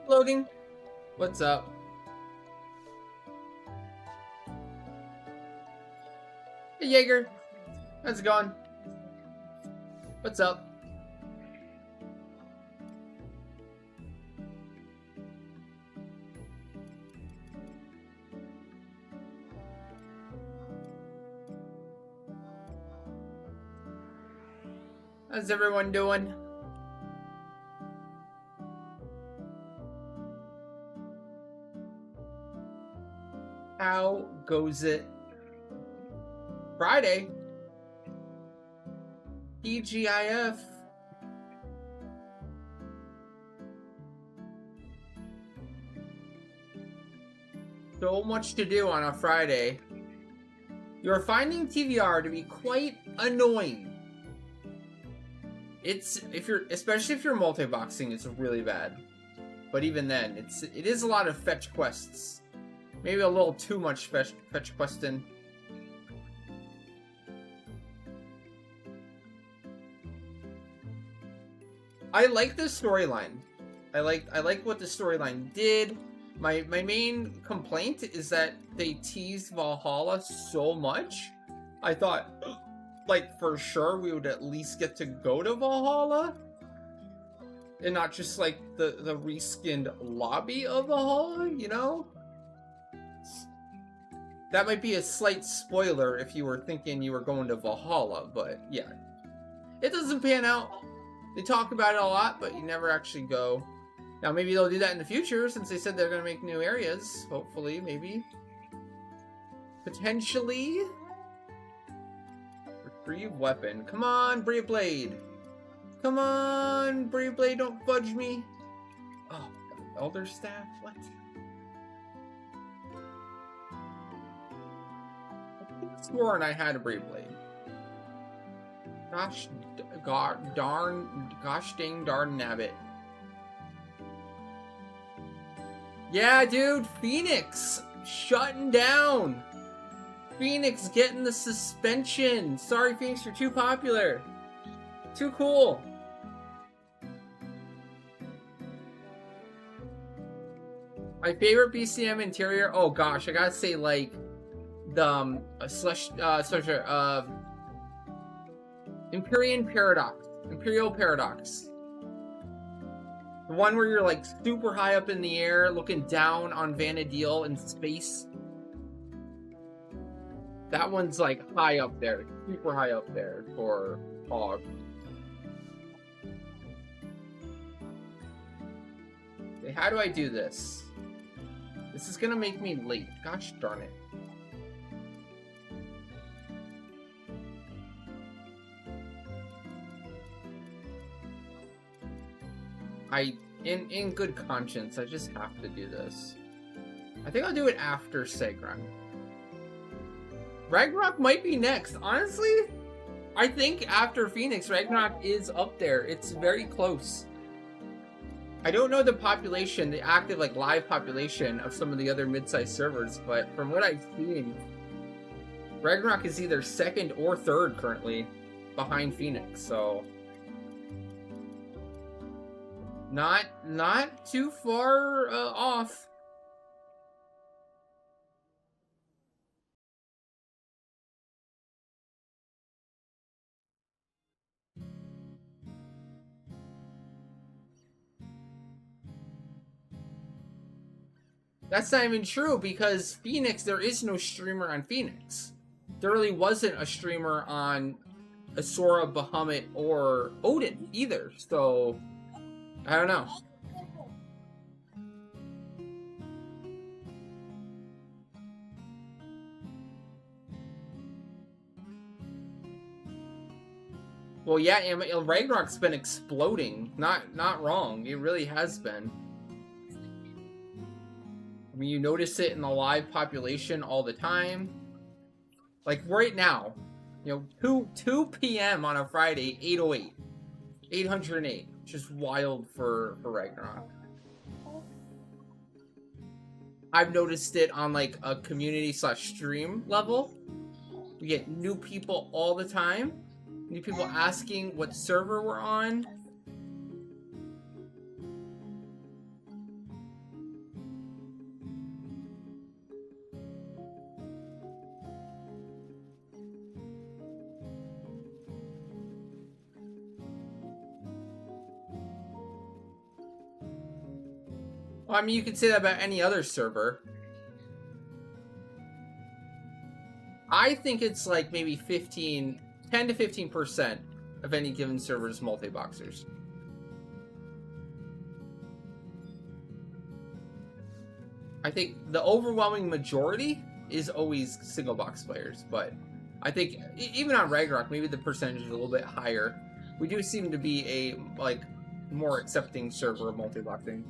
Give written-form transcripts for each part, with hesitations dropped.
Loading. What's up? Hey, Jaeger. How's it going? What's up? How's everyone doing? How goes it? Friday? TGIF. So much to do on a Friday. You're finding TVR to be quite annoying. Especially if you're multi-boxing, it's really bad. But even then, it is a lot of fetch quests. Maybe a little too much fetch questing. I like the storyline. I like what the storyline did. My main complaint is that they teased Valhalla so much. I thought, like, for sure we would at least get to go to Valhalla. And not just, like, the reskinned lobby of Valhalla, you know? That might be a slight spoiler if you were thinking you were going to Valhalla, but yeah. It doesn't pan out. They talk about it a lot, but you never actually go. Now, maybe they'll do that in the future, since they said they're going to make new areas. Hopefully, maybe. Potentially. Retrieve weapon. Come on, Brave Blade. Come on, Brave Blade, don't fudge me. Oh, Elder Staff? What? I could have sworn I had a Brave Blade. Gosh dang darn nabbit. Yeah, dude, Phoenix shutting down. Phoenix getting the suspension. Sorry, Phoenix, you're too popular. Too cool. My favorite BCM interior. Oh gosh, I gotta say, like the Imperial Paradox. The one where you're like super high up in the air, looking down on Vanadil in space. That one's like high up there, super high up there for Hog. Okay, how do I do this? This is gonna make me late. Gosh darn it. In good conscience, I just have to do this. I think I'll do it after Segrun. Ragnarok might be next. Honestly, I think after Phoenix, Ragnarok is up there. It's very close. I don't know the population, the active, like, live population of some of the other mid-sized servers, but from what I've seen, Ragnarok is either second or third currently behind Phoenix, so not too far off. That's not even true, because Phoenix, there is no streamer on Phoenix. There really wasn't a streamer on Asura, Bahamut, or Odin either, so I don't know. Well, yeah, Ragnarok's been exploding. Not wrong. It really has been. I mean, you notice it in the live population all the time. Like right now, you know, 2 p.m. on a Friday, 808. 808. Just wild for Ragnarok. I've noticed it on like a community/stream level. We get new people all the time. New people asking what server we're on. Well, I mean, you could say that about any other server. I think it's like maybe 10 to 15% of any given server's multi-boxers. I think the overwhelming majority is always single box players, but I think even on Ragnarok, maybe the percentage is a little bit higher. We do seem to be a more accepting server of multi-boxing.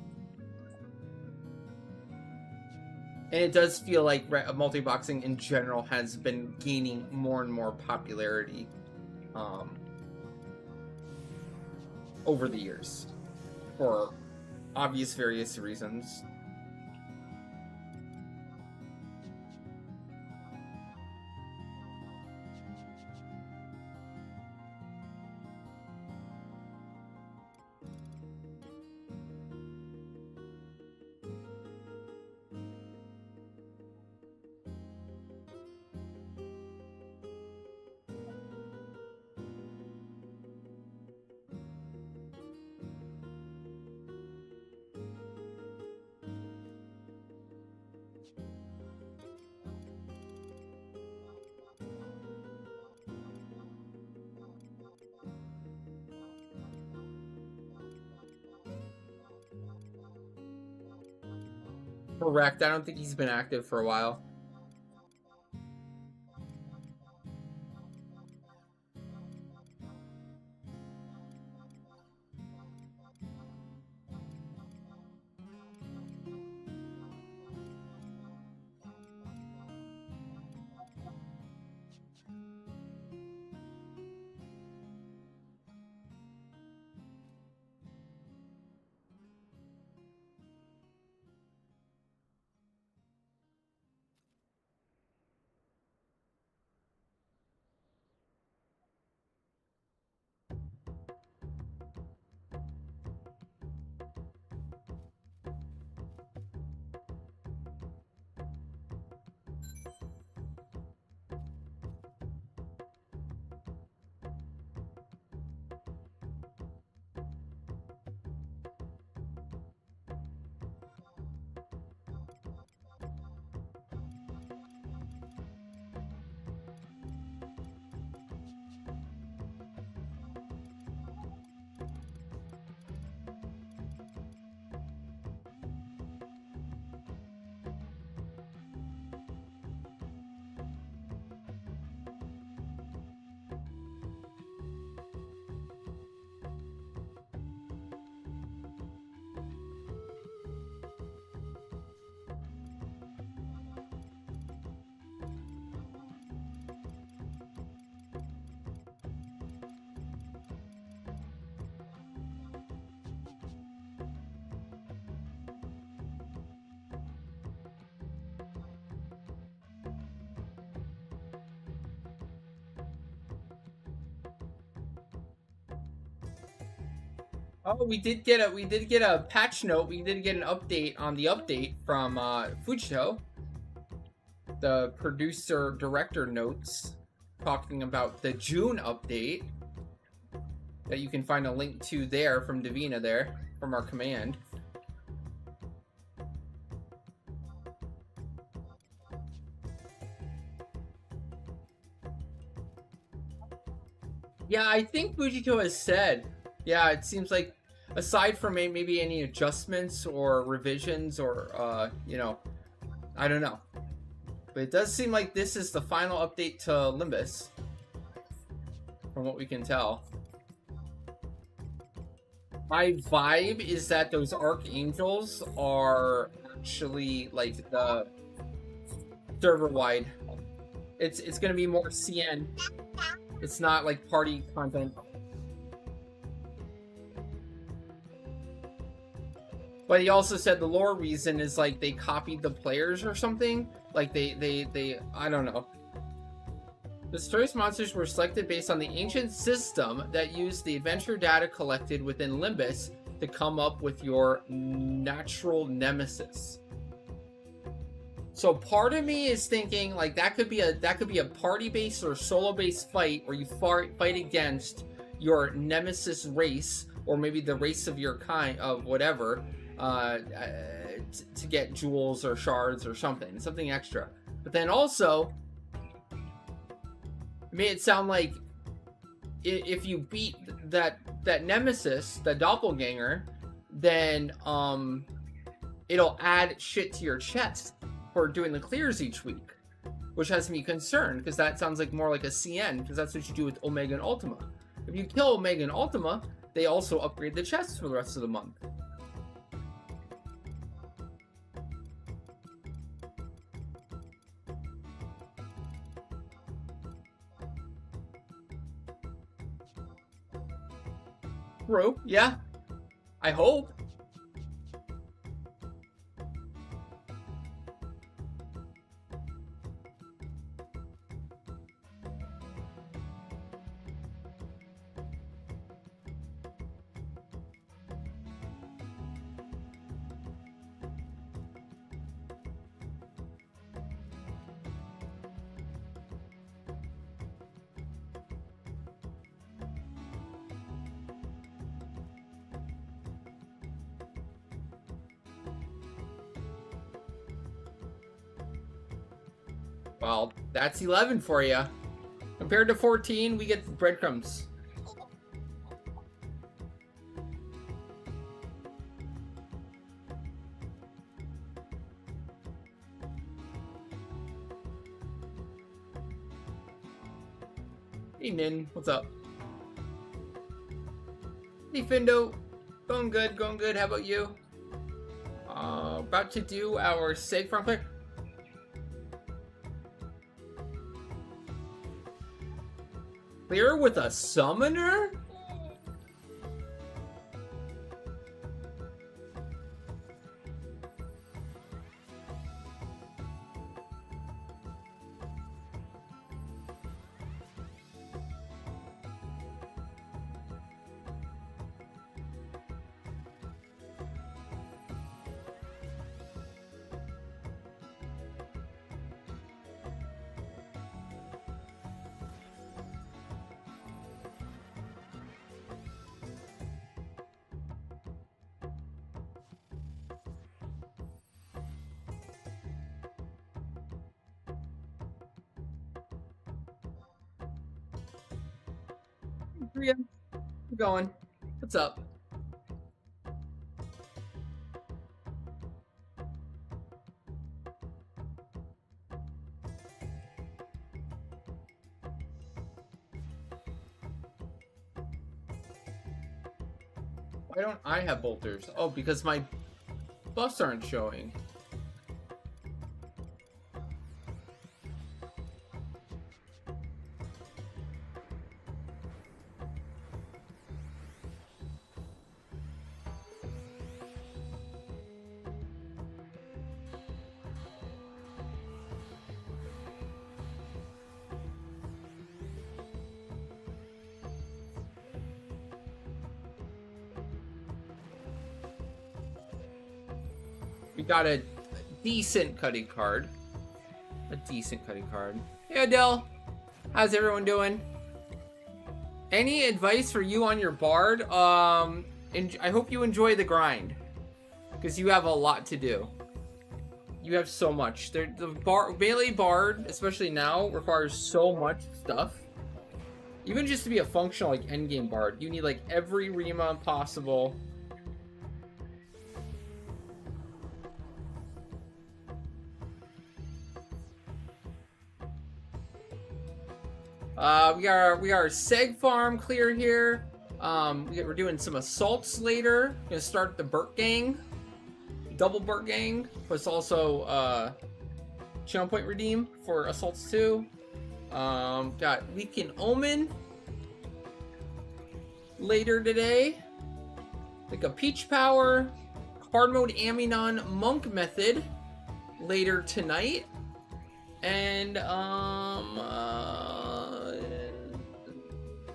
And it does feel like multi-boxing in general has been gaining more and more popularity over the years for obvious various reasons. Correct. I don't think he's been active for a while. Oh, we did get a patch note. We did get an update on the update from Fujito, the producer director notes, talking about the June update that you can find a link to there from Davina there from our command. Yeah, I think Fujito has said. Yeah, it seems like aside from maybe any adjustments or revisions or I don't know. But it does seem like this is the final update to Limbus, from what we can tell. My vibe is that those Archangels are actually like the server-wide. It's gonna be more CN. It's not like party content. But he also said the lore reason is like they copied the players or something. Like they I don't know. The story's monsters were selected based on the ancient system that used the adventure data collected within Limbus to come up with your natural nemesis. So part of me is thinking like that could be a party-based or solo-based fight where you fight against your nemesis race, or maybe the race of your kind of whatever, to get jewels or shards or something extra. But then also, it made it sound like if you beat that nemesis, the doppelganger, then it'll add shit to your chest for doing the clears each week, which has me concerned because that sounds like more like a CN, because that's what you do with Omega and Ultima. If you kill Omega and Ultima, they also upgrade the chests for the rest of the month. Bro, yeah. I hope. Well, that's 11 for you. Compared to 14, we get breadcrumbs. Hey, Nin. What's up? Hey, Findo. Going good, going good. How about you? About to do our seg farm clear. Clear with a summoner? Yeah, we're going. What's up? Why don't I have bolters? Oh, because my buffs aren't showing. We got a decent cutting card. Hey, Adele. How's everyone doing? Any advice for you on your bard? I hope you enjoy the grind, because you have a lot to do. You have so much. The melee bard, especially now, requires so much stuff. Even just to be a functional like endgame bard, you need like every Rima possible. We got our seg farm clear here. We're doing some assaults later. Gonna start the Burt gang, double Burt gang. Plus also channel point redeem for assaults too. Got Weekend Omen later today. Like a Peach Power, hard mode Aminon Monk method later tonight, and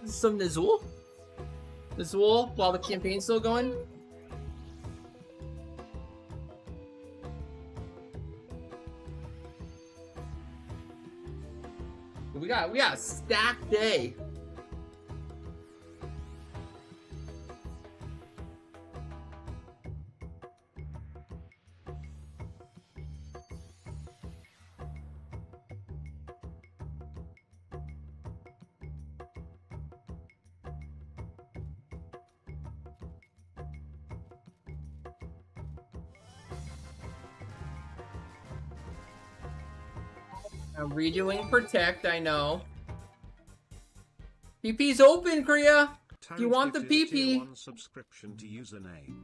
some Nizul while the campaign's still going. We got a stacked day. I'm redoing Protect, I know. PP's open, Kriya. Do you want the PP? Subscription to username.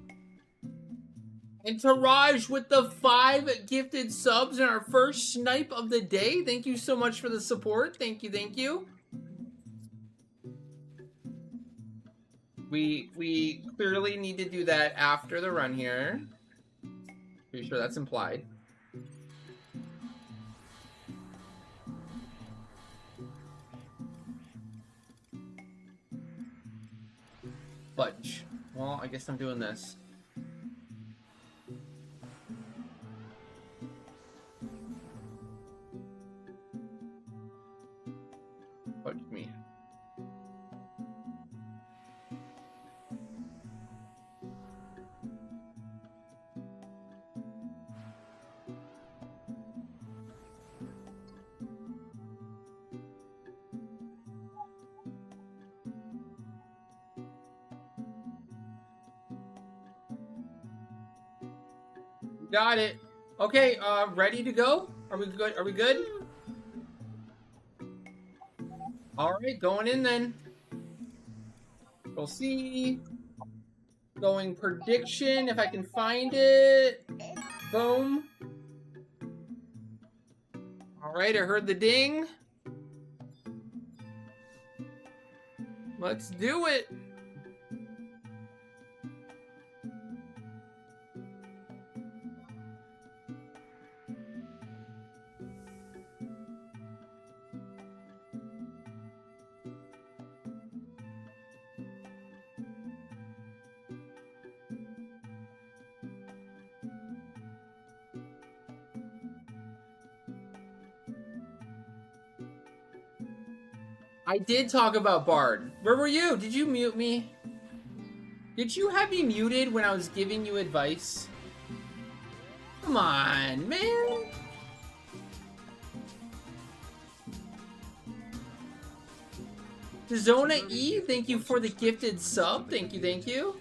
And Taraj with the 5 gifted subs in our first snipe of the day. Thank you so much for the support. Thank you, thank you. We clearly need to do that after the run here. Pretty sure that's implied. Fudge. Well, I guess I'm doing this. Fudge me. Got it. Okay, ready to go? Are we good? Are we good? All right, going in then. We'll see. Going prediction, if I can find it. Boom. All right, I heard the ding. Let's do it. I did talk about Bard. Where were you? Did you mute me? Did you have me muted when I was giving you advice? Come on, man. Zona E, thank you for the gifted sub. Thank you, thank you.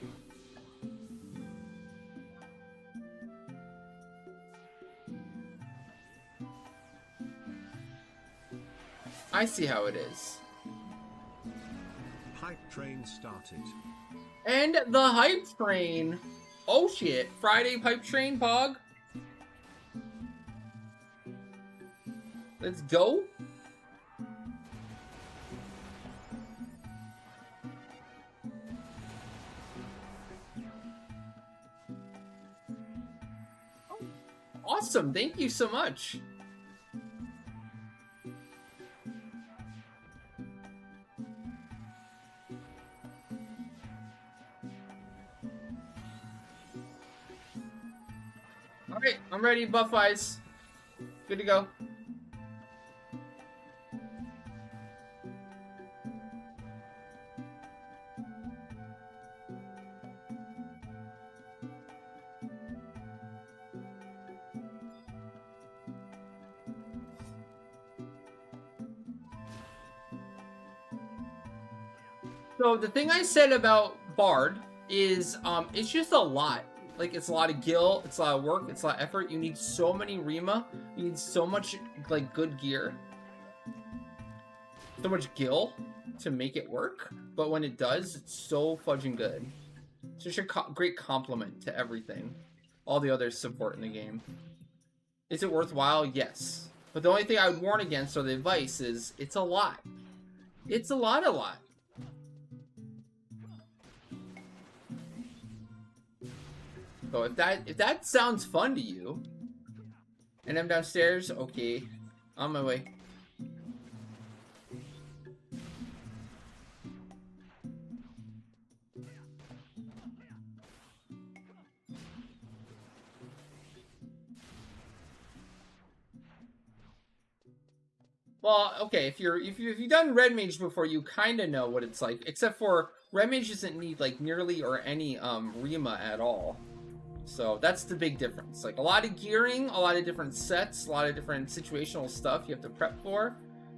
I see how it is. Hype train started. And the hype train. Oh shit. Friday pipe train, Pog. Let's go. Awesome. Thank you so much. Alright, I'm ready, Buff Eyes. Good to go. So the thing I said about Bard is it's just a lot. Like, it's a lot of gil, it's a lot of work, it's a lot of effort. You need so many Rima. You need so much, like, good gear. So much gil to make it work. But when it does, it's so fudging good. It's just a great compliment to everything. All the other support in the game. Is it worthwhile? Yes. But the only thing I would warn against, or the advice, is it's a lot. It's a lot. So if that sounds fun to you, and I'm downstairs, okay, on my way. Well, okay, if you've done Red Mage before, you kind of know what it's like. Except for Red Mage doesn't need like nearly or any Rima at all. So that's the big difference. Like, a lot of gearing, a lot of different sets, a lot of different situational stuff you have to prep for.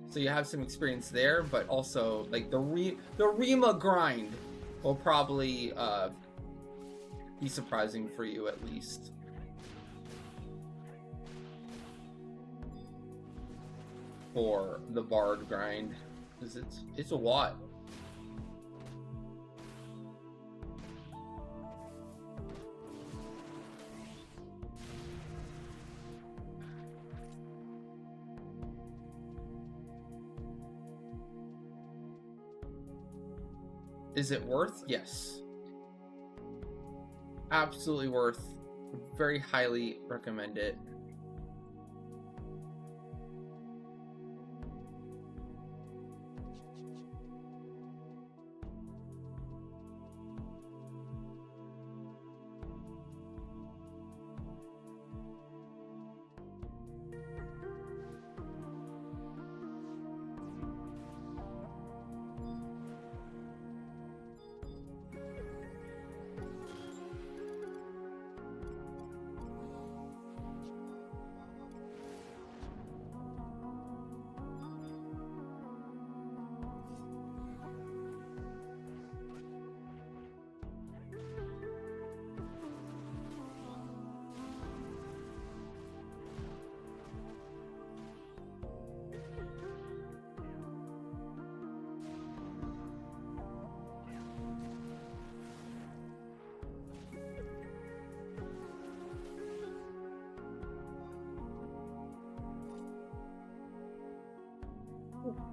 So you have some experience there, but also like the Rima grind will probably be surprising for you at least. for the Bard grind, because it's a lot. Is it worth? Yes. Absolutely worth. Very highly recommend it.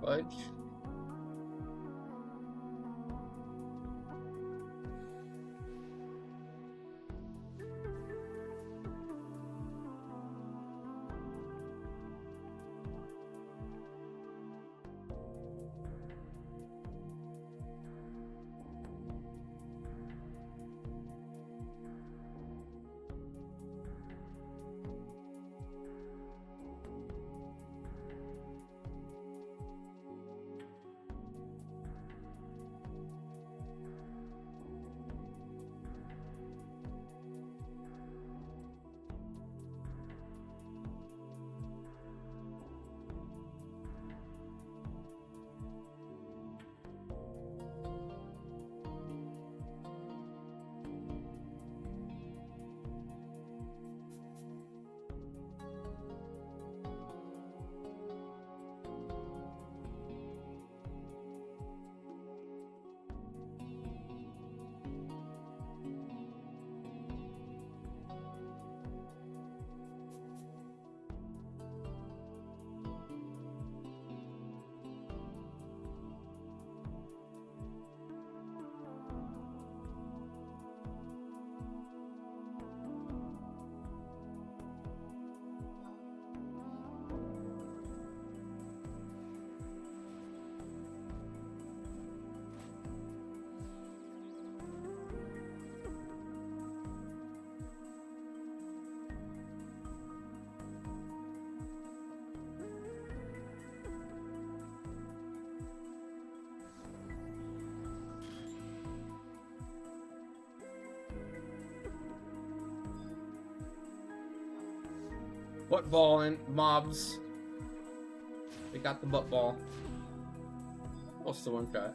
Fudge. Butt ball and mobs. They got the butt ball. What's the one shot?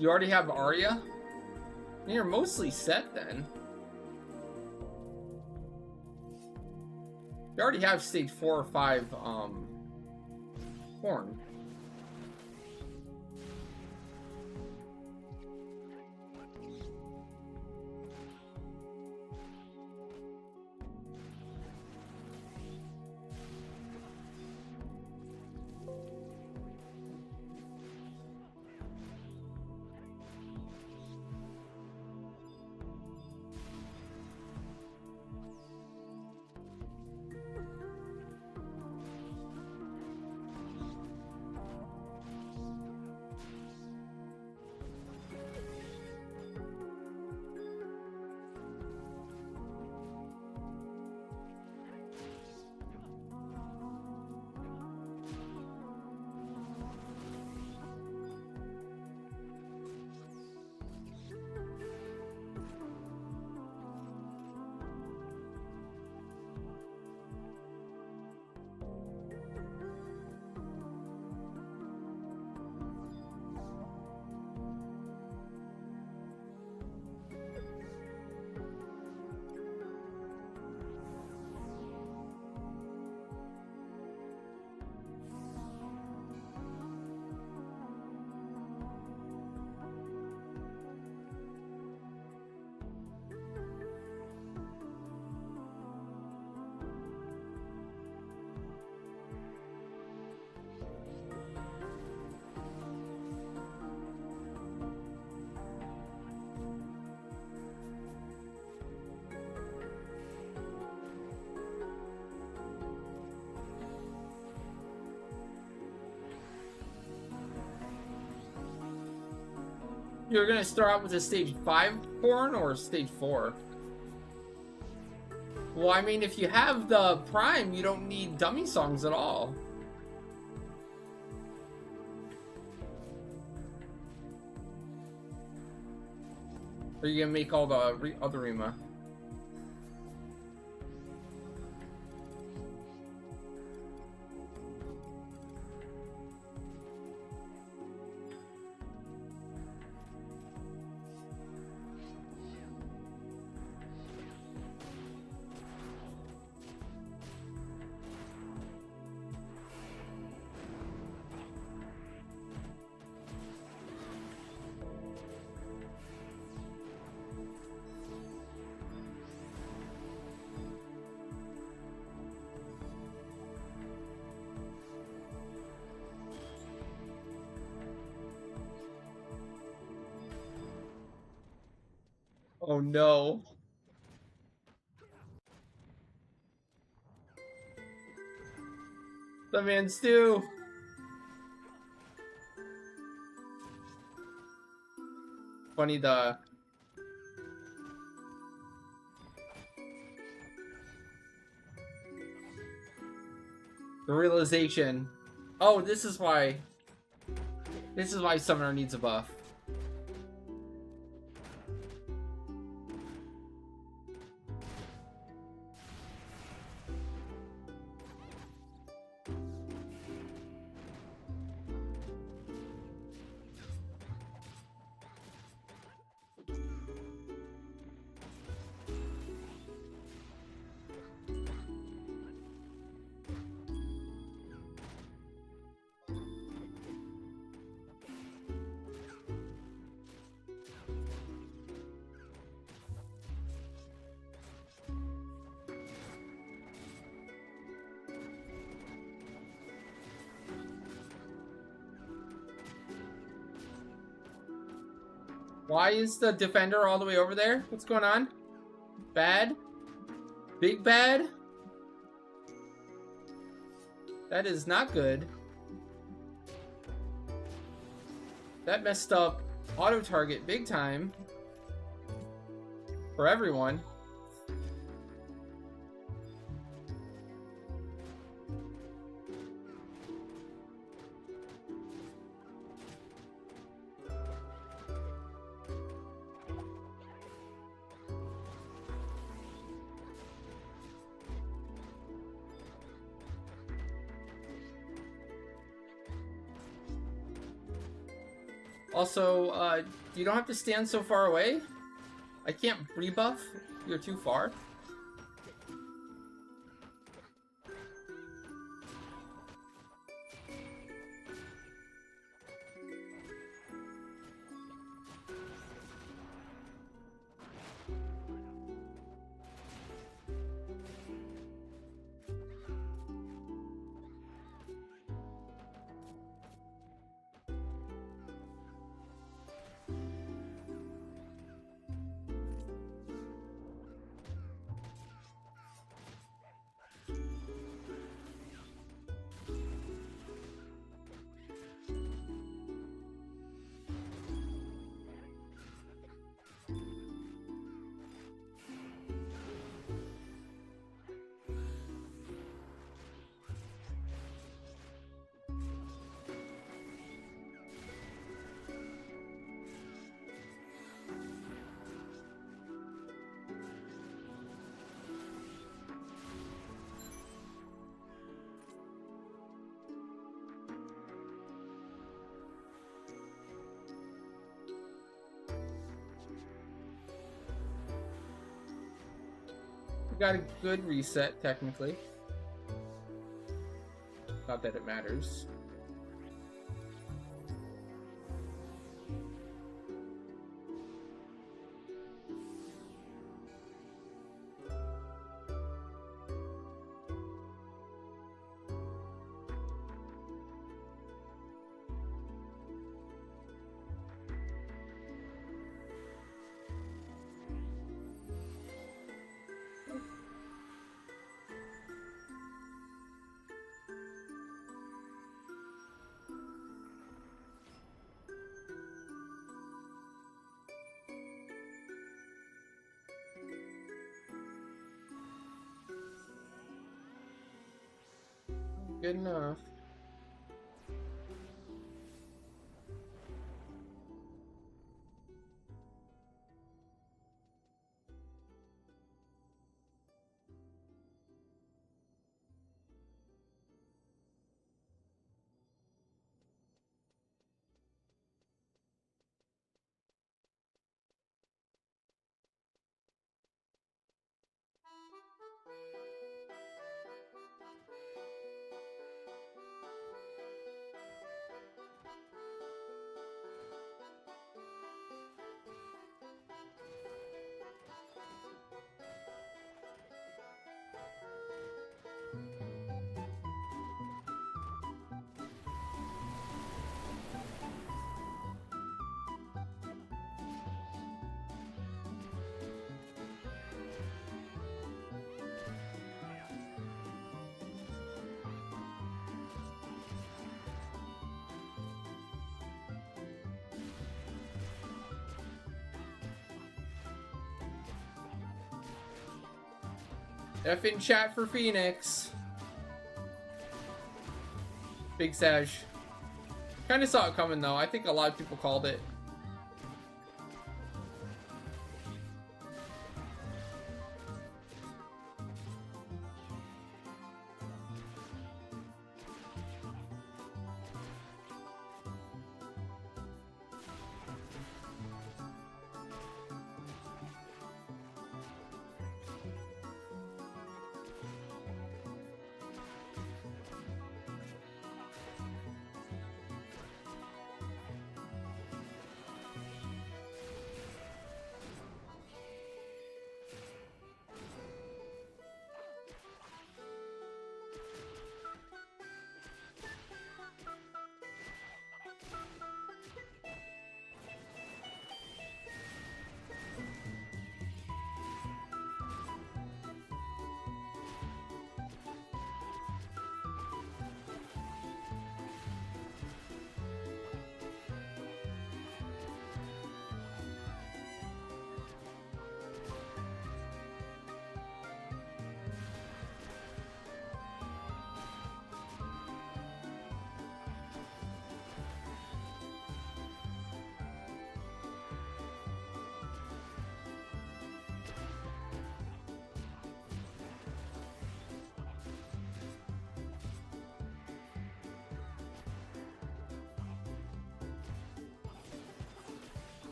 You already have Arya? You're mostly set then. You already have stage 4 or 5 horn. you're gonna start out with a stage 5 horn or stage 4? Well, I mean, if you have the Prime, you don't need dummy songs at all. Or are you gonna make all the other Rima? Oh no. The man stew. Funny the realization. Oh, this is why Summoner needs a buff. Why is the defender all the way over there? What's going on? Bad? Big bad? That is not good. That messed up auto target big time. For everyone. Also, you don't have to stand so far away. I can't rebuff. You're too far. Got a good reset, technically. Not that it matters. Good enough. F in chat for Phoenix. Big Saj. Kind of saw it coming though. I think a lot of people called it.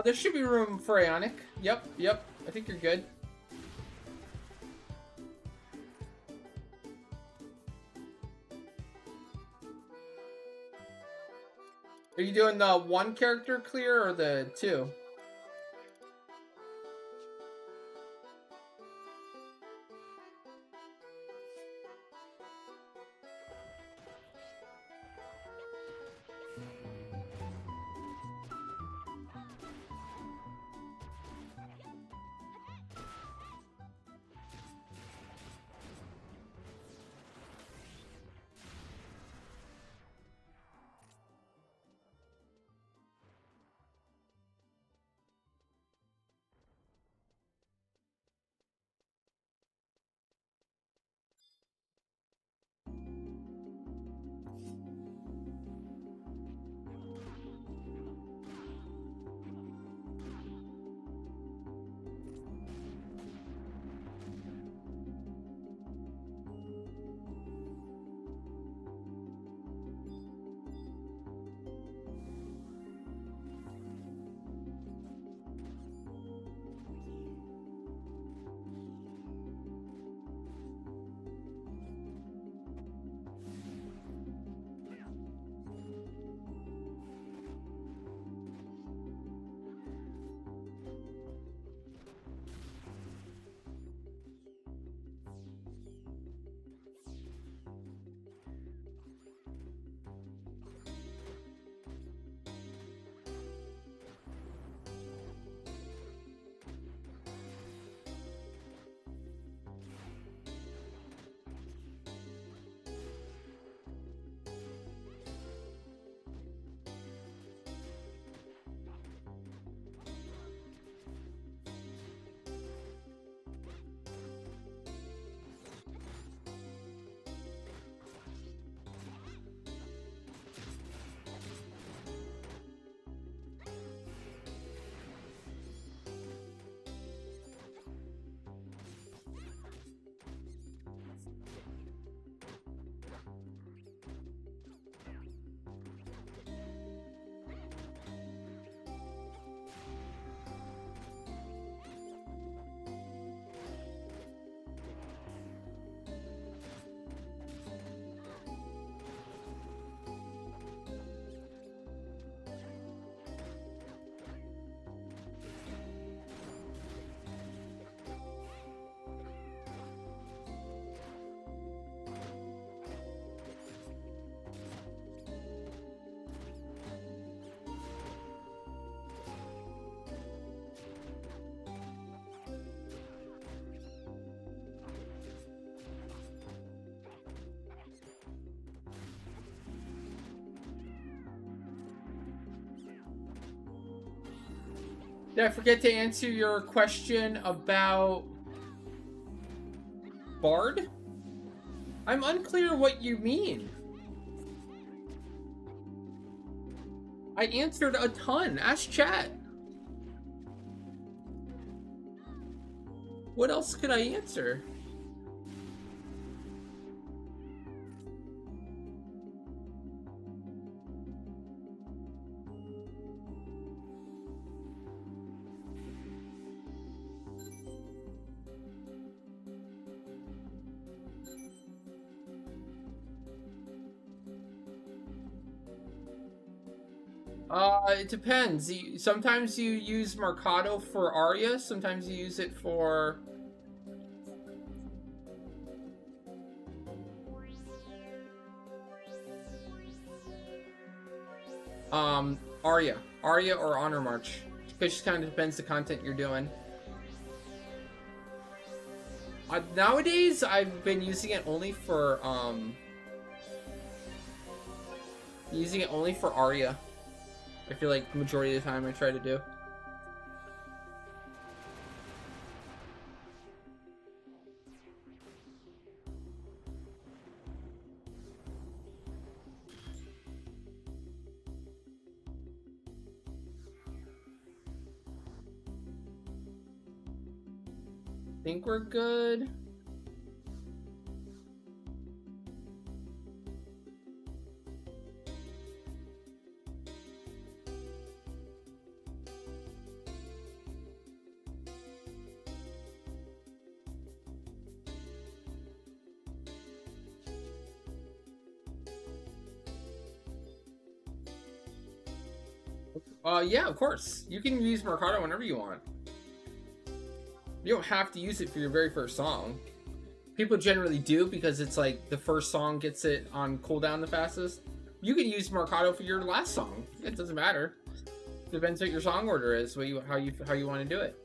There should be room for Ionic. Yep, yep. I think you're good. Are you doing the one character clear or the two? Did I forget to answer your question about Bard? I'm unclear what you mean. I answered a ton. Ask chat. What else could I answer? It depends. Sometimes you use Mercado for Aria, sometimes you use it for... Aria. Aria or Honor March. It just kind of depends the content you're doing. Nowadays, I've been using it only for, Aria. I feel like the majority of the time I try to do. Think we're good. Yeah, of course. You can use Mercado whenever you want. You don't have to use it for your very first song. People generally do because it's like the first song gets it on cooldown the fastest. You can use Mercado for your last song. It doesn't matter. Depends what your song order is, how you want to do it.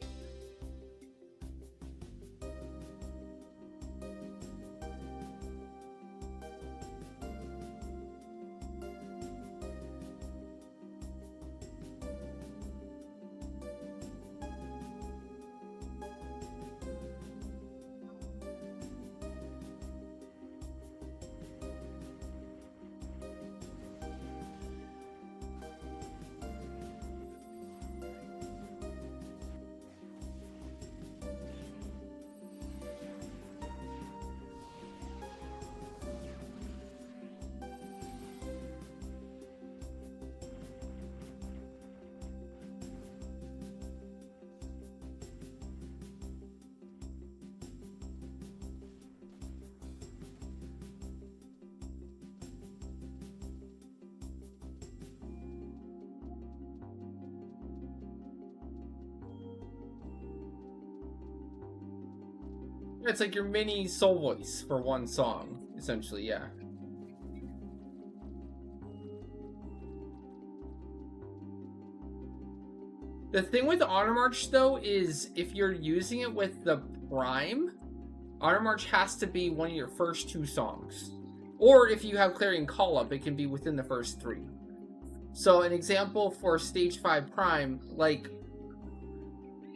It's like your mini soul voice for one song, essentially, yeah. The thing with Honor March, though, is if you're using it with the Prime, Honor March has to be one of your first 2 songs. Or if you have Clarion Call Up, it can be within the first 3. So an example for Stage 5 Prime, like,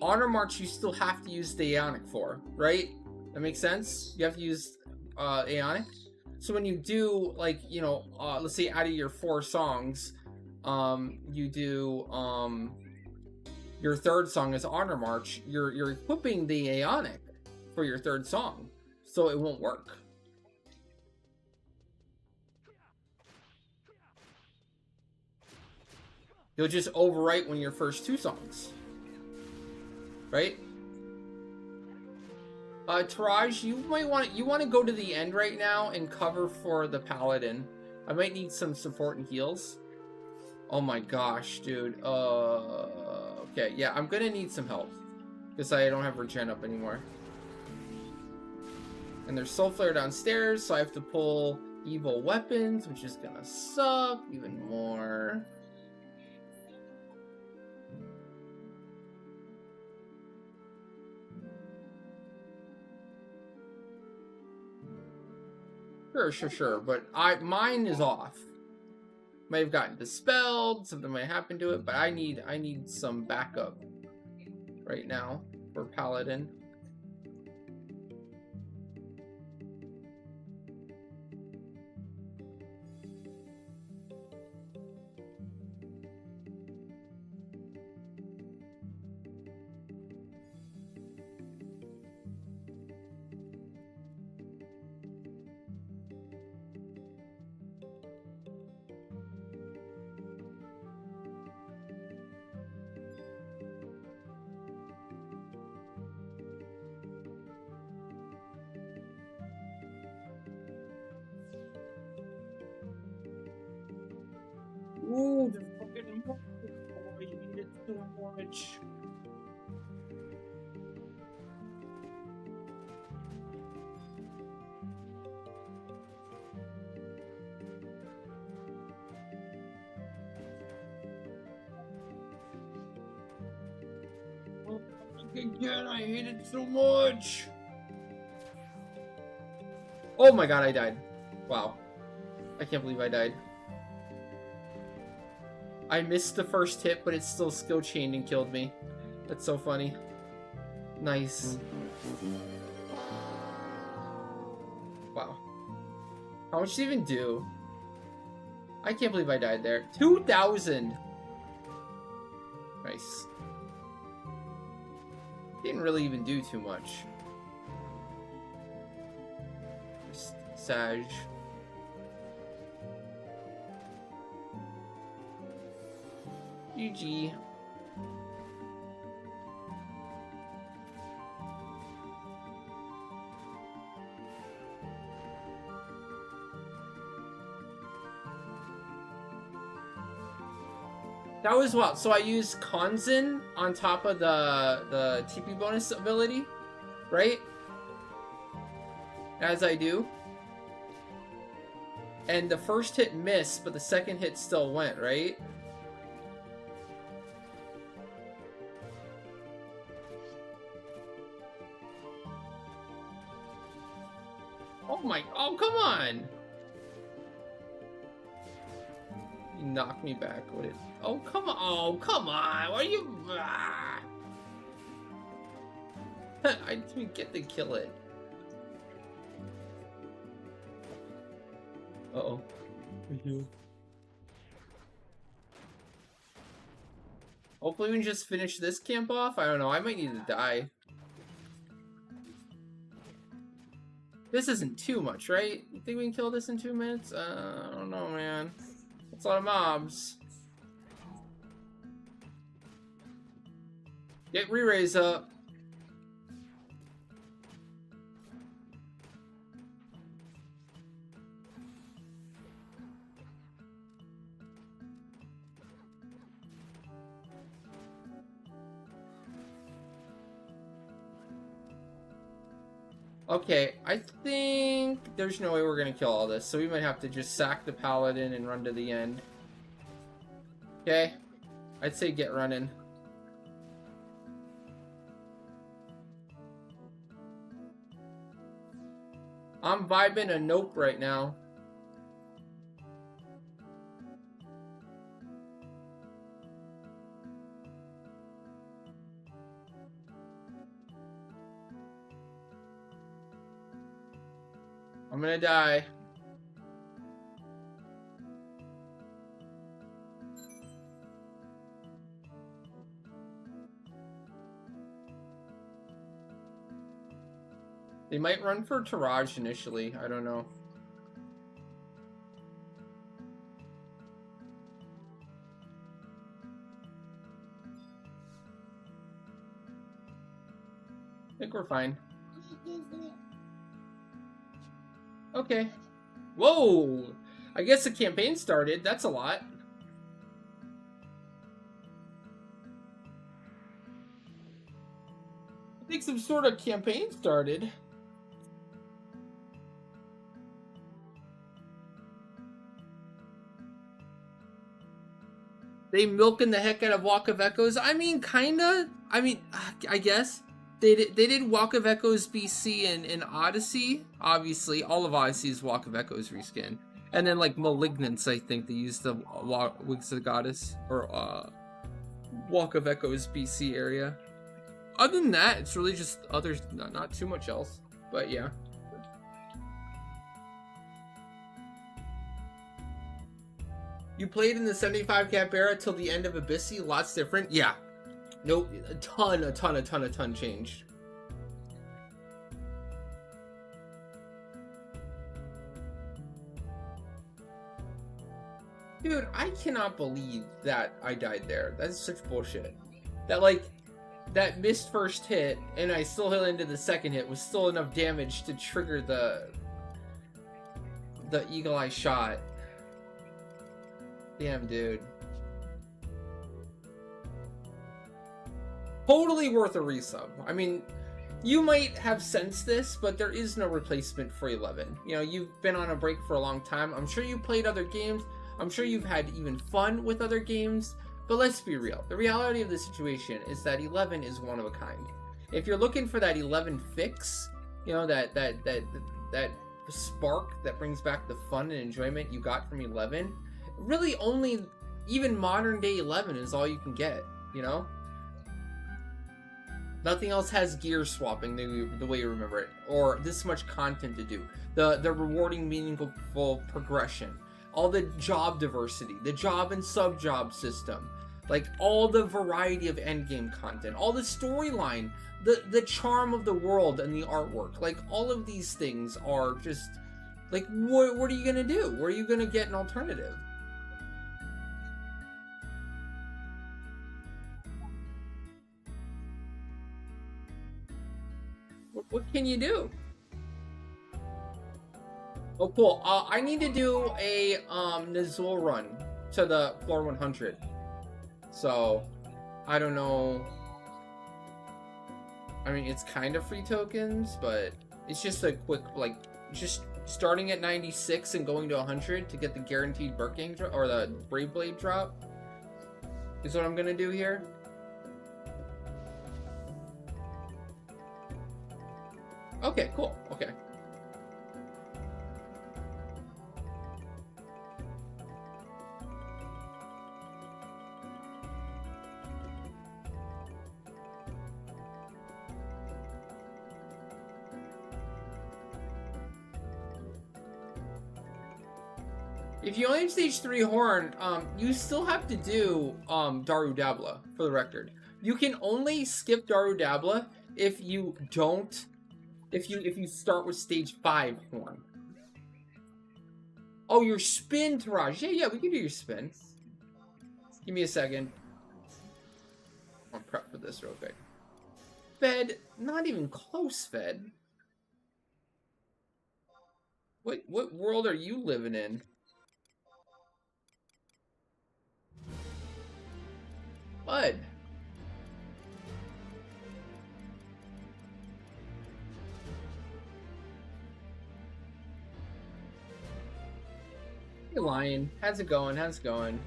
Honor March you still have to use the Aeonic for, right? That makes sense? You have to use Aeonic. So when you do, like, you know, let's say out of your 4 songs, you do your 3rd song is Honor March, you're equipping the Aeonic for your 3rd song, so it won't work. You'll just overwrite one of your first 2 songs, right? Taraj, you might want to go to the end right now and cover for the Paladin. I might need some support and heals. Oh my gosh, dude. Okay, yeah, I'm gonna need some help because I don't have regen up anymore. And there's Soul Flare downstairs, so I have to pull evil weapons, which is gonna suck even more. Sure, but mine is off. Might have gotten dispelled, something might happen to it, but I need some backup. right now for Paladin. Ooh, the fucking oh, I hate it so much. Oh, again, I hate it so much. Oh my god, I died. Wow. I can't believe I died. I missed the first hit, but it still skill chained and killed me. That's so funny. Nice. Wow. How much did it even do? I can't believe I died there. 2,000! Nice. Didn't really even do too much. Just Sag. GG. That was what? So I used Konzin on top of the TP bonus ability, right? As I do. And the first hit missed, but the second hit still went, right? Oh, come on! You knocked me back with it. Oh, come on! Oh, come on! Why are you... Ah. I didn't get to kill it. Uh-oh. Hopefully we can just finish this camp off. I don't know. I might need to die. This isn't too much, right? You think we can kill this in 2 minutes? I don't know, man. That's a lot of mobs. Get re-raise up. Okay, I think there's no way we're gonna kill all this, so we might have to just sack the Paladin and run to the end. Okay, I'd say get running. I'm vibing a nope right now. I'm gonna die. They might run for Taraj initially. I don't know. I think we're fine. Okay. Whoa! I guess the campaign started. That's a lot. I think some sort of campaign started. They milking the heck out of Walk of Echoes. I mean, kinda. I mean, I guess. They did Walk of Echoes BC in Odyssey. Obviously, all of Odyssey's Walk of Echoes reskin. And then, like, Malignance, I think they used the Wigs of the Goddess. Or, Walk of Echoes BC area. Other than that, it's really just others, not too much else. But yeah. You played in the 75 cap era till the end of Abyssy, lots different. Yeah. Nope, a ton changed. Dude, I cannot believe that I died there. That's such bullshit. That, like, that missed first hit, and I still hit into the second hit, was still enough damage to trigger the Eagle Eye shot. Damn, dude. Totally worth a resub. I mean, you might have sensed this, but there is no replacement for 11. You know, you've been on a break for a long time. I'm sure you played other games. I'm sure you've had even fun with other games. But let's be real. The reality of the situation is that 11 is one of a kind. If you're looking for that 11 fix, you know, that spark that brings back the fun and enjoyment you got from 11, really only even modern day 11 is all you can get, you know? Nothing else has gear swapping the way you remember it, or this much content to do. The rewarding, meaningful progression, all the job diversity, the job and sub-job system, like all the variety of endgame content, all the storyline, the charm of the world and the artwork. Like, all of these things are just, like, what are you gonna do? Where are you gonna get an alternative? What can you do? Oh, cool. I need to do a Nazul run to the floor 100. So, I don't know. I mean, it's kind of free tokens, but it's just a quick, like, just starting at 96 and going to 100 to get the guaranteed Birking drop, or the Brave Blade drop, is what I'm gonna do here. Okay, cool. Okay. If you only have stage 3 Horn, you still have to do Daru Dabla, for the record. You can only skip Daru Dabla if you don't, if you start with stage 5 Horn. Oh, your spin, Taraj. Yeah, we can do your spin. Give me a second. I'll prep for this real quick. Fed, not even close, Fed. What world are you living in? Bud. Hey, Lion. How's it going? How's it going?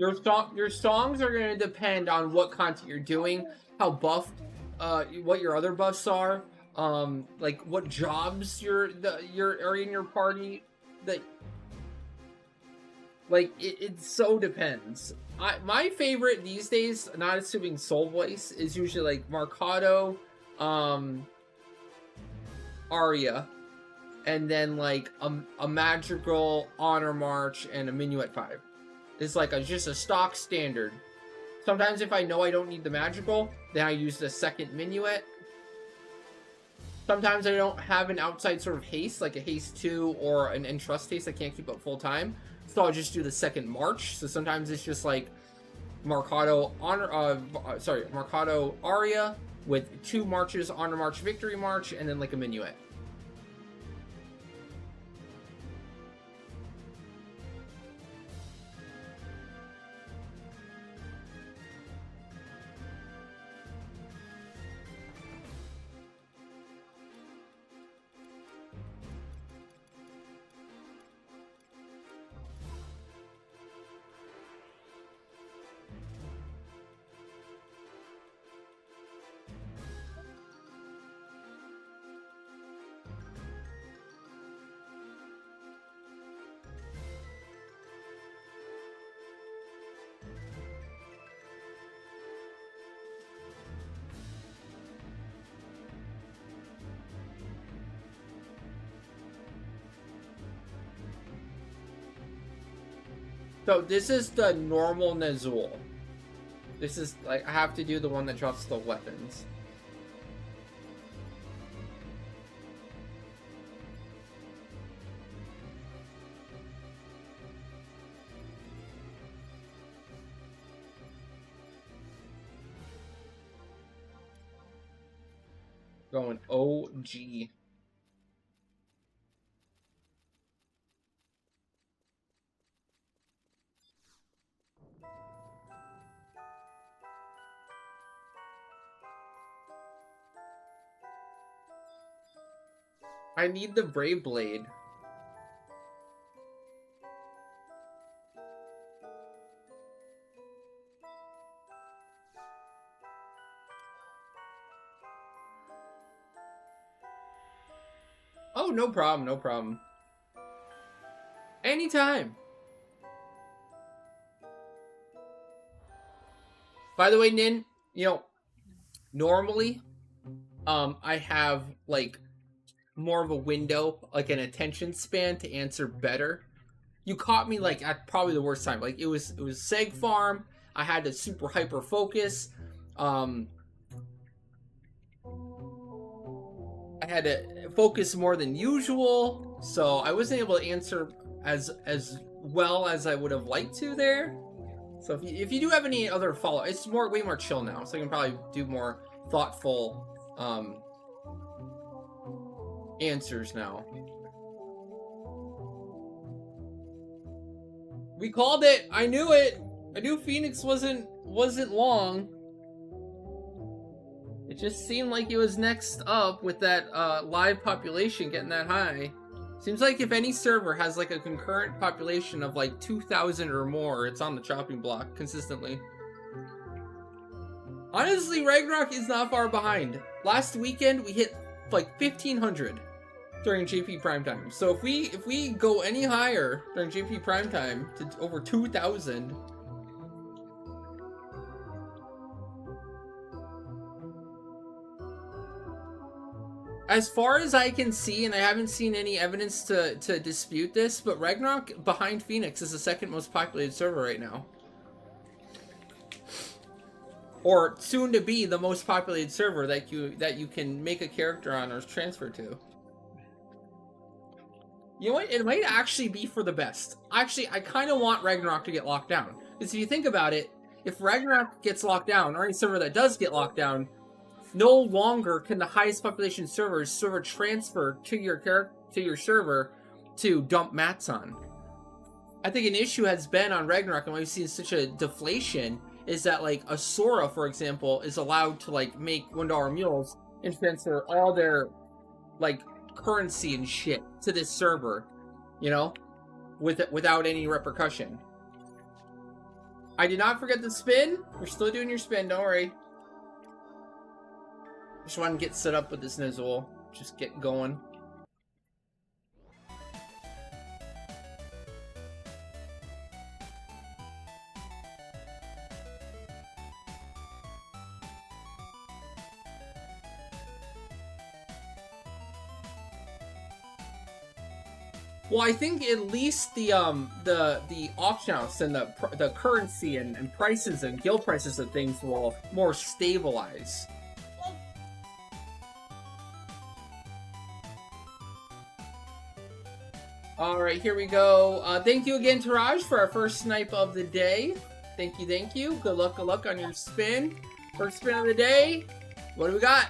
Your songs are going to depend on what content you're doing, how buffed, what your other buffs are, like what jobs are in your party. That, like, it so depends. My favorite these days, not assuming Soul Voice, is usually like Marcado, Aria, and then like a Madrigal, Honor March, and a Minuet 5. It's like just a stock standard. Sometimes if I know I don't need the Madrigal, then I use the second Minuet. Sometimes I don't have an outside sort of haste, like a haste 2 or an entrust haste I can't keep up full time. So I'll just do the second March. So sometimes it's just like Marcado Marcado Aria with 2 marches, Honor March, Victory March, and then like a Minuet. So this is the normal Nazul. This is like I have to do the one that drops the weapons. Going OG. I need the Brave Blade. Oh, no problem, no problem. Anytime. By the way, Nin, you know, normally, I have like more of a window, like an attention span to answer better. You caught me like at probably the worst time. Like it was Seg Farm. I had to super hyper focus. I had to focus more than usual, so I wasn't able to answer as well as I would have liked to there. So if you do have any other follow, it's way more chill now, so I can probably do more thoughtful answers now. We called it. I knew it. I knew Phoenix wasn't long. It just seemed like it was next up with that live population getting that high. Seems like if any server has like a concurrent population of like 2,000 or more, it's on the chopping block consistently. Honestly, Ragnarok is not far behind. Last weekend we hit like 1,500 during JP Primetime. So if we go any higher during JP Primetime to over 2,000. As far as I can see, and I haven't seen any evidence to dispute this, but Ragnarok behind Phoenix is the second most populated server right now. Or soon to be the most populated server that you can make a character on or transfer to. You know what? It might actually be for the best. Actually, I kind of want Ragnarok to get locked down. Because if you think about it, if Ragnarok gets locked down, or any server that does get locked down, no longer can the highest population server transfer to your server to dump mats on. I think an issue has been on Ragnarok, and why we've seen such a deflation, is that like a Sora, for example, is allowed to like make $1 mules and transfer all their like currency and shit to this server, you know, without any repercussion. I did not forget the spin. We're still doing your spin, don't worry. Just want to get set up with this Nizul. Just get going. Well, I think at least the auction house and the currency and prices and guild prices of things will more stabilize. Alright, here we go. Thank you again, Taraj, for our first snipe of the day. Thank you. Good luck on your spin. First spin of the day. What do we got?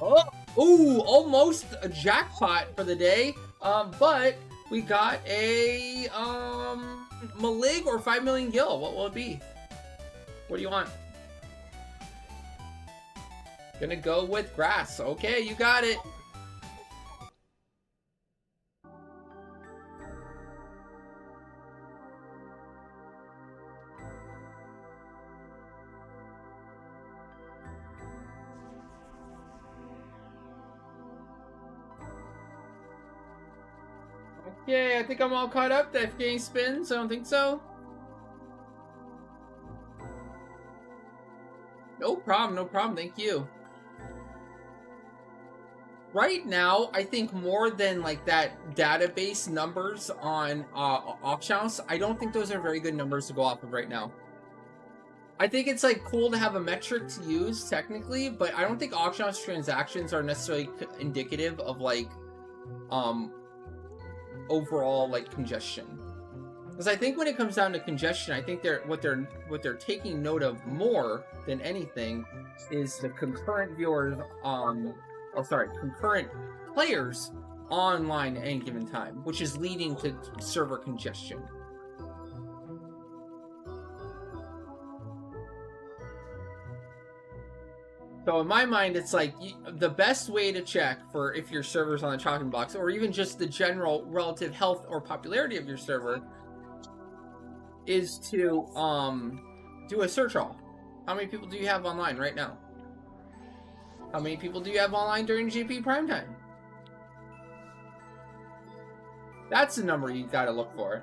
Oh! Ooh, almost a jackpot for the day. But we got a Malig or 5 million gil. What will it be? What do you want? Gonna go with grass. Okay, you got it. Okay, I think I'm all caught up. That game spins. I don't think so. No problem. Thank you. Right now, I think more than like that database numbers on auction house, I don't think those are very good numbers to go off of right now. I think it's like cool to have a metric to use technically, but I don't think auction house transactions are necessarily indicative of like overall like congestion. Because I think when it comes down to congestion, I think what they're taking note of more than anything is the concurrent viewers concurrent players online at any given time, which is leading to server congestion. So in my mind, it's like the best way to check for if your server's on the chopping blocks, or even just the general relative health or popularity of your server, is to do a search all. How many people do you have online right now? How many people do you have online during GP prime time? That's the number you gotta look for.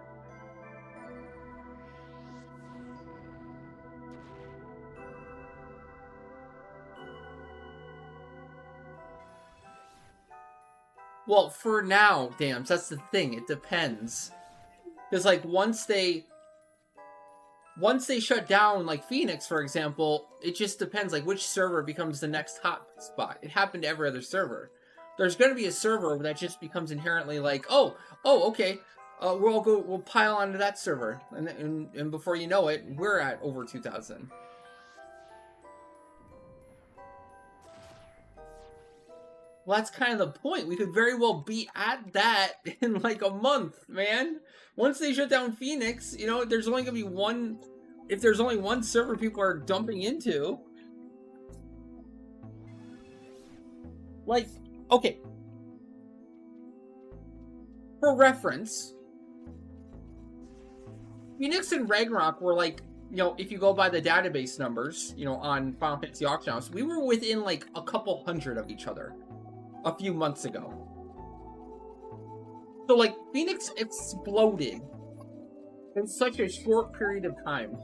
Well, for now, damn, that's the thing. It depends. Because, like, once they shut down, like, Phoenix, for example, it just depends, like, which server becomes the next hot spot. It happened to every other server. There's going to be a server that just becomes inherently like, oh, okay, we'll pile onto that server. And before you know it, we're at over 2,000. Well, that's kind of the point. We could very well be at that in like a month, man. Once they shut down Phoenix, you know, there's only gonna be one. If there's only one server people are dumping into, like, okay. For reference, Phoenix and Ragnarok were like, you know, if you go by the database numbers, you know, on Final Fantasy Auction House, we were within like a couple hundred of each other a few months ago. So, like, Phoenix exploded in such a short period of time.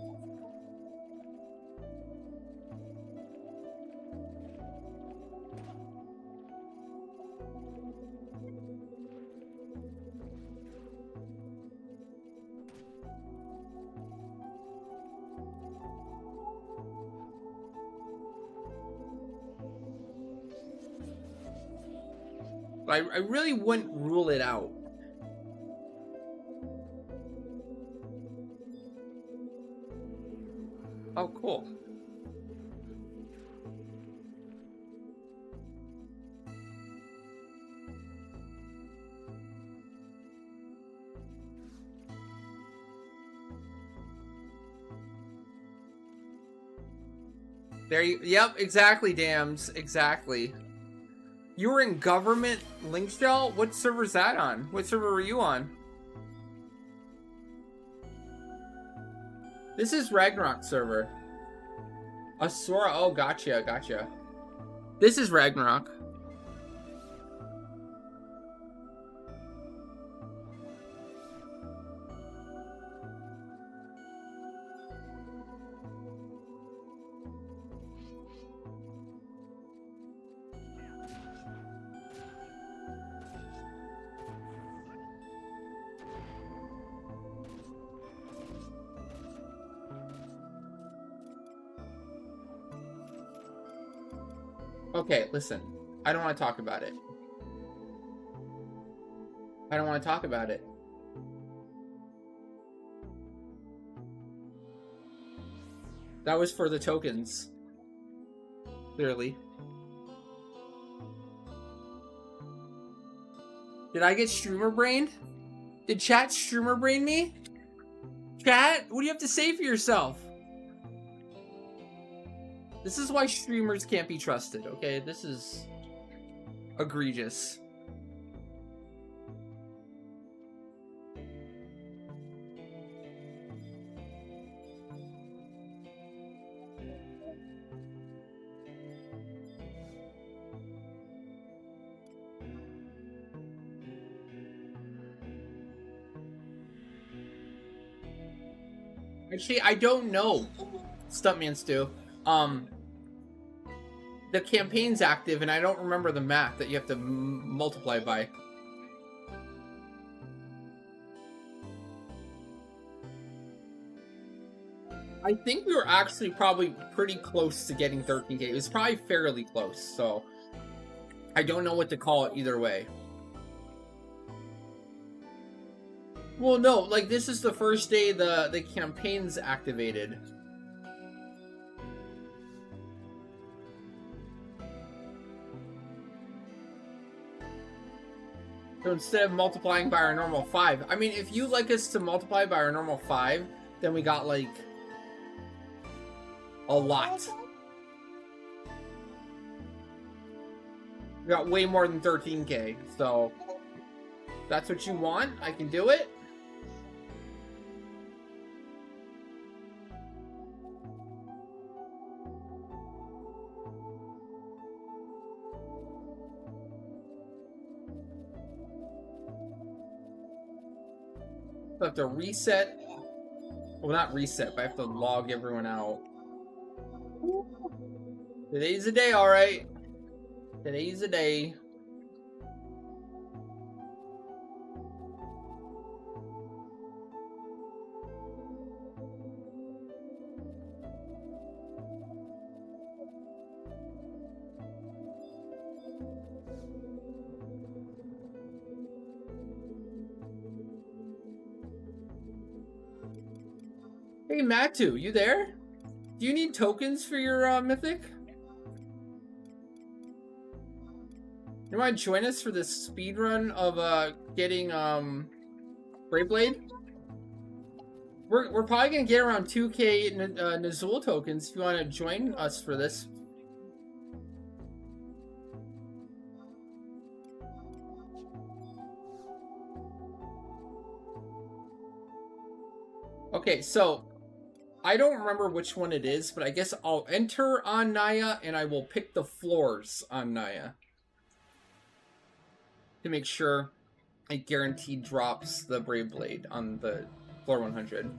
I really wouldn't rule it out. Oh, cool. There you, yep, exactly, Dams, exactly. You were in government link shell? What server's that on? What server were you on? This is Ragnarok server. Asura, oh, gotcha. This is Ragnarok. Okay, listen. I don't want to talk about it. I don't want to talk about it. That was for the tokens. Clearly. Did I get streamer brained? Did chat streamer brain me? Chat, what do you have to say for yourself? This is why streamers can't be trusted, okay? This is egregious. Actually, I don't know, Stuntman Stu. the campaign's active, and I don't remember the math that you have to multiply by. I think we were actually probably pretty close to getting 13K. It was probably fairly close, so I don't know what to call it either way. Well, no, like this is the first day the campaign's activated. So instead of multiplying by our normal 5, I mean, if you like us to multiply by our normal 5, then we got like a lot. We got way more than 13K, so if that's what you want, I can do it. I have to reset. Well, not reset, but I have to log everyone out. Today's the day, alright. Today's the day. Hey, Matu, you there? Do you need tokens for your mythic? You want to join us for this speed run of getting Brave Blade? We're probably gonna get around 2K Nazul tokens if you want to join us for this. Okay, so I don't remember which one it is, but I guess I'll enter on Naya and I will pick the floors on Naya to make sure it guaranteed drops the Brave Blade on the floor 100.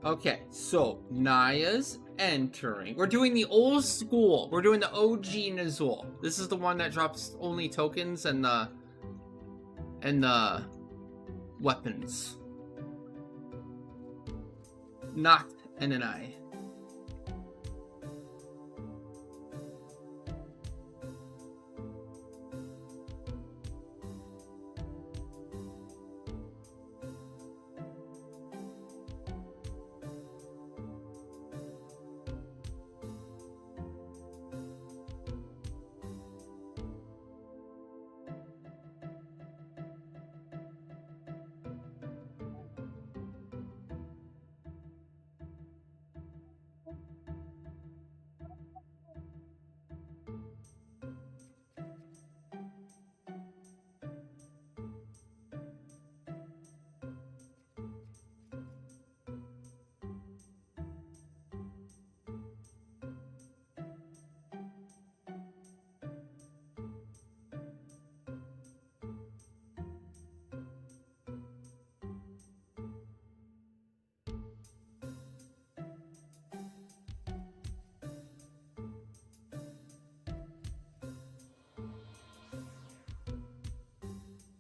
Okay, so Naya's entering. We're doing the old school. We're doing the OG Nazul. This is the one that drops only tokens and the weapons. Not NNI.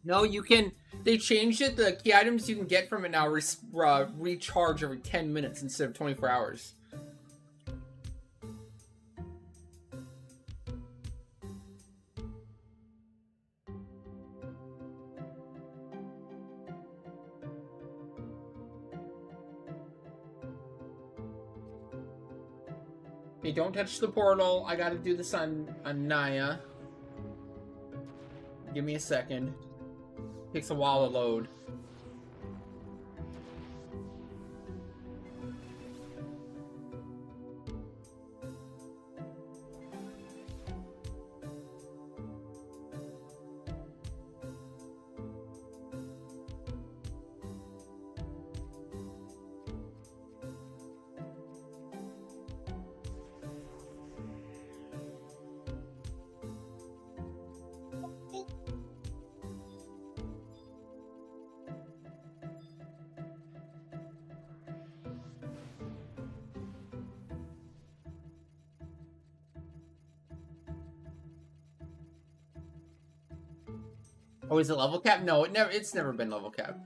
No, you can They changed it. The key items you can get from it now recharge every 10 minutes instead of 24 hours. Okay, don't touch the portal. I gotta do this on Naya. Give me a second. Takes a while to load. Oh, is it level cap? No, it's never been level cap.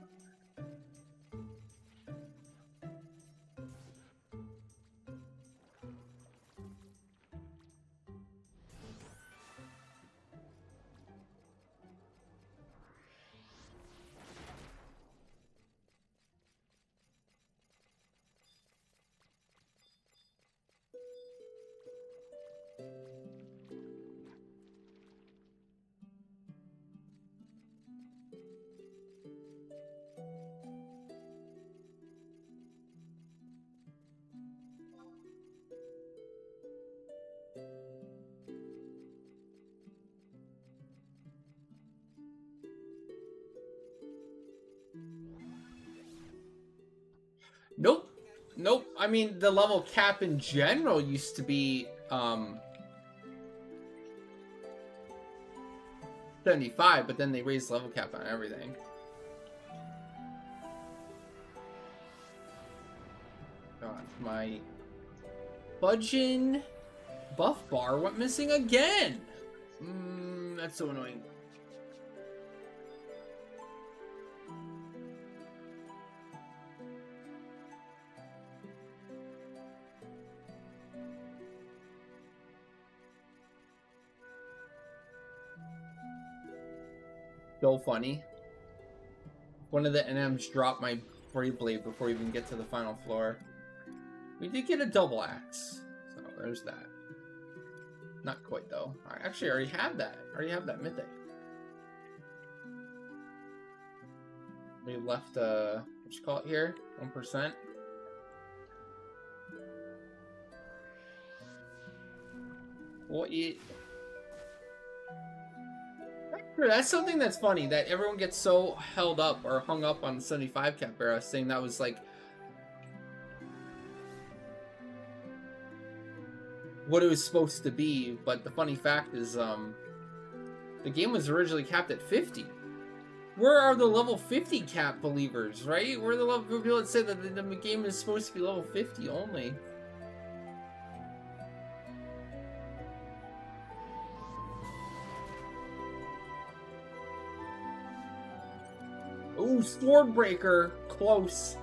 Nope. Nope. I mean, the level cap in general used to be 75, but then they raised level cap on everything. God, my Budgeon buff bar went missing again. That's so annoying. So funny. One of the NMs dropped my Brave Blade before we even get to the final floor. We did get a double axe, so there's that. Not quite though. I actually already have that. I already have that mythic. We left what you call it here? 1%. What you? That's something that's funny, that everyone gets so held up or hung up on the 75 cap era, saying that was like what it was supposed to be, but the funny fact is the game was originally capped at 50. Where are the level 50 cap believers, right? Where are the level people that say that the game is supposed to be level 50 only? Ooh, Swordbreaker. Close.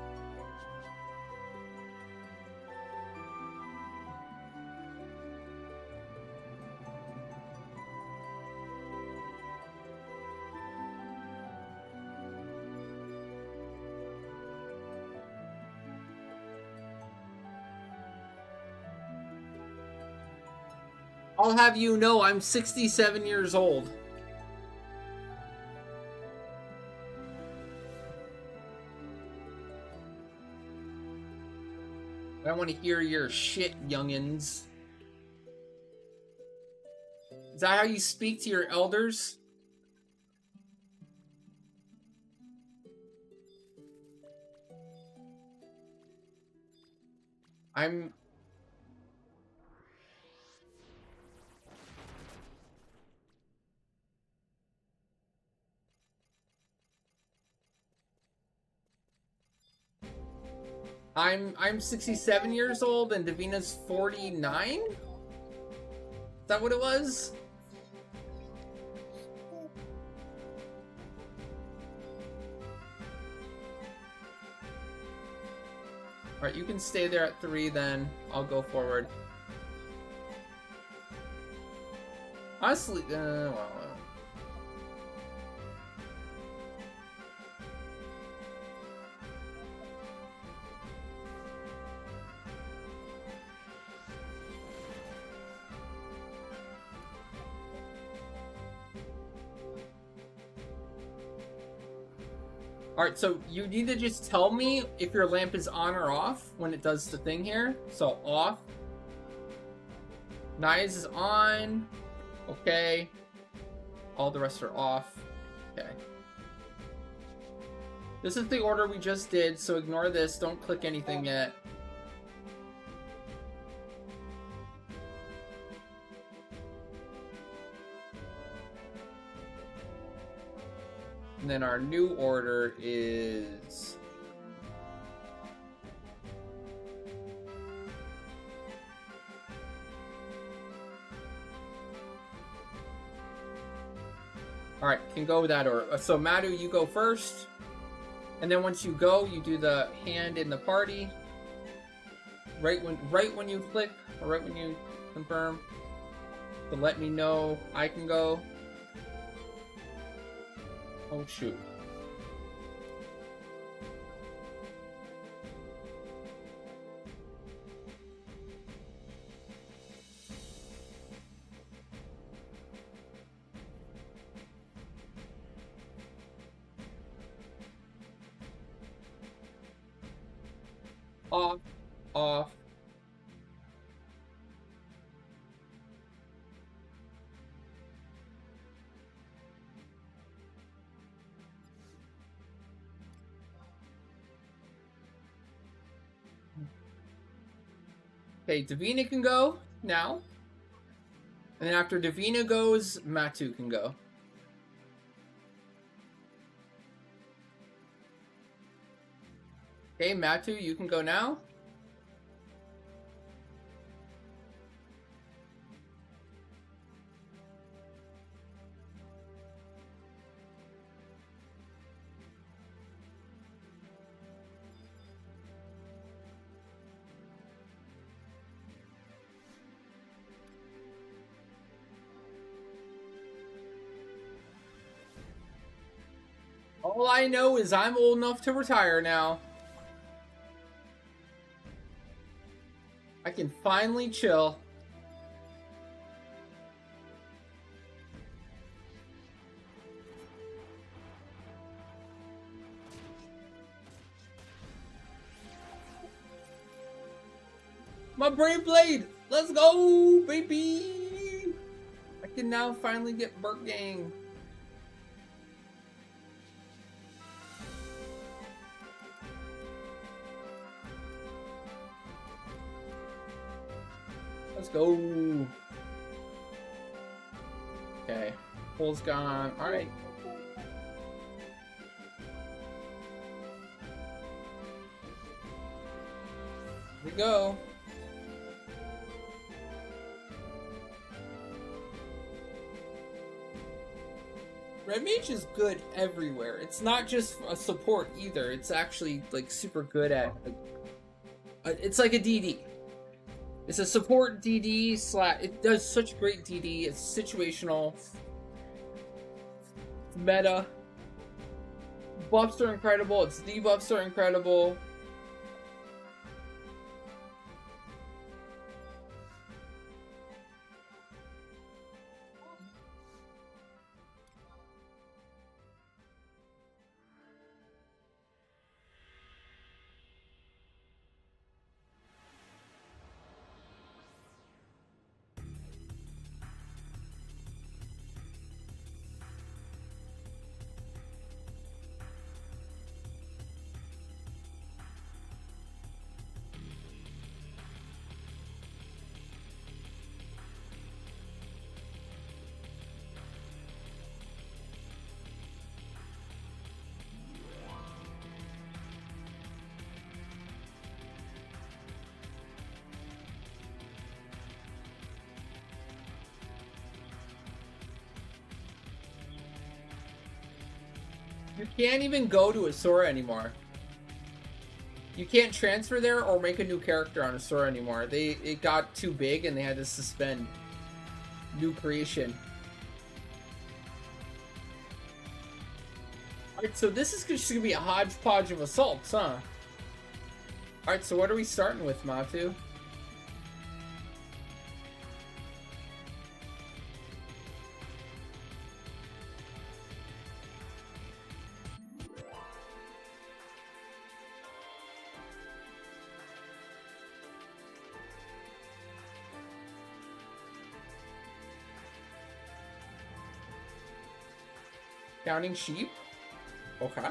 I'll have you know I'm 67 years old. I want to hear your shit, youngins. Is that how you speak to your elders? I'm 67 years old and Davina's 49? Is that what it was? Alright, you can stay there at 3 then. I'll go forward. Honestly, well. Alright, so you need to just tell me if your lamp is on or off when it does the thing here. So, off. Nice is on. Okay. All the rest are off. Okay. This is the order we just did, so ignore this. Don't click anything yet. And then our new order is... Alright, can go with that order. So Madu, you go first. And then once you go, you do the hand in the party. Right when you click, or right when you confirm. To let me know I can go. Oh shoot. Off, off. Okay, Davina can go now. And then after Davina goes, Matu can go. Okay, Matu, you can go now. All I know is I'm old enough to retire now. I can finally chill. My Brave Blade! Let's go, baby! I can now finally get Burnt Gang. Let's go. Okay. Pull's gone. Alright. Here we go. Red Mage is good everywhere. It's not just a support either. It's actually like super good at... it's like a DD. It's a support DD / it does such great DD. It's situational. It's meta. Buffs are incredible. Its debuffs are incredible. You can't even go to Asura anymore. You can't transfer there or make a new character on a store anymore. It got too big and they had to suspend new creation. Alright, so this is just gonna be a hodgepodge of assaults, huh? Alright, so what are we starting with, Matu? Counting sheep? Okay.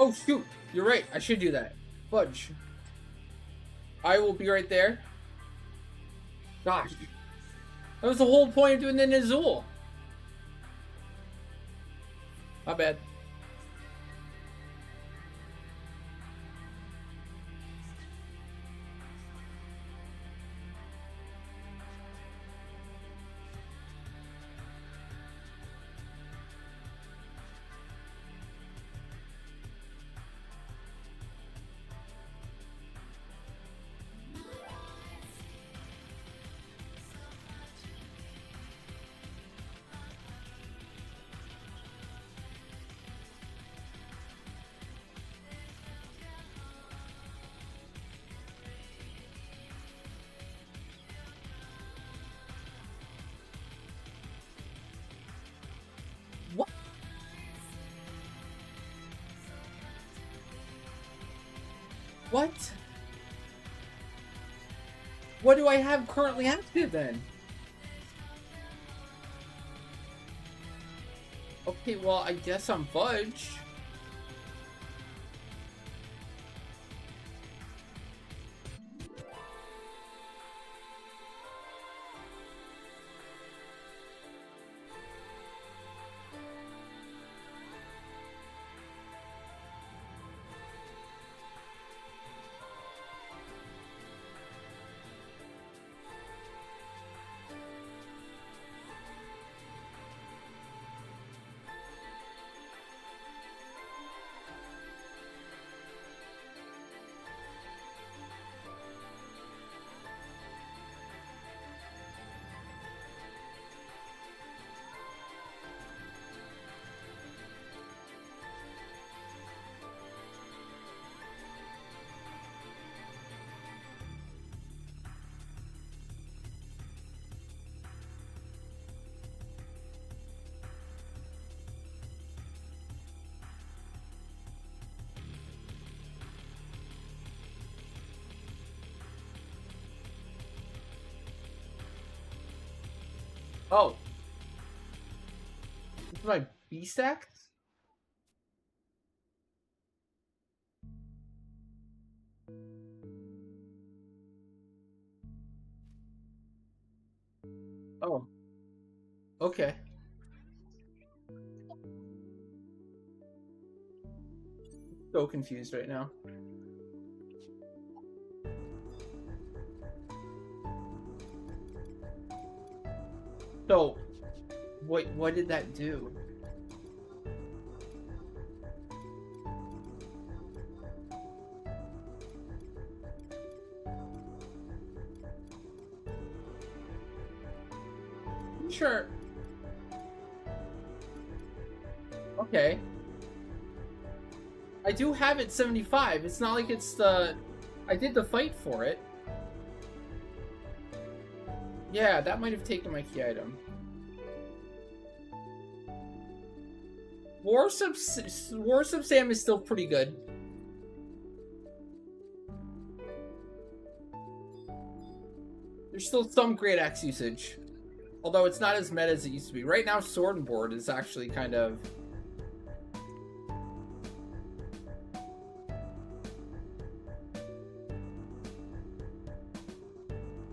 Oh shoot, you're right, I should do that. Fudge. I will be right there. Gosh. That was the whole point of doing the Nizul. Not bad. What? What? What do I have currently active then? Okay, well, I guess I'm Fudge. Oh. This is my B-stack? Oh. Okay. So confused right now. So, what did that do? Sure. Okay. I do have it 75. It's not like it's the... I did the fight for it. Yeah, that might have taken my key item. War Sub Sam is still pretty good. There's still some great axe usage. Although it's not as meta as it used to be. Right now, Sword and Board is actually kind of...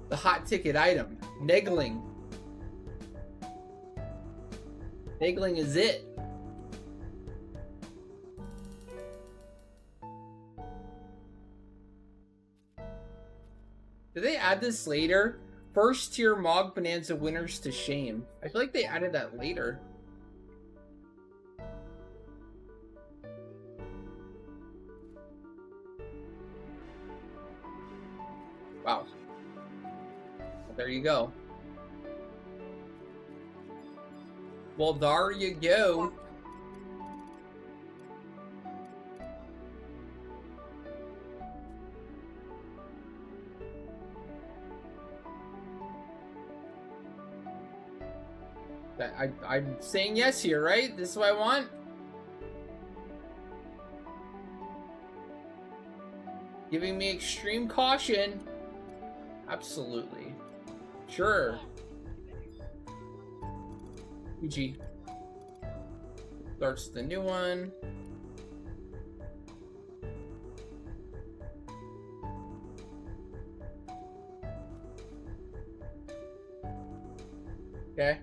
The hot ticket item. Negling. Negling is it. Did they add this later? First tier Mog Bonanza winners to shame. I feel like they added that later. Wow. Well, there you go. Well, there you go. I'm saying yes here, right? This is what I want? Giving me extreme caution. Absolutely. Sure. PG. Starts the new one. Okay.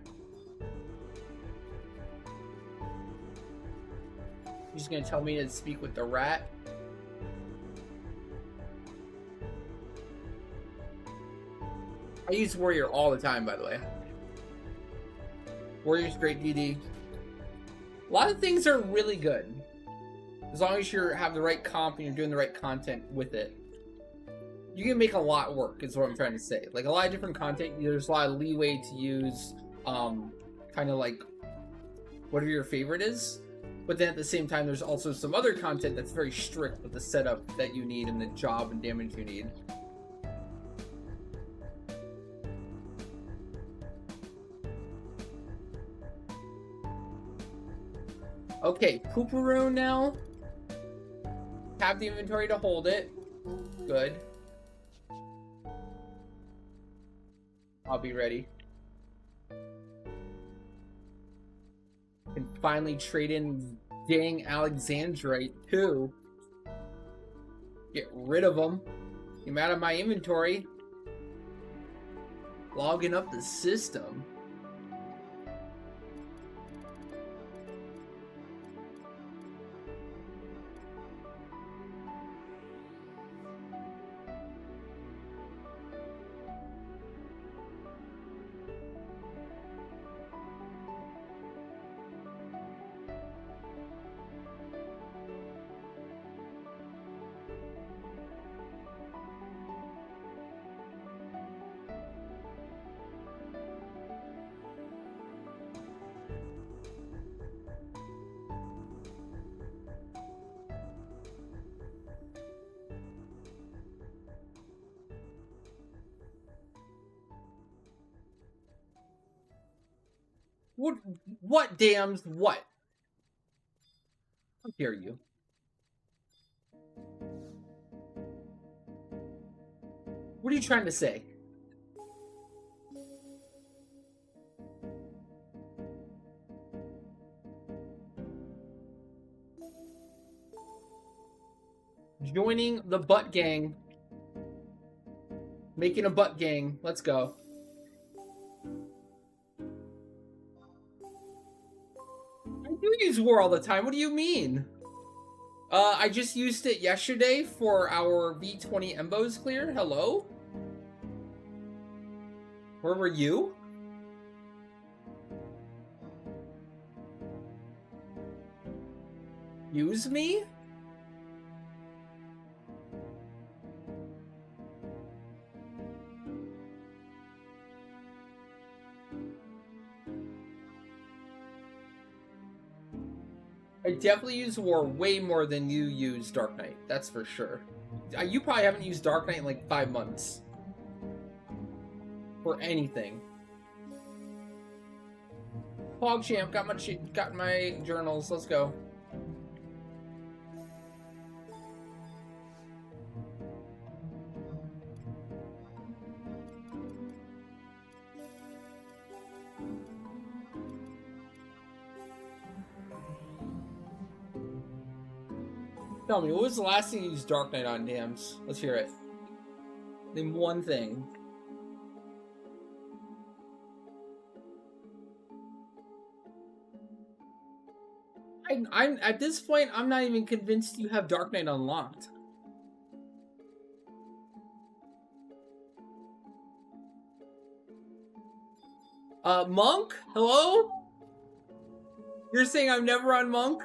You're just gonna tell me to speak with the rat? I use Warrior all the time, by the way. Warrior's great DD. A lot of things are really good. As long as you have the right comp and you're doing the right content with it. You can make a lot work, is what I'm trying to say. Like, a lot of different content, there's a lot of leeway to use, kind of like, whatever your favorite is. But then at the same time, there's also some other content that's very strict with the setup that you need and the job and damage you need. Okay, Pooperoo now. Have the inventory to hold it. Good. I'll be ready. Can finally trade in dang Alexandrite too. Get rid of them. Get them out of my inventory. Logging up the system. What damns what? How dare you? What are you trying to say? Joining the butt gang. Making a butt gang. Let's go. I do use war all the time. What do you mean? I just used it yesterday for our V20 Embos clear. Hello? Where were you? Use me? I definitely use War way more than you use Dark Knight. That's for sure. You probably haven't used Dark Knight in like 5 months. For anything. PogChamp, got my journals. Let's go. Tell me, what was the last thing you used Dark Knight on, Dams? Let's hear it. Name one thing. I'm at this point, I'm not even convinced you have Dark Knight unlocked. Monk? Hello? You're saying I'm never on Monk?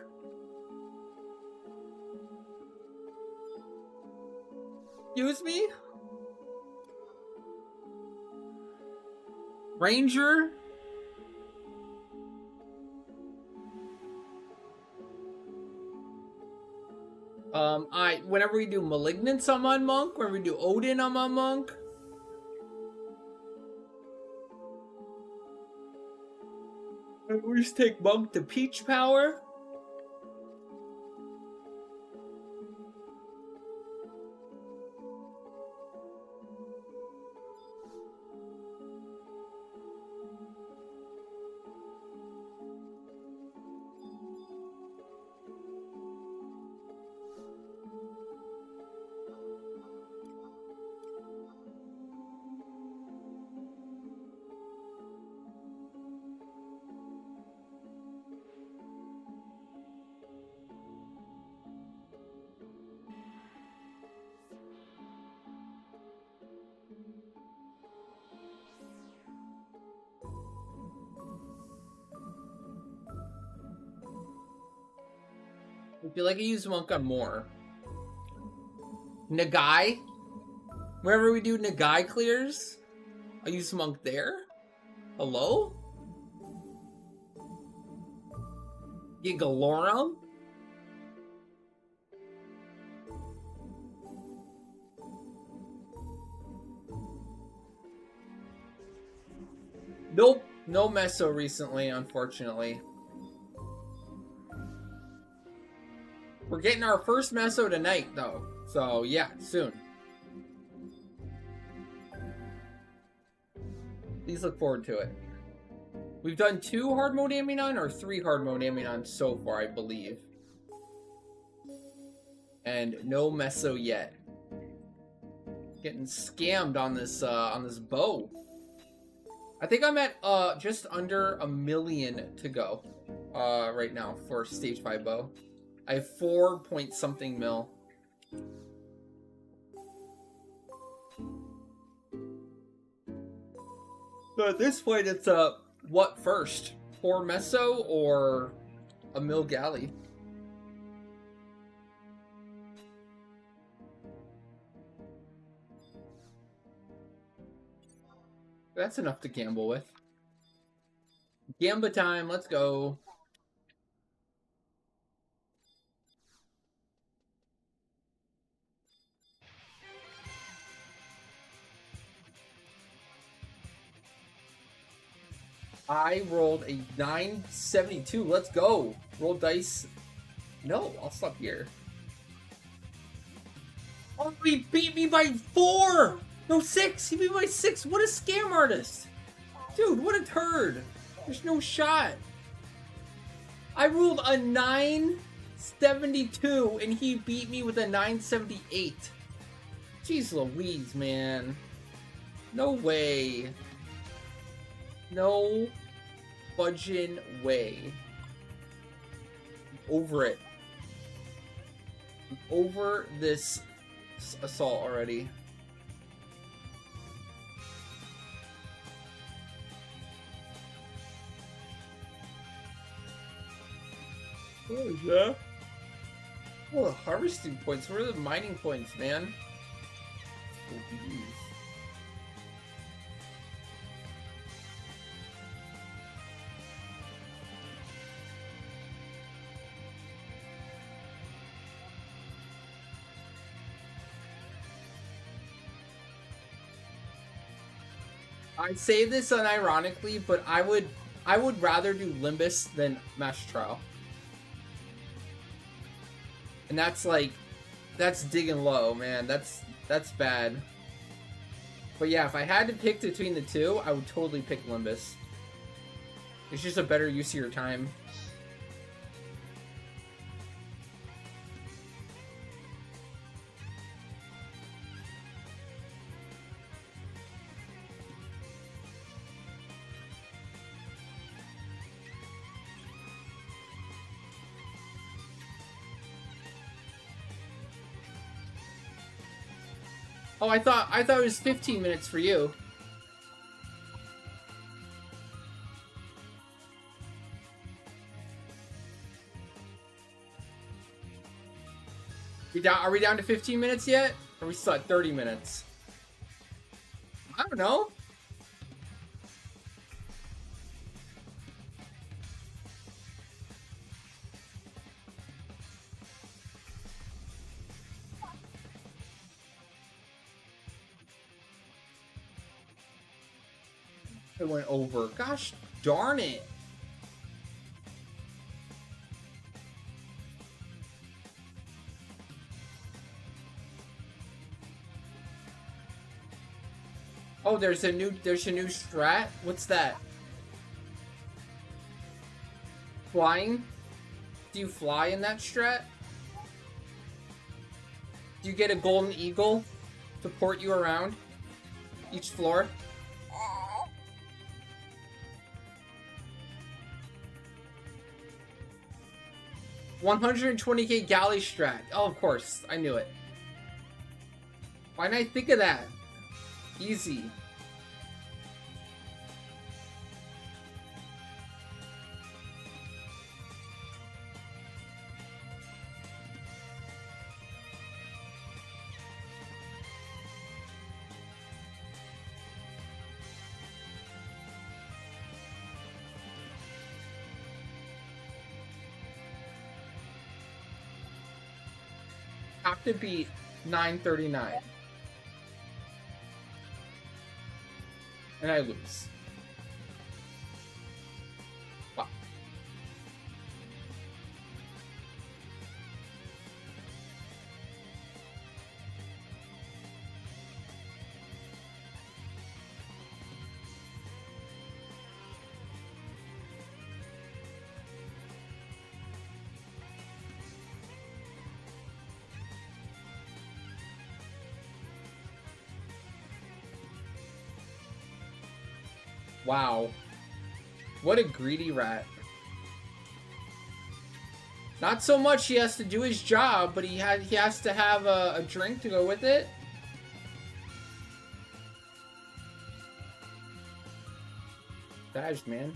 Excuse me? Ranger? Whenever we do Malignance, I'm on Monk. Whenever we do Odin, I'm on Monk. We just take Monk to Peach Power. I feel like I use Monk on more. Nagai? Wherever we do Nagai clears, I use Monk there. Hello? Gigalorum? Nope. No Meso recently, unfortunately. We're getting our first Meso tonight, though. So, yeah, soon. Please look forward to it. We've done 2 hard mode Aminon or 3 hard mode Aminon so far, I believe. And no Meso yet. Getting scammed on this bow. I think I'm at just under 1 million to go right now for stage 5 bow. I have 4 point something mil. So at this point, it's what first? 4 Meso or a mil galley? That's enough to gamble with. Gamba time, let's go. I rolled a 972. Let's go. Roll dice. No, I'll stop here. Oh, he beat me by 4! No, 6! He beat me by 6! What a scam artist! Dude, what a turd! There's no shot. I rolled a 972 and he beat me with a 978. Jeez Louise, man. No way. No fudging way. I'm over it. I'm over this assault already. Oh yeah. Oh, harvesting points. Where are the mining points, man? Oh, geez. I say this unironically, but I would rather do Limbus than Mash Trial. And that's like, that's digging low, man. That's bad. But yeah, if I had to pick between the two, I would totally pick Limbus. It's just a better use of your time. Oh, I thought it was 15 minutes for you. Are we down to 15 minutes yet? Or are we still at 30 minutes? I don't know. It went over. Gosh darn it. Oh, there's a new strat. What's that? Flying? Do you fly in that strat? Do you get a golden eagle to port you around each floor? 120k galley strat. Oh, of course. I knew it. Why didn't I think of that? Easy. Have to beat 939. And I lose. Wow. Wow. What a greedy rat. Not so much he has to do his job, but he has to have a drink to go with it. Gosh, man.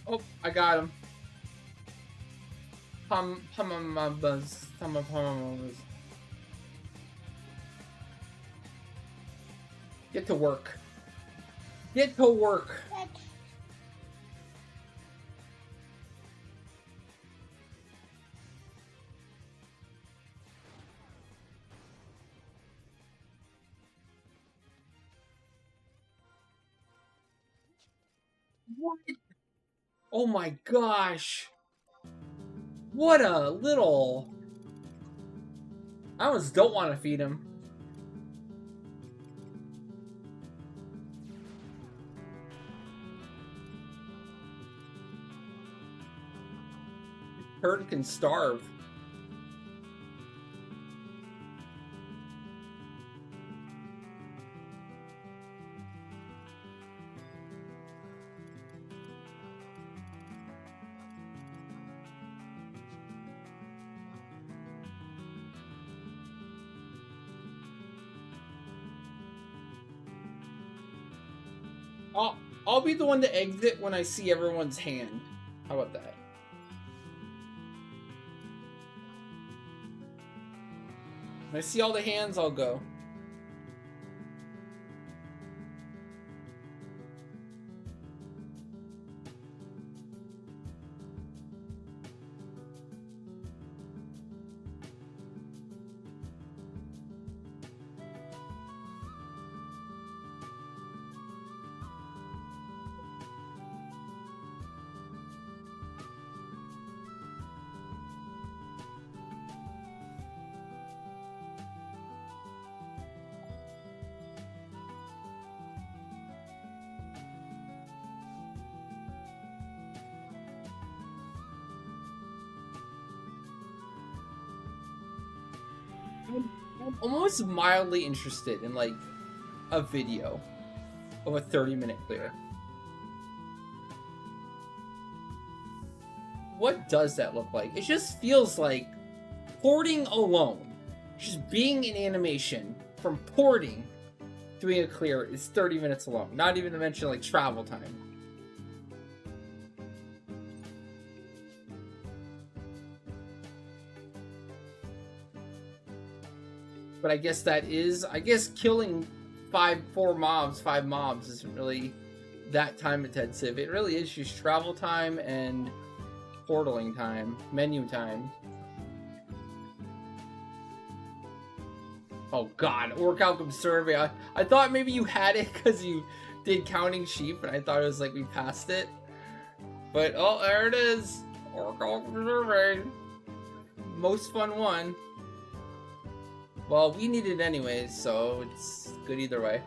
Oh, I got him. Buzz. Get to work. Get to work. What? Oh my gosh. What a little... I almost don't want to feed him. Herd can starve. I'll be the one to exit when I see everyone's hand. How about that? When I see all the hands, I'll go. I'm almost mildly interested in like a video of a 30-minute clear. What does that look like? It just feels like porting alone, just being in animation from porting, doing a clear is 30 minutes alone. Not even to mention like travel time. But I guess killing five mobs isn't really that time intensive. It really is just travel time and portaling time, menu time. Oh god, Orc Outcome Survey. I thought maybe you had it because you did Counting Sheep, and I thought it was like we passed it. But oh, there it is. Orc Outcome Survey. Most fun one. Well, we need it anyways, so it's good either way.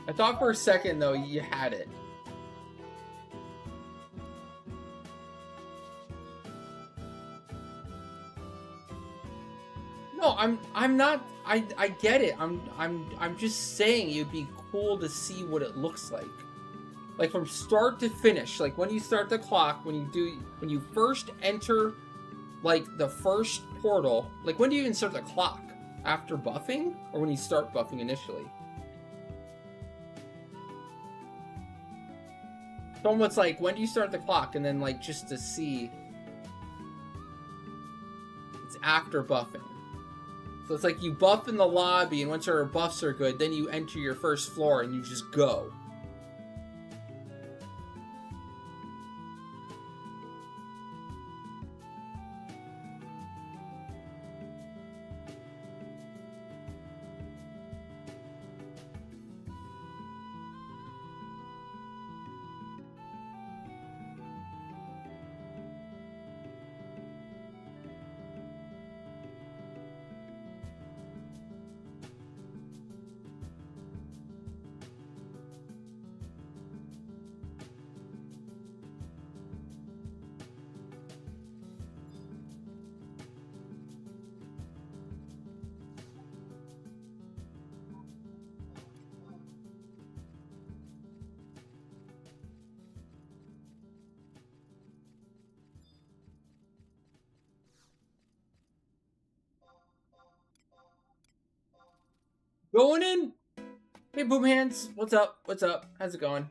I thought for a second though you had it. No, I'm not. I get it. I'm just saying it'd be cool to see what it looks like. Like from start to finish, like when you start the clock, when you first enter like the first portal, like when do you even start the clock? After buffing or when you start buffing initially? It's almost like when do you start the clock, and then like just to see it's after buffing. So it's like you buff in the lobby, and once your buffs are good, then you enter your first floor and you just go. Going in. Hey, Boom Hands. What's up? What's up? How's it going?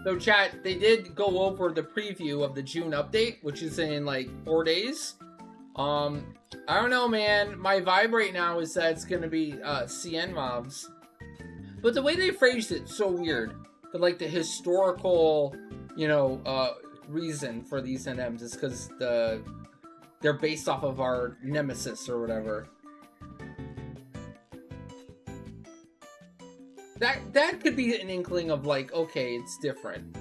So chat, they did go over the preview of the June update, which is in like 4 days. I don't know, man. My vibe right now is that it's gonna be CN mobs. But the way they phrased it, so weird. But like the historical, you know, reason for these NMs is because they're based off of our nemesis or whatever. That could be an inkling of like, okay, it's different.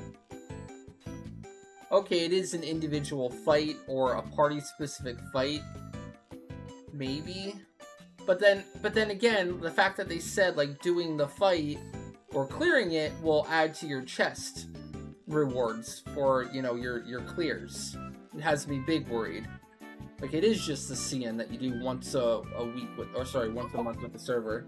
Okay, it is an individual fight or a party-specific fight, maybe. But then again, the fact that they said like doing the fight or clearing it will add to your chest rewards for, you know, your clears. It has me big worried. Like, it is just the CN that you do once a week with, or sorry, once a month with the server.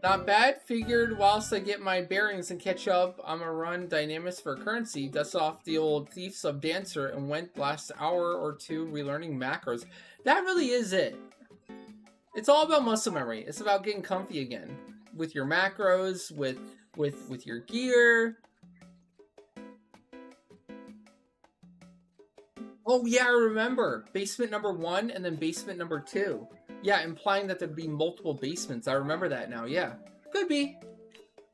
Not bad. Figured whilst I get my bearings and catch up, I'm gonna run Dynamis for currency, dust off the old Thief Sub Dancer, and went last hour or two relearning macros. That really is it. It's all about muscle memory. It's about getting comfy again with your macros, with your gear. Oh yeah, I remember. Basement number 1 and then basement number 2. Yeah, implying that there'd be multiple basements. I remember that now, yeah. Could be.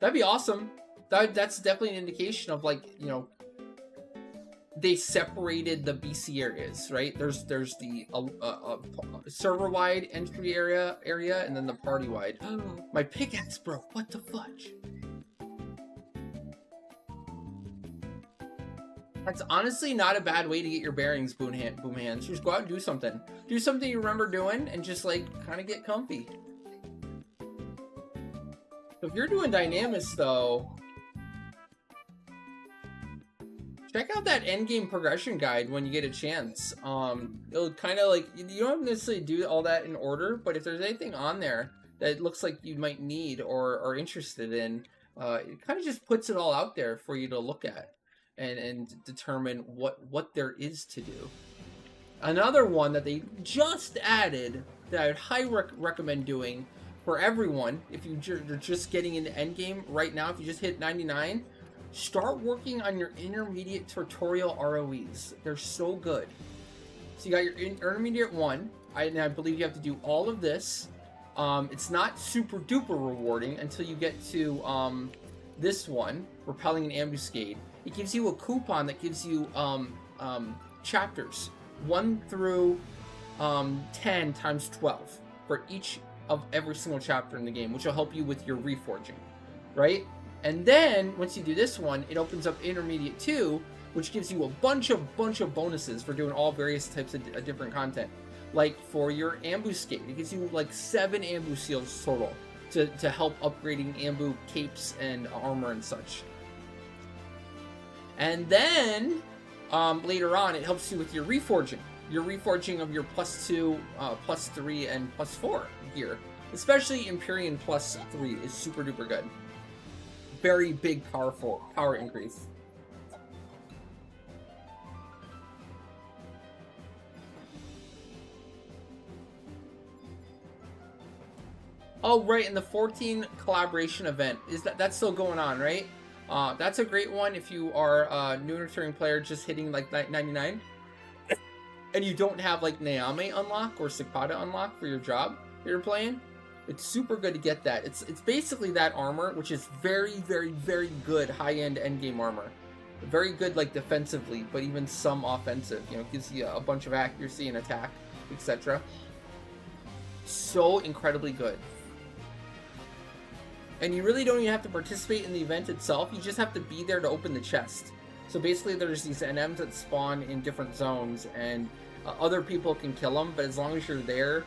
That'd be awesome. That's definitely an indication of, like, you know, they separated the BC areas, right? There's the server-wide entry area, and then the party-wide. My pickaxe broke. What the fudge? That's honestly not a bad way to get your bearings, boom hands. Just go out and do something. Do something you remember doing and just, like, kind of get comfy. So if you're doing Dynamis, though, check out that endgame progression guide when you get a chance. It'll kind of, like, you don't necessarily do all that in order, but if there's anything on there that looks like you might need or are interested in, it kind of just puts it all out there for you to look at. And determine what there is to do. Another one that they just added that I would highly recommend doing for everyone, if you're just getting into endgame right now, if you just hit 99, start working on your intermediate tutorial ROEs. They're so good. So you got your intermediate 1, and I believe you have to do all of this. It's not super duper rewarding until you get to this one, repelling an ambuscade. It gives you a coupon that gives you chapters 1 through 10 times 12 for each of every single chapter in the game, which will help you with your reforging, right? And then once you do this one, it opens up intermediate 2, which gives you a bunch of bonuses for doing all various types of different content. Like for your ambuscade, it gives you like 7 ambush seals total to help upgrading ambu capes and armor and such. And then, later on, it helps you with your reforging. Your reforging of your +2, +3, and +4 gear. Especially Empyrean +3 is super duper good. Very big, power increase. Oh, right, and the 14 collaboration event, that's still going on, right? That's a great one if you are a new and returning player just hitting like 99 and you don't have like Naame unlock or Sakata unlock for your job that you're playing. It's super good to get that. It's basically that armor, which is very, very, very good high-end endgame armor. Very good like defensively, but even some offensive. You know, it gives you a bunch of accuracy and attack, etc. So incredibly good. And you really don't even have to participate in the event itself, you just have to be there to open the chest. So basically there's these NMs that spawn in different zones, and other people can kill them, but as long as you're there,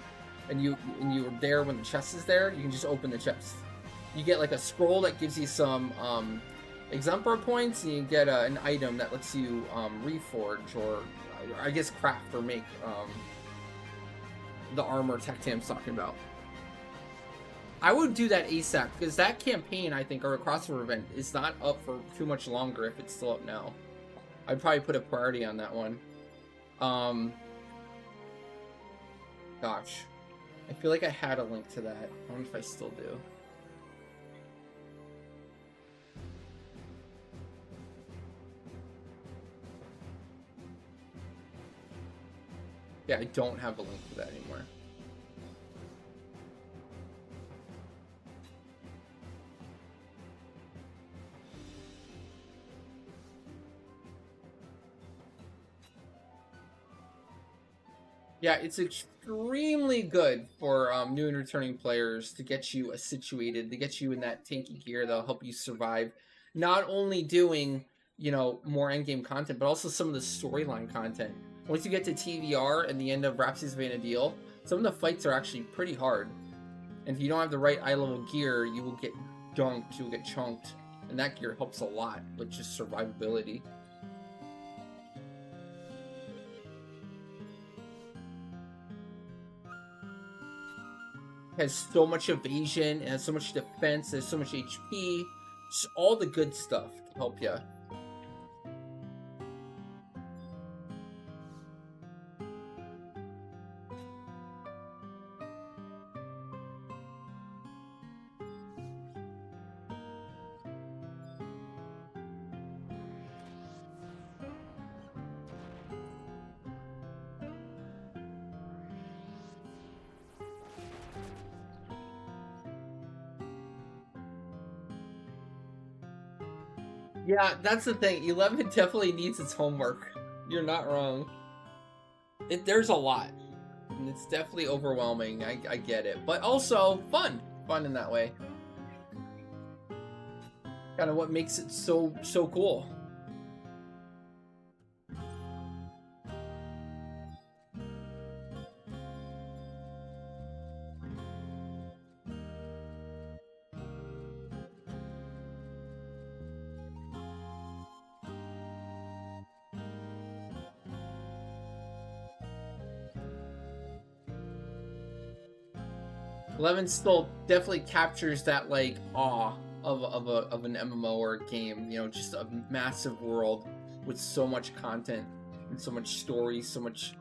and you're there when the chest is there, you can just open the chest. You get like a scroll that gives you some exemplar points, and you get an item that lets you reforge, or I guess craft or make the armor Tech Tam's talking about. I would do that ASAP, because that campaign, I think, or a crossover event, is not up for too much longer if it's still up now. I'd probably put a priority on that one. Gosh. I feel like I had a link to that. I wonder if I still do. Yeah, I don't have a link to that anymore. Yeah, it's extremely good for new and returning players to get you situated, to get you in that tanky gear that'll help you survive. Not only doing, you know, more endgame content, but also some of the storyline content. Once you get to TVR and the end of Rhapsody Vana'diel, some of the fights are actually pretty hard. And if you don't have the right eye level gear, you will get dunked, you'll get chunked. And that gear helps a lot with just survivability. It has so much evasion, it has so much defense, it has so much HP. Just all the good stuff to help you. Yeah, that's the thing. 11 definitely needs its homework. You're not wrong. There's a lot. And it's definitely overwhelming. I get it. But also, fun. Fun in that way. Kind of what makes it so cool. Eleven still definitely captures that like awe of an MMO or a game, you know, just a massive world with so much content and so much story, so much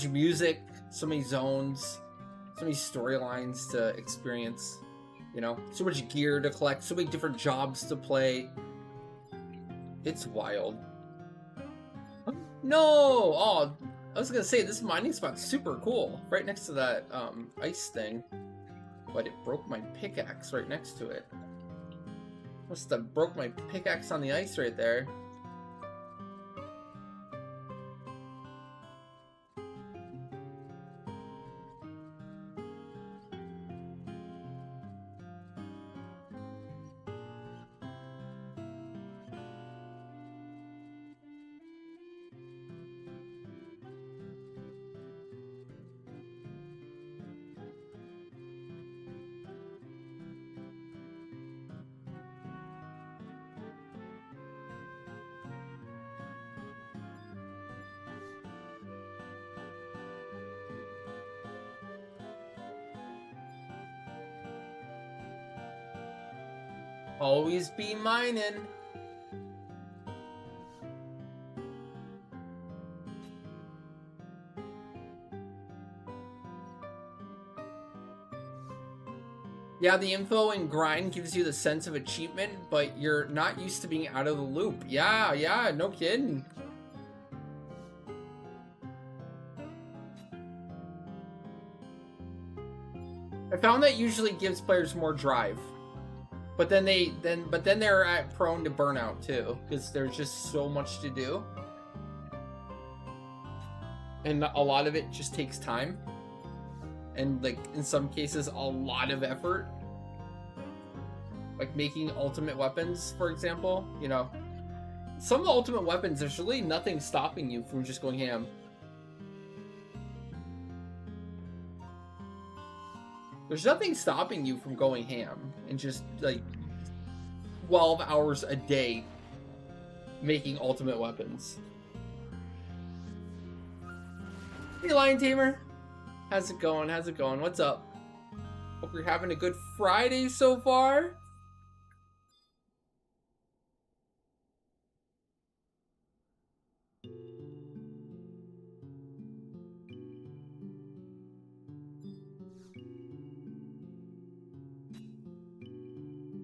music, so many zones, so many storylines to experience, you know, so much gear to collect, so many different jobs to play. It's wild. No! Oh, I was gonna say this mining spot's super cool, right next to that ice thing. But it broke my pickaxe right next to it. Must have broke my pickaxe on the ice right there. Always be mining. Yeah, the info and grind gives you the sense of achievement, but you're not used to being out of the loop. Yeah, no kidding. I found that usually gives players more drive. But then they're prone to burnout too, because there's just so much to do. And a lot of it just takes time. And like in some cases a lot of effort. Like making ultimate weapons, for example, you know. Some of the ultimate weapons, there's really nothing stopping you from just going ham. There's nothing stopping you from going ham and just like 12 hours a day making ultimate weapons. Hey Lion Tamer, how's it going? What's up? Hope you're having a good Friday so far.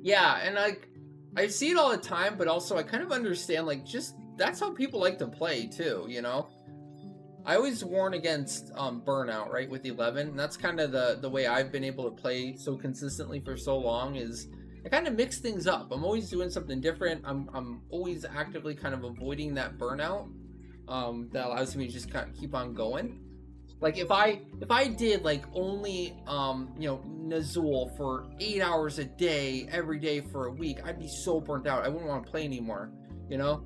Yeah, and like I see it all the time, but also I kind of understand like just that's how people like to play too, you know? I always warn against burnout, right, with 11, and that's kind of the way I've been able to play so consistently for so long is I kind of mix things up. I'm always doing something different. I'm always actively kind of avoiding that burnout that allows me to just kind of keep on going. Like if I did like only you know, Nazul for 8 hours a day every day for a week, I'd be so burnt out. I wouldn't want to play anymore, you know?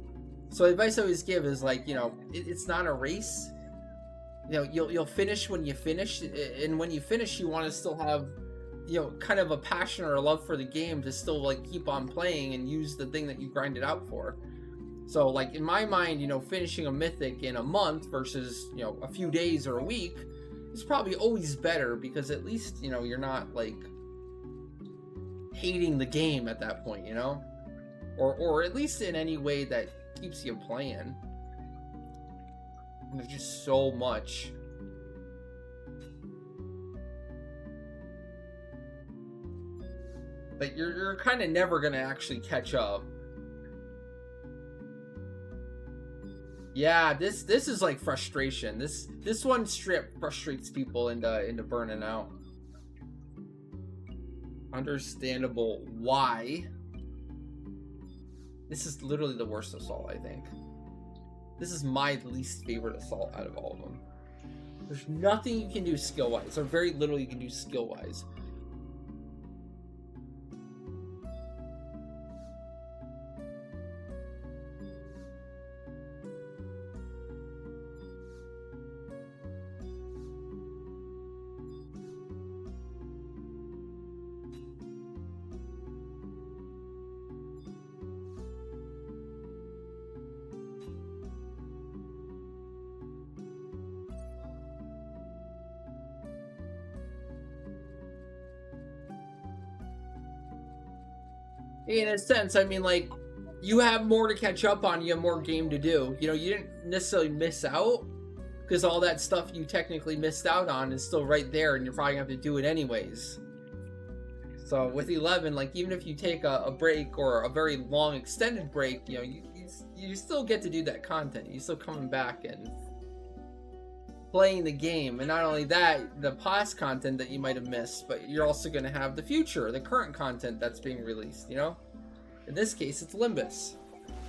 So the advice I always give is like, you know, it's not a race. you know, you'll finish when you finish, and when you finish, you want to still have, you know, kind of a passion or a love for the game to still like keep on playing and use the thing that you grinded out for. So like in my mind, you know, finishing a mythic in a month versus, you know, a few days or a week is probably always better, because at least, you know, you're not like hating the game at that point, you know, or at least in any way that keeps you playing. And there's just so much. But you're kind of never gonna actually catch up. Yeah, this is like frustration. This one strip frustrates people into burning out. Understandable why. This is literally the worst assault, I think. This is my least favorite assault out of all of them. There's nothing you can do skill-wise, or very little you can do skill-wise. In a sense, I mean, like, you have more to catch up on, you have more game to do. You know, you didn't necessarily miss out, because all that stuff you technically missed out on is still right there, and you're probably gonna have to do it anyways. So with 11, like, even if you take a break or a very long extended break, you know, you still get to do that content. You're still coming back and playing the game. And not only that, the past content that you might have missed, but you're also going to have the future, the current content that's being released, you know? In this case, it's Limbus.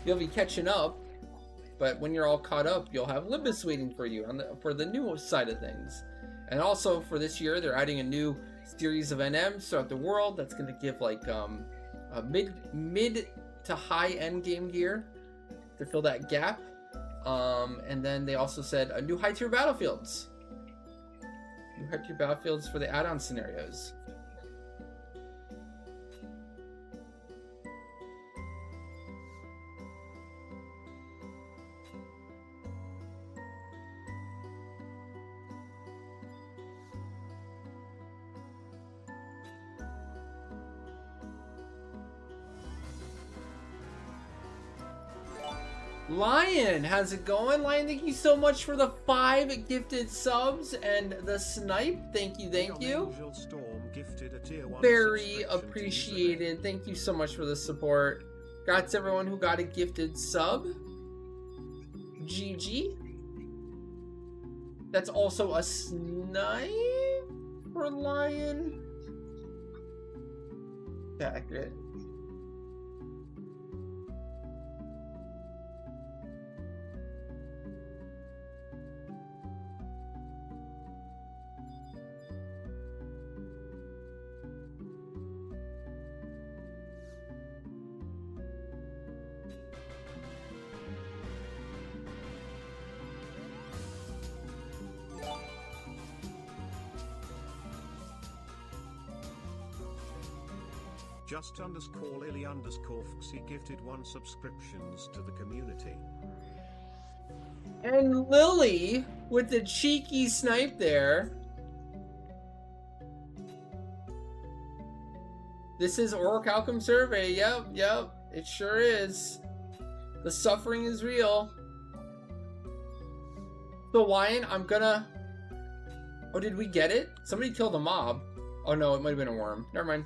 You'll be catching up, but when you're all caught up, you'll have Limbus waiting for you for the new side of things. And also for this year, they're adding a new series of NMs throughout the world that's going to give like a mid to high end game gear to fill that gap. And then they also said a new high tier battlefields. New high tier battlefields for the add-on scenarios. Lion, how's it going? Lion, thank you so much for the 5 gifted subs and the snipe. Thank you, thank you. Very appreciated. Thank you so much for the support. Congrats everyone who got a gifted sub. GG. That's also a snipe for Lion. Accurate. Just_Lily_Foxy gifted 1 subscriptions to the community. And Lily with the cheeky snipe there. This is Orichalcum Survey. Yep, it sure is. The suffering is real. So Lion, I'm gonna... Oh, did we get it? Somebody killed a mob. Oh no, it might have been a worm. Never mind.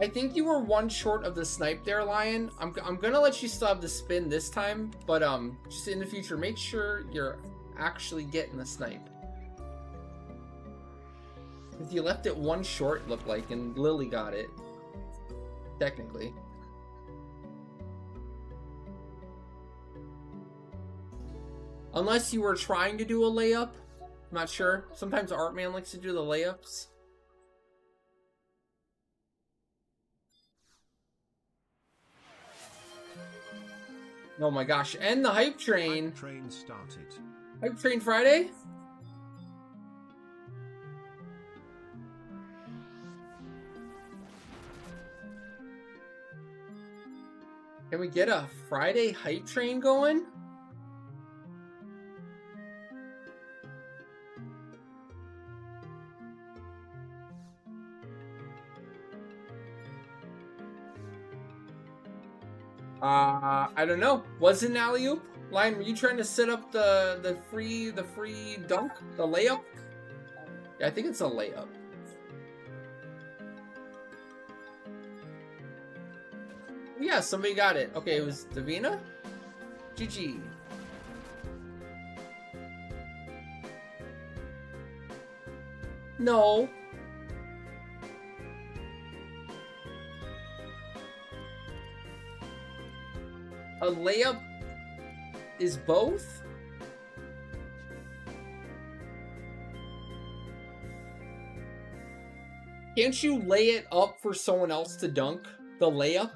I think you were 1 short of the snipe there, Lion. I'm gonna let you still have the spin this time, but just in the future, make sure you're actually getting the snipe. Because you left it 1 short, it looked like, and Lily got it. Technically. Unless you were trying to do a layup. I'm not sure. Sometimes Artman likes to do the layups. Oh my gosh. And the hype train. Hype train started. Hype train Friday? Can we get a Friday hype train going? I don't know. Was it an alley-oop? Lion, were you trying to set up the free dunk? The layup? Yeah, I think it's a layup. Yeah, somebody got it. Okay, it was Davina? GG. No. A layup is both? Can't you lay it up for someone else to dunk? The layup?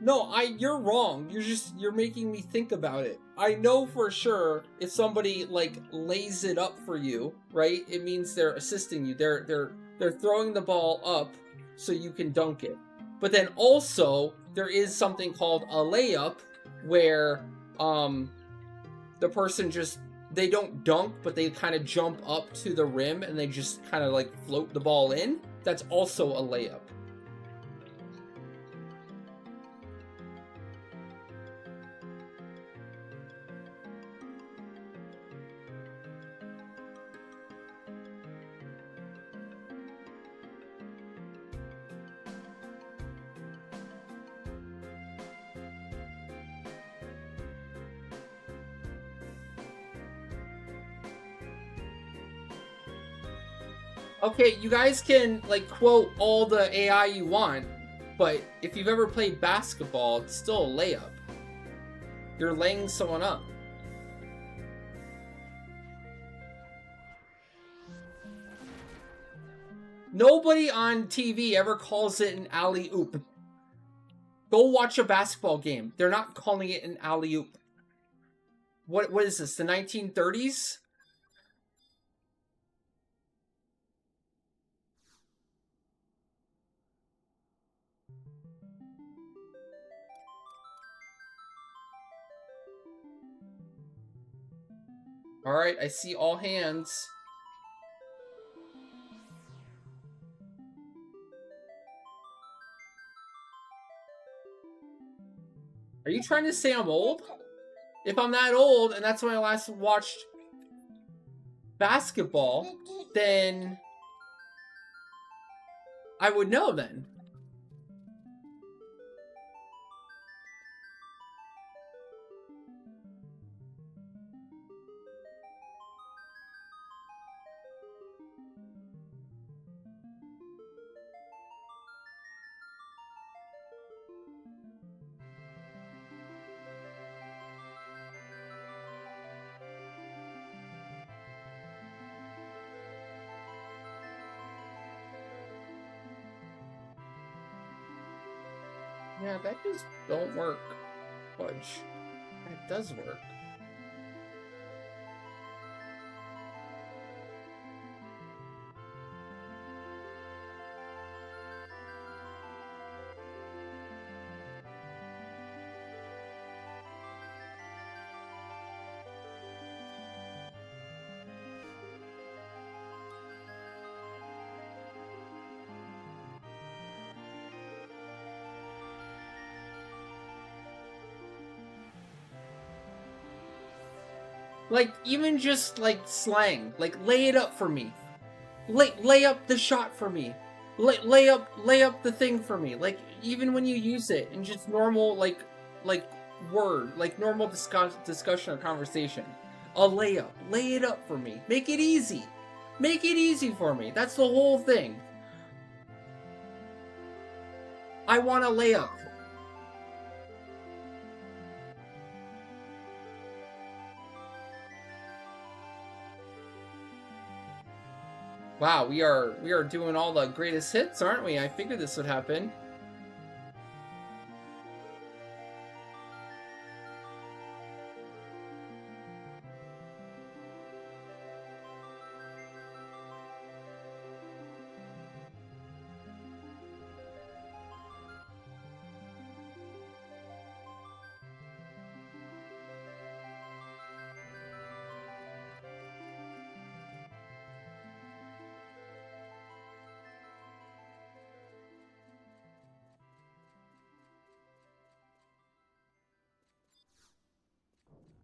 No, you're wrong. You're making me think about it. I know for sure if somebody like lays it up for you, right? It means they're assisting you. They're throwing the ball up so you can dunk it. But then also there is something called a layup where the person they don't dunk, but they kind of jump up to the rim and they just kind of like float the ball in. That's also a layup. Okay, you guys can like quote all the AI you want, but if you've ever played basketball, it's still a layup. You're laying someone up. Nobody on TV ever calls it an alley-oop. Go watch a basketball game. They're not calling it an alley-oop. What is this, the 1930s? Alright, I see all hands. Are you trying to say I'm old? If I'm that old, and that's when I last watched basketball, then I would know then. Yeah, that just don't work. Fudge. That does work. Like, even just, like, slang. Like, lay it up for me. Lay up the shot for me. Lay up the thing for me. Like, even when you use it in just normal, like word, like normal discussion or conversation. A layup. Lay it up for me. Make it easy. Make it easy for me. That's the whole thing. I want a layup. Wow, we are doing all the greatest hits, aren't we? I figured this would happen.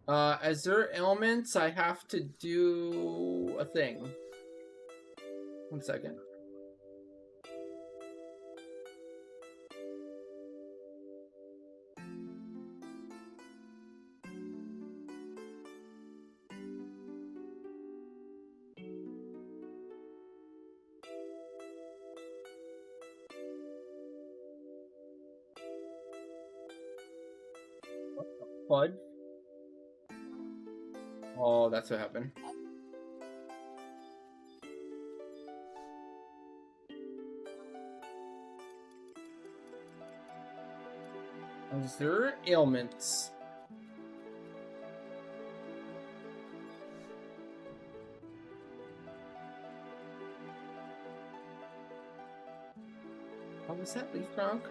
As there ailments, I have to do a thing. 1 second. Fudge. Oh, that's what happened. Is there ailments? Oh, was that leaf trunk?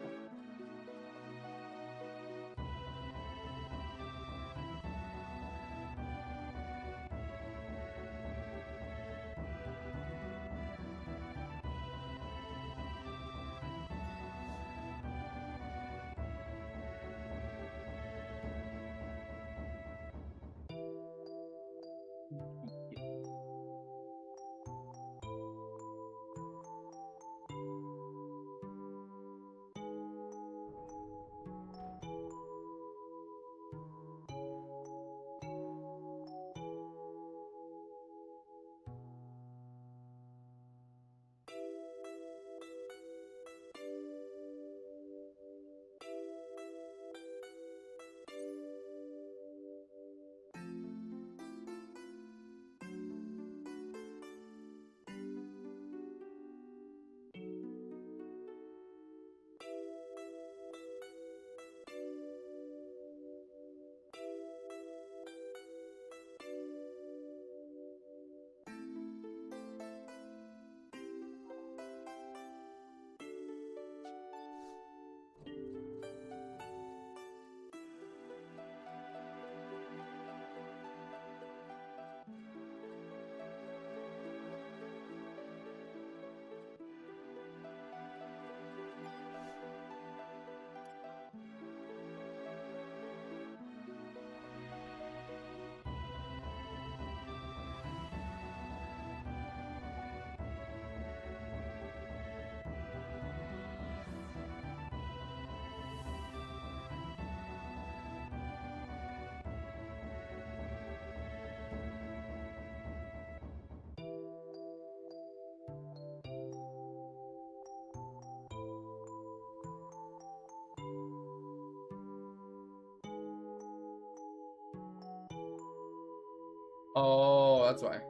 Oh, that's why.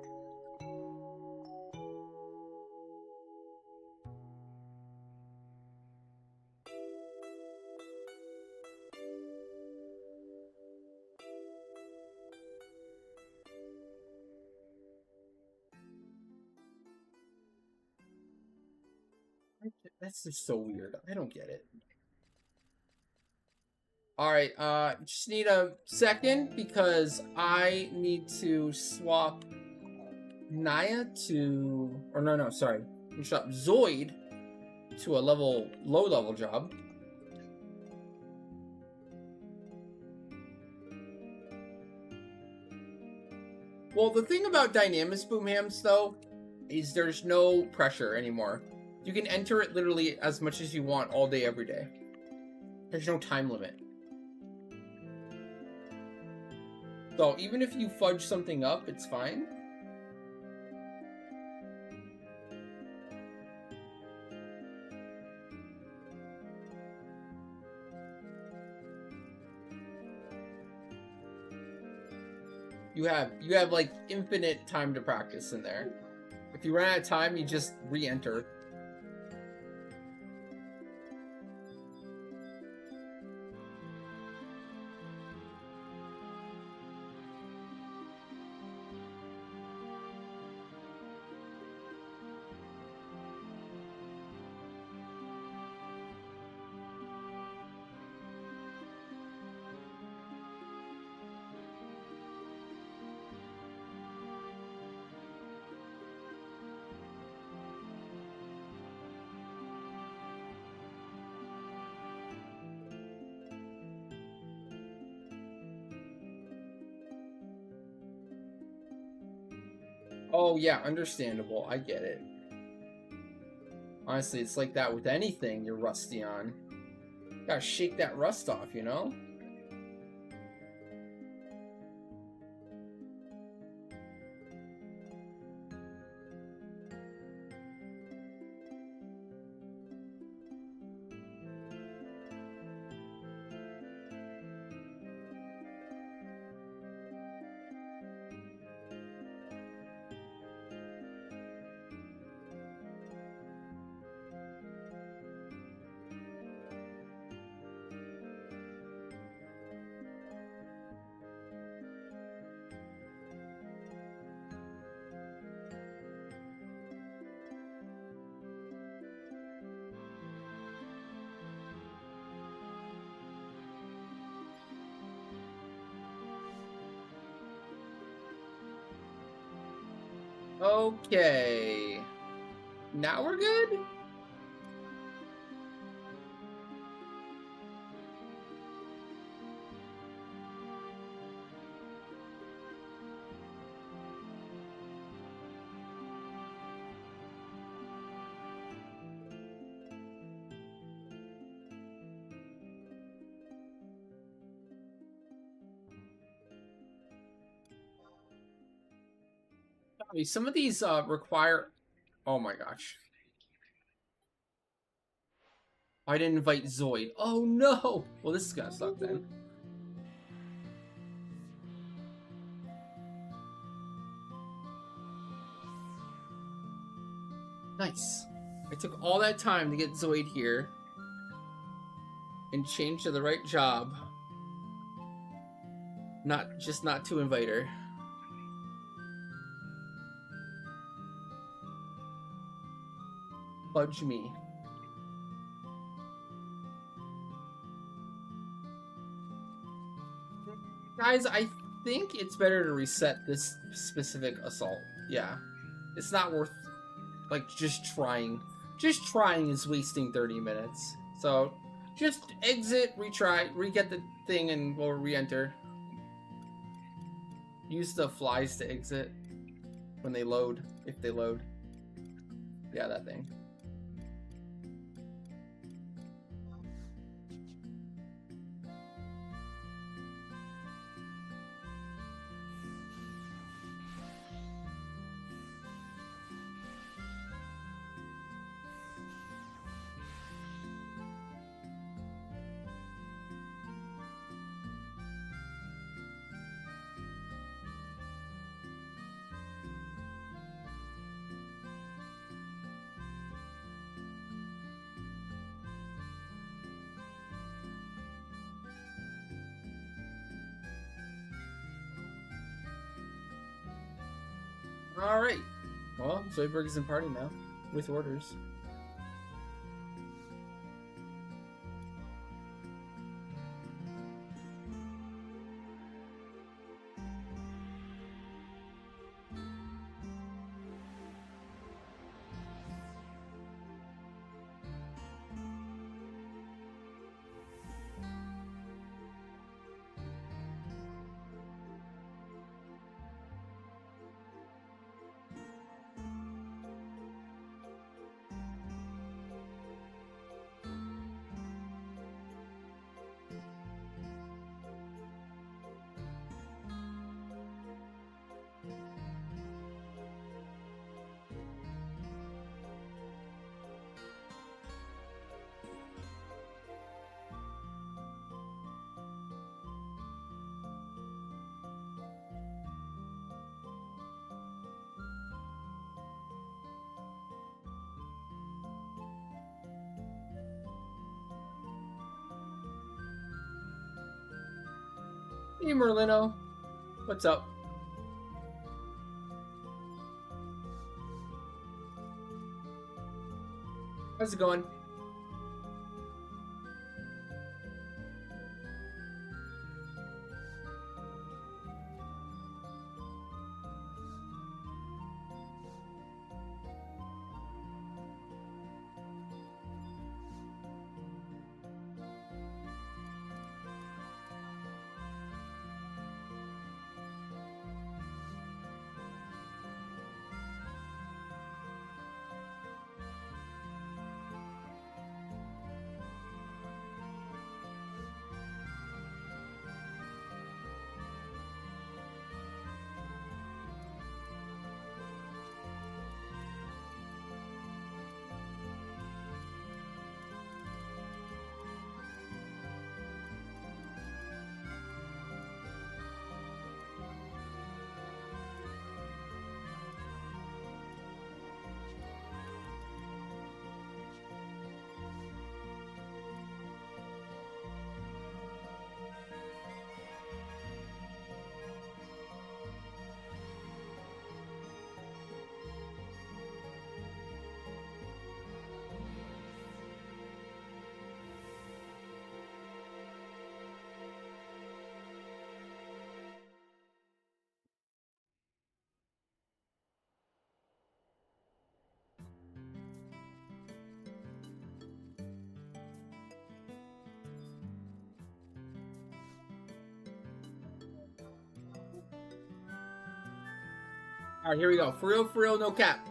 That's just so weird. I don't get it. All right, just need a second because I need to swap Naya to, or no, sorry, swap Zoid to a low level job. Well, the thing about Dynamis Boomhams though is there's no pressure anymore. You can enter it literally as much as you want all day, every day. There's no time limit. So even if you fudge something up, it's fine. You have like infinite time to practice in there. If you run out of time, you just re-enter. Oh yeah, understandable. I get it. Honestly, it's like that with anything you're rusty on. Gotta shake that rust off, you know? Okay. Now we're good? Some of these require... Oh my gosh. I didn't invite Zoid. Oh no! Well, this is gonna suck then. Nice. I took all that time to get Zoid here and change to the right job. Not to invite her. Fudge me. Guys, I think it's better to reset this specific assault. Yeah. It's not worth, like, just trying. Just trying is wasting 30 minutes. So, just exit, retry, re-get the thing, and we'll re-enter. Use the flies to exit when they load, if they load. Yeah, that thing. Alright. Well, Zoidberg is in party now, with orders. Hey, Merlino. What's up? How's it going? All right, here we go. For real, no cap.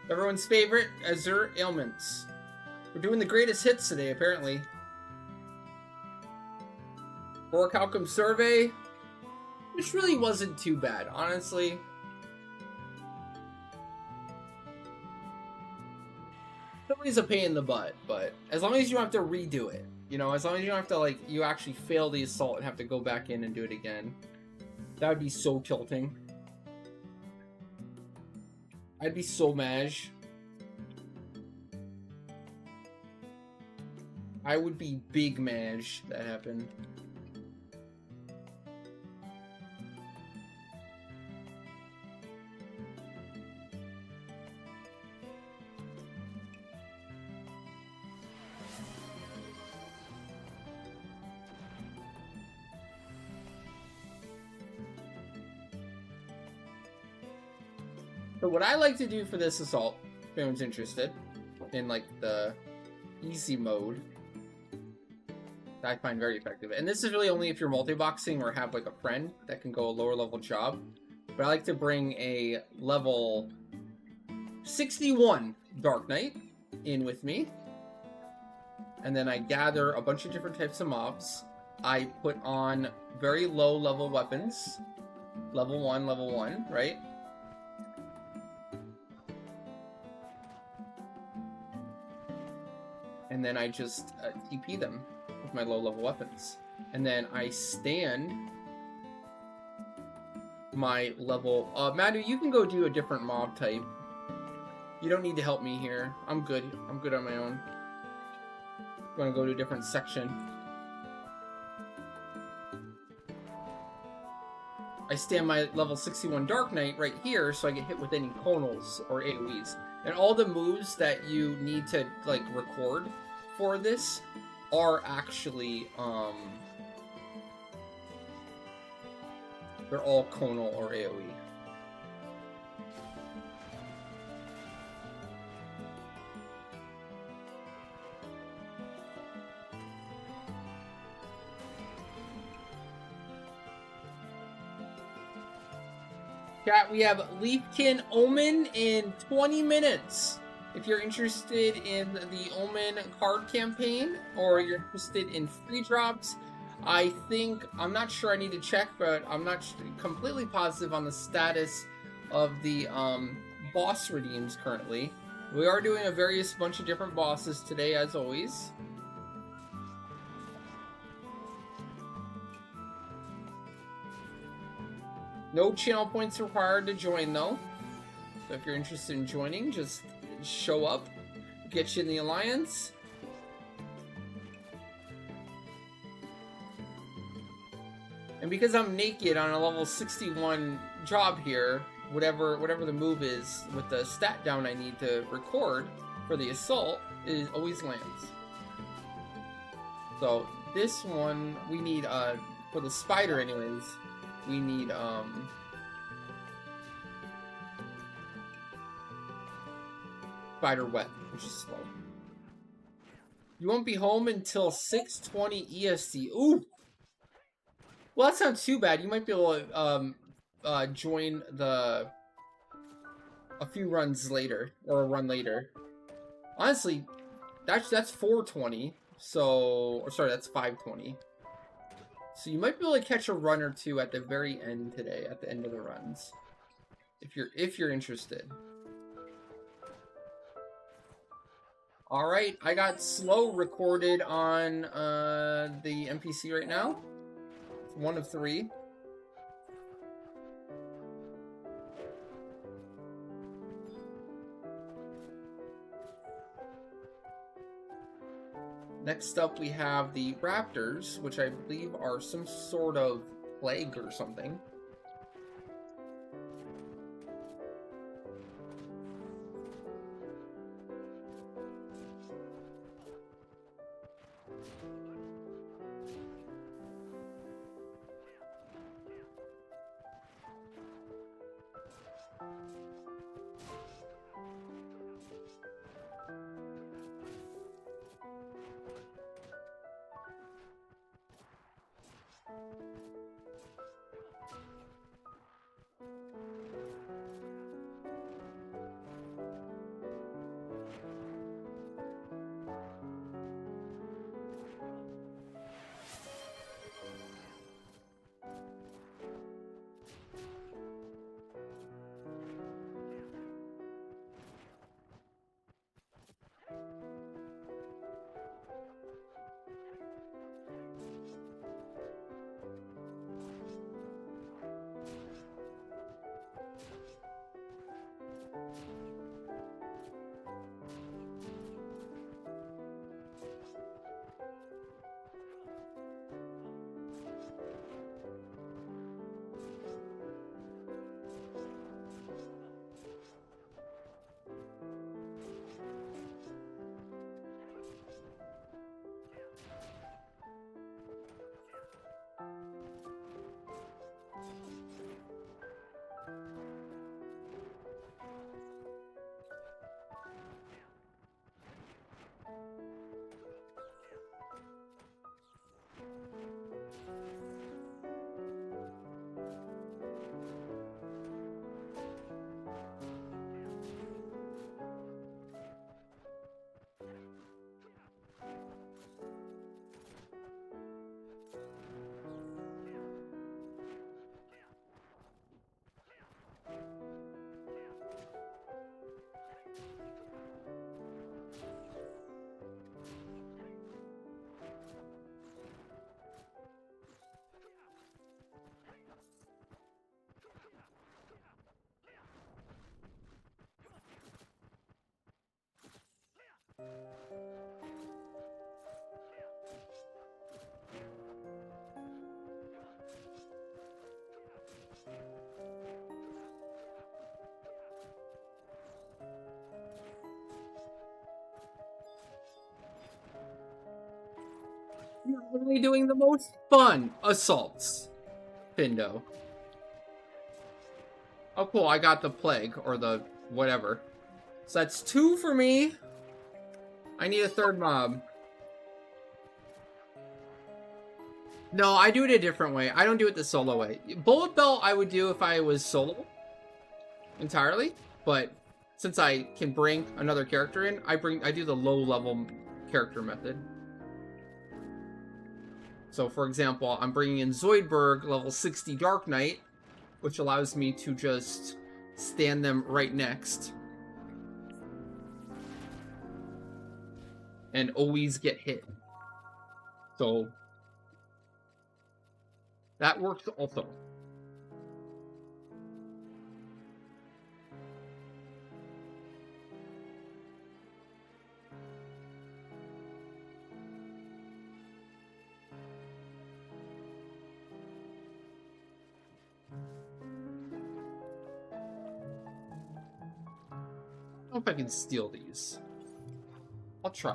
Everyone's favorite, Azure Ailments. We're doing the greatest hits today, apparently. Orichalcum Survey. This really wasn't too bad, honestly. Somebody's a pain in the butt, but as long as you don't have to redo it, you know, as long as you don't have to, like, you actually fail the assault and have to go back in and do it again. That would be so tilting. I'd be so maj. I would be big maj if that happened. So what I like to do for this assault, if anyone's interested, in like the easy mode, that I find very effective. And this is really only if you're multi-boxing or have like a friend that can go a lower level job. But I like to bring a level 61 Dark Knight in with me. And then I gather a bunch of different types of mobs. I put on very low level weapons. Level 1, right? And then I just TP them with my low-level weapons. And then I stand my level... Madu, you can go do a different mob type. You don't need to help me here. I'm good. I'm good on my own. I'm gonna go to a different section. I stand my level 61 Dark Knight right here, so I get hit with any conals or AoEs. And all the moves that you need to, like, record for this are actually, they're all conal or AoE. Chat, we have Leafkin Omen in 20 minutes. If you're interested in the Omen card campaign, or you're interested in free drops, I think, I'm not sure, I need to check, but I'm not completely positive on the status of the boss redeems currently. We are doing a bunch of different bosses today, as always. No channel points required to join, though. So if you're interested in joining, just show up, get you in the alliance. And because I'm naked on a level 61 job here, whatever the move is with the stat down I need to record for the assault, it always lands. So this one, we need, for the spider anyways, we need, spider wet, which is slow. You won't be home until 6:20 EST. Ooh! Well, that's not too bad. You might be able to, join a few runs later, or a run later. Honestly, that's 4:20, so, or sorry, that's 5:20. So you might be able to catch a run or two at the very end today, at the end of the runs, if you're interested. All right, I got slow recorded on the NPC right now. It's 1 of 3. Next up, we have the raptors, which I believe are some sort of plague or something. You're only doing the most fun assaults, Findo. Oh, cool. I got the plague or the whatever. So that's 2 for me. I need a 3rd mob. No, I do it a different way. I don't do it the solo way. Bullet Belt I would do if I was solo entirely, but since I can bring another character in, I do the low level character method. So for example, I'm bringing in Zoidberg, level 60 Dark Knight, which allows me to just stand them right next and always get hit. So that works also. I don't know if I can steal these. I'll try.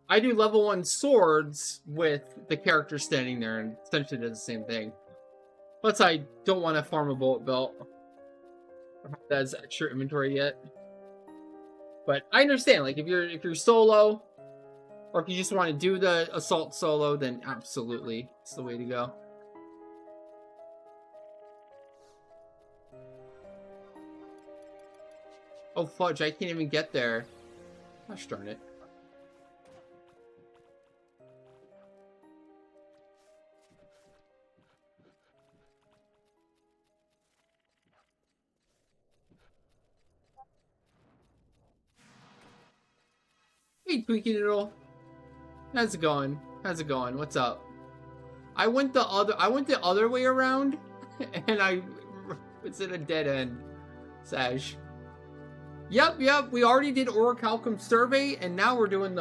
I do level 1 swords with the character standing there and essentially does the same thing. Plus, I don't want to farm a bullet belt. That has extra inventory yet. But I understand, like if you're solo, or if you just want to do the assault solo, then absolutely it's the way to go. Oh fudge, I can't even get there. Gosh darn it. Hey, Tweaky Noodle. How's it going? How's it going? What's up? I went the other way around, and it's at a dead end. Sash. Yep. We already did Orichalcum Survey, and now we're doing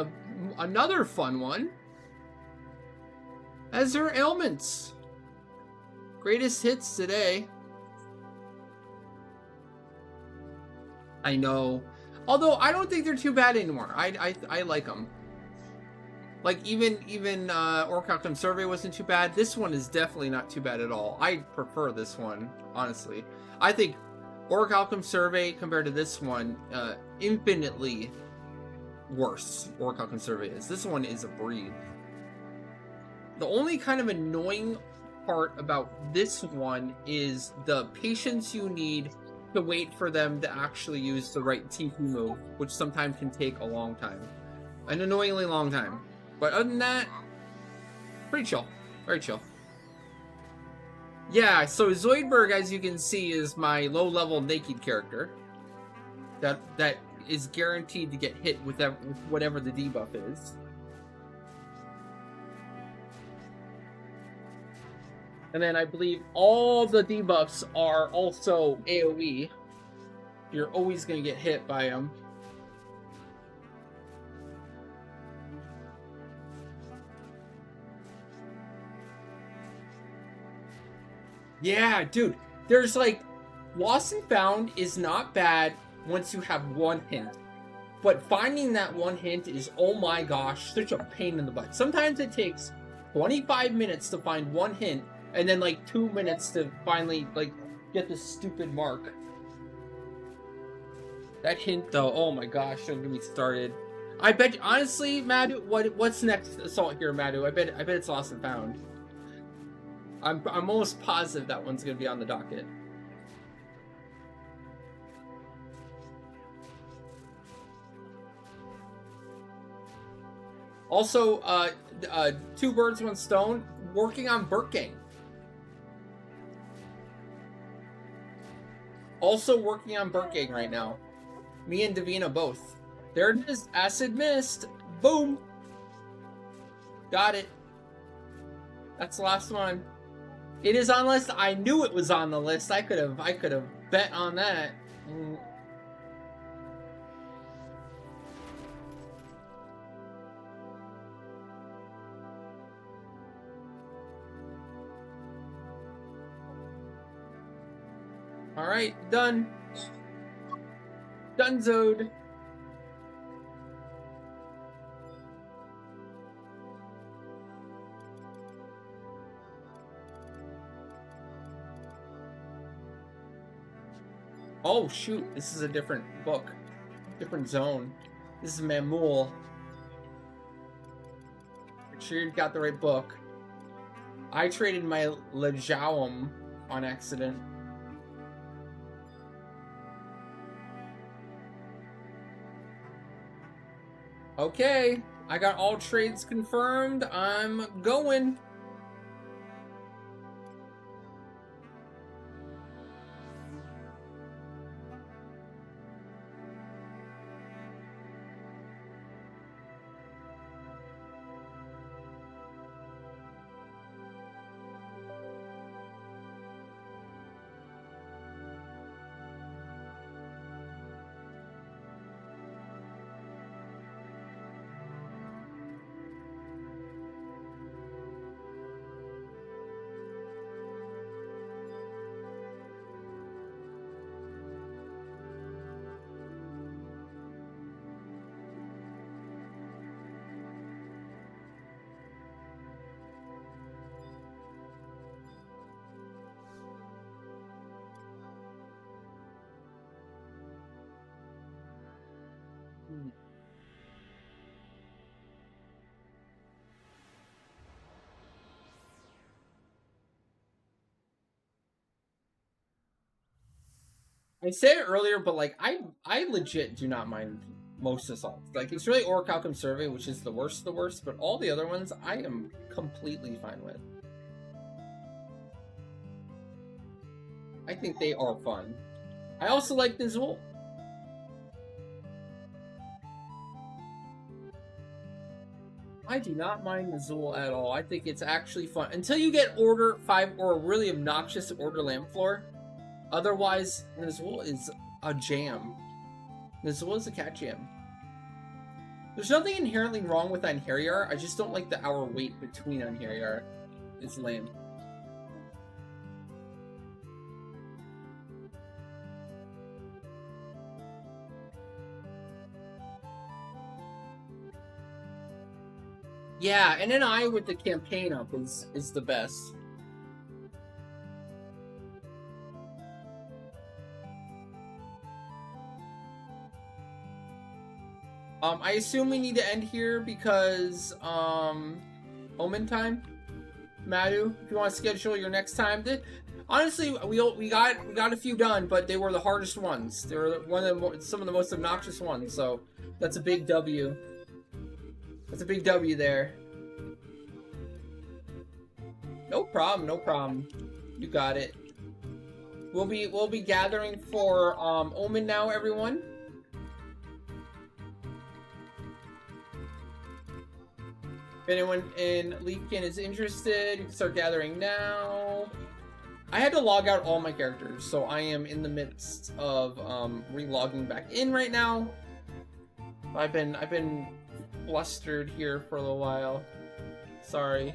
another fun one. Azure Ailments. Greatest hits today. I know. Although I don't think they're too bad anymore. I like them. Like even Orichalcum Survey wasn't too bad. This one is definitely not too bad at all. I prefer this one, honestly. I think Orichalcum Survey compared to this one, infinitely worse. Orichalcum Survey is. This one is a breed. The only kind of annoying part about this one is the patience you need to wait for them to actually use the right TP move, which sometimes can take a long time. An annoyingly long time. But other than that, pretty chill. Very chill. Yeah, so Zoidberg, as you can see, is my low-level naked character. That is guaranteed to get hit with whatever the debuff is. And then I believe all the debuffs are also AoE. You're always going to get hit by them. Yeah, dude. There's like... Lost and Found is not bad once you have one hint. But finding that one hint is, oh my gosh, such a pain in the butt. Sometimes it takes 25 minutes to find one hint, and then like 2 minutes to finally like get the stupid mark. That hint though, oh my gosh, don't get me started. I bet, honestly, Madu, what's next assault here, Madu? I bet it's Lost and Found. I'm almost positive that one's gonna be on the docket. Also, 2 birds, 1 stone, working on Burking. Also working on Burking right now. Me and Davina both. There it is. Acid Mist. Boom. Got it. That's the last one. It is on the list. I knew it was on the list. I could have bet on that. All right, done. Donezoed. Oh shoot, this is a different book. Different zone. This is Mamul. Make sure you got the right book. I traded my Lejaum on accident. Okay, I got all trades confirmed. I'm going. I said it earlier, but like I legit do not mind most assaults. Like it's really Orichalcum Survey, which is the worst of the worst, but all the other ones I am completely fine with. I think they are fun. I also like Nizul. I do not mind Nizul at all. I think it's actually fun. Until you get Order 5 or a really obnoxious Order Lampflor. Otherwise, Nizul is a jam. Nizul is a cat jam. There's nothing inherently wrong with Einherjar. I just don't like the hour wait between Einherjar. It's lame. Yeah, and an eye with the campaign up is the best. I assume we need to end here because Omen time. Madu, if you want to schedule your next time, honestly, we got a few done, but they were the hardest ones. They were some of the most obnoxious ones. So that's a big W. That's a big W there. No problem, no problem. You got it. We'll be gathering for Omen now, everyone. If anyone in Leafkin is interested, you can start gathering now. I had to log out all my characters, so I am in the midst of re-logging back in right now. I've been flustered here for a little while. Sorry.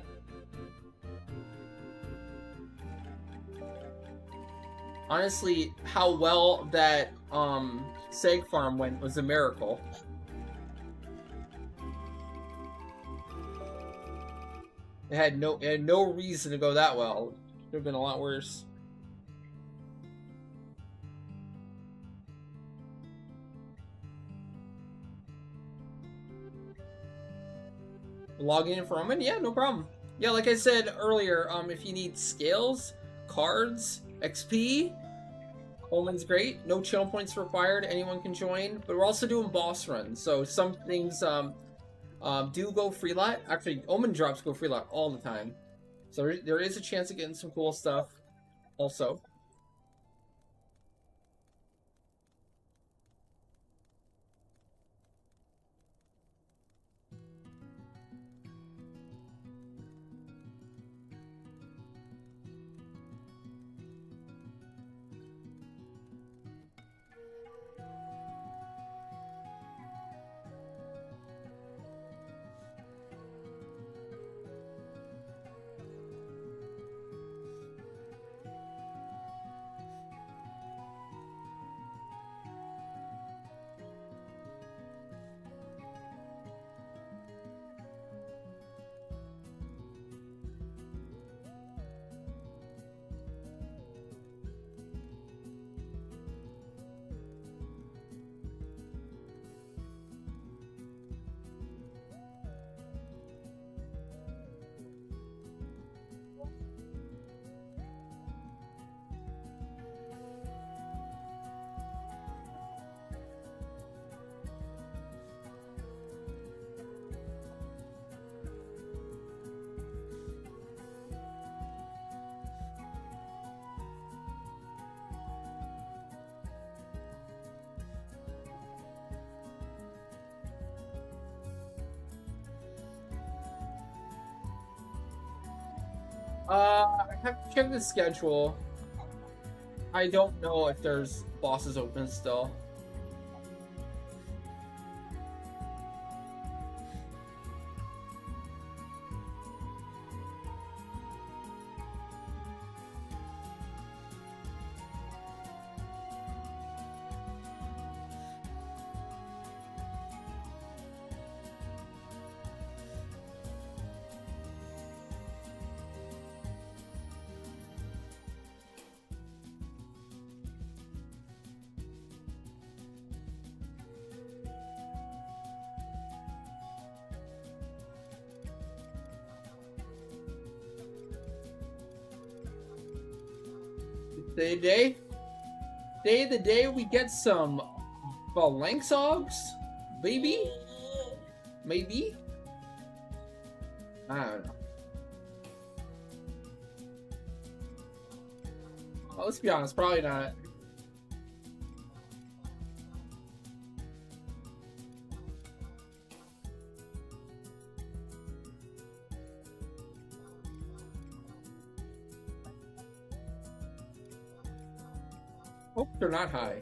Honestly, how well that Seg Farm went was a miracle. It had no reason to go that well. It could have been a lot worse. Logging in for Omen? Yeah, no problem. Yeah, like I said earlier, if you need scales, cards, XP, Omen's great. No chill points required. Anyone can join. But we're also doing boss runs, so some things do go free lot. Actually, Omen drops go free lot all the time. So there is a chance of getting some cool stuff also. I have to check the schedule. I don't know if there's bosses open still. Day of the day we get some Balanxogs? Maybe? Maybe? I don't know. Well, let's be honest, probably not. Hope they're not high.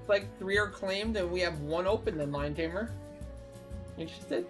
Like 3 are claimed and we have 1 open in Lion Tamer. Interested?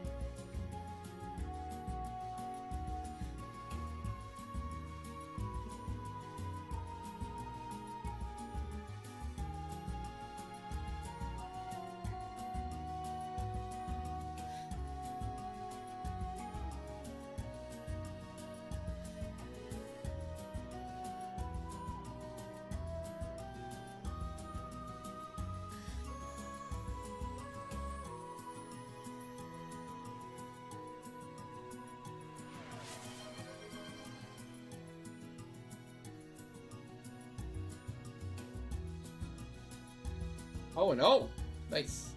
Oh no! Nice.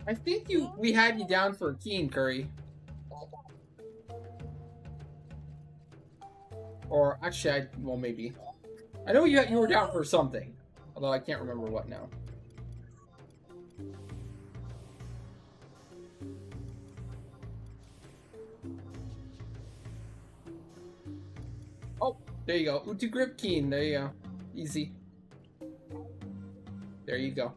I think we had you down for a Keen Curry. Or actually, well, maybe. I know you were down for something, although I can't remember what now. Oh, there you go. Utu Grip Keen. There you go. Easy. There you go.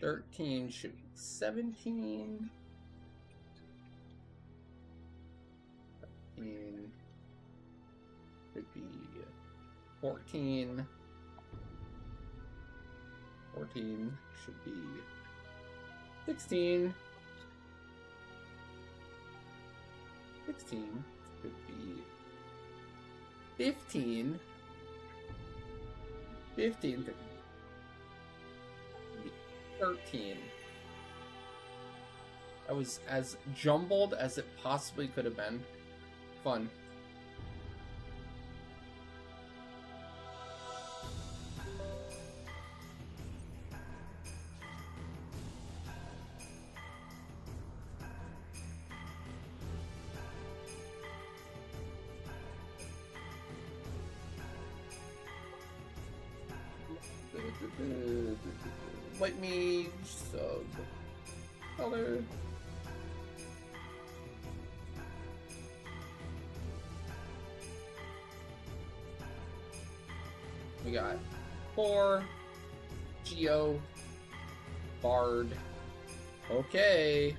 13 should be 17. 13 should be 14. 14 should be 16. 16 should be 15. 15 should be 13. That was as jumbled as it possibly could have been. Fun. White meat, sub color. We got 4, Geo, Bard. Okay.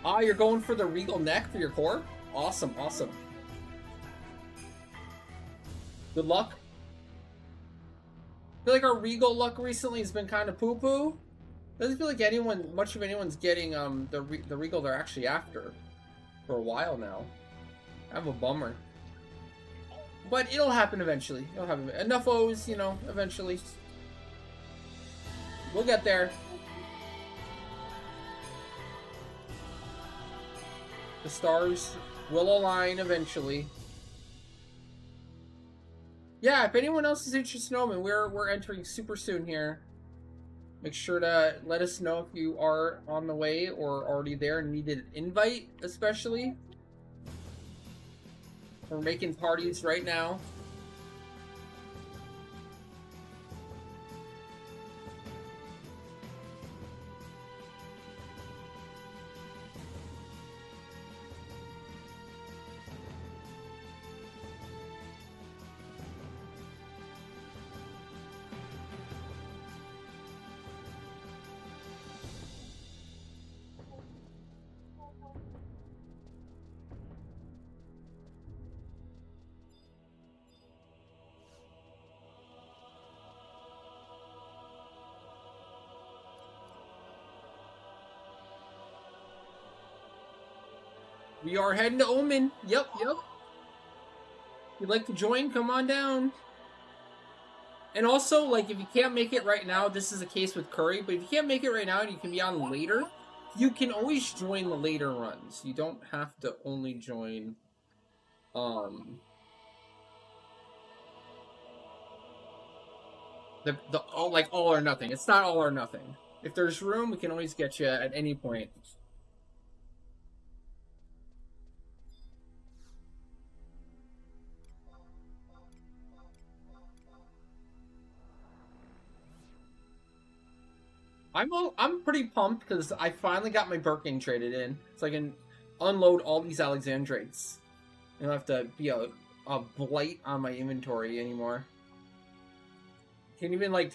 Ah, you're going for the Regal neck for your core? Awesome, awesome. Good luck. I feel like our Regal luck recently has been kind of poo-poo. Doesn't feel like much of anyone's getting the Regal they're actually after for a while now. I have a bummer. But it'll happen eventually. It'll happen. Enough O's, you know, eventually. We'll get there. The stars will align eventually. Yeah, if anyone else is interested in Omen, we're entering super soon here. Make sure to let us know if you are on the way or already there and needed an invite, especially. We're making parties right now. We are heading to Omen. Yep. If you'd like to join, come on down. And also, like, if you can't make it right now, this is a case with Curry, but if you can't make it right now and you can be on later, you can always join the later runs. You don't have to only join, the all or nothing. It's not all or nothing. If there's room, we can always get you at any point. I'm pretty pumped because I finally got my Birkin traded in, so I can unload all these Alexandrites. I don't have to be a blight on my inventory anymore. Can't even like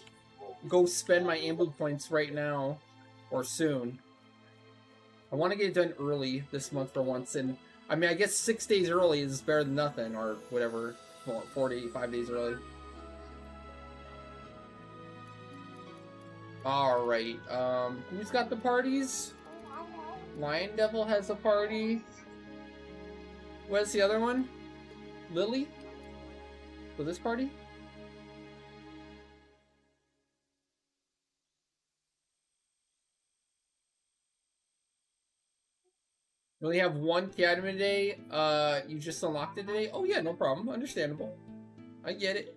go spend my ambu points right now or soon. I want to get it done early this month for once, and I mean I guess 6 days early is better than nothing, or whatever, 4 to 5 days early. Alright, who's got the parties? Lion Devil has a party. What's the other one? Lily? For this party? We only have one Academy today. You just unlocked it today? Oh yeah, no problem. Understandable. I get it.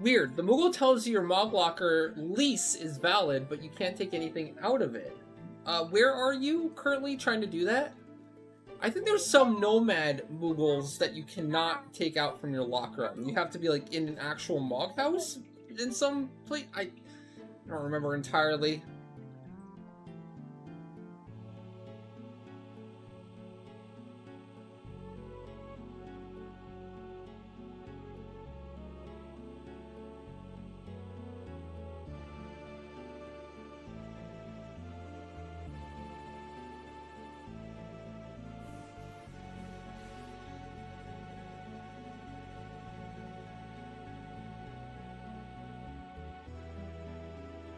Weird. The Moogle tells you your Mog Locker lease is valid, but you can't take anything out of it. Where are you currently trying to do that? I think there's some nomad Moogles that you cannot take out from your locker. You have to be like in an actual Mog house in some place. I don't remember entirely.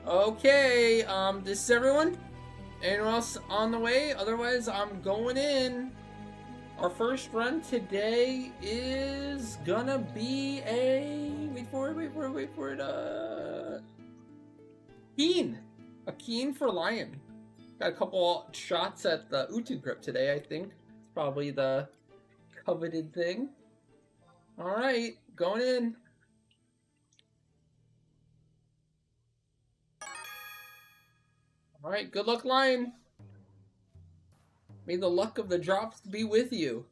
Okay, this is everyone? Anyone else on the way? Otherwise, I'm going in. Our first run today is gonna be a... Wait for it, Keen! A Keen for Lion. Got a couple shots at the Utu grip today, I think. It's probably the coveted thing. Alright, going in. Alright, good luck, Lion. May the luck of the drops be with you.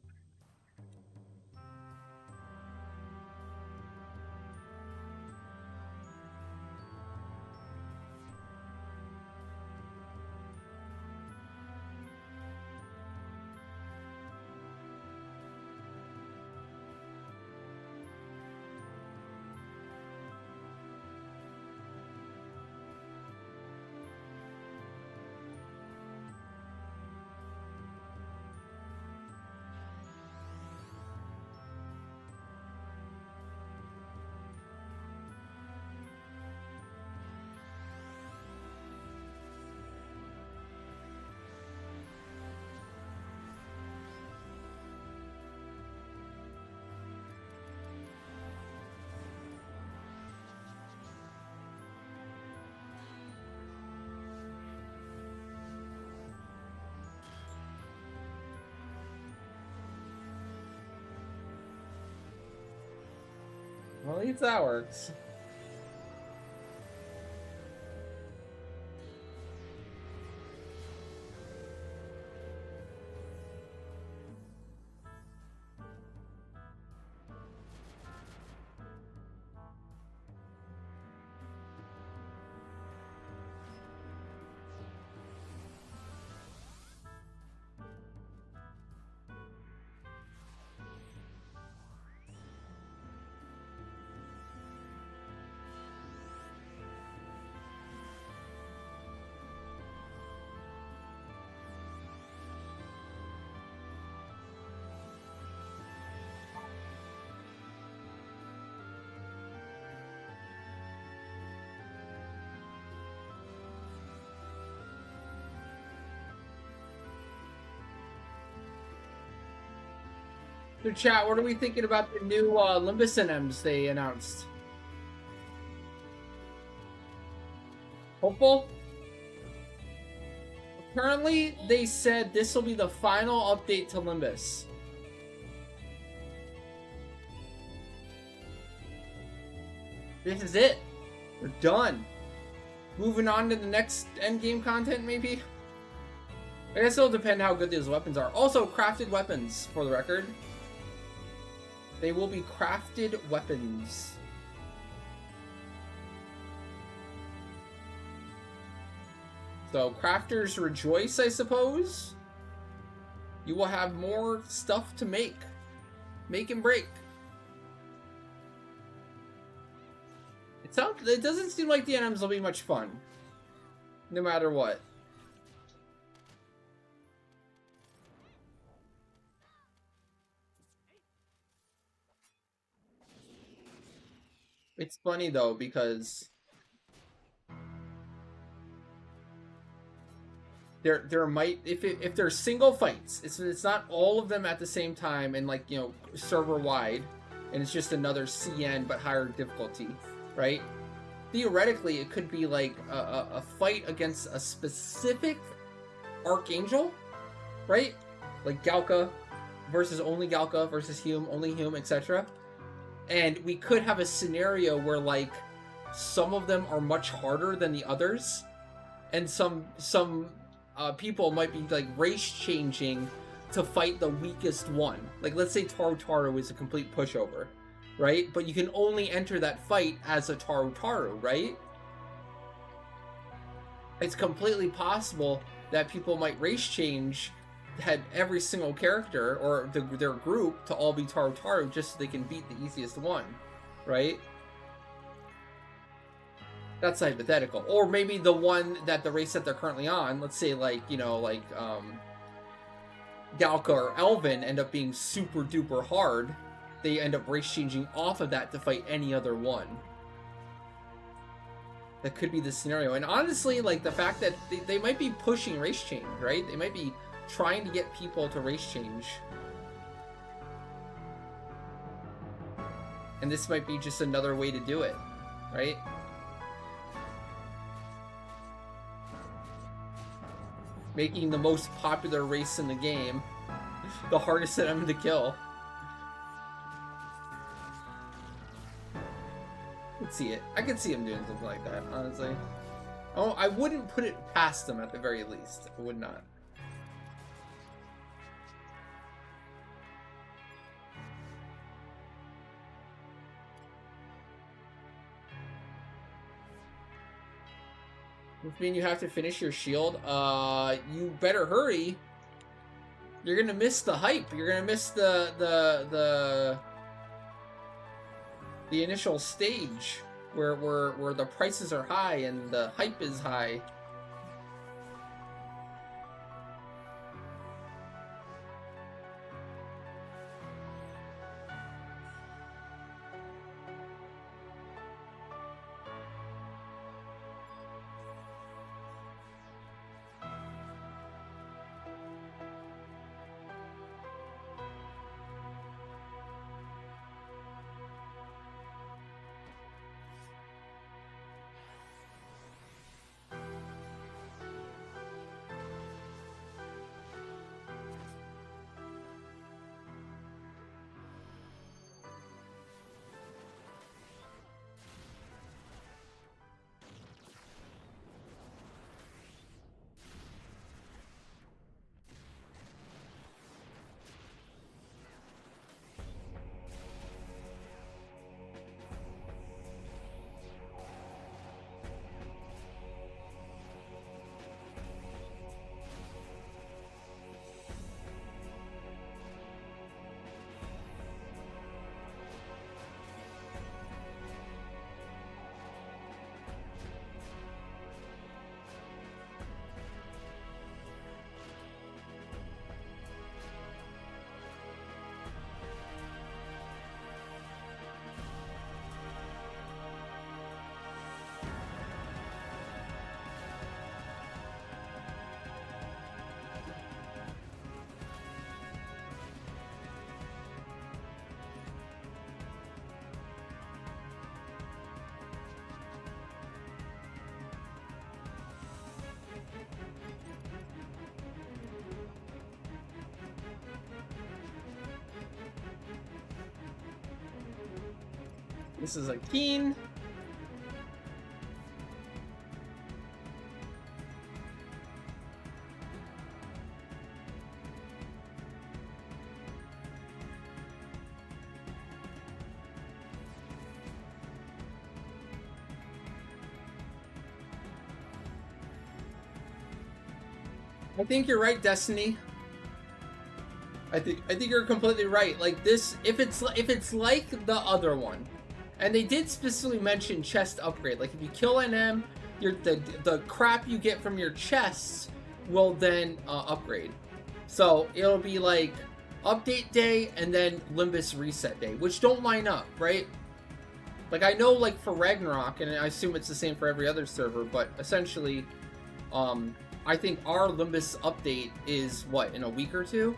Well, at least that works. So chat, what are we thinking about the new Limbus NMs they announced? Hopeful? Apparently, they said this will be the final update to Limbus. This is it. We're done. Moving on to the next endgame content, maybe? I guess it'll depend how good these weapons are. Also, crafted weapons, for the record. They will be crafted weapons. So, crafters rejoice, I suppose. You will have more stuff to make. Make and break. It doesn't seem like the NMs will be much fun. No matter what. It's funny though, because there might, if there's single fights, it's not all of them at the same time and like, you know, server wide, and it's just another CN but higher difficulty, right? Theoretically, it could be like a fight against a specific Archangel, right? Like Galka versus only Galka versus Hume, only Hume, etc. And we could have a scenario where, like, some of them are much harder than the others, and some people might be, like, race changing to fight the weakest one. Like, let's say Taru is a complete pushover, right? But you can only enter that fight as a Taru, right? It's completely possible that people might race change, had every single character or their group to all be Taru just so they can beat the easiest one, right? That's hypothetical. Or maybe the one that the race that they're currently on, let's say, like, you know, like Galka or Elvin end up being super duper hard. They end up race changing off of that to fight any other one. That could be the scenario. And honestly, like, the fact that they might be pushing race change, right? They might be trying to get people to race change. And this might be just another way to do it, right? Making the most popular race in the game the hardest enemy to kill. I could see it. I could see him doing something like that, honestly. Oh, I wouldn't put it past them at the very least. I would not. Which means you have to finish your shield. You better hurry. You're gonna miss the hype. You're gonna miss the initial stage where the prices are high and the hype is high. This is a Keen. I think you're right, Destiny. I think you're completely right. Like this, if it's like the other one, and they did specifically mention chest upgrade. Like if you kill NM, the crap you get from your chests will then upgrade. So it'll be like update day and then Limbus reset day, which don't line up, right? Like I know, like for Ragnarok, and I assume it's the same for every other server, but essentially, I think our Limbus update is what, in a week or two?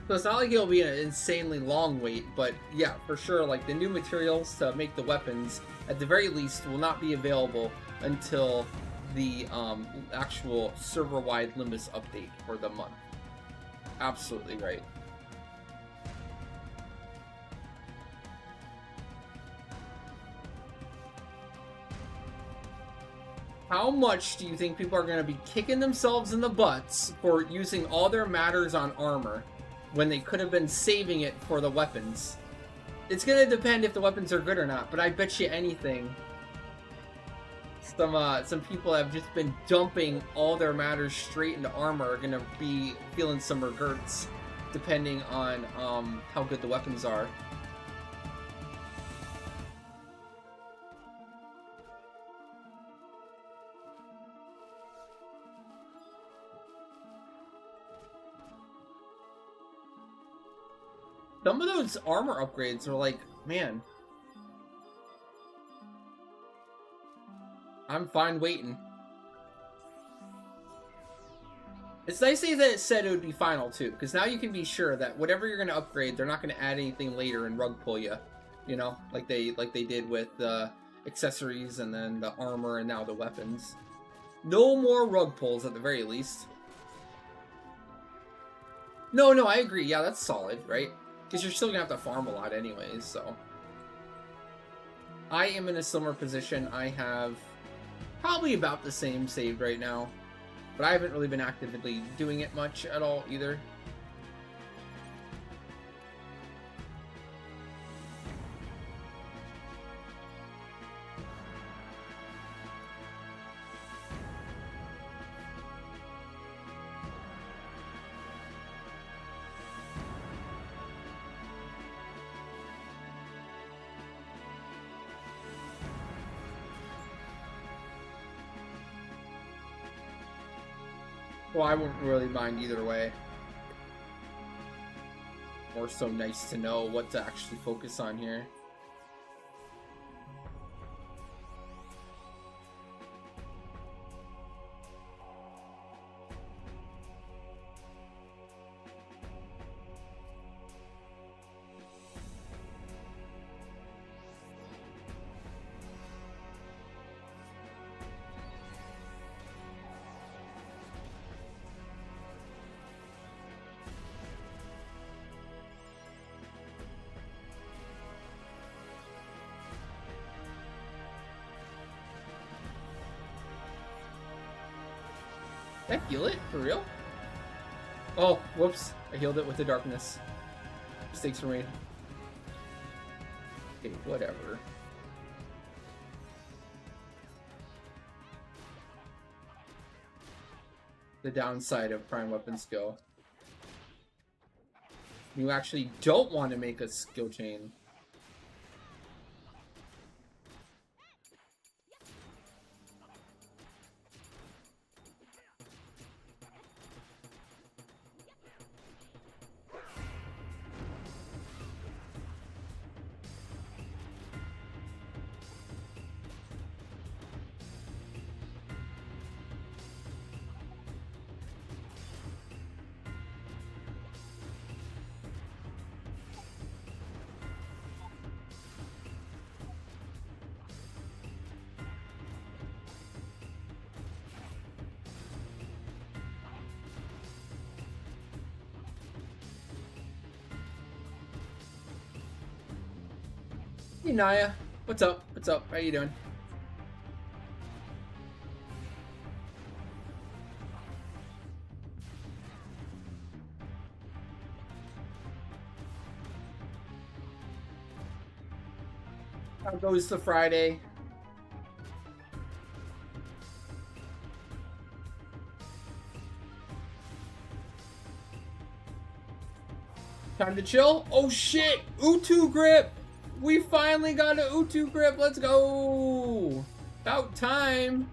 So it's not like it'll be an insanely long wait, but yeah, for sure, like the new materials to make the weapons, at the very least, will not be available until the actual server-wide Limbus update for the month. Absolutely right. How much do you think people are going to be kicking themselves in the butts for using all their matters on armor when they could have been saving it for the weapons? It's going to depend if the weapons are good or not, but I bet you anything. Some people have just been dumping all their matters straight into armor are going to be feeling some regrets depending on how good the weapons are. Some of those armor upgrades are like, man, I'm fine waiting. It's nice that it said it would be final too, because now you can be sure that whatever you're going to upgrade, they're not going to add anything later and rug pull you. You know, like they did with the accessories and then the armor and now the weapons. No more rug pulls at the very least. No, I agree. Yeah, that's solid, right? Because you're still going to have to farm a lot anyways, so. I am in a similar position. I have probably about the same saved right now. But I haven't really been actively doing it much at all either. Well, I wouldn't really mind either way. More so nice to know what to actually focus on here. Did I heal it? For real? Oh, whoops. I healed it with the darkness. Mistakes were made. Okay, whatever. The downside of prime weapon skill. You actually don't want to make a skill chain. Hey Naya, what's up? What's up? How you doing? How goes the Friday? Time to chill? Oh shit! Utu grip! We finally got an Utu grip. Let's go. About time.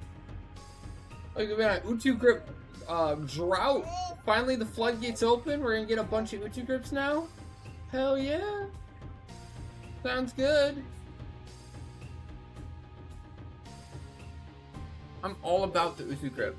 Like we've been on Utu grip drought. Finally the floodgates open. We're gonna get a bunch of Utu grips now. Hell yeah. Sounds good. I'm all about the Utu grip.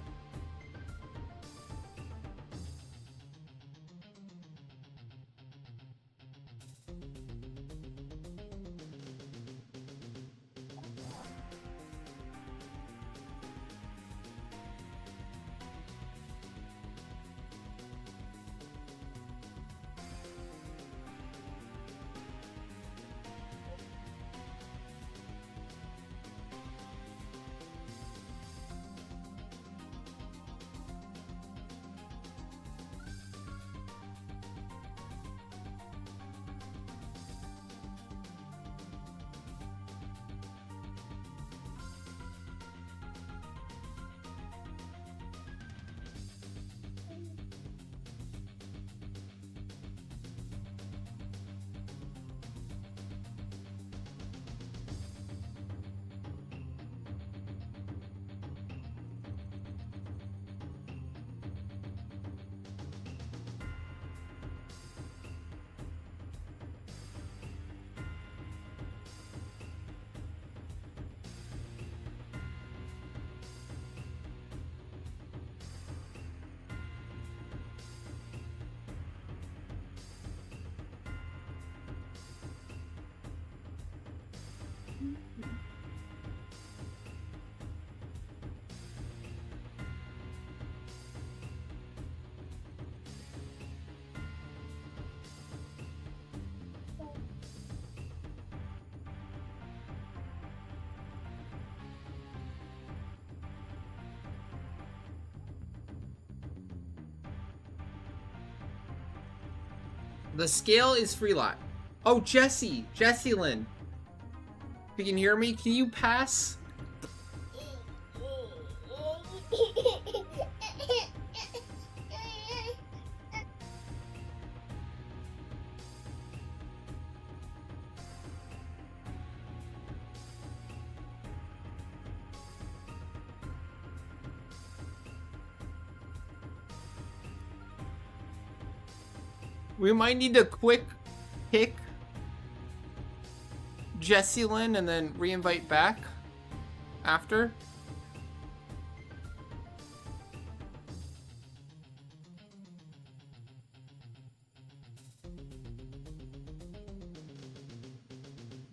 The scale is free lot. Oh, Jesse Lynn. If you can hear me, can you pass? We might need to quick pick Jesse Lynn and then re-invite back after.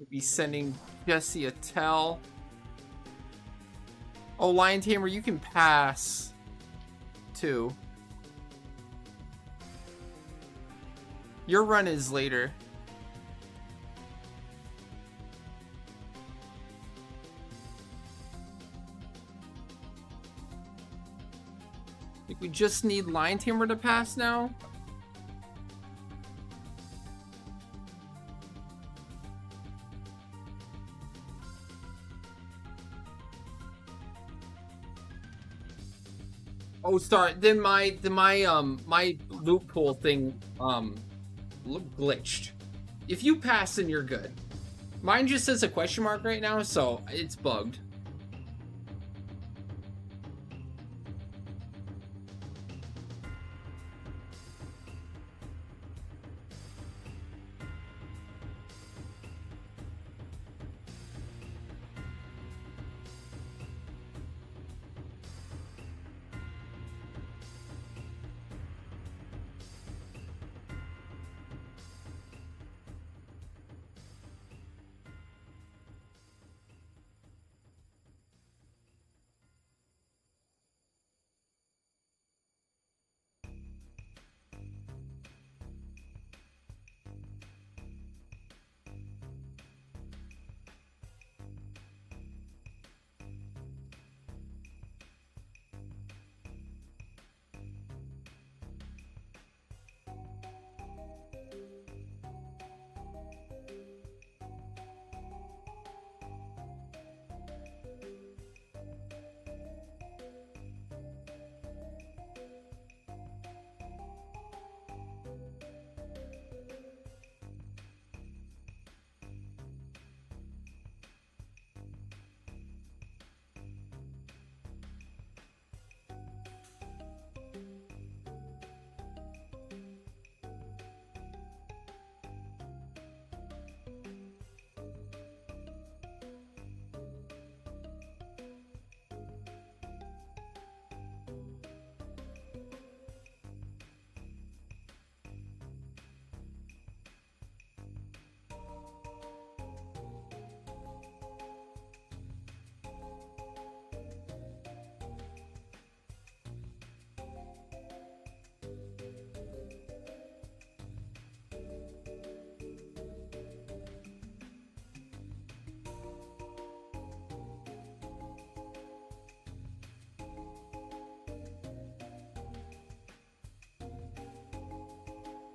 Be sending Jesse a tell. Oh, Lion Tamer, you can pass too. Your run is later. I think we just need Lion Tamer to pass now. Oh, sorry. Then my loophole thing glitched. If you pass, then you're good. Mine just says a question mark right now, so it's bugged.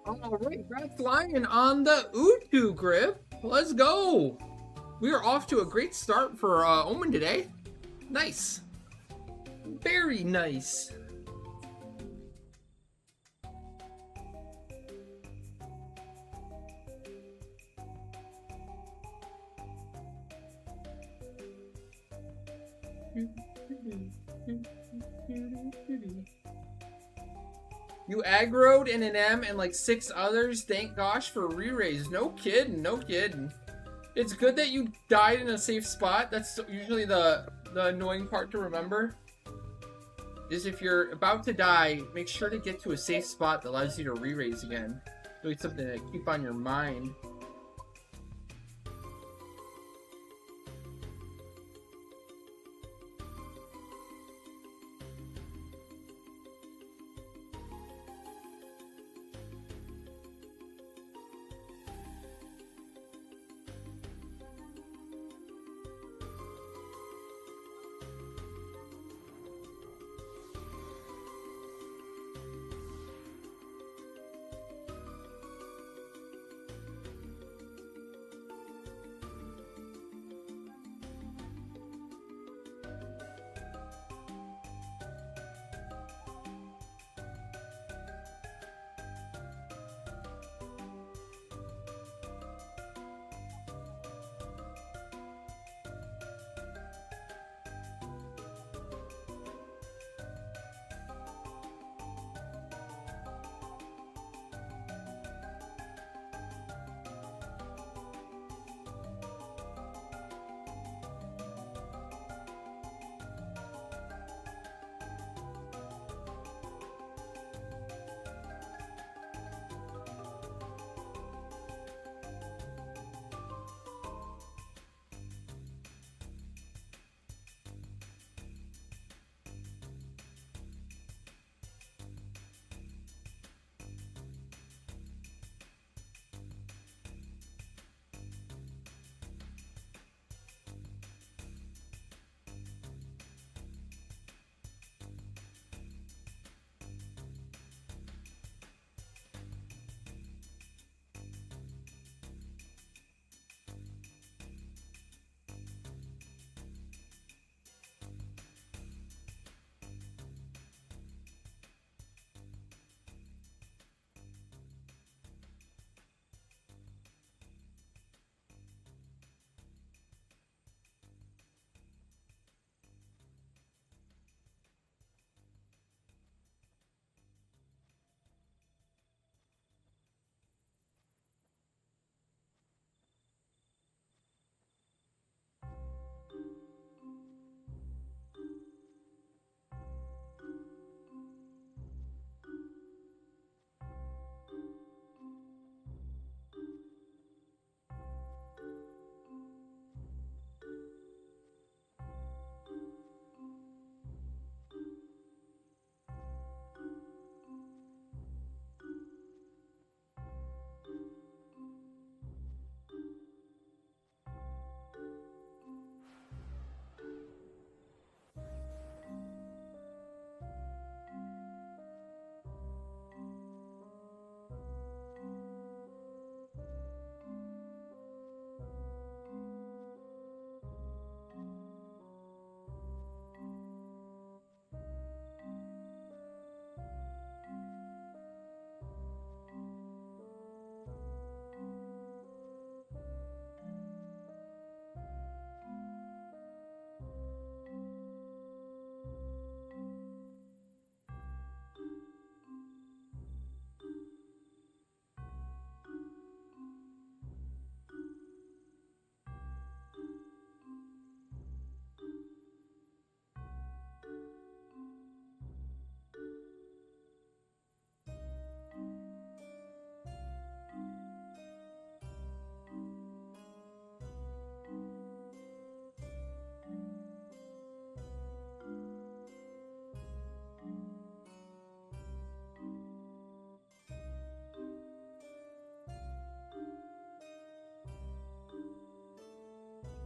All right, that's Lion on the Utu grip. Let's go. We are off to a great start for Omen today. Nice. Very nice. You aggroed in an M and like 6 others. Thank gosh for re-raise. No kidding, no kidding. It's good that you died in a safe spot. That's usually the annoying part to remember. Is if you're about to die, make sure to get to a safe spot that allows you to re-raise again. So it's something to keep on your mind.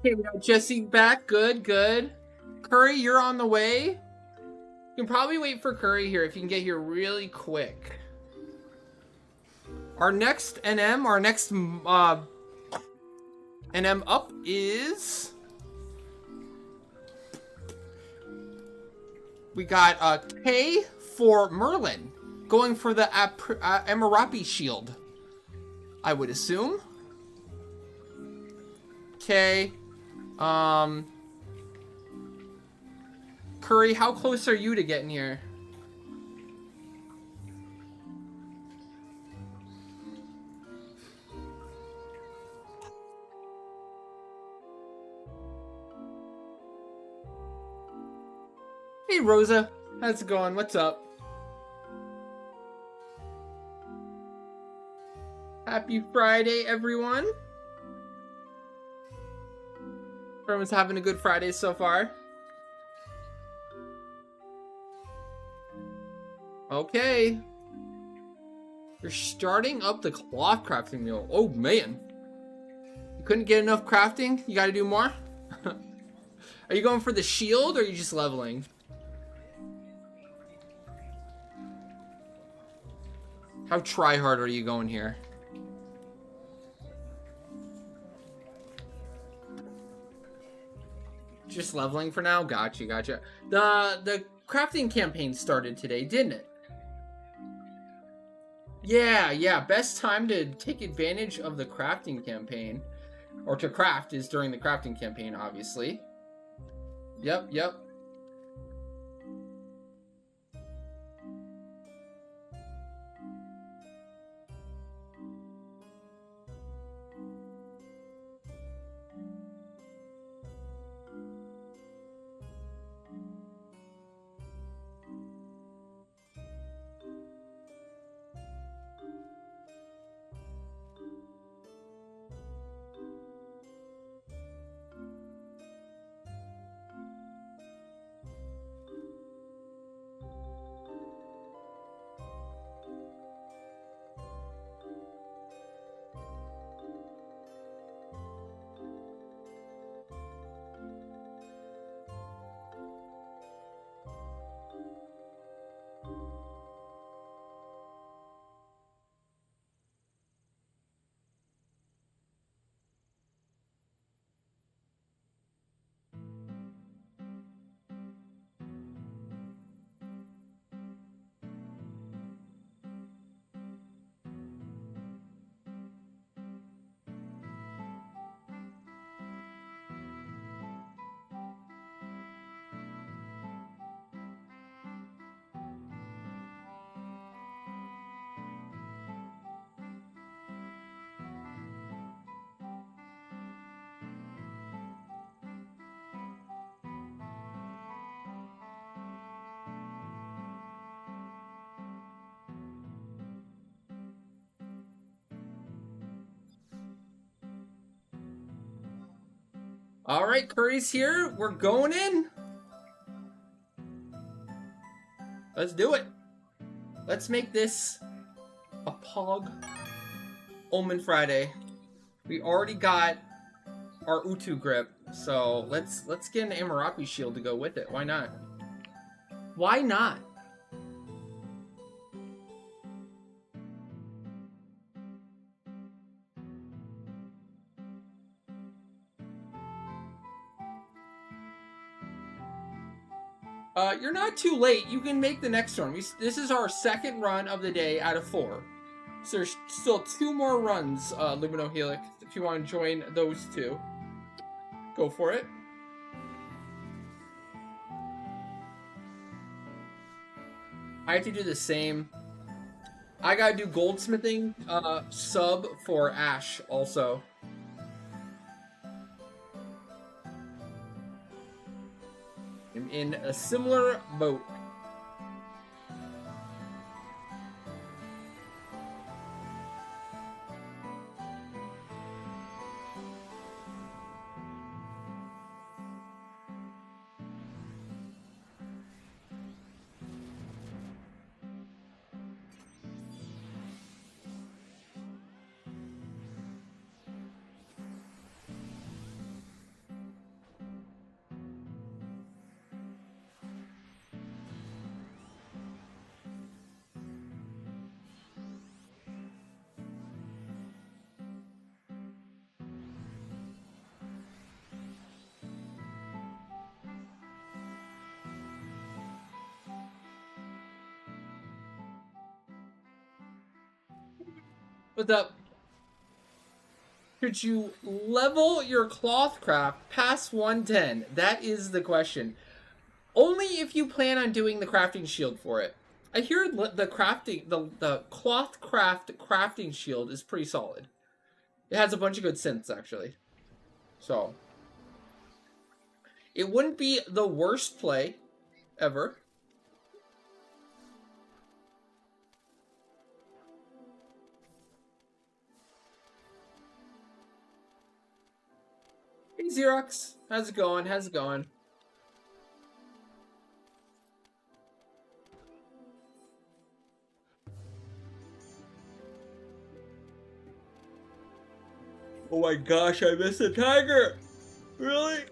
Okay, we got Jesse back. Good, good. Curry, you're on the way. You can probably wait for Curry here if you can get here really quick. Our next NM, our next NM up is... We got K for Merlin, going for the Amarapi shield, I would assume. Okay. Curry, how close are you to getting here? Hey, Rosa. How's it going? What's up? Happy Friday, everyone. Everyone's having a good Friday so far. Okay. You're starting up the cloth crafting mill. Oh, man. You couldn't get enough crafting? You gotta do more? Are you going for the shield, or are you just leveling? How try-hard are you going here? Just leveling for now? Gotcha, gotcha. The crafting campaign started today, didn't it? Yeah. Best time to take advantage of the crafting campaign, or to craft, is during the crafting campaign, obviously. Yep. All right, Curry's here. We're going in. Let's do it. Let's make this a Pog Omen Friday. We already got our Utu grip, so let's get an Amarapi shield to go with it. Why not? Why not? You're not too late. You can make the next run. This is our second run of the day out of 4. So there's still 2 more runs, Lumino Helix, if you want to join those 2. Go for it. I have to do the same. I gotta do goldsmithing sub for Ash also. I'm in a similar boat. the could you level your cloth craft past 110? That is the question. Only if you plan on doing the crafting shield for it. I hear the cloth craft crafting shield is pretty solid. It has a bunch of good synths actually. So it wouldn't be the worst play ever. Hey Xerox, how's it going? How's it going? Oh my gosh, I missed a tiger! Really?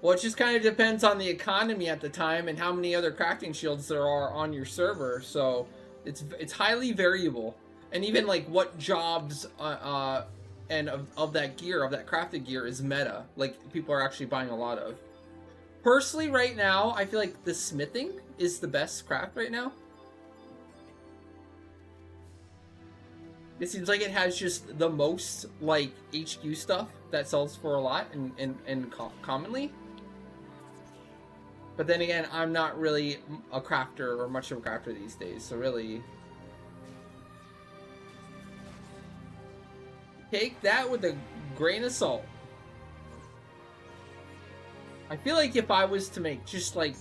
Well, it just kind of depends on the economy at the time and how many other crafting shields there are on your server. So it's highly variable, and even like what jobs and of that gear, of that crafted gear, is meta. Like people are actually buying a lot of. Personally, right now, I feel like the smithing is the best craft right now. It seems like it has just the most like HQ stuff that sells for a lot and commonly. But then again, I'm not really a crafter or much of a crafter these days, so really take that with a grain of salt. I feel like if I was to make just like,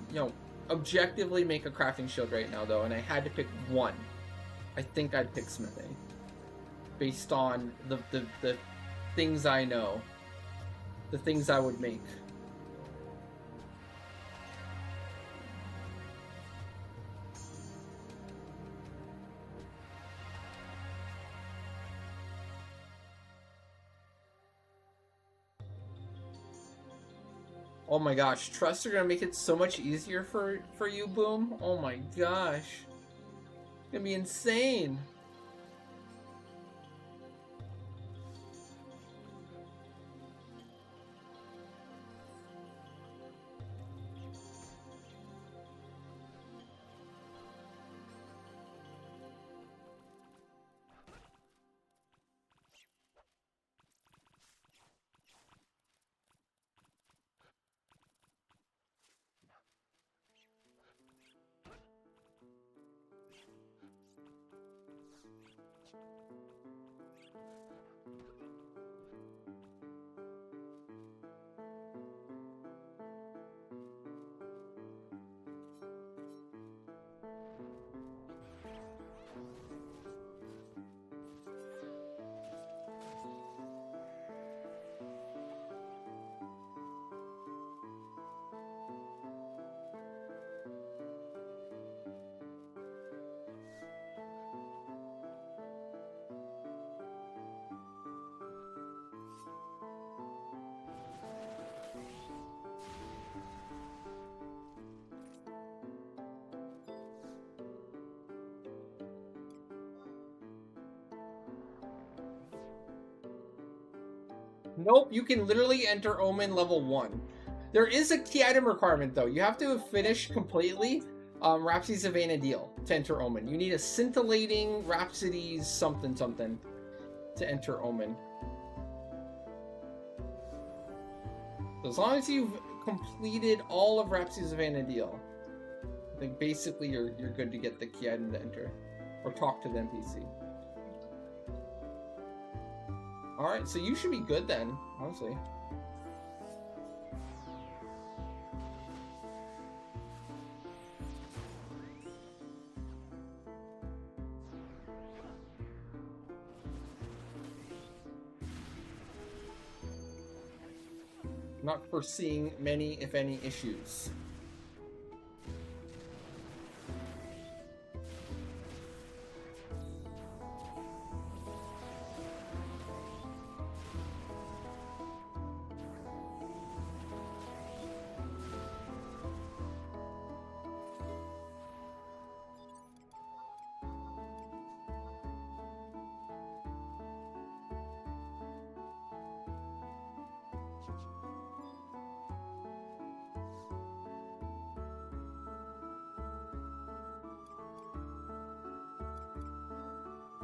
you know, objectively make a crafting shield right now though, and I had to pick one, I think I'd pick smithing. Based on the things I know. The things I would make. Oh my gosh, trusts are gonna make it so much easier for you, Boom. Oh my gosh. It's gonna be insane. Nope, you can literally enter Omen level 1. There is a key item requirement though. You have to finish completely Rhapsodies of Vana'diel to enter Omen. You need a scintillating Rhapsodies something something to enter Omen. So as long as you've completed all of Rhapsodies of Vana'diel, I think basically you're good to get the key item to enter. Or talk to the NPC. Alright, so you should be good then, honestly. Not foreseeing many, if any, issues.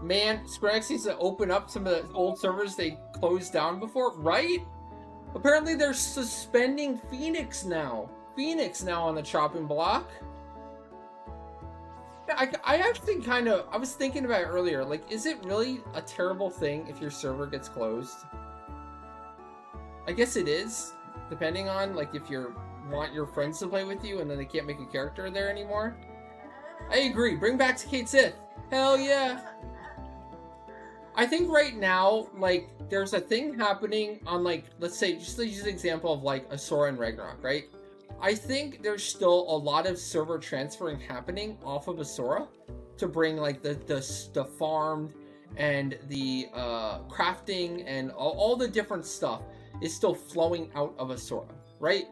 Man, Square Enix needs to open up some of the old servers they closed down before, right? Apparently they're suspending Phoenix now. Phoenix now on the chopping block. I actually I was thinking about it earlier, like, is it really a terrible thing if your server gets closed? I guess it is, depending on, like, if you want your friends to play with you and then they can't make a character there anymore. I agree, bring back Kate Sith. Hell yeah. I think right now, like, there's a thing happening on, like, let's say, just to use an example of, like, Asura and Ragnarok, right? I think there's still a lot of server transferring happening off of Asura to bring, like, the farm and the crafting and all the different stuff is still flowing out of Asura, right?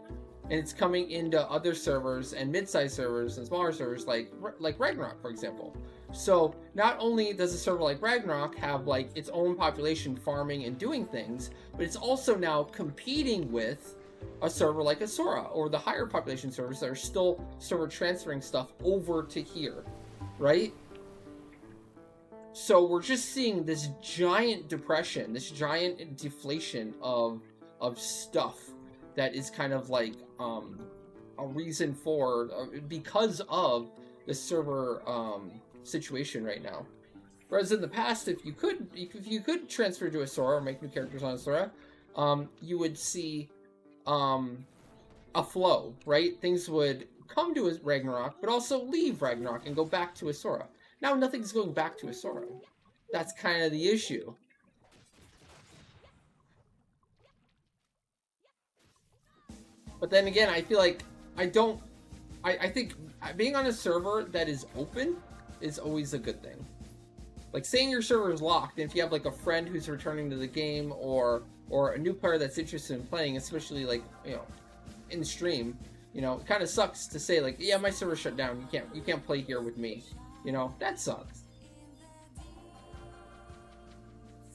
And it's coming into other servers and mid-sized servers and smaller servers like Ragnarok, for example. So not only does a server like Ragnarok have, like, its own population farming and doing things, but it's also now competing with a server like Asura or the higher population servers that are still server transferring stuff over to here, right? So we're just seeing this giant depression, this giant deflation of stuff that is kind of like a reason for because of the server situation right now. Whereas in the past, if you could transfer to Asura or make new characters on Asura, you would see a flow, right? Things would come to Ragnarok, but also leave Ragnarok and go back to Asura. Now nothing's going back to Asura. That's kind of the issue. But then again, I feel like I think being on a server that is open is always a good thing. Like, saying your server is locked, and if you have, like, a friend who's returning to the game or a new player that's interested in playing, especially, like, you know, in the stream, you know, it kind of sucks to say, like, yeah, my server's shut down, you can't play here with me. You know, that sucks.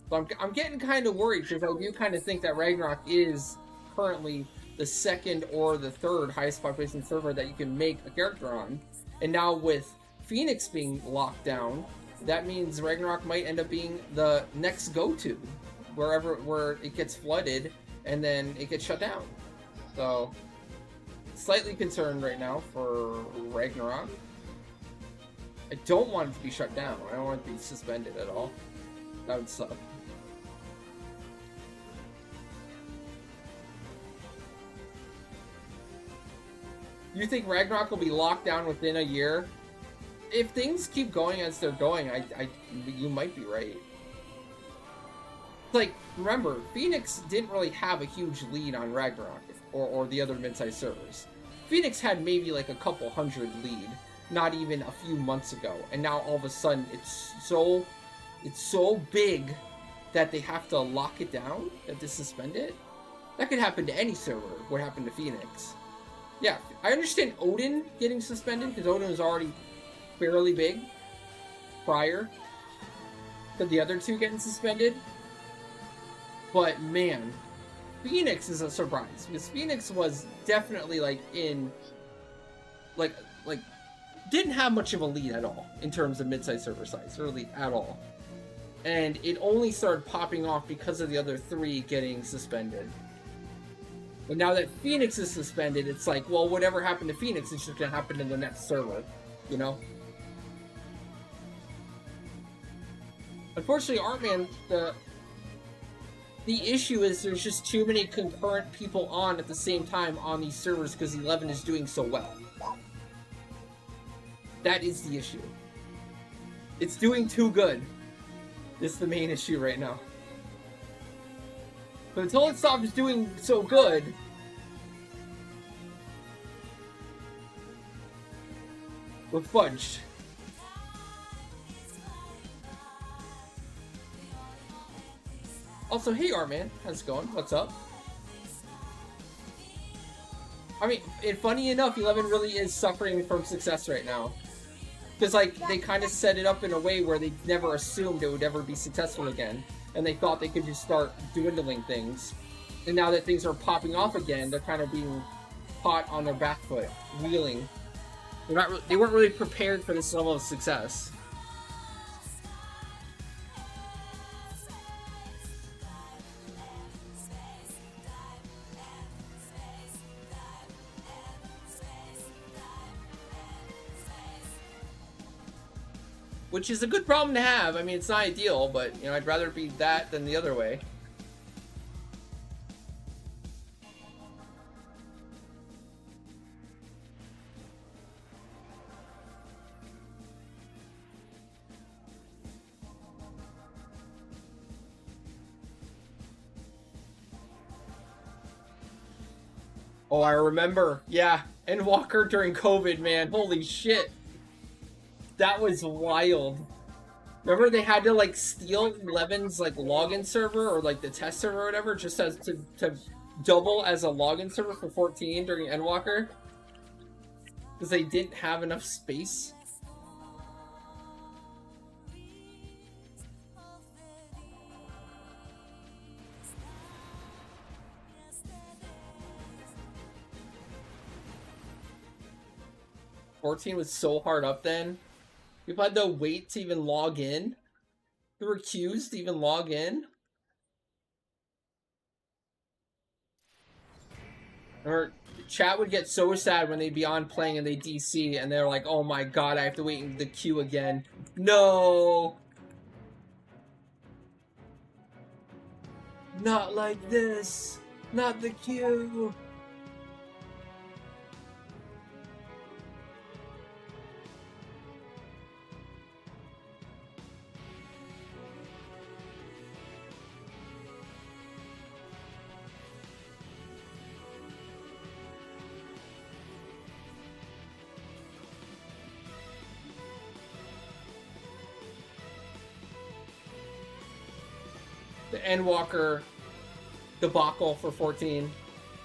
But I'm getting kind of worried because I do kind of think that Ragnarok is currently the second or the third highest population server that you can make a character on. And now with Phoenix being locked down, that means Ragnarok might end up being the next go-to where it gets flooded and then it gets shut down. So, slightly concerned right now for Ragnarok. I don't want it to be shut down. I don't want it to be suspended at all. That would suck. You think Ragnarok will be locked down within a year? If things keep going as they're going, you might be right. Like, remember, Phoenix didn't really have a huge lead on Ragnarok or the other mid-sized servers. Phoenix had maybe like a couple hundred lead, not even a few months ago, and now all of a sudden it's so big that they have to lock it down, that they suspend it. That could happen to any server. What happened to Phoenix? Yeah, I understand Odin getting suspended because Odin was already fairly big prior to the other two getting suspended. But man, Phoenix is a surprise because Phoenix was definitely like didn't have much of a lead at all in terms of mid-sized server size, or lead at all. And it only started popping off because of the other three getting suspended. But now that Phoenix is suspended, it's like, well, whatever happened to Phoenix is just gonna happen in the next server, you know? Unfortunately, Artman, the issue is there's just too many concurrent people on at the same time on these servers because 11 is doing so well. That is the issue. It's doing too good. This is the main issue right now. But until it stops doing so good, we're fudged. Also, hey Artman, how's it going? What's up? I mean, funny enough, 11 really is suffering from success right now. Because, like, they kind of set it up in a way where they never assumed it would ever be successful again. And they thought they could just start dwindling things. And now that things are popping off again, they're kind of being caught on their back foot, wheeling. They weren't really prepared for this level of success. which is a good problem to have. I mean, it's not ideal, but, you know, I'd rather be that than the other way. Oh, I remember. Yeah, Endwalker during COVID, man. Holy shit. That was wild. Remember they had to like steal Levin's like login server or like the test server or whatever just as to double as a login server for 14 during Endwalker? Because they didn't have enough space. '14 was so hard up then. People had to wait to even log in. There were queues to even log in. Or chat would get so sad when they'd be on playing and they DC and they're like, oh my god, I have to wait in the queue again. No! Not like this! Not the queue! The Endwalker debacle for 14.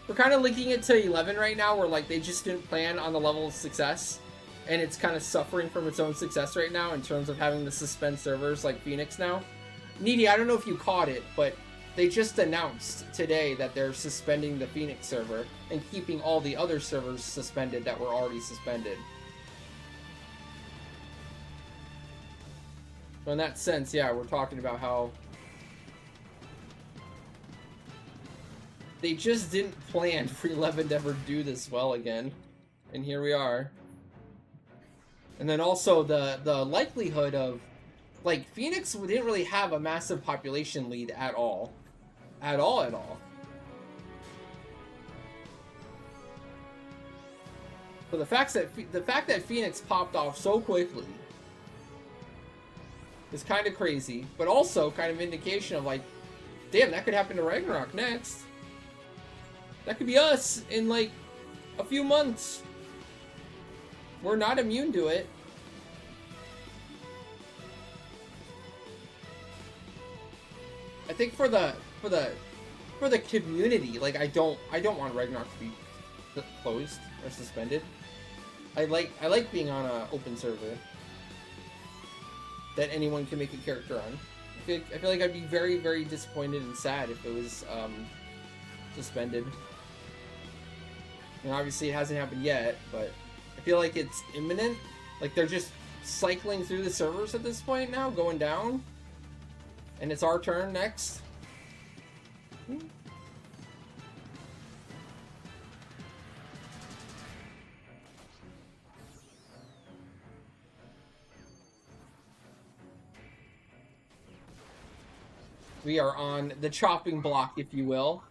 We're kind of linking it to 11 right now, where like they just didn't plan on the level of success, and it's kind of suffering from its own success right now in terms of having to suspend servers like Phoenix now. Needy, I don't know if you caught it, but they just announced today that they're suspending the Phoenix server and keeping all the other servers suspended that were already suspended. So in that sense, yeah, we're talking about how they just didn't plan for 11 to ever do this well again. And here we are. And then also the likelihood of, like, Phoenix didn't really have a massive population lead at all. At all. But the fact that Phoenix popped off so quickly is kind of crazy, but also kind of indication of like, damn, that could happen to Ragnarok next. That could be us in like a few months. We're not immune to it. I think for the community, like I don't want Ragnarok to be closed or suspended. I like being on an open server that anyone can make a character on. I feel like I'd be very, very disappointed and sad if it was suspended. And obviously it hasn't happened yet, but I feel like it's imminent. Like they're just cycling through the servers at this point now, going down. And it's our turn next. We are on the chopping block, if you will.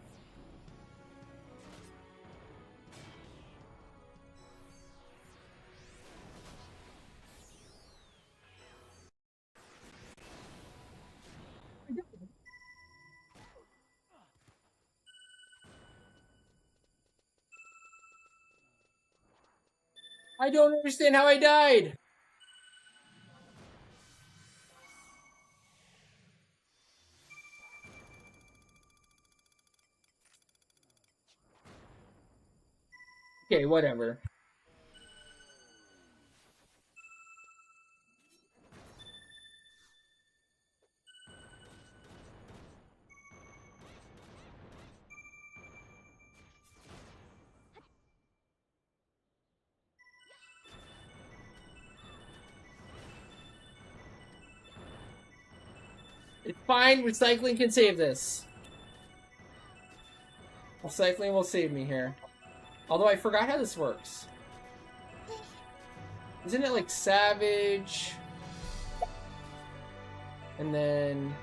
I don't understand how I died. Okay, whatever. It's fine. Recycling can save this. Recycling will save me here. Although I forgot how this works. Isn't it like Savage? And then,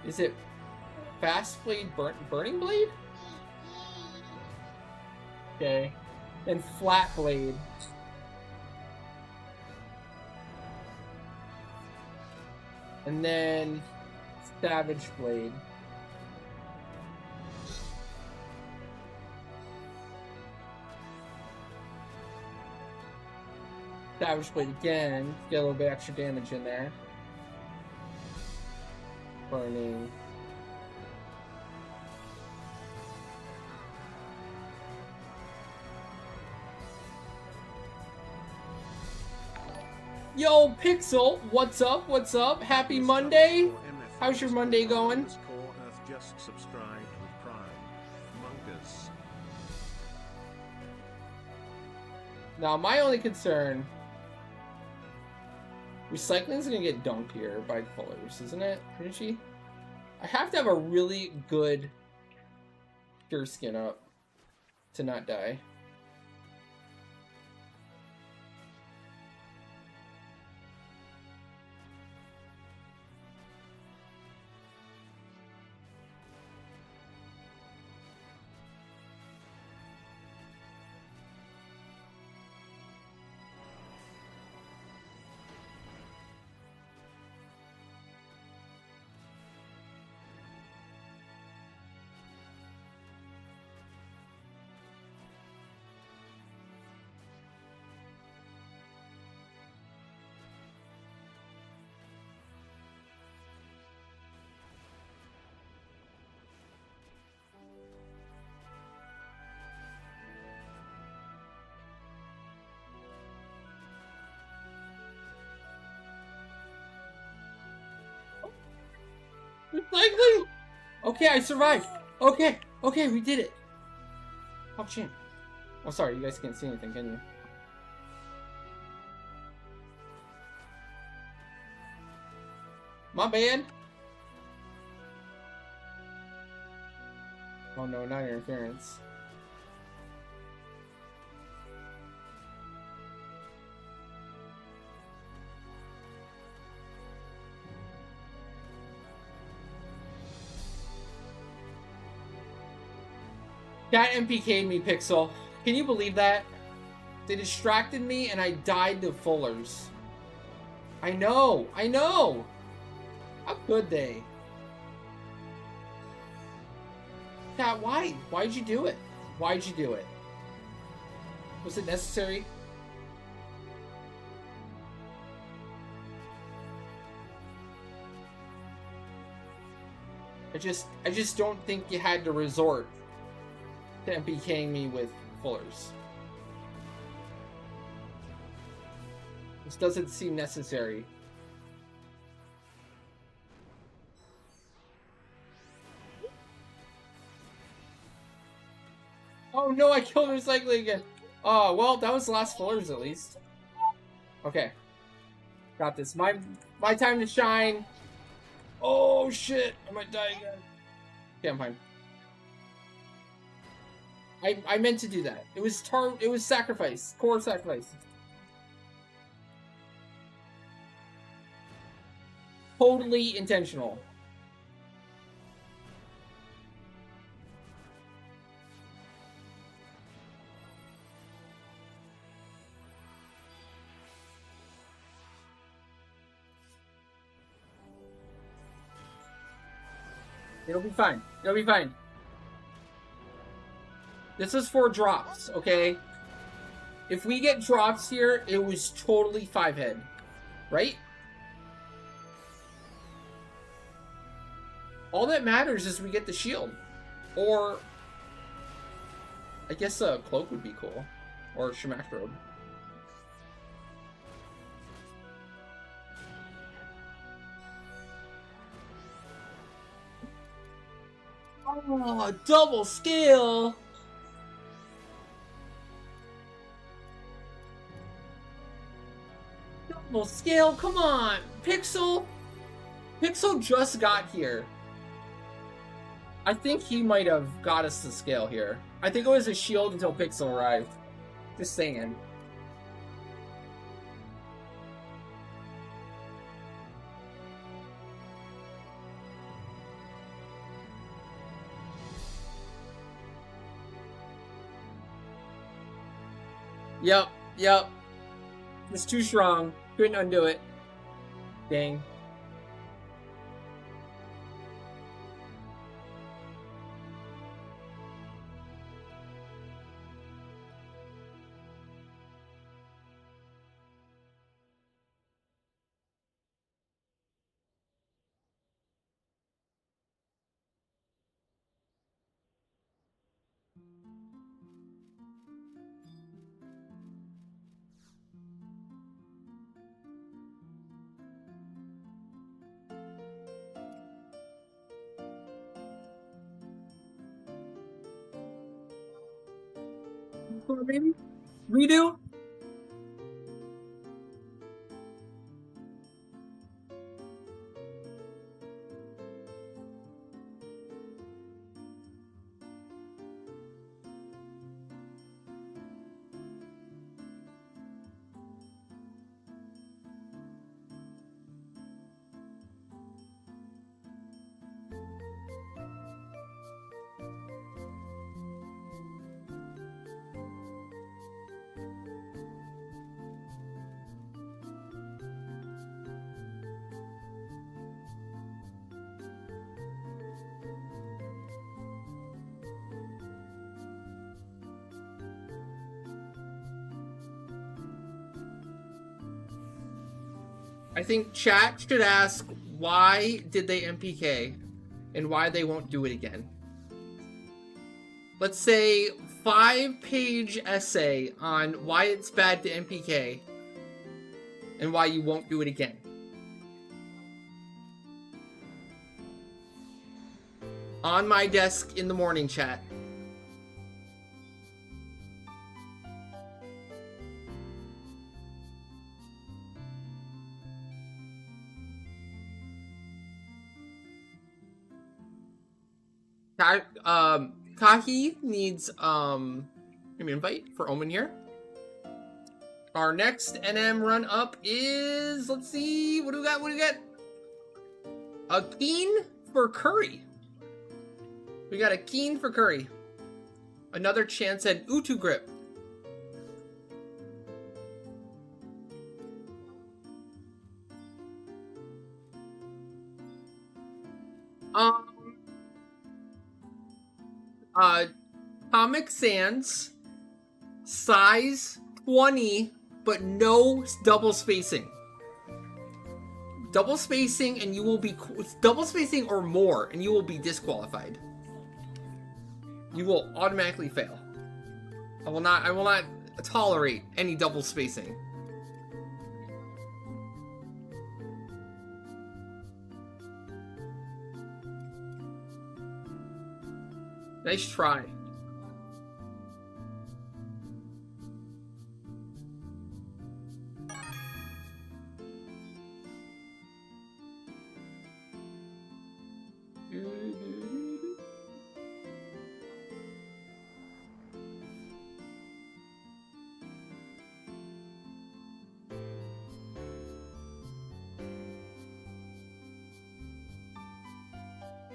is it Fast Blade, Burning Blade? Okay. Then Flat Blade. And then Savage Blade. Savage Blade again. Get a little bit extra damage in there. Burning. Yo, Pixel, what's up? What's up? Happy Monday. How's your Monday going? Just subscribed with Prime. Mongus. Now, my only concern... Recycling's gonna get dunked here by Fullers, isn't it? Energy? I have to have a really good Pure Skin up to not die. Recycling! Okay, I survived. Okay, we did it. Oh, chin. Oh, sorry, you guys can't see anything, can you? My bad. Oh no, not interference. That MPK'd me, Pixel. Can you believe that? They distracted me and I died to Fullers. I know! How could they? Cat, why? Why'd you do it? Why'd you do it? Was it necessary? I just don't think you had to resort to MPKing me with Fullers. This doesn't seem necessary. Oh no, I killed Recycling again. Oh, well, that was the last Fullers at least. Okay. Got this. My time to shine. Oh shit, I might die again. Okay, I'm fine. I meant to do that. It was sacrifice. Core sacrifice. Totally intentional. It'll be fine. It'll be fine. This is for drops, okay? If we get drops here, it was totally 5-head. Right? All that matters is we get the shield. Or... I guess a cloak would be cool. Or a Shemak robe. Oh, double skill! Double skill, come on! Pixel just got here. I think he might have got us the scale here. I think it was a shield until Pixel arrived. Just saying. Yep, yep. It's too strong. Couldn't undo it. Dang. Maybe? Redo? I think chat should ask why did they MPK and why they won't do it again. Let's say 5-page essay on why it's bad to MPK and why you won't do it again. On my desk in the morning, chat. Kahi needs an invite for Omen here. Our next NM run up is, let's see, what do we got? What do we got? A Keen for Curry. We got a Keen for Curry. Another chance at Utu Grip. Comic Sans, size 20, but no double spacing. Double spacing and you will be double spacing or more and you will be disqualified. You will automatically fail. I will not tolerate any double spacing. Nice try.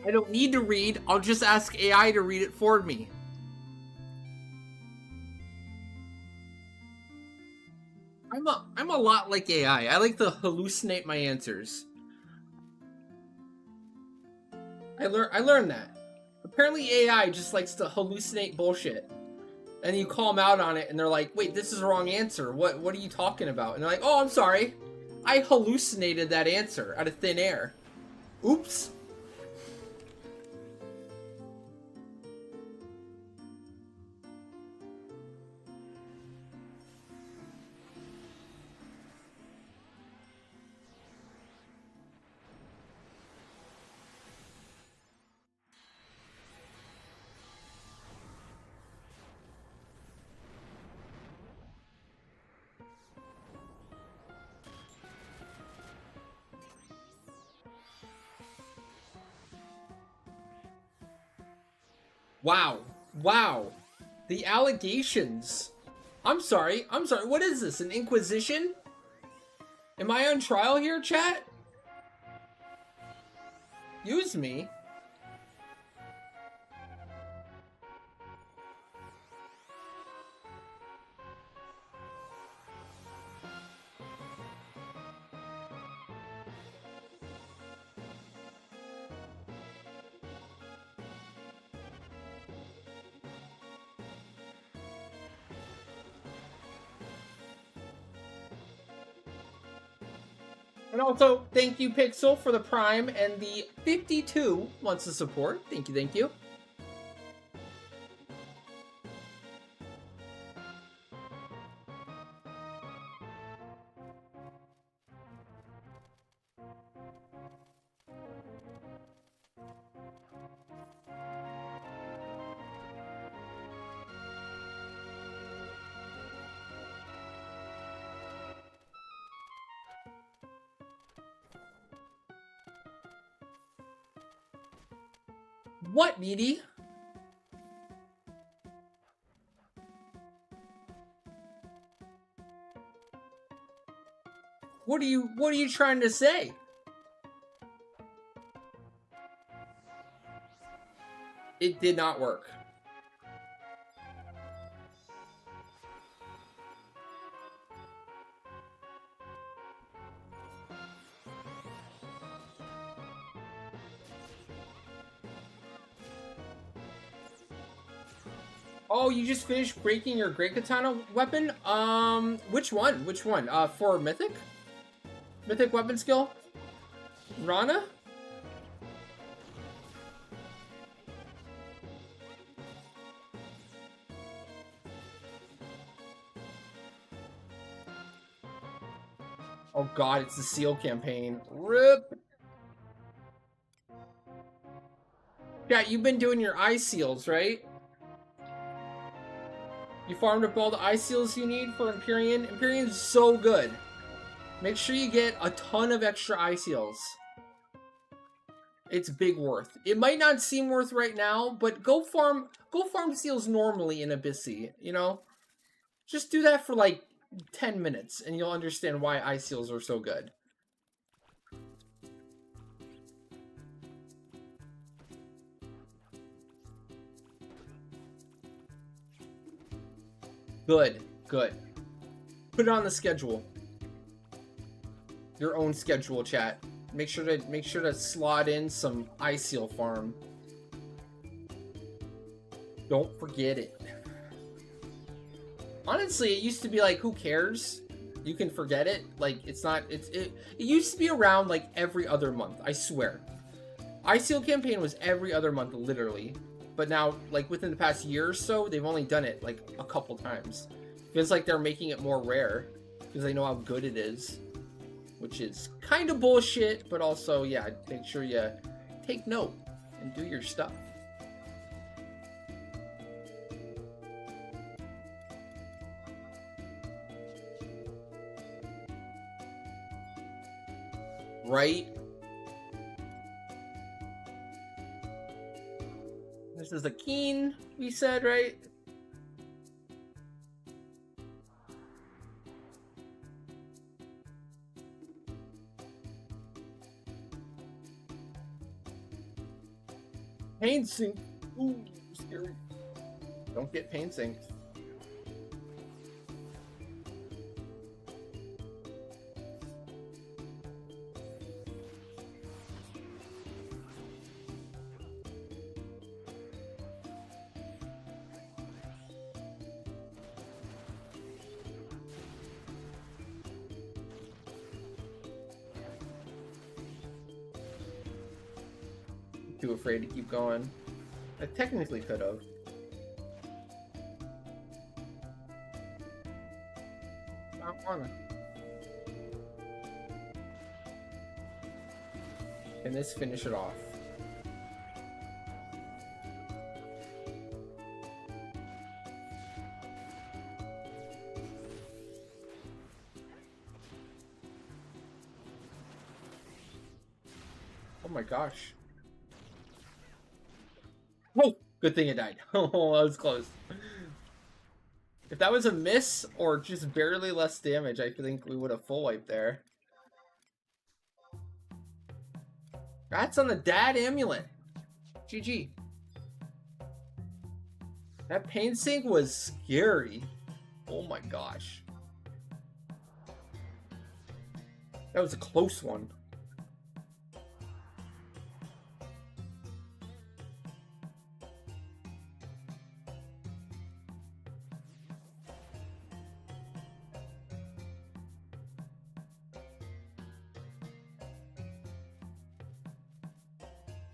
I don't need to read. I'll just ask AI to read it for me. I'm a lot like AI. I like to hallucinate my answers. I learned that. Apparently AI just likes to hallucinate bullshit. And you call them out on it and they're like, "Wait, this is the wrong answer. What are you talking about?" And they're like, "Oh, I'm sorry. I hallucinated that answer out of thin air. Oops." Wow. Wow. The allegations. I'm sorry. What is this? An inquisition? Am I on trial here, chat? Use me. And also, thank you, Pixel, for the Prime and the 52 months of support. Thank you, thank you. What, Meaty? What are you trying to say? It did not work. Oh, you just finished breaking your Great Katana weapon? Which one? Which one? For Mythic? Mythic weapon skill? Rana? Oh god, it's the Seal campaign. RIP! Yeah, you've been doing your eye seals, right? You farmed up all the eye seals you need for Empyrean. Empyrean's so good. Make sure you get a ton of extra eye seals. It's big worth. It might not seem worth right now, but go farm seals normally in Abyssy, you know? Just do that for like 10 minutes and you'll understand why eye seals are so good. Good, good. Put it on the schedule. Your own schedule, chat. Make sure to slot in some eye seal farm. Don't forget it. Honestly, it used to be like, who cares? You can forget it. Like, it used to be around like every other month, I swear. Eye seal campaign was every other month, literally. But now, like, within the past year or so, they've only done it, like, a couple times. Feels like they're making it more rare, because they know how good it is. Which is kind of bullshit, but also, yeah, make sure you take note and do your stuff. Right? This is a Keen, we said, right? Pain sink. Ooh, scary. Don't get pain synced. Too afraid to keep going. I technically could have. I don't wanna. Can this finish it off? Oh my gosh. Oh, good thing it died. Oh, that was close. If that was a miss or just barely less damage, I think we would have full wiped there. Congrats on the dad amulet. GG. That pain sink was scary. Oh my gosh. That was a close one.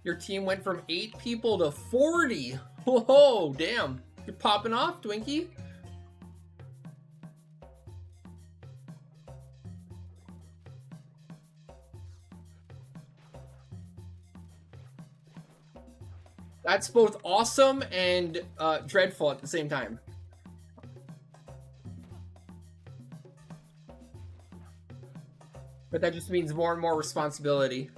Your team went from 8 people to 40. Whoa, damn. You're popping off, Twinkie. That's both awesome and dreadful at the same time. But that just means more and more responsibility.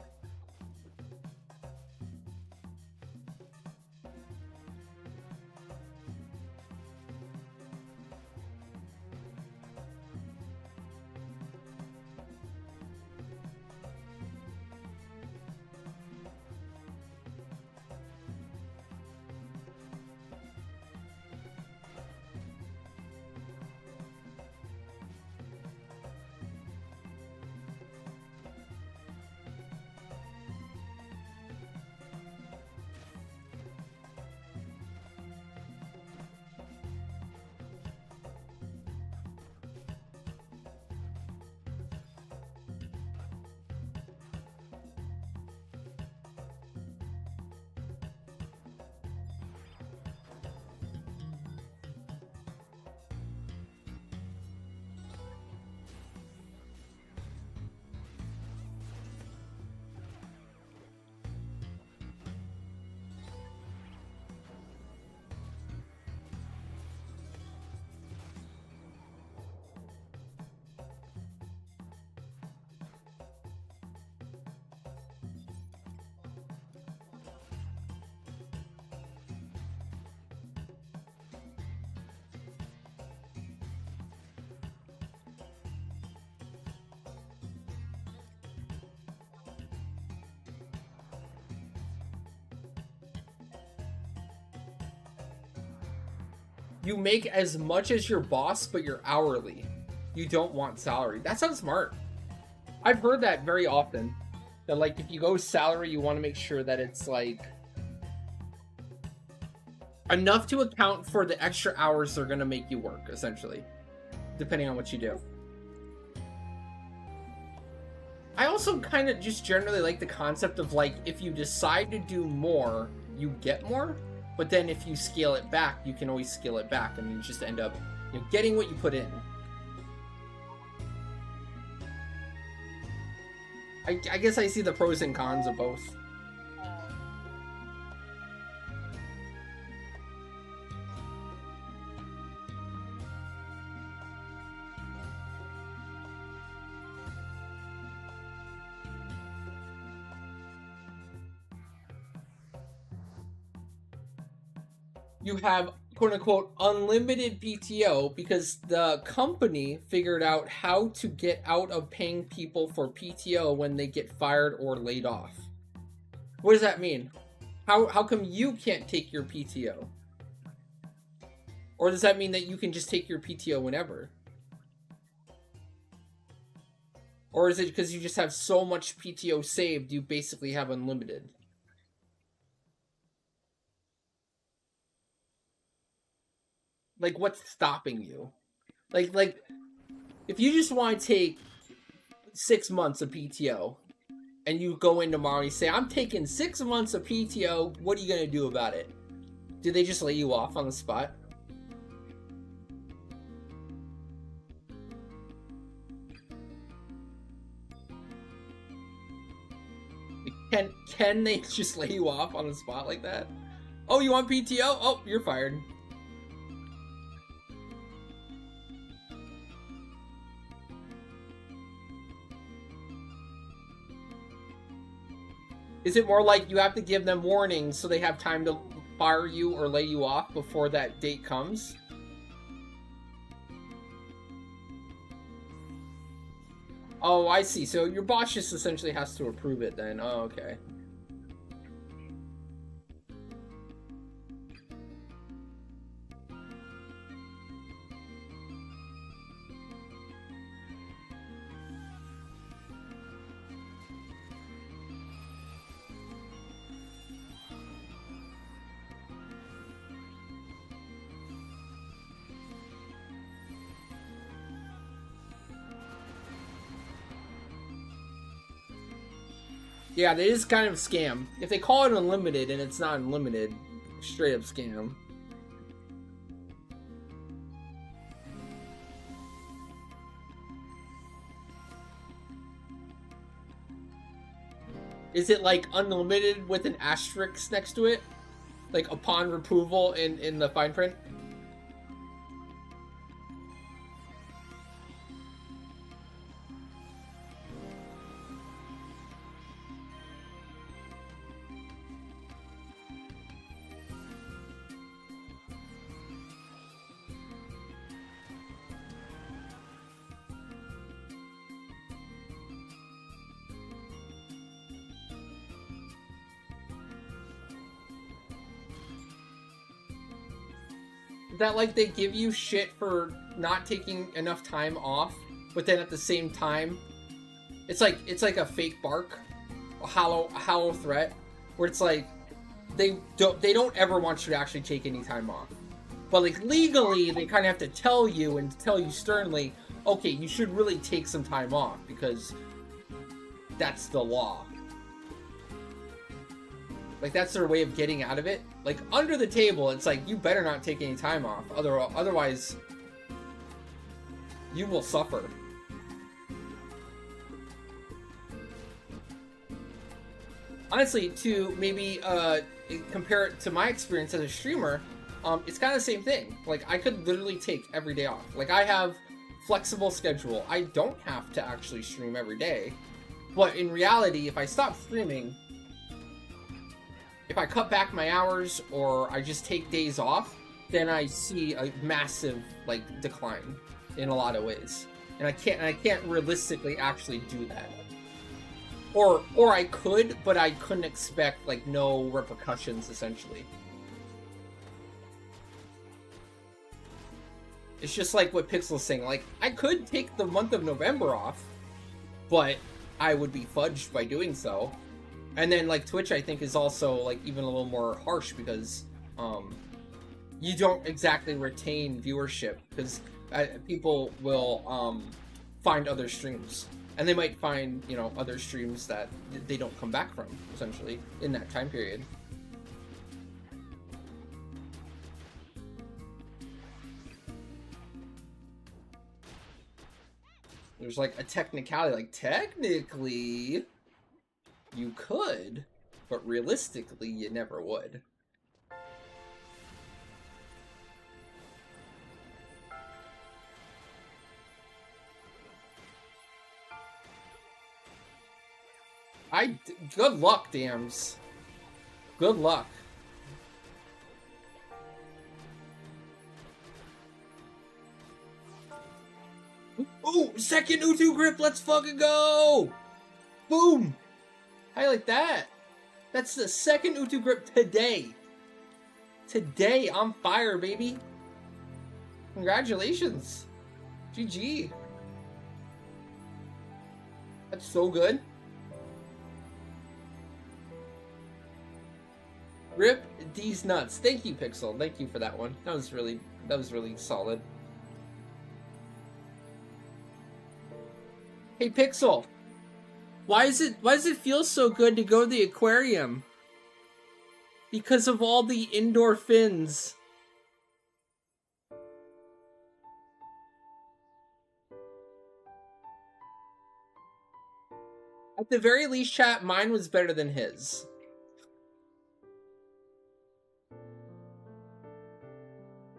You make as much as your boss, but you're hourly. You don't want salary. That sounds smart. I've heard that very often. That, like, if you go salary, you want to make sure that it's, like, enough to account for the extra hours they're going to make you work, essentially. Depending on what you do. I also kind of just generally like the concept of, like, if you decide to do more, you get more. But then if you scale it back, you can always scale it back, and you just end up, you know, getting what you put in. I guess I see the pros and cons of both. You have quote-unquote unlimited PTO because the company figured out how to get out of paying people for PTO when they get fired or laid off. What does that mean? How come you can't take your PTO? Or does that mean that you can just take your PTO whenever? Or is it because you just have so much PTO saved, you basically have unlimited? Like, what's stopping you? Like, if you just want to take 6 months of PTO, and you go in tomorrow and you say, I'm taking 6 months of PTO, what are you going to do about it? Do they just lay you off on the spot? Can they just lay you off on the spot like that? Oh, you want PTO? Oh, you're fired. Is it more like you have to give them warnings so they have time to fire you or lay you off before that date comes? Oh, I see. So your boss just essentially has to approve it then. Oh, okay. Yeah, that is kind of scam. If they call it unlimited and it's not unlimited, straight up scam. Is it like unlimited with an asterisk next to it? Like upon approval in the fine print? Is that like they give you shit for not taking enough time off, but then at the same time, it's like a fake bark, a hollow threat, where it's like they don't ever want you to actually take any time off, but like legally they kind of have to tell you and tell you sternly, okay, you should really take some time off because that's the law. Like, that's their way of getting out of it. Like, under the table, it's like, you better not take any time off. Otherwise, you will suffer. Honestly, to maybe compare it to my experience as a streamer, it's kind of the same thing. Like, I could literally take every day off. Like, I have flexible schedule. I don't have to actually stream every day. But in reality, if I stop streaming, if I cut back my hours or I just take days off, then I see a massive like decline in a lot of ways, and I can't realistically actually do that. Or I could, but I couldn't expect like no repercussions essentially. It's just like what Pixel's saying. Like, I could take the month of November off, but I would be fudged by doing so. And then, like, Twitch, I think, is also, like, even a little more harsh because you don't exactly retain viewership because people will find other streams. And they might find, you know, other streams that they don't come back from, essentially, in that time period. There's, like, a technicality. Like, technically, you could, but realistically, you never would. Good luck, Dams. Good luck. Ooh, second Utu grip, let's fucking go! Boom! How you like that? That's the second Utu grip today. Today, on fire, baby. Congratulations. GG. That's so good. Rip D's nuts. Thank you, Pixel. Thank you for that one. That was really solid. Hey, Pixel. Why does it feel so good to go to the aquarium? Because of all the indoor fins. At the very least, chat, mine was better than his.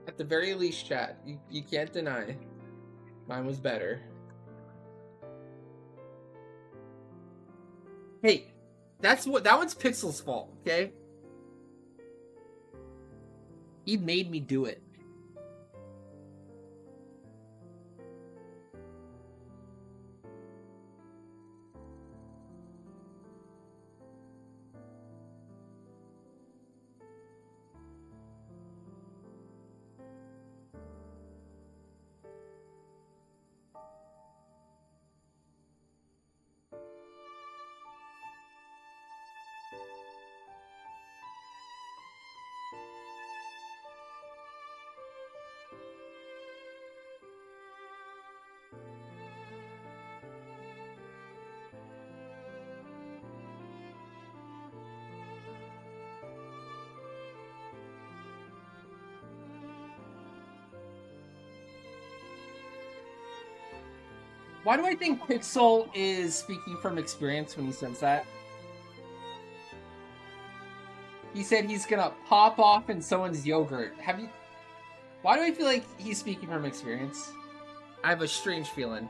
At the very least, chat, you can't deny. Mine was better. Hey, that one's Pixel's fault, okay? He made me do it. Why do I think Pixel is speaking from experience when he says that? He said he's gonna pop off in someone's yogurt. Have you... Why do I feel like he's speaking from experience? I have a strange feeling.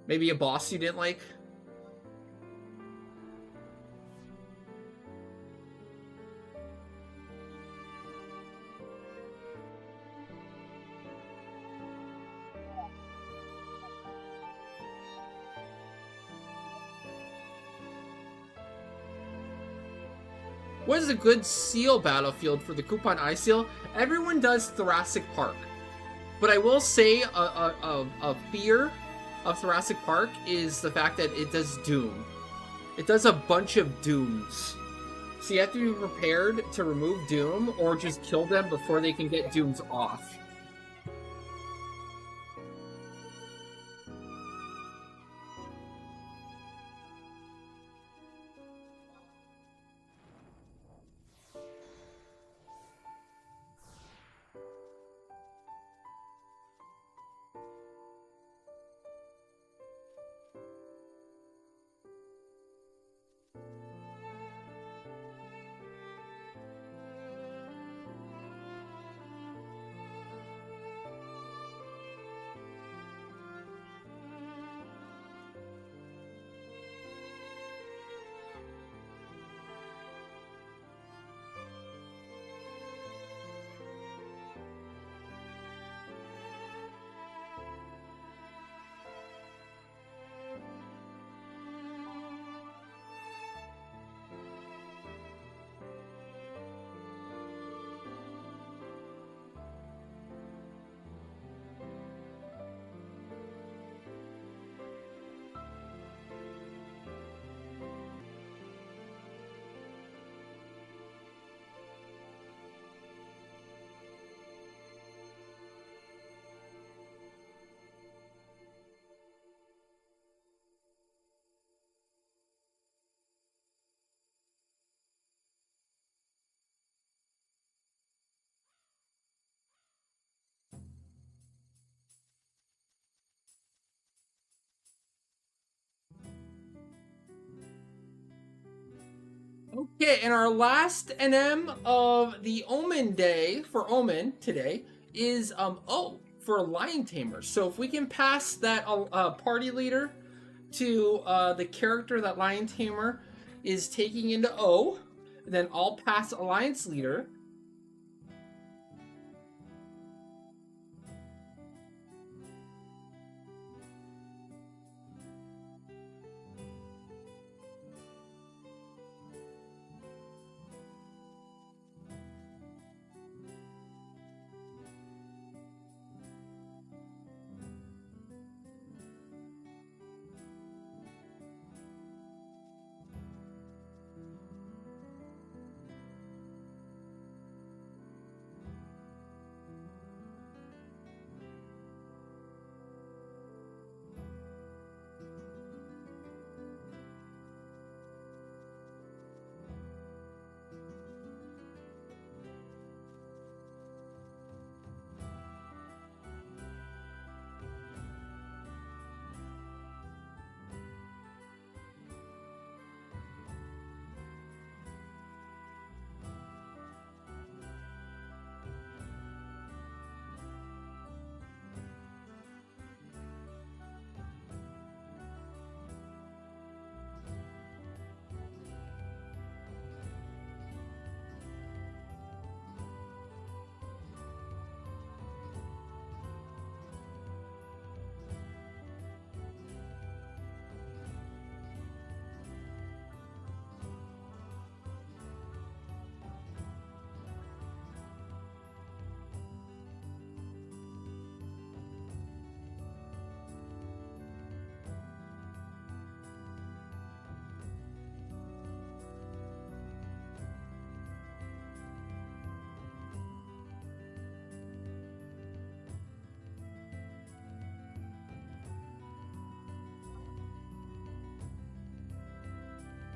Maybe a boss you didn't like? What is a good seal battlefield for the Coupon Eye Seal? Everyone does Thoracic Park. But I will say a fear of Thoracic Park is the fact that it does Doom. It does a bunch of Dooms. So you have to be prepared to remove Doom or just kill them before they can get Dooms off. Okay, and our last NM of the Omen day for Omen today is O for Lion Tamer. So if we can pass that party leader to the character that Lion Tamer is taking into O, then I'll pass Alliance Leader.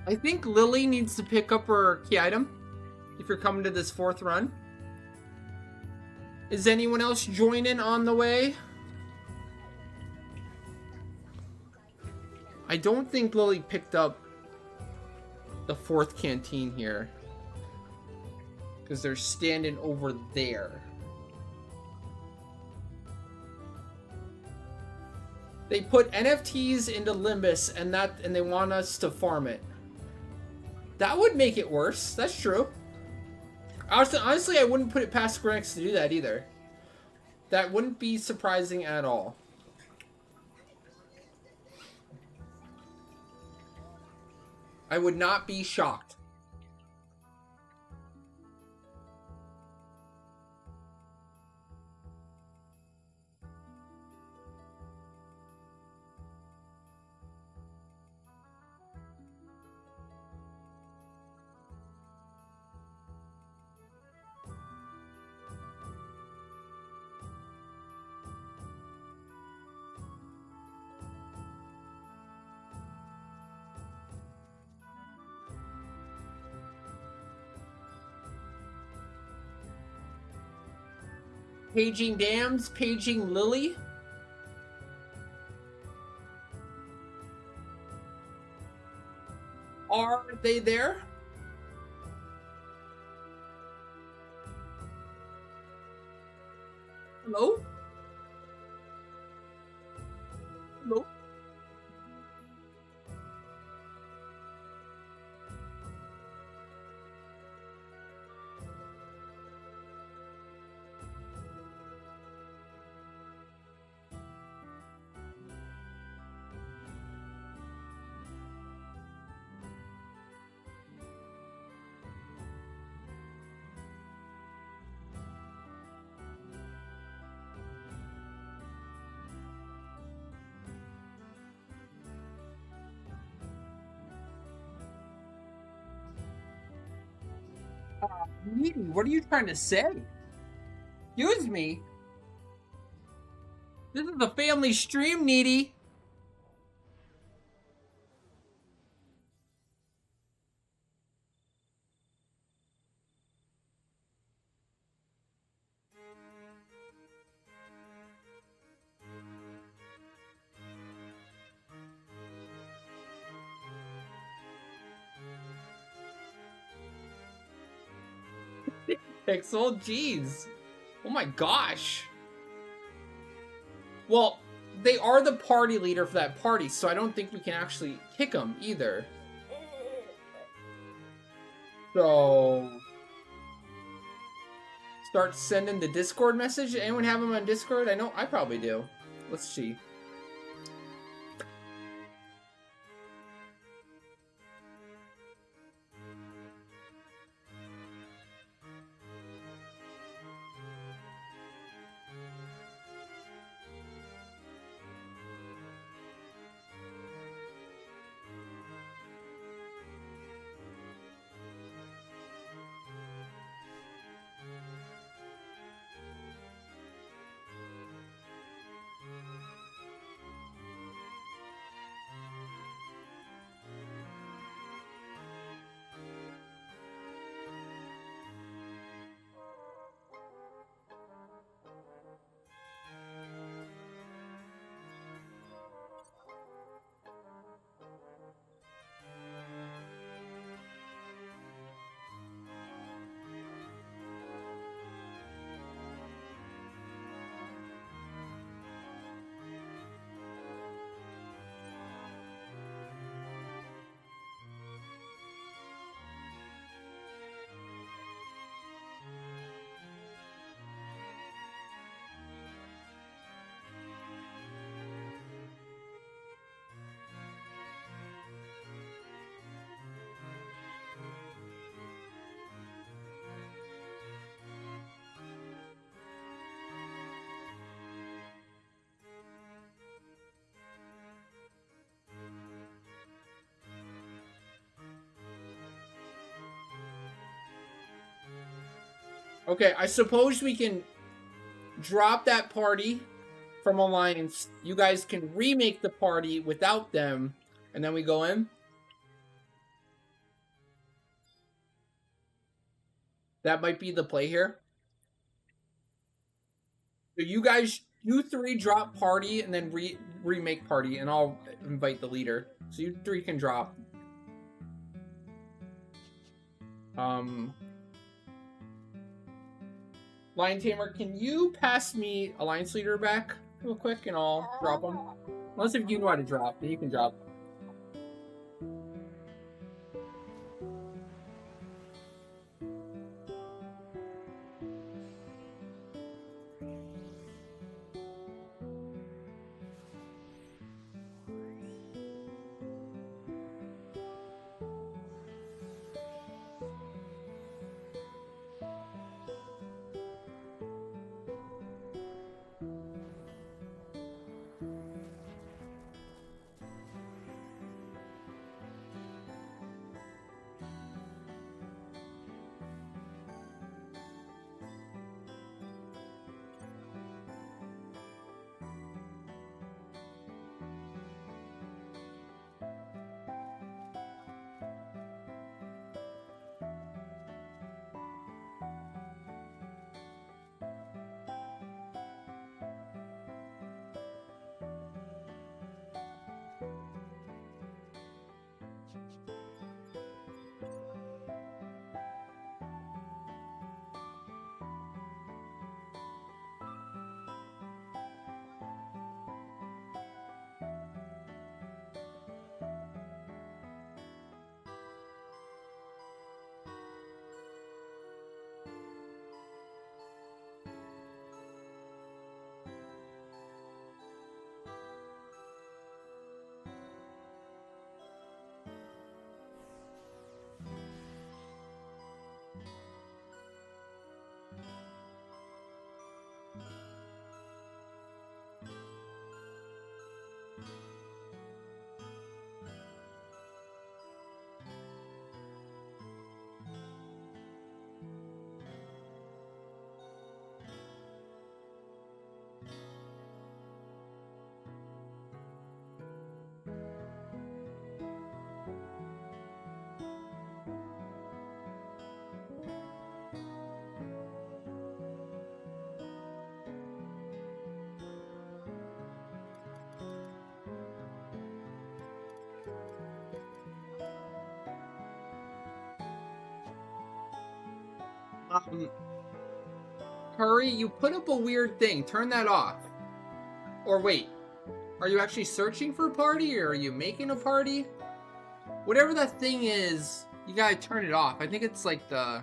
I think Lily needs to pick up her key item if you're coming to this 4th run. Is anyone else joining on the way? I don't think Lily picked up the 4th canteen here, because they're standing over there. They put NFTs into Limbus and they want us to farm it. That would make it worse. That's true. Honestly, I wouldn't put it past Square Enix to do that either. That wouldn't be surprising at all. I would not be shocked. Paging dams, paging Lily. Are they there? Hello? Hello? Needy, what are you trying to say? Excuse me? This is a family stream, Needy. Pixel, jeez. Oh my gosh. Well, they are the party leader for that party, so I don't think we can actually kick them either. So... start sending the Discord message. Anyone have them on Discord? I know I probably do. Let's see. Okay, I suppose we can drop that party from Alliance. You guys can remake the party without them, and then we go in. That might be the play here. So you three drop party and then remake party, and I'll invite the leader. So you three can drop. Lion Tamer, can you pass me Alliance Leader back real quick, and I'll drop him? Unless if you know how to drop, then you can drop. Hurry, you put up a weird thing. Turn that off. Or wait, are you actually searching for a party, or are you making a party? Whatever that thing is, you gotta turn it off. I think it's like the...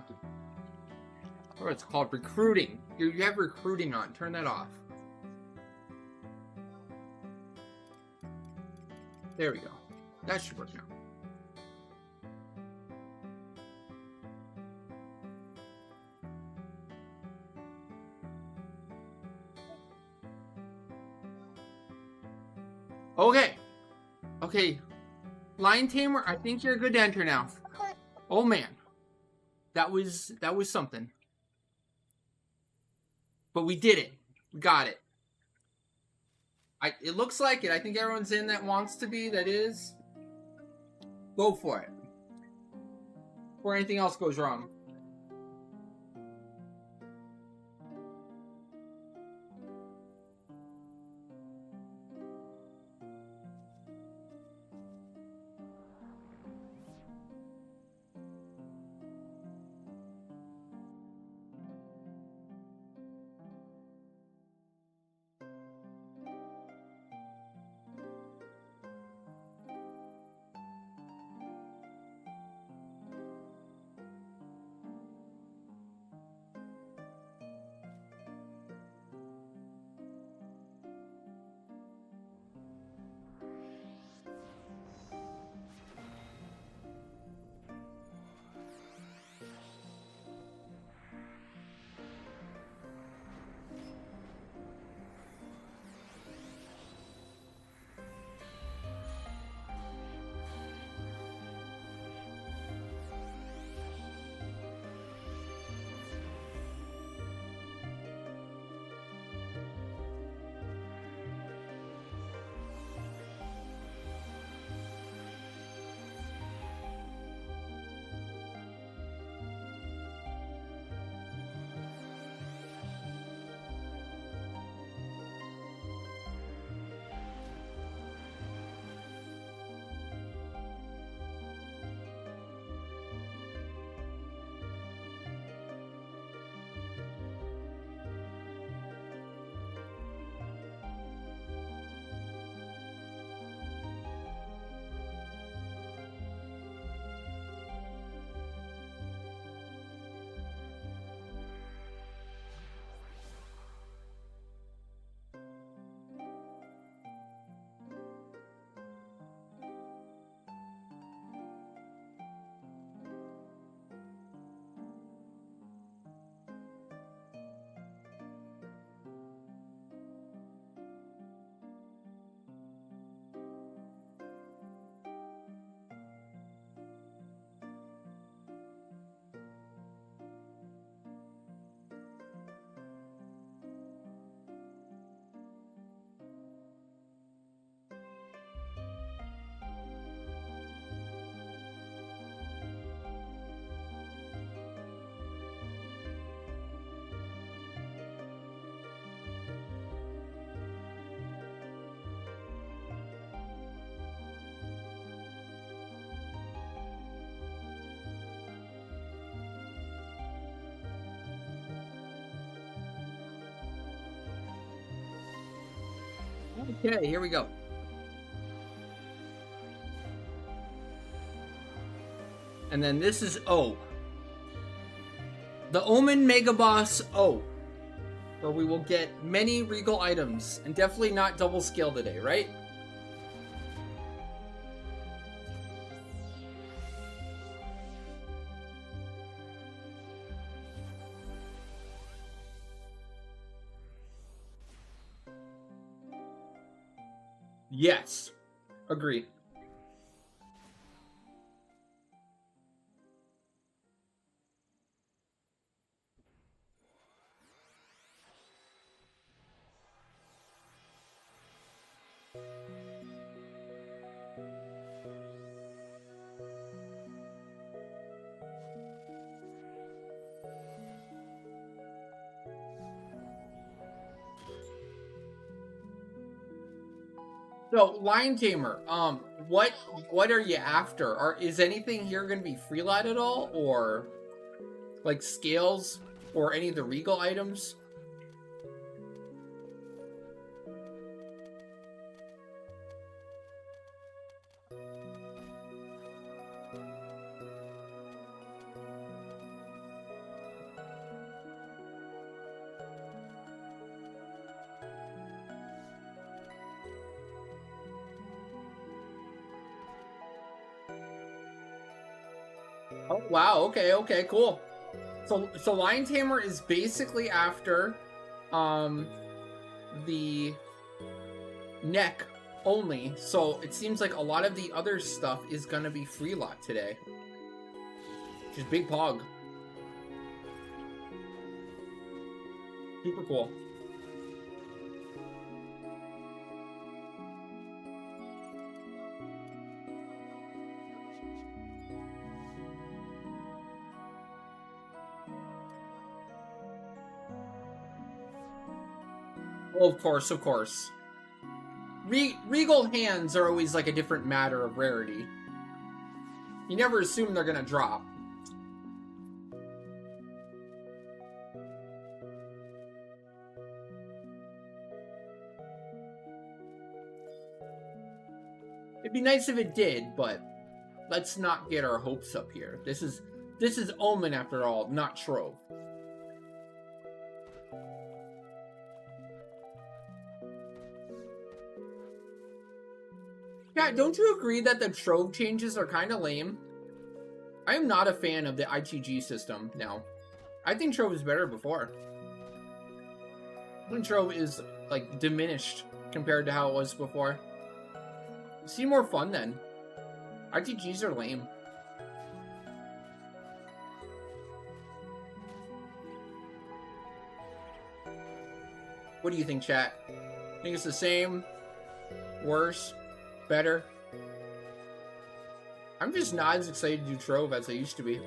what it's called, recruiting. You have recruiting on. Turn that off. There we go. That should work now. Okay. Okay. Lion Tamer, I think you're good to enter now. Oh man. That was something. But we did it. We got it. It looks like it. I think everyone's in that wants to be, that is. Go for it. Before anything else goes wrong. Okay, here we go. And then this is O. The Omen Mega Boss O. Where we will get many regal items. And definitely not double scale today, right? Yes. Agree. So, Lion Tamer, what are you after? Is anything here gonna be free light at all? Or like scales or any of the regal items? Oh wow, okay, cool. So Lion Tamer is basically after the neck only. So it seems like a lot of the other stuff is gonna be free lot today. Which is big pog. Super cool. Oh, of course. Regal hands are always like a different matter of rarity. You never assume they're gonna drop. It'd be nice if it did, but let's not get our hopes up here. This is Omen after all, not Trove. Yeah, don't you agree that the Trove changes are kind of lame? I am not a fan of the ITG system now. I think Trove is better before. I think Trove is, like, diminished compared to how it was before. It seemed more fun then. ITGs are lame. What do you think, chat? Think it's the same? Worse? Better? I'm just not as excited to do Trove as I used to be.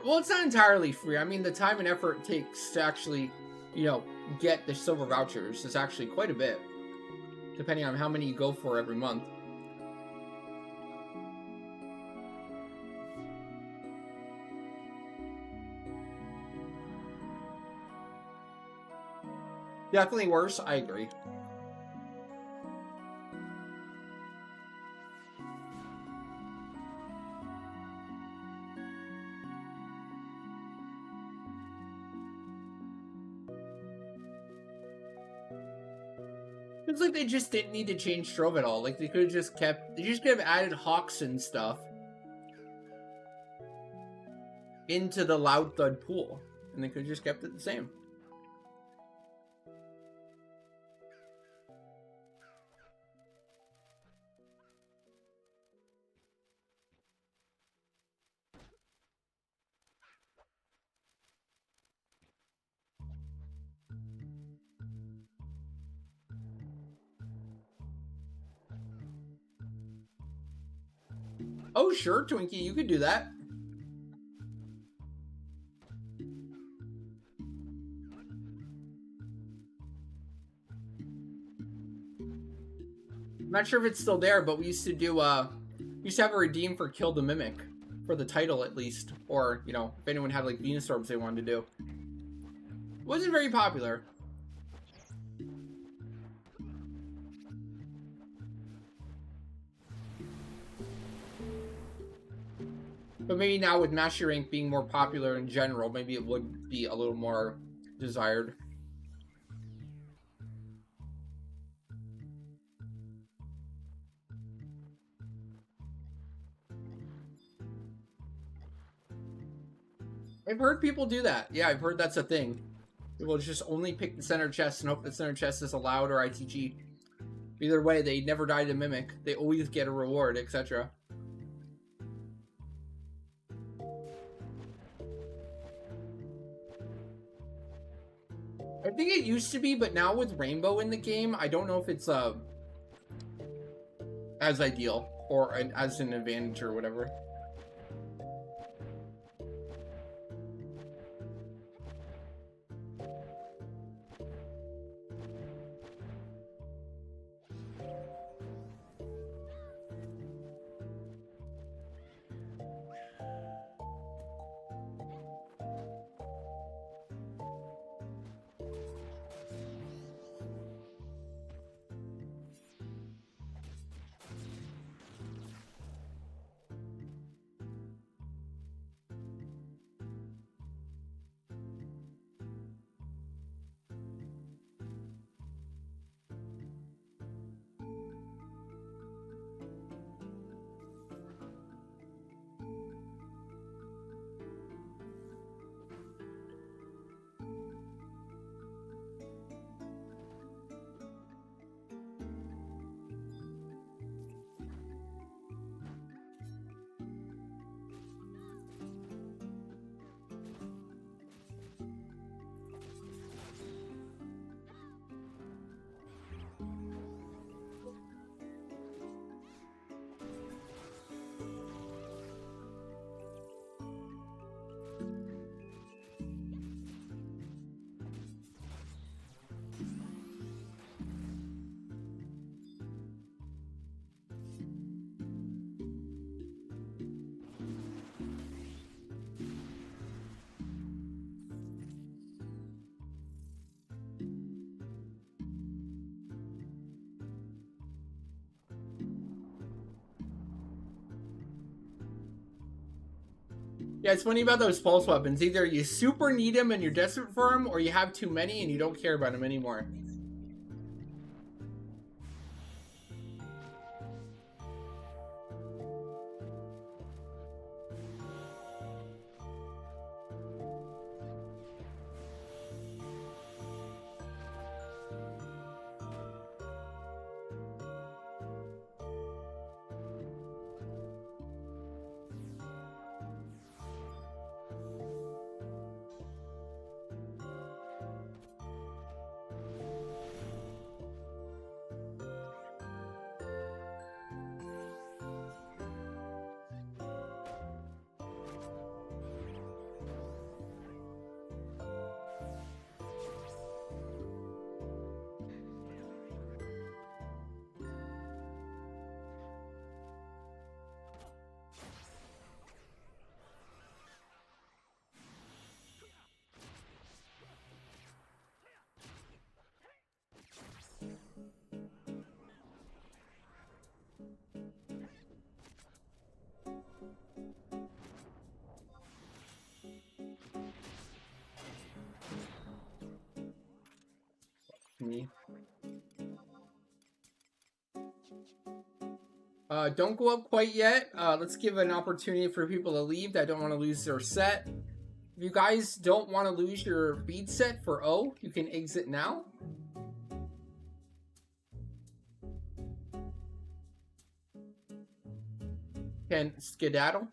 Well, it's not entirely free. I mean, the time and effort it takes to actually, you know, get the silver vouchers is actually quite a bit. Depending on how many you go for every month. Definitely worse, I agree. It's like they just didn't need to change Trove at all. Like they could have just kept, they just could have added Hawks and stuff into the Loud Thud pool, and they could have just kept it the same. Oh, sure, Twinkie, you could do that. I'm not sure if it's still there, but we used to do, we used to have a redeem for Kill the Mimic. For the title, at least. Or, you know, if anyone had, like, Venus Orbs they wanted to do. Wasn't very popular. But maybe now with Master Rank being more popular in general, maybe it would be a little more desired. I've heard people do that. Yeah, I've heard that's a thing. People just only pick the center chest and hope the center chest is allowed or ITG. Either way, they never die to Mimic. They always get a reward, etc. I think it used to be, but now with Rainbow in the game, I don't know if it's as ideal or as an advantage or whatever. Yeah, it's funny about those pulse weapons. Either you super need them and you're desperate for them, or you have too many and you don't care about them anymore. Me. Don't go up quite yet. Let's give an opportunity for people to leave that don't want to lose their set. If you guys don't want to lose your bead set for O, you can exit now. Can skedaddle.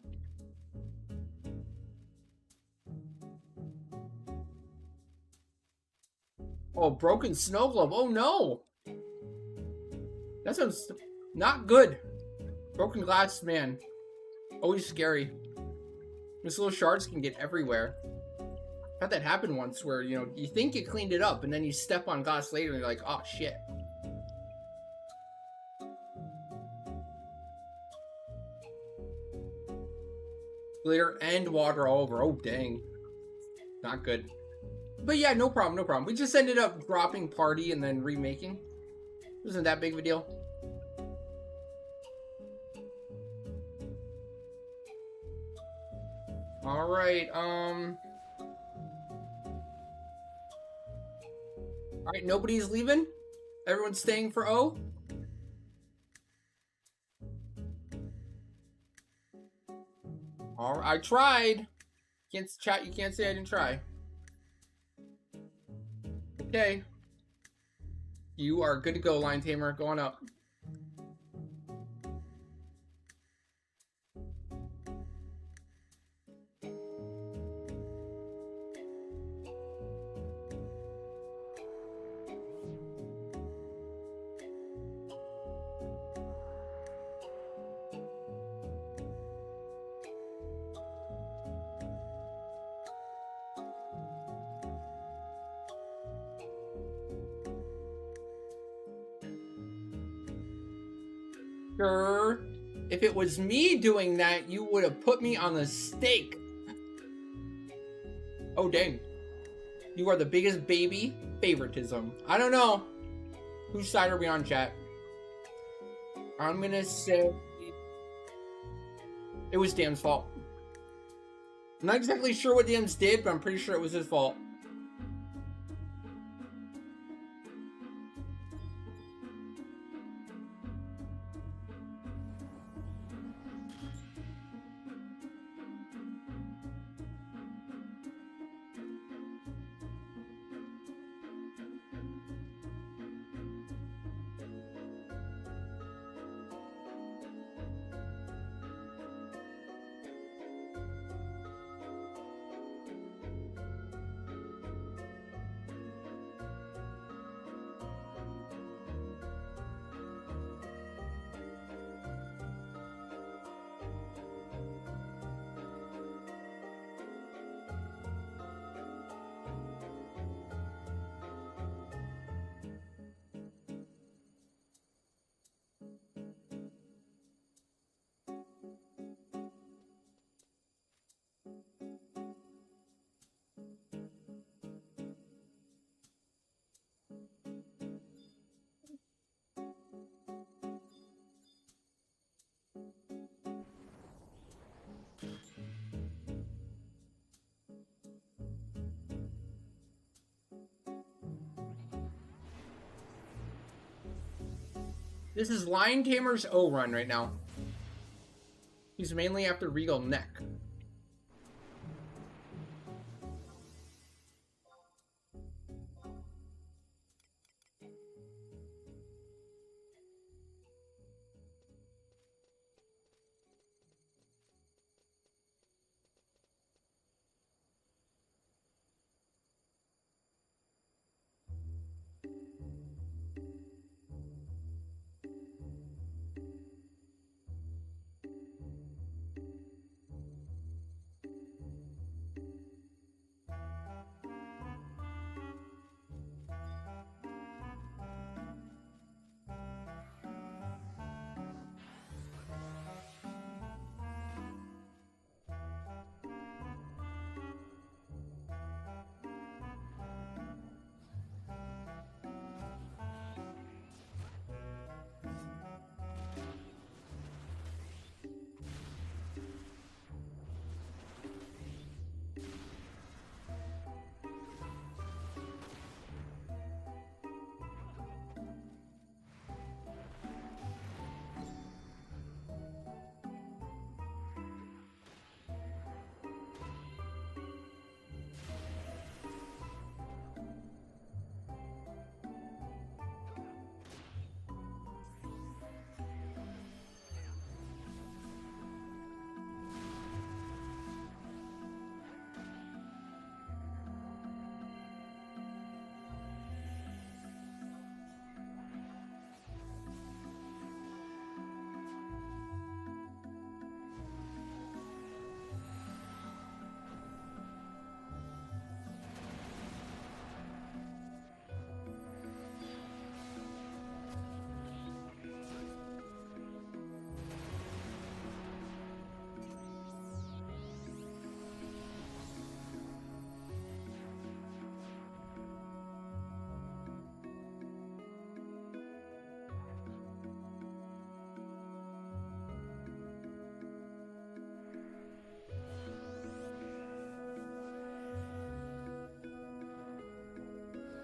Oh, broken snow globe. Oh no! That sounds not good. Broken glass, man. Always scary. These little shards can get everywhere. Had that happen once where, you know, you think you cleaned it up and then you step on glass later and you're like, oh shit. Glitter and water all over. Oh dang. Not good. But yeah, no problem, no problem. We just ended up dropping party and then remaking. It wasn't that big of a deal. All right, all right, nobody's leaving. Everyone's staying for O. All right, I tried. Can't chat. You can't say I didn't try. Okay. You are good to go, Lion Tamer. Going up. Sure. If it was me doing that, you would have put me on the stake. Oh, dang. You are the biggest baby. Favoritism. I don't know. Whose side are we on, chat? I'm gonna say it was Dam's fault. I'm not exactly sure what Dams did, but I'm pretty sure it was his fault. This is Lion Tamer's O run right now. He's mainly after Regal Neck.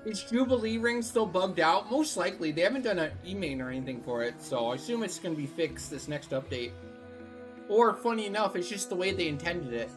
Is Jubilee Ring still bugged out? Most likely. They haven't done an e-main or anything for it, so I assume it's going to be fixed this next update. Or, funny enough, it's just the way they intended it.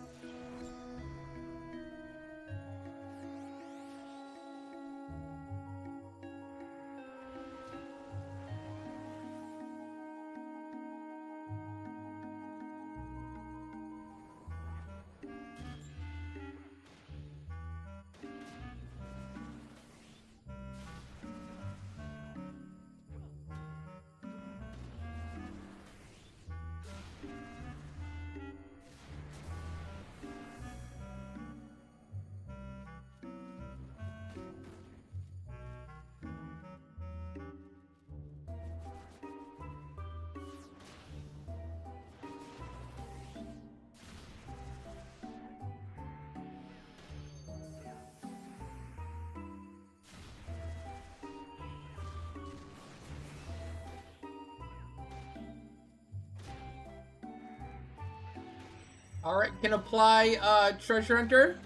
Alright, can apply Treasure Hunter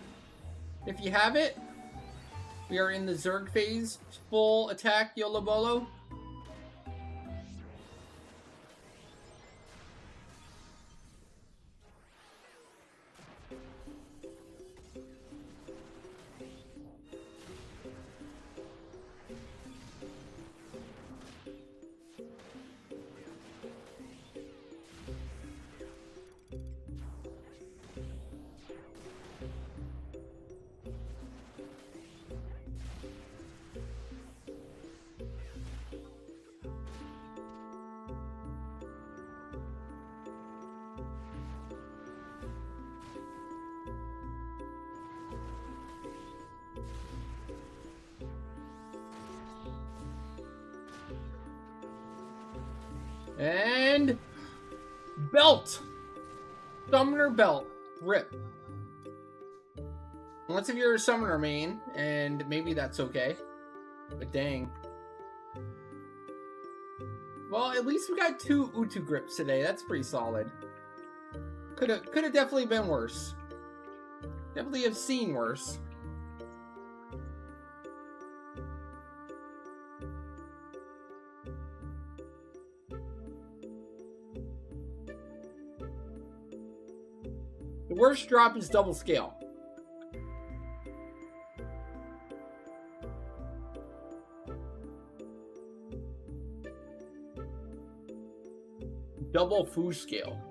if you have it. We are in the Zerg phase. Full attack, YOLO BOLO. And belt. Summoner belt. Rip. Unless if you're a summoner main, and maybe that's okay. But dang. Well, at least we got 2 Utu grips today. That's pretty solid. Could have definitely been worse. Definitely have seen worse. The worst drop is double scale. Double foo scale.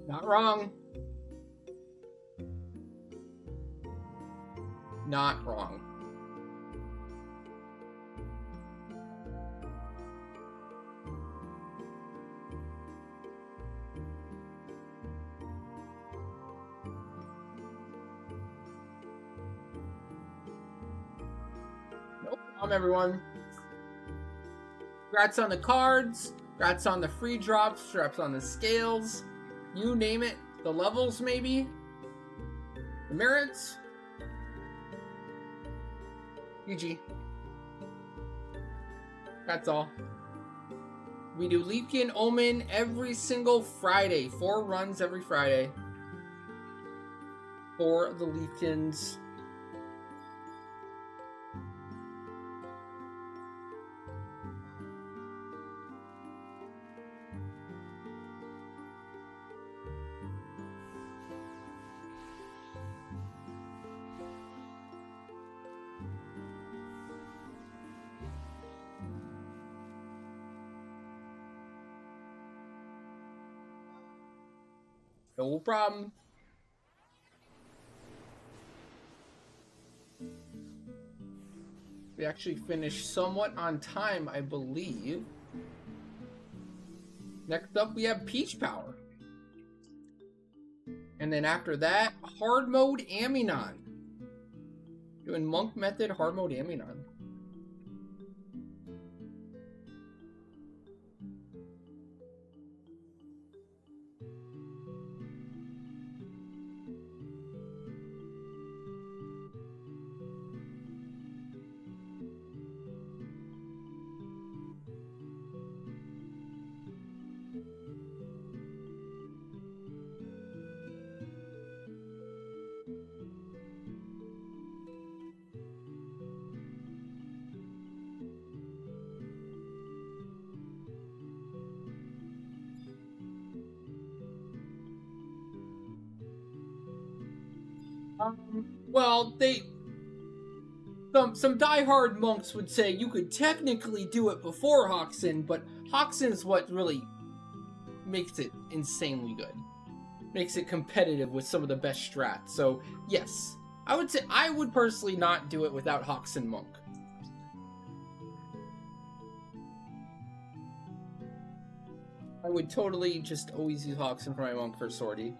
Not wrong. Not wrong. No problem, everyone. Congrats on the cards. Congrats on the free drops. Congrats on the scales. You name it. The levels, maybe. The merits. GG. That's all. We do Leafkin Omen every single Friday. 4 runs every Friday. For the Leafkins. No problem. We actually finished somewhat on time, I believe. Next up, we have Peach Power. And then after that, Hard Mode Aminon. Doing Monk Method Hard Mode Aminon. Well, some diehard monks would say you could technically do it before Hoxin, but Hoxin is what really makes it insanely good. Makes it competitive with some of the best strats. So, yes. I would say I would personally not do it without Hoxin Monk. I would totally just always use Hoxin for my Monk for sortie.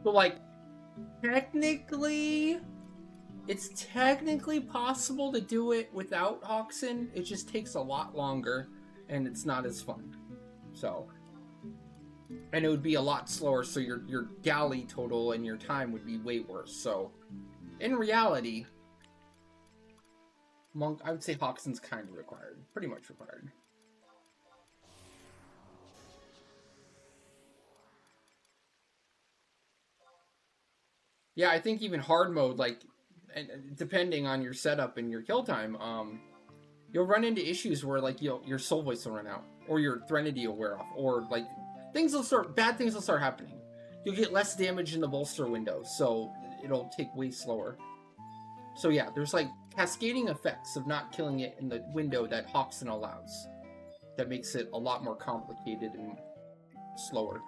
But like, technically, it's technically possible to do it without Hoxin. It just takes a lot longer, and it's not as fun. So, and it would be a lot slower. So your galley total and your time would be way worse. So, in reality, Monk, I would say Hoxin's kind of required, pretty much required. Yeah, I think even hard mode, like, depending on your setup and your kill time, you'll run into issues where, like, your soul voice will run out, or your Threnody will wear off, or, like, bad things will start happening. You'll get less damage in the bolster window, so it'll take way slower. So yeah, there's, like, cascading effects of not killing it in the window that Hoxin allows. That makes it a lot more complicated and slower.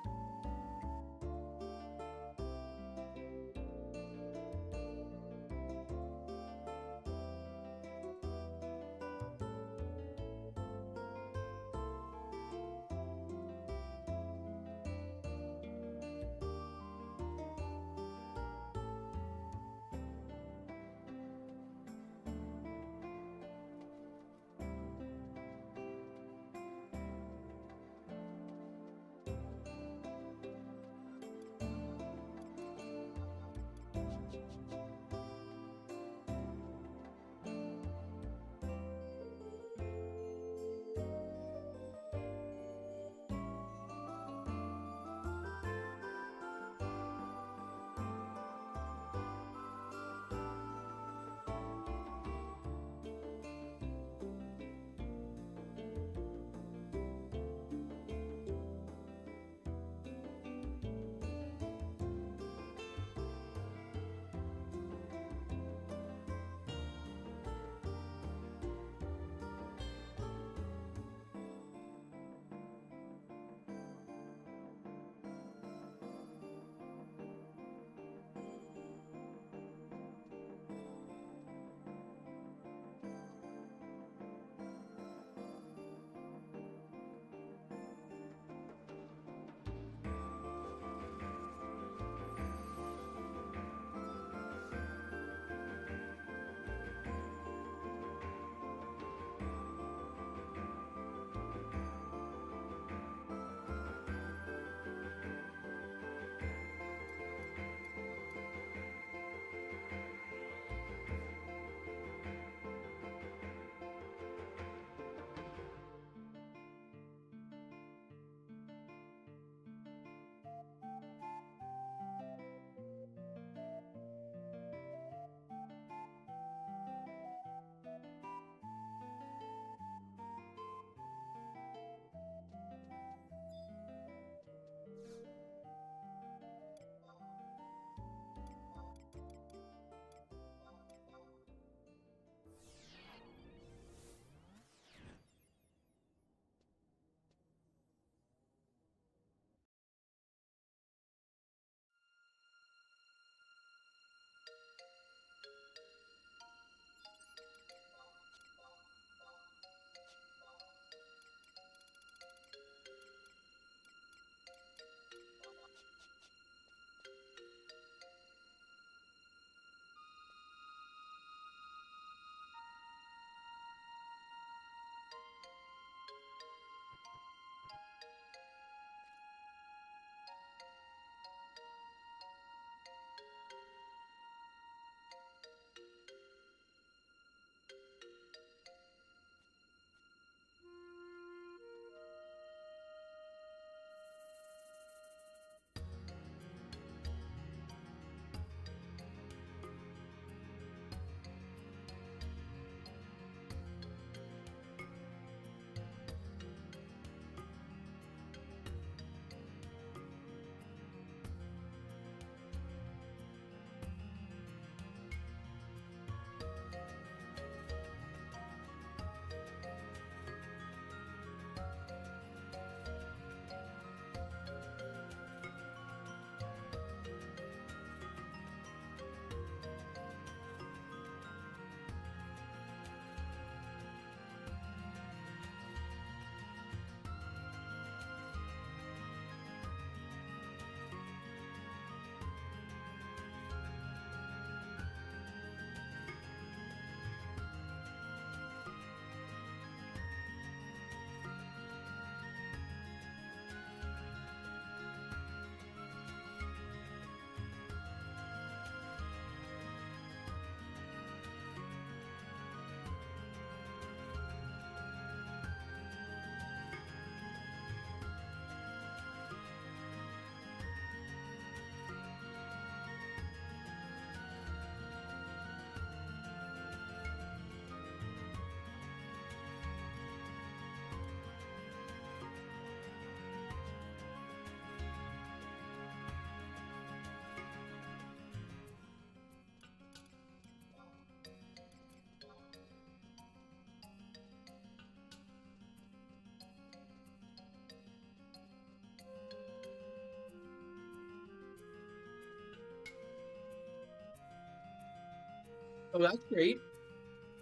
Oh, that's great.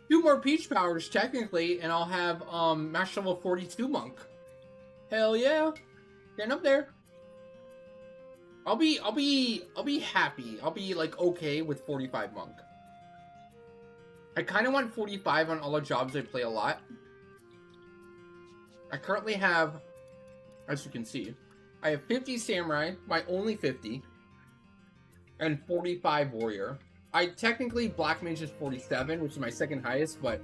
2 more peach powers technically, and I'll have master level 42 monk. Hell yeah, getting up there. I'll be happy. I'll be like okay with 45 monk. I kind of want 45 on all the jobs I play a lot. I currently have, as you can see, I have 50 samurai, my only 50, and 45 warrior. I technically black mage is 47, which is my second highest, but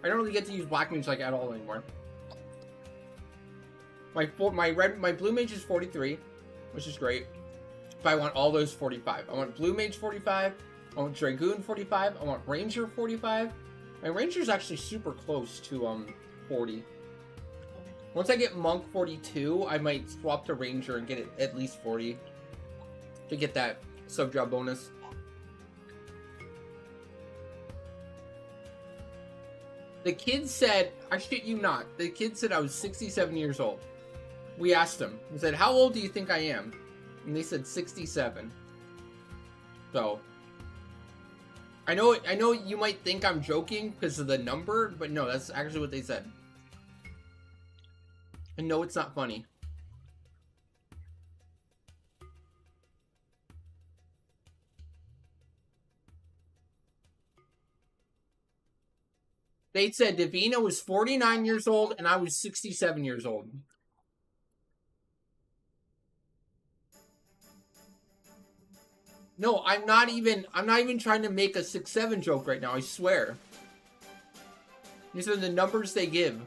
I don't really get to use black mage like at all anymore. My blue mage is 43, which is great. But I want all those 45. I want blue mage 45. I want dragoon 45. I want ranger 45. My ranger is actually super close to 40. Once I get monk 42, I might swap to ranger and get it at least 40 to get that sub job bonus. The kid said, I shit you not, the kid said I was 67 years old. We asked him, we said, how old do you think I am? And they said 67. So, I know you might think I'm joking because of the number, but no, that's actually what they said. And no, it's not funny. They said Davina was 49 years old and I was 67 years old. No, I'm not even trying to make a 6-7 joke right now, I swear. These are the numbers they give.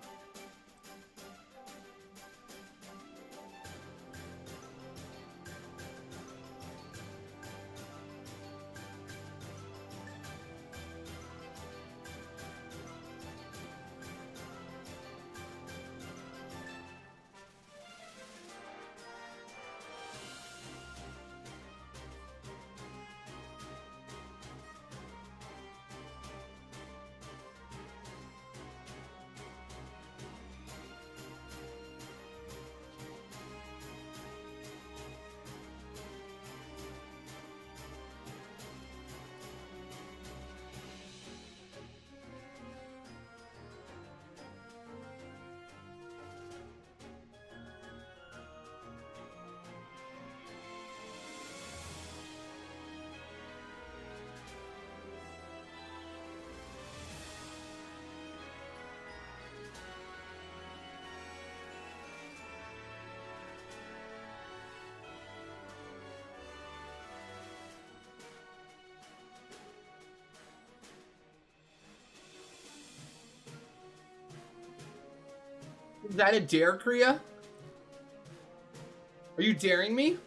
Is that a dare, Kriya? Are you daring me?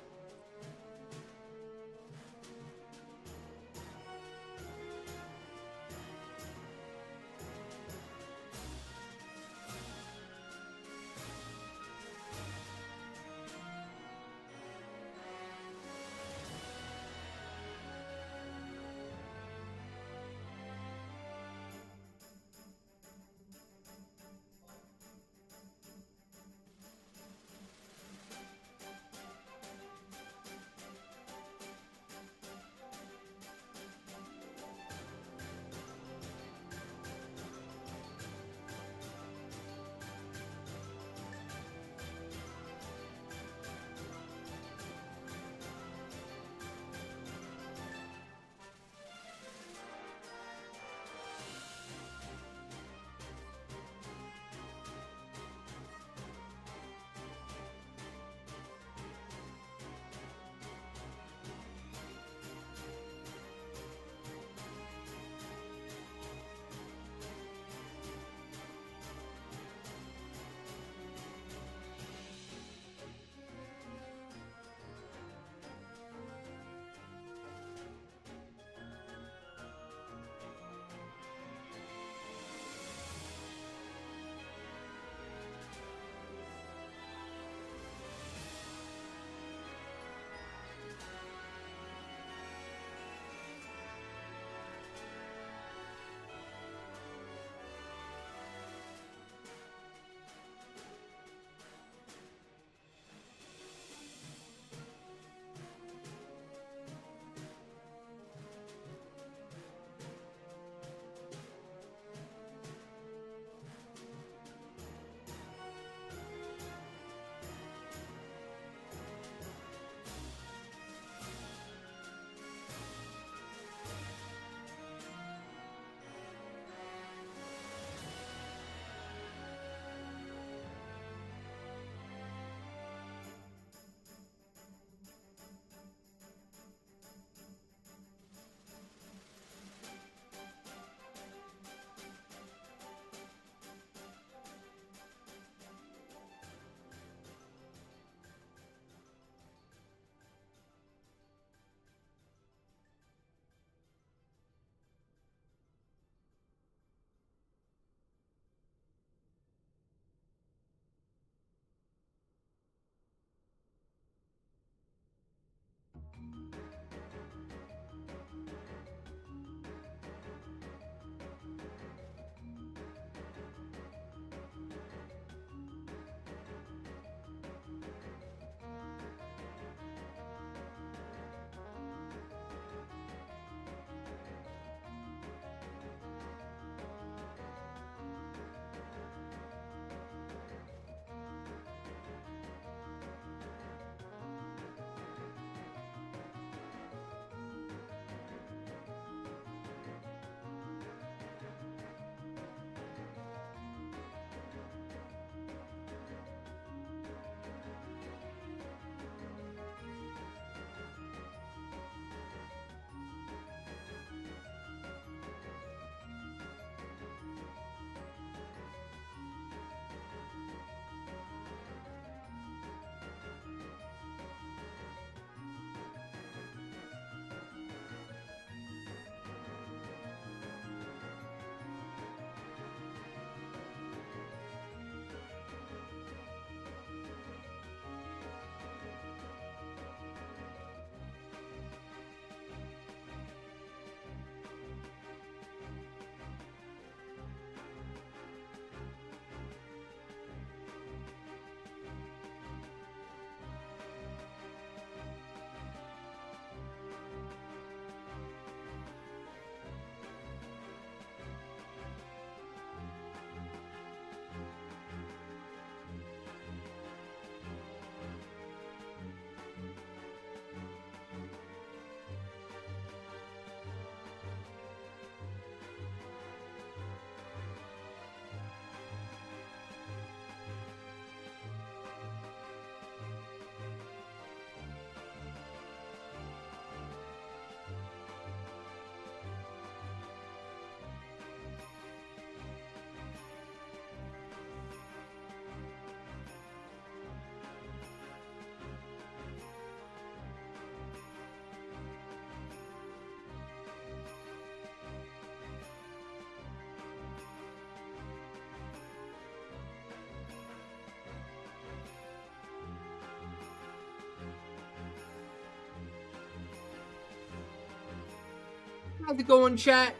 How's it going, chat?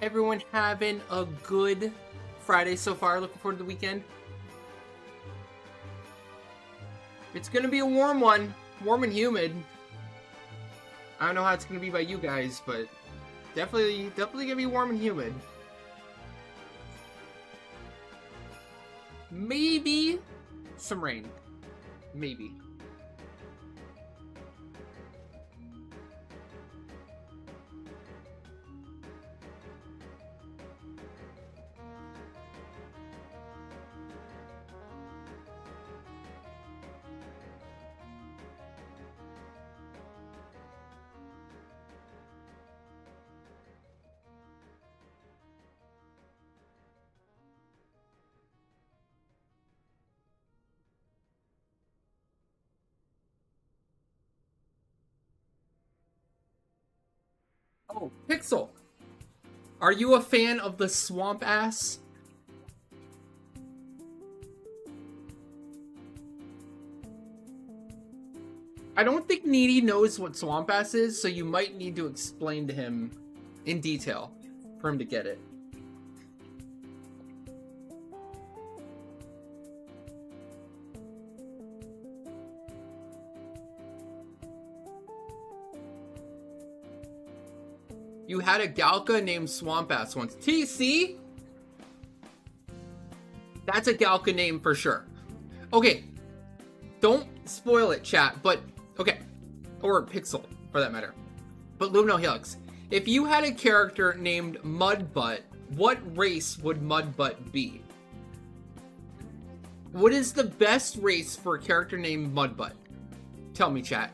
Everyone having a good Friday so far? Looking forward to the weekend? It's gonna be a warm one. Warm and humid. I don't know how it's gonna be by you guys, but definitely gonna be warm and humid. Maybe some rain. Maybe. Oh, Pixel. Are you a fan of the swamp ass? I don't think Needy knows what swamp ass is, so you might need to explain to him in detail for him to get it. You had a Galka named Swamp Ass once. TC? That's a Galka name for sure. Okay. Don't spoil it, chat, but... Okay. Or Pixel, for that matter. But Lumino Helix. If you had a character named Mudbutt, what race would Mudbutt be? What is the best race for a character named Mudbutt? Tell me, chat.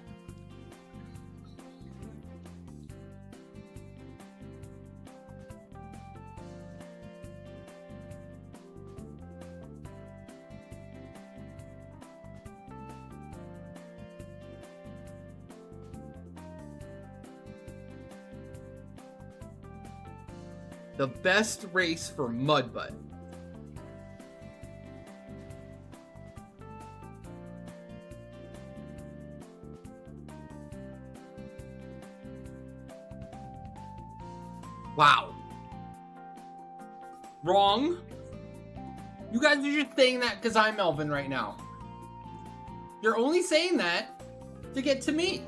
The best race for Mudbutt. Wow. Wrong. You guys are just saying that because I'm Elvin right now. You're only saying that to get to me.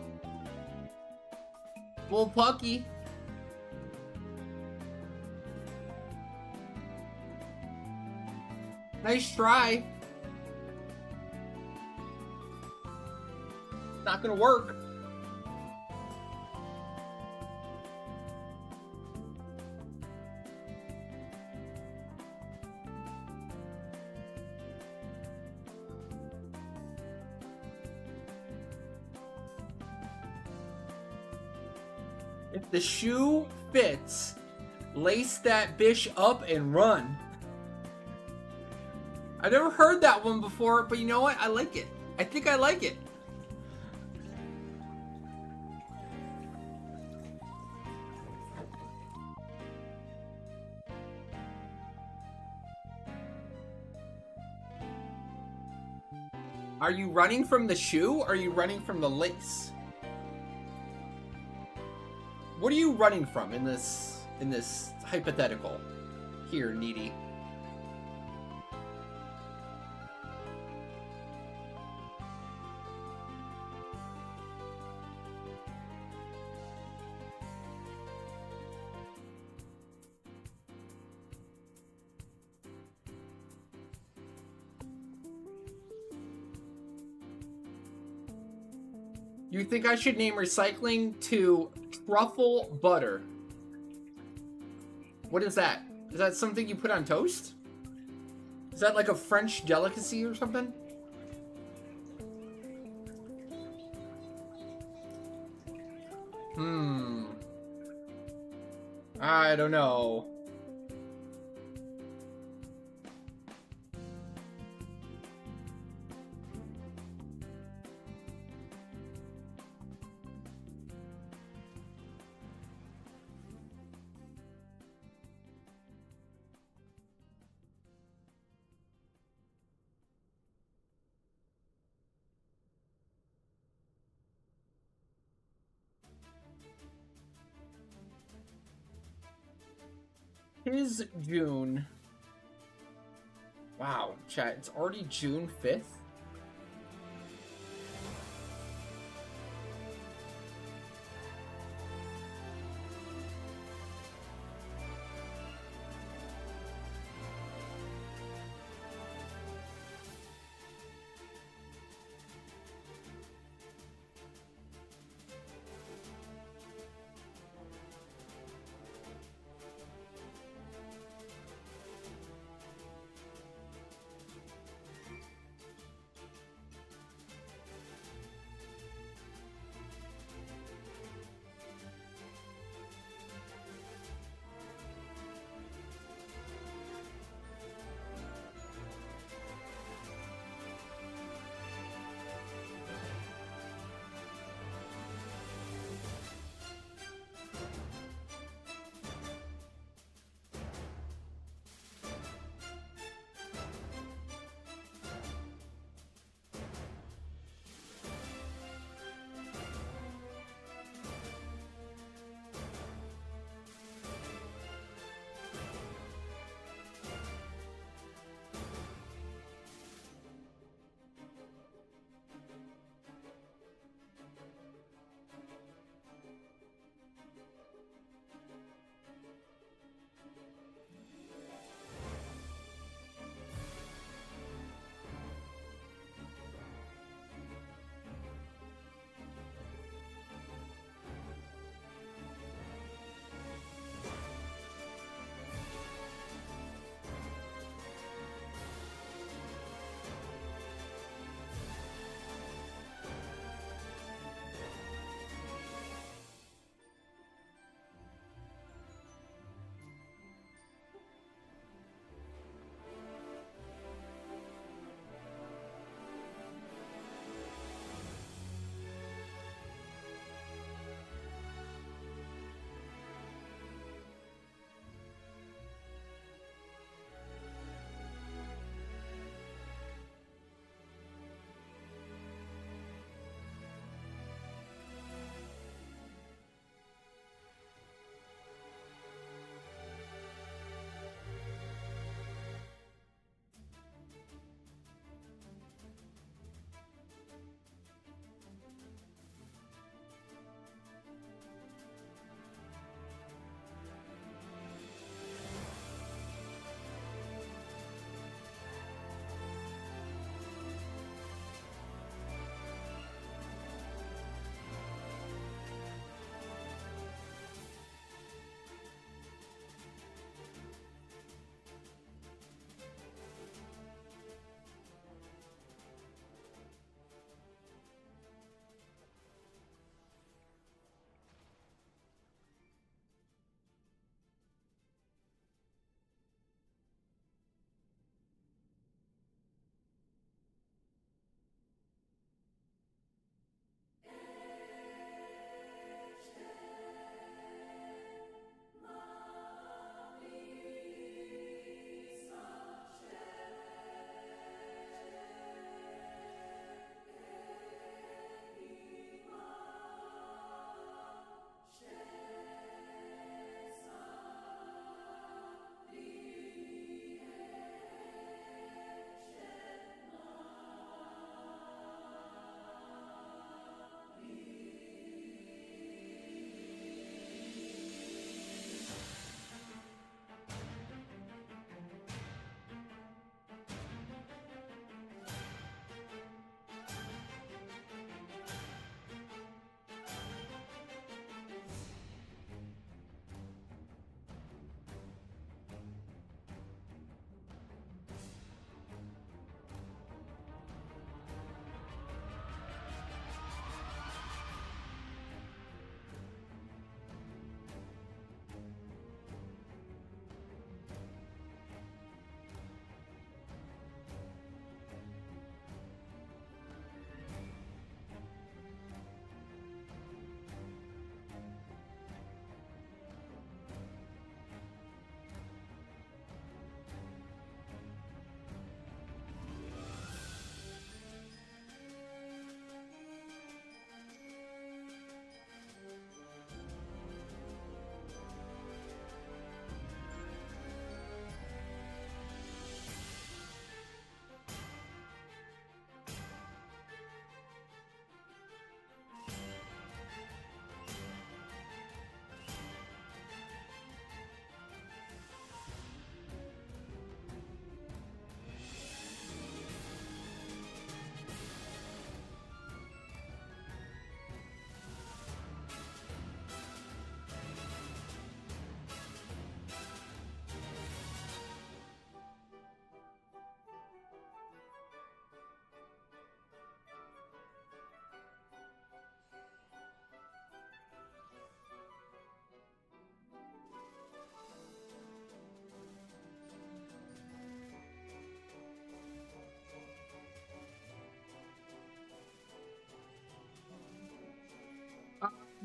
Well, Pucky. Nice try. Not gonna work. If the shoe fits, lace that bish up and run. I've never heard that one before, but you know what? I like it. I think I like it. Are you running from the shoe or are you running from the lace? What are you running from in this hypothetical here, Needy? You think I should name recycling to truffle butter? What is that? Is that something you put on toast? Is that like a French delicacy or something? I don't know. 'tis June. Wow, chat, it's already June 5th?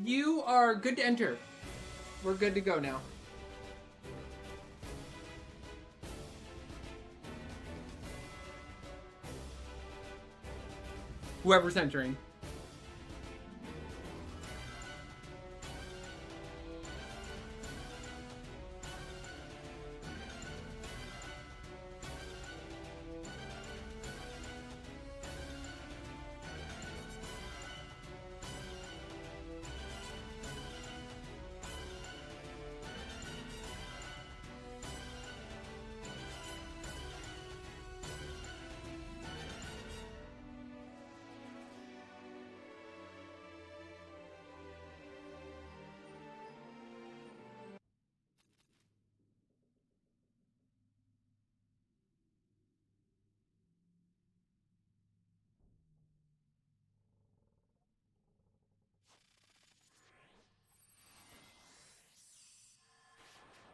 You are good to enter. We're good to go now. Whoever's entering.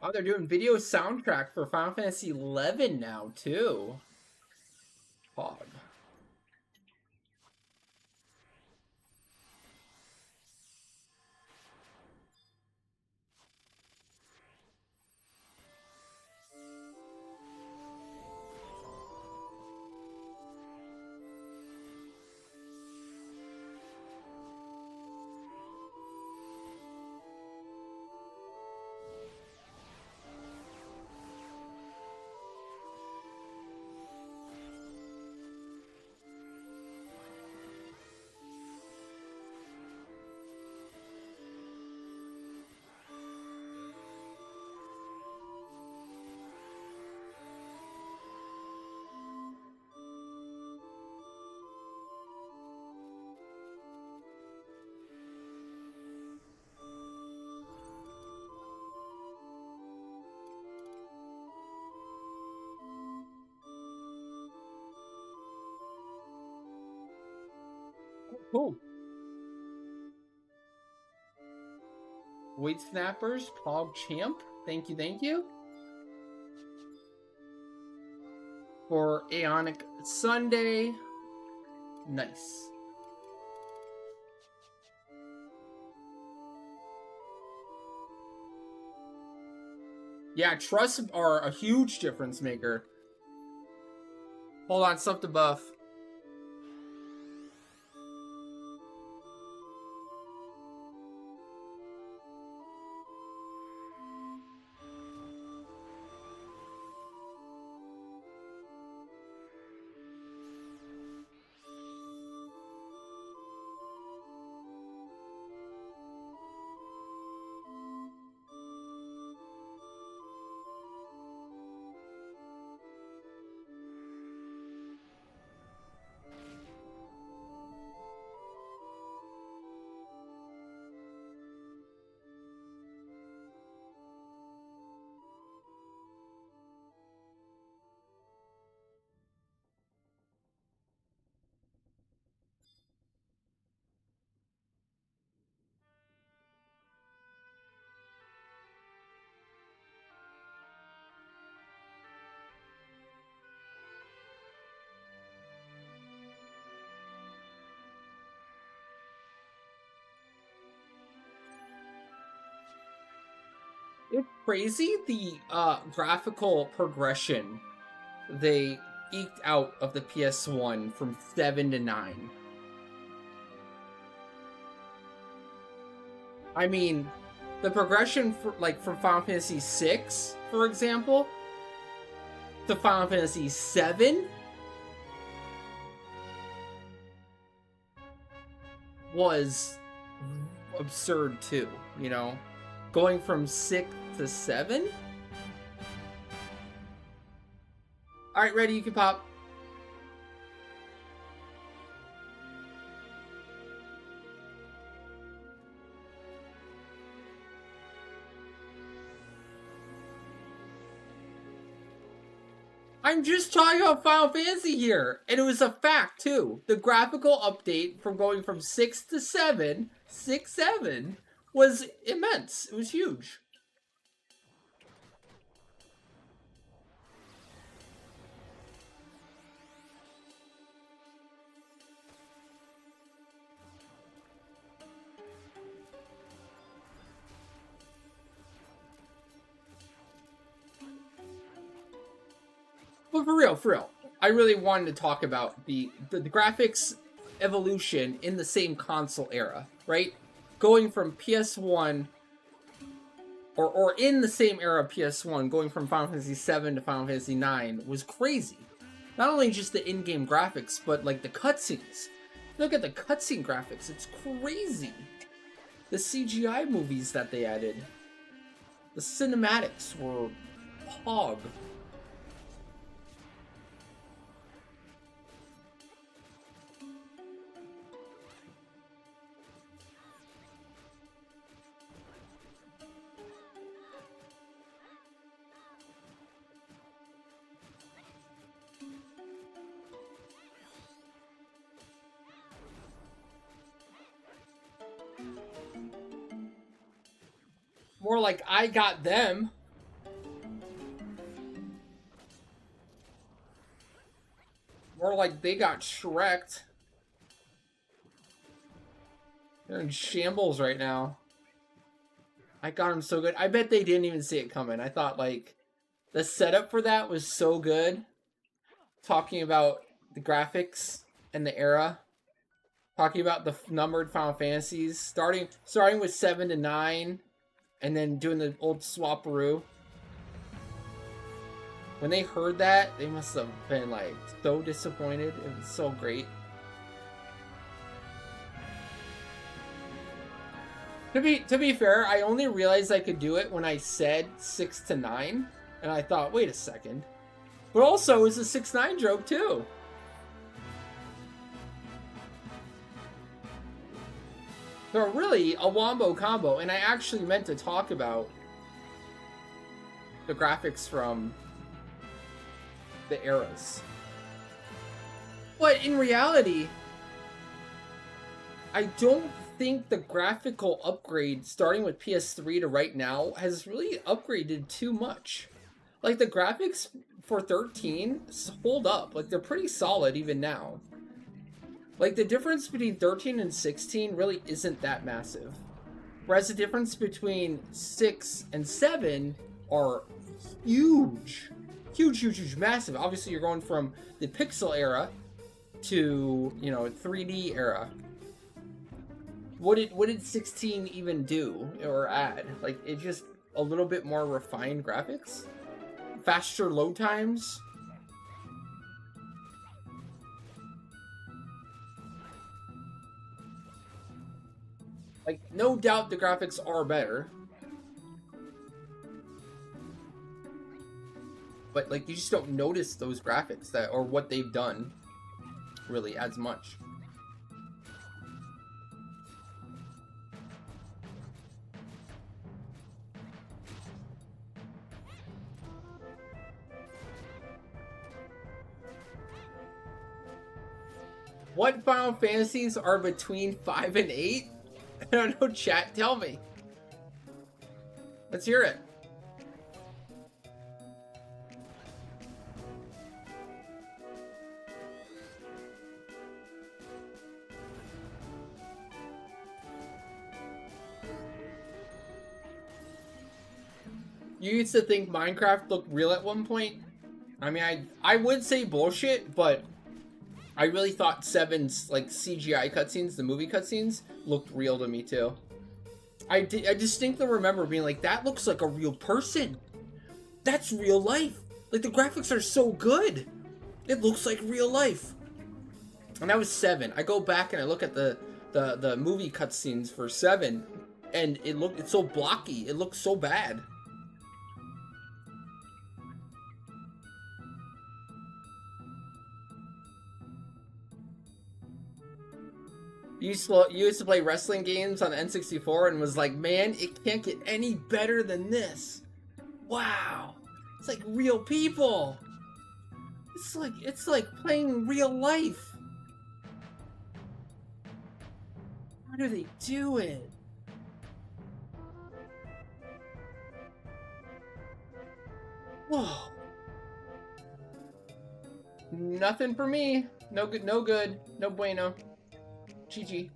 Oh, they're doing video soundtrack for Final Fantasy XI now, too. Pog. Cool. Weight Snappers, Pog Champ. Thank you, thank you. For Aeonic Sunday. Nice. Yeah, trusts are a huge difference maker. Hold on, stuff to buff. It's crazy the graphical progression they eked out of the PS1 from 7 to 9. I mean, the progression for, like, from Final Fantasy VI, for example, to Final Fantasy VII was absurd too, you know? Going from 6 to 7? Alright, ready, you can pop. I'm just talking about Final Fantasy here, and it was a fact too. The graphical update from going from 6 to 7, 6-7, was immense. It was huge. But for real, I really wanted to talk about the graphics evolution in the same console era, right? Going from PS1, or in the same era of PS1, going from Final Fantasy VII to Final Fantasy IX was crazy. Not only just the in-game graphics, but like the cutscenes. Look at the cutscene graphics, it's crazy. The CGI movies that they added. The cinematics were hog. More like I got them. More like they got Shrek'd. They're in shambles right now. I got them so good. I bet they didn't even see it coming. I thought, like, the setup for that was so good. Talking about the graphics and the era. Talking about the numbered Final Fantasies. Starting with 7 to 9. And then doing the old swaparoo. When they heard that, they must have been like so disappointed. It was so great. To be fair, I only realized I could do it when I said 6 to 9. And I thought, wait a second. But also, it was a 6-9 joke too. They're really a wombo combo, and I actually meant to talk about the graphics from the eras. But in reality, I don't think the graphical upgrade starting with PS3 to right now has really upgraded too much. Like, the graphics for 13 hold up. Like, they're pretty solid even now. Like, the difference between 13 and 16 really isn't that massive. Whereas the difference between 6 and 7 are huge. Huge, massive. Obviously, you're going from the pixel era to, 3D era. What did 16 even do or add? Like, it's just a little bit more refined graphics? Faster load times? Like, no doubt the graphics are better. But, like, you just don't notice those graphics that, or what they've done, really, as much. What Final Fantasies are between 5 and 8? I don't know, chat, tell me. Let's hear it. You used to think Minecraft looked real at one point? I mean, I would say bullshit, but I really thought 7's, like, CGI cutscenes, the movie cutscenes, looked real to me, too. I distinctly remember being like, that looks like a real person. That's real life. Like, the graphics are so good. It looks like real life. And that was 7. I go back and I look at the movie cutscenes for 7, and it's so blocky. It looks so bad. You used to play wrestling games on N64 and was like, man, it can't get any better than this. Wow. It's like real people. It's like playing real life. How do they do it? Whoa. Nothing for me. No good, no good. No bueno. GG.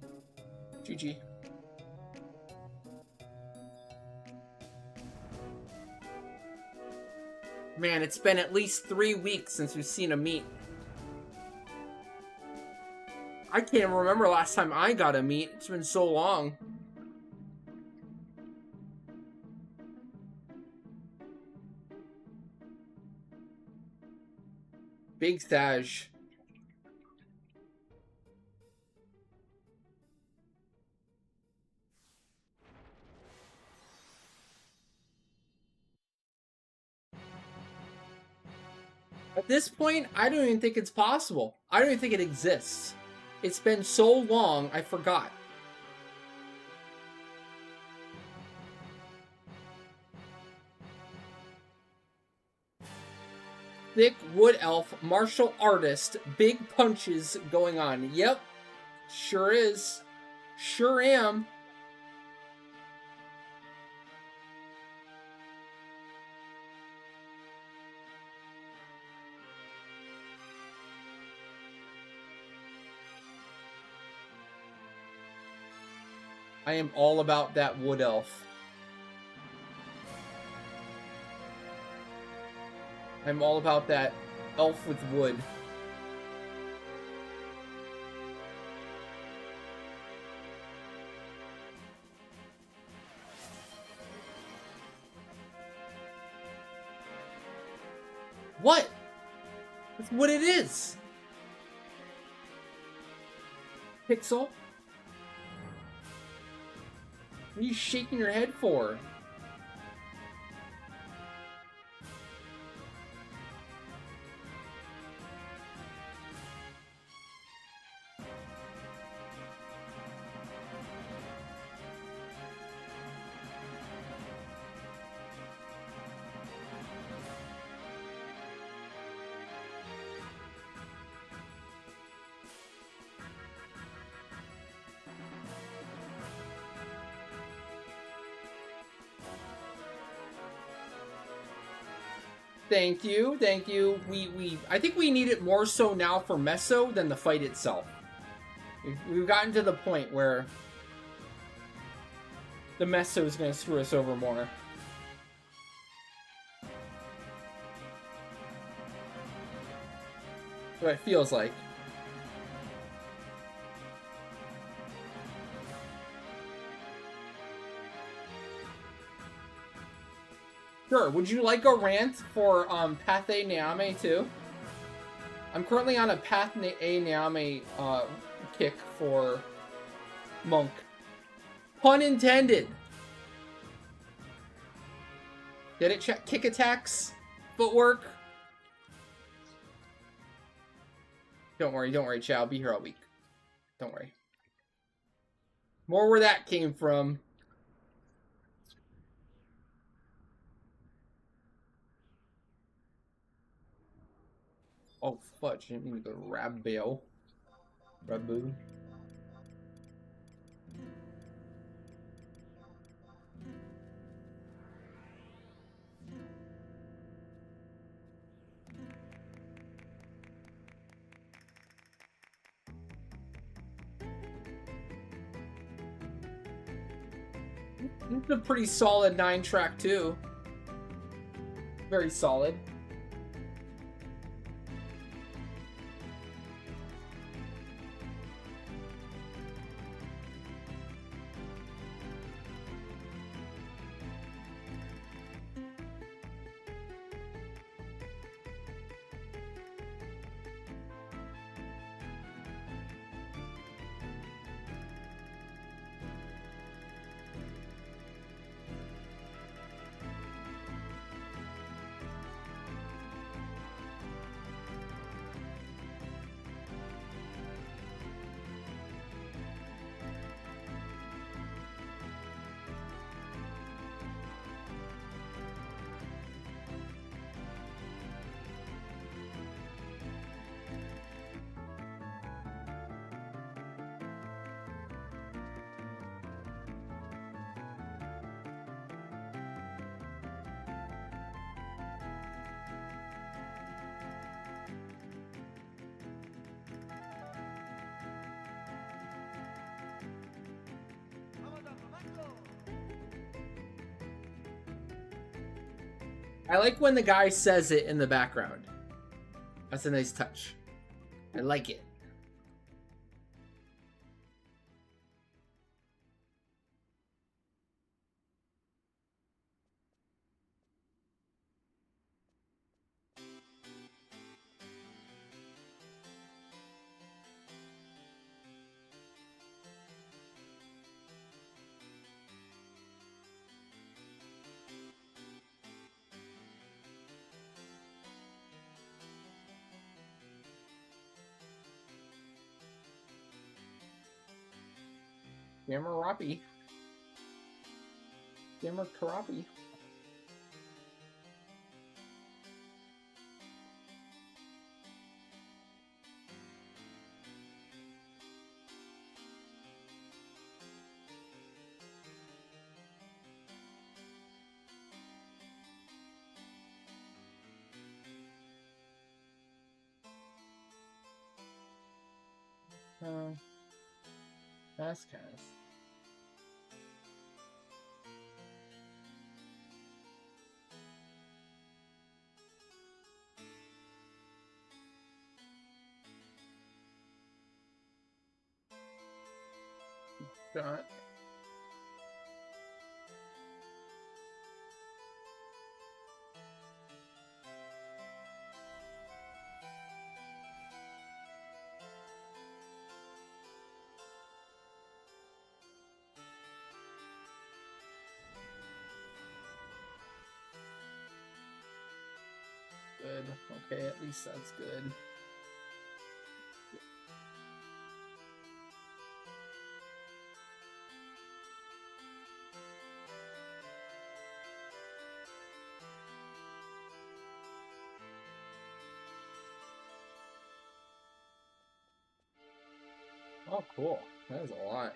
GG. Man, it's been at least 3 weeks since we've seen a meet. I can't even remember last time I got a meet. It's been so long. Big Saj. At this point, I don't even think it's possible. I don't even think it exists. It's been so long, I forgot. Thick wood elf, martial artist, big punches going on. Yep, sure is. Sure am. I am all about that wood elf. I'm all about that elf with wood. What? That's what it is. Pixel? What are you shaking your head for? Thank you, thank you. I think we need it more so now for Meso than the fight itself. We've gotten to the point where the Meso is going to screw us over more. What it feels like. Sure, would you like a rant for Path A Neame too? I'm currently on a Path A Neame kick for Monk. Pun intended! Did it check kick attacks? Footwork? Don't worry, Chow. I'll be here all week. Don't worry. More where that came from. Oh, fudge. I didn't mean to go Rabbill. Rabu. It's a pretty solid 9-track, too. Very solid. I like when the guy says it in the background. That's a nice touch. I like it. Yamarapi. Yamakarapi. Fast cast. Shot. Good. Okay, at least that's good. Oh, cool. That is a lot.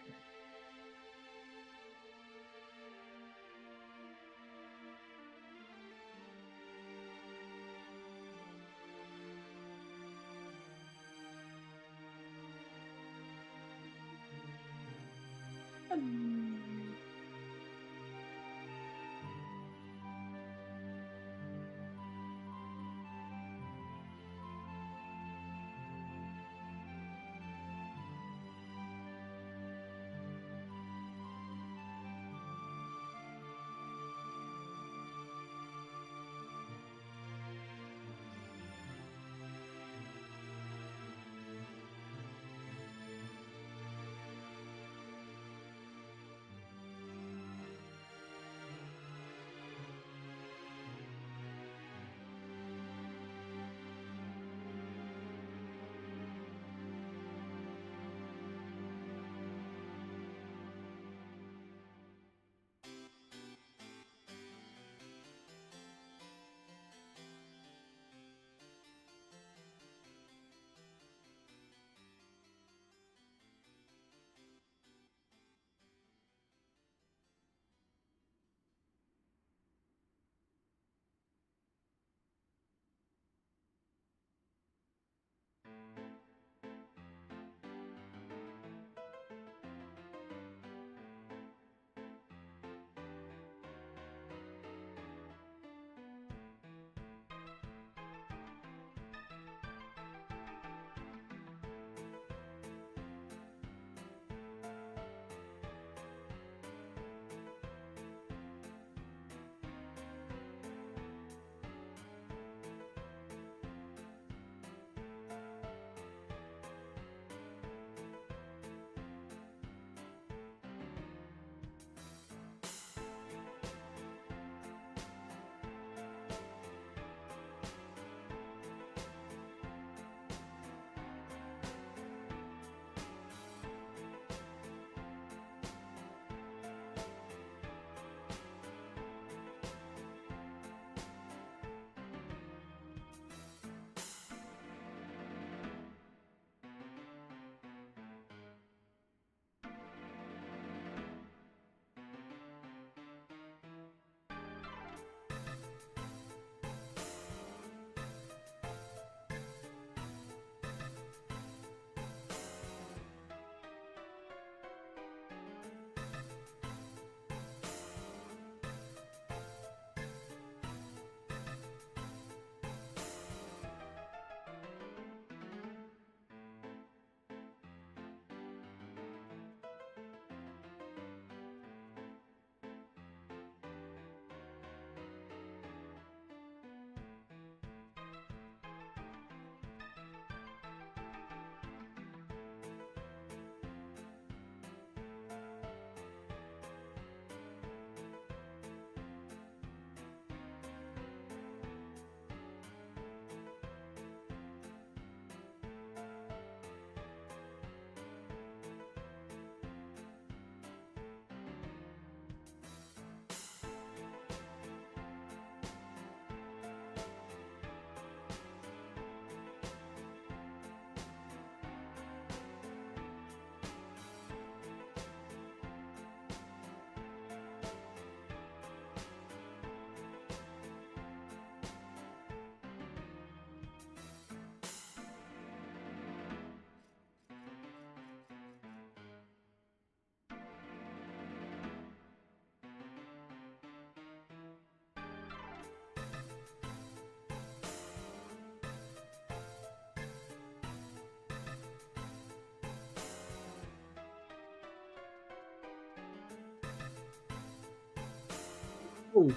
Oh.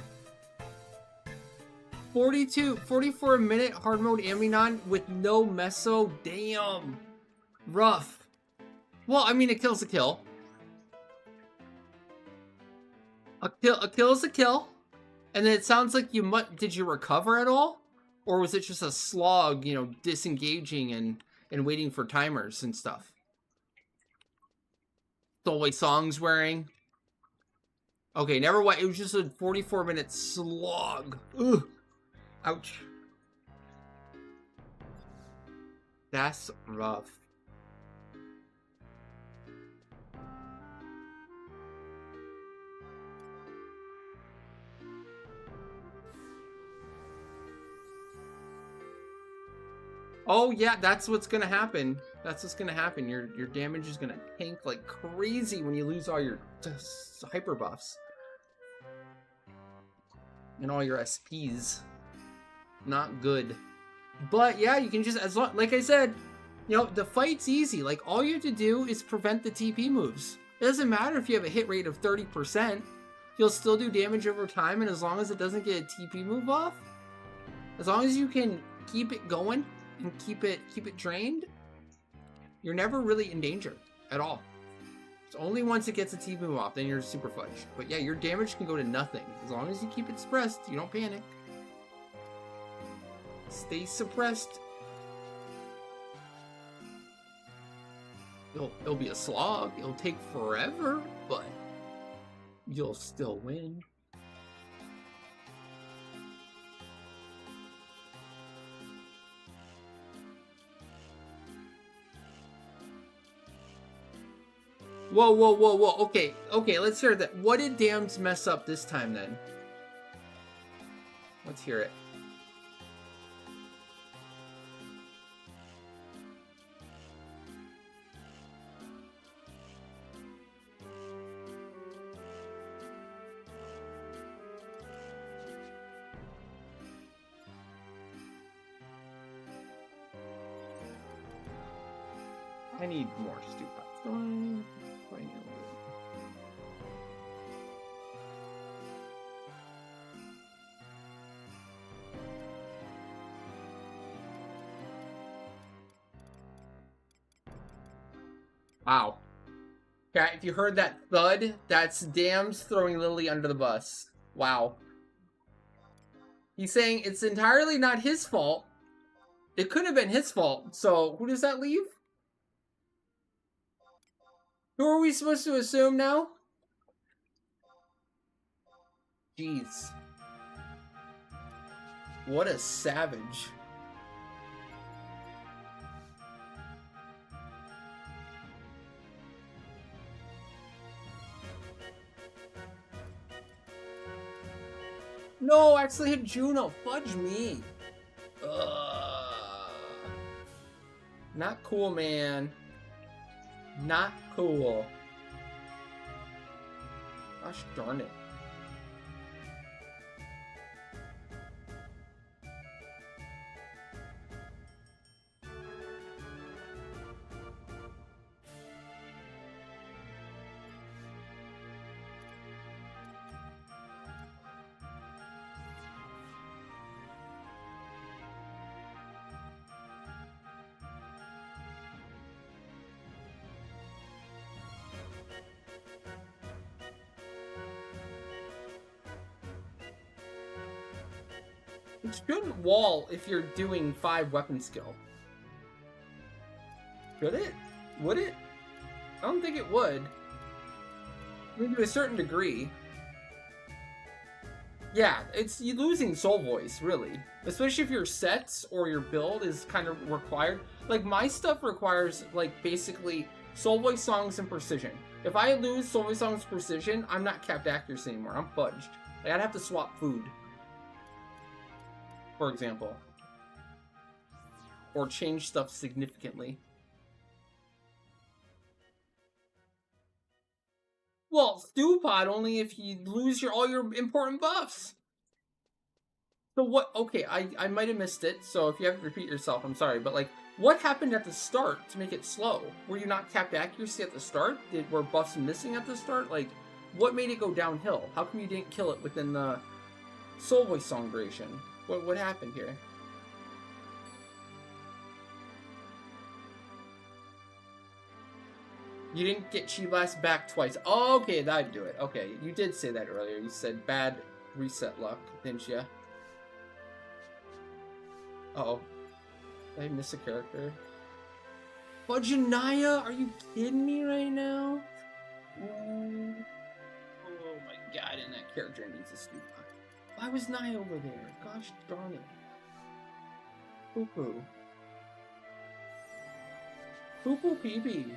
44-minute hard mode Aminon with no meso. Damn. Rough. Well, I mean, a kill's a kill. A kill is a kill. And then it sounds like did you recover at all? Or was it just a slog, you know, disengaging and waiting for timers and stuff? Solway songs wearing. Okay, never mind. It was just a 44-minute slog. Ugh. Ouch. That's rough. Oh yeah, that's what's gonna happen. That's what's gonna happen. Your damage is gonna tank like crazy when you lose all your hyper buffs. And all your SPs. Not good. But yeah, you can just, as long, like I said, you know, the fight's easy. Like, all you have to do is prevent the TP moves. It doesn't matter if you have a hit rate of 30%. You'll still do damage over time, and as long as it doesn't get a TP move off, as long as you can keep it going and keep it drained, you're never really in danger at all. It's only once it gets a TP move off, then you're super fudged. But yeah, your damage can go to nothing. As long as you keep it suppressed, you don't panic. Stay suppressed. It'll be a slog. It'll take forever, but you'll still win. Whoa, whoa, whoa, whoa. Okay, let's hear that. What did Dams mess up this time then? Let's hear it. I need more stupid. Wow. Yeah, if you heard that thud, that's Dams throwing Lily under the bus. Wow. He's saying it's entirely not his fault. It could have been his fault. So, who does that leave? Who are we supposed to assume now? Jeez. What a savage. No, actually hit Juno. Fudge me. Not cool, man. Not cool. Gosh darn it. It shouldn't wall if you're doing 5 weapon skill. Should it? Would it? I don't think it would. I mean, to a certain degree. Yeah, it's you losing soul voice, really. Especially if your sets or your build is kind of required. Like, my stuff requires, like, basically soul voice songs and precision. If I lose soul voice songs precision, I'm not capped accuracy anymore. I'm fudged. Like, I'd have to swap food, for example, or change stuff significantly. Well, stew pod only if you lose all your important buffs. So what? Okay, I might have missed it. So if you have to repeat yourself, I'm sorry. But like, what happened at the start to make it slow? Were you not capped accuracy at the start? Were buffs missing at the start? Like, What made it go downhill? How come you didn't kill it within the Soul Voice song duration? What happened here? You didn't get Chi Blast back twice. Oh, okay, that'd do it. Okay, you did say that earlier. You said bad reset luck, didn't you? Uh-oh. Did I miss a character? Fudgenaya? Are you kidding me right now? Oh my god, and that character needs a scoop. Why was Naya over there? Gosh darn it. Poo-poo. Poo-poo pee-pee.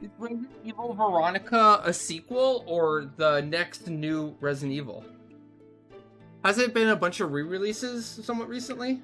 Is Resident Evil Veronica a sequel or the next new Resident Evil? Has it been a bunch of re-releases somewhat recently?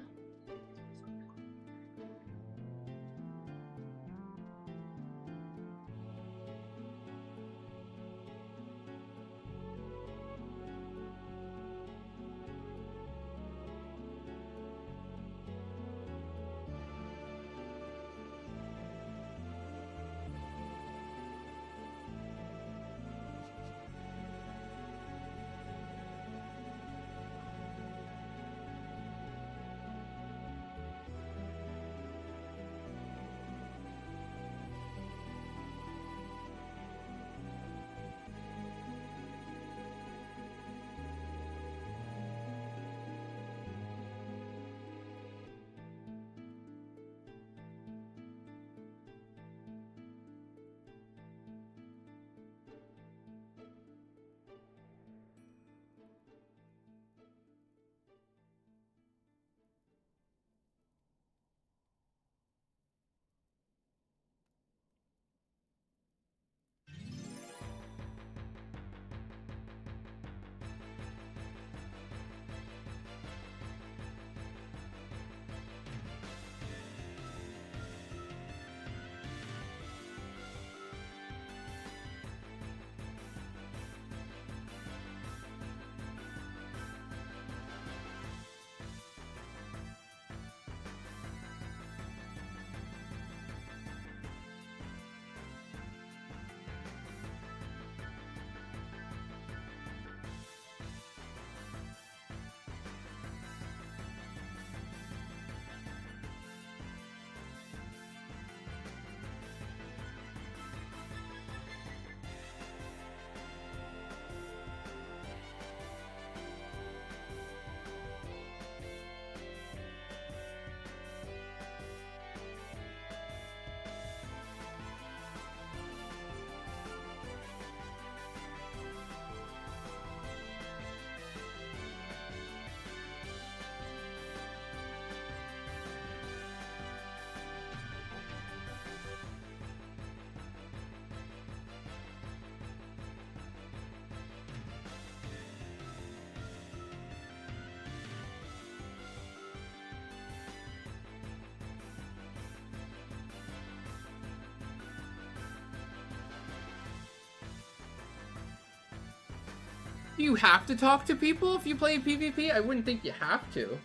Do you have to talk to people if you play PvP? I wouldn't think you have to.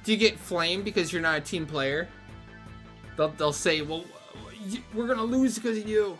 Do you get flamed because you're not a team player? They'll say, well, we're gonna lose because of you.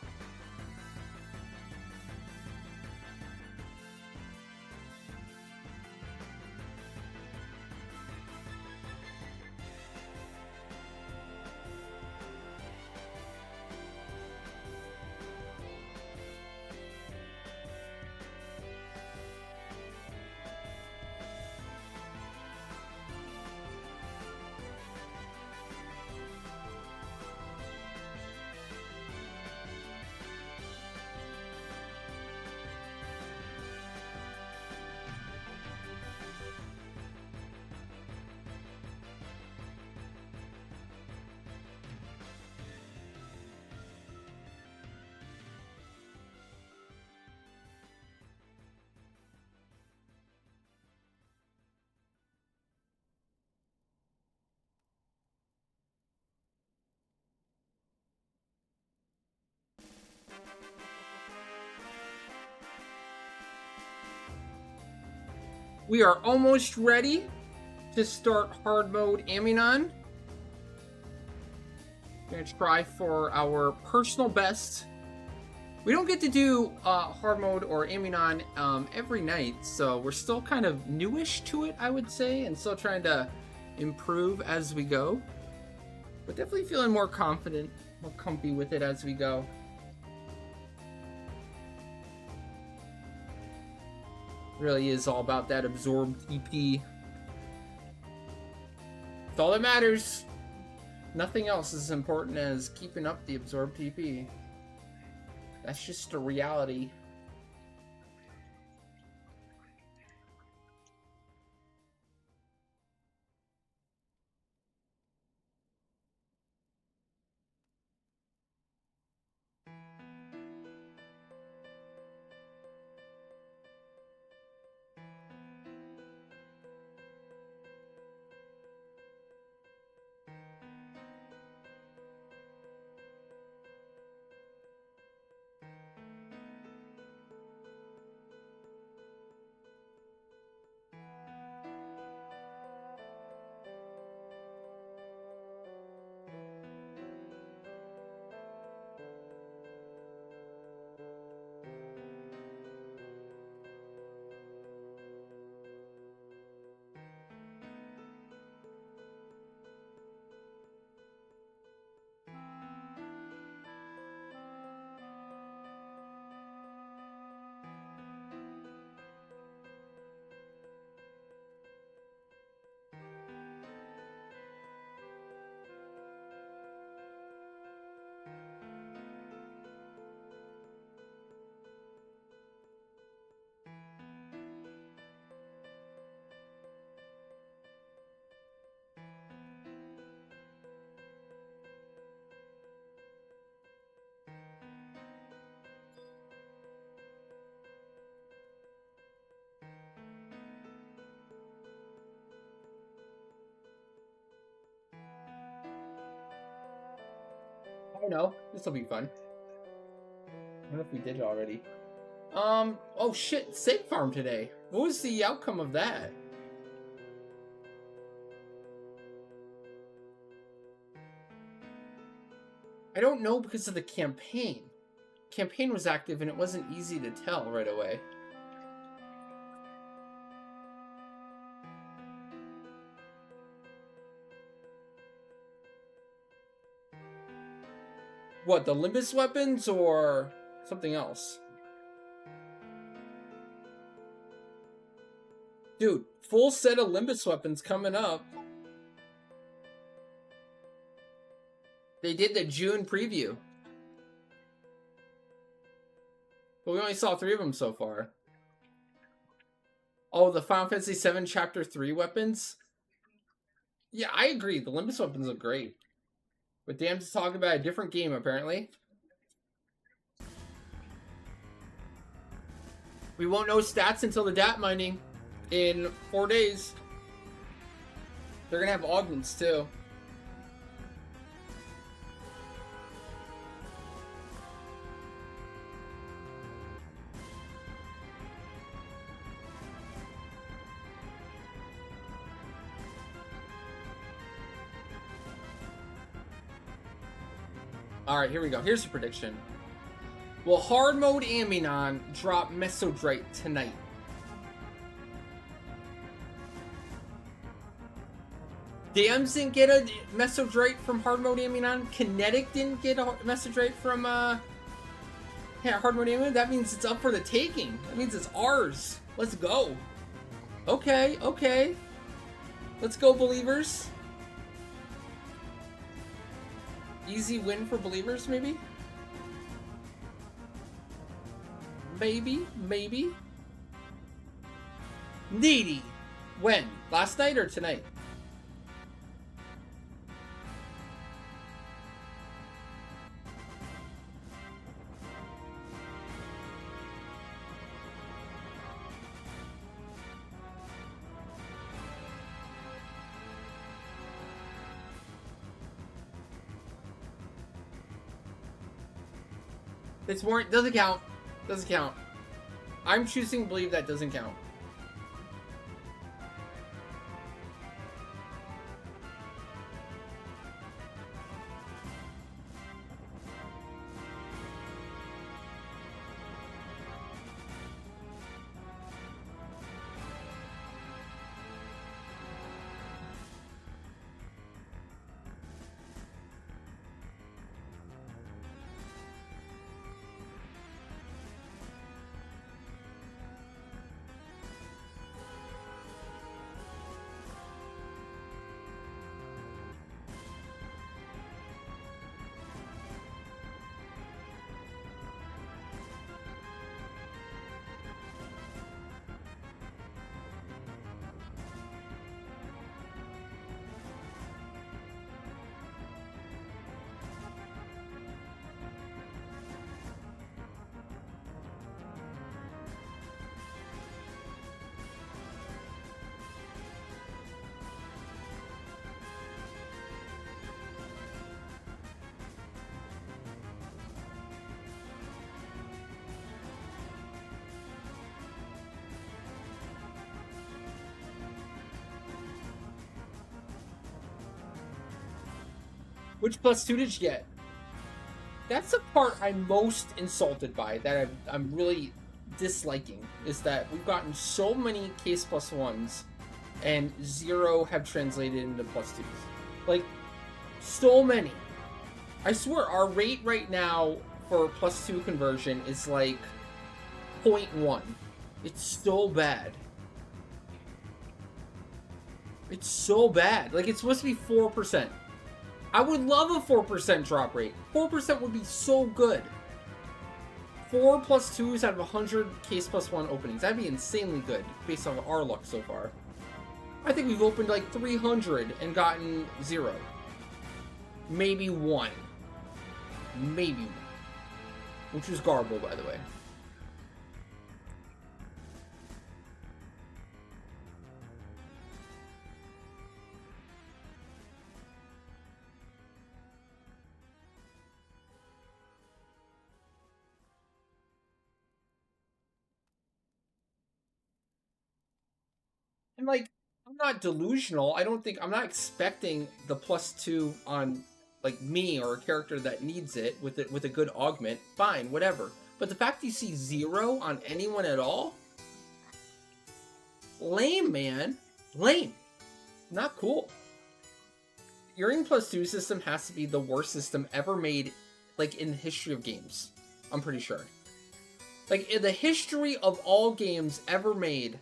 We are almost ready to start hard mode Aminon. Gonna try for our personal best. We don't get to do hard mode or Aminon every night, so we're still kind of newish to it, I would say, and still trying to improve as we go. But definitely feeling more confident, more comfy with it as we go. Really is all about that absorbed TP. It's all that matters. Nothing else is as important as keeping up the absorbed TP. That's just a reality. I know. This will be fun. I don't know if we did it already. Oh shit, Steak Farm today. What was the outcome of that? I don't know because of the campaign. Campaign was active and it wasn't easy to tell right away. What, the Limbus weapons or something else? Dude, full set of Limbus weapons coming up. They did the June preview. But we only saw 3 of them so far. Oh, the Final Fantasy VII Chapter 3 weapons? Yeah, I agree. The Limbus weapons look great. But damn, to talk about a different game, apparently. We won't know stats until the DAT mining in 4 days. They're gonna have augments, too. Alright, here we go. Here's the prediction. Will hard mode Aminon drop Mesodrite tonight? Dams didn't get a Mesodrite from hard mode Aminon. Kinetic didn't get a Mesodrite from hard mode Aminon. That means it's up for the taking. That means it's ours. Let's go. Okay, okay. Let's go, believers. Easy win for believers, maybe? Maybe. Needy. When? Last night or tonight? It's more, doesn't count. Doesn't count. I'm choosing to believe that doesn't count. Which +2 did you get? That's the part I'm most insulted by, that I'm really disliking, is that we've gotten so many case +1s and 0 have translated into +2s. Like, so many. I swear, our rate right now for +2 conversion is like 0.1. It's so bad. It's so bad. Like, it's supposed to be 4%. I would love a 4% drop rate. 4% would be so good. 4 +2s out of 100 case +1 openings. That'd be insanely good, based on our luck so far. I think we've opened like 300 and gotten 0. Maybe 1. Maybe 1. Which was Garble, by the way. And like, I'm not delusional. I don't think I'm not expecting the +2 on like me or a character that needs it with a good augment. Fine, whatever. But the fact you see 0 on anyone at all, lame, man. Lame. Not cool. Earring +2 system has to be the worst system ever made, like, in the history of games. I'm pretty sure. Like, in the history of all games ever made,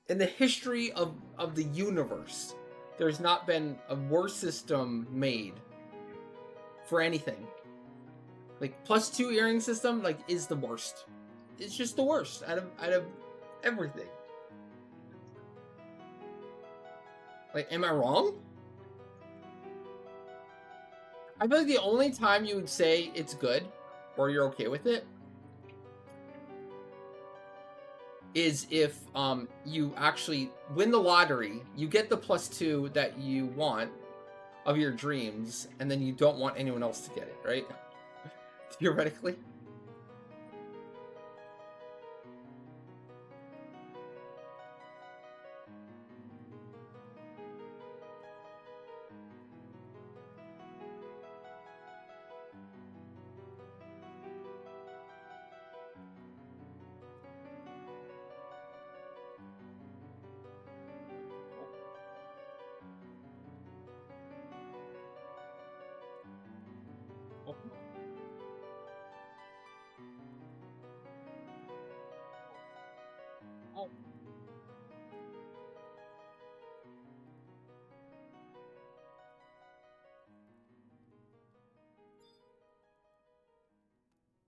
in the history of the universe, there's not been a worse system made for anything. Like, +2 earring system, like, is the worst. It's just the worst out of everything. Like, am I wrong? I feel like the only time you would say it's good, or you're okay with it, is if you actually win the lottery, you get the +2 that you want of your dreams, and then you don't want anyone else to get it, right? Theoretically.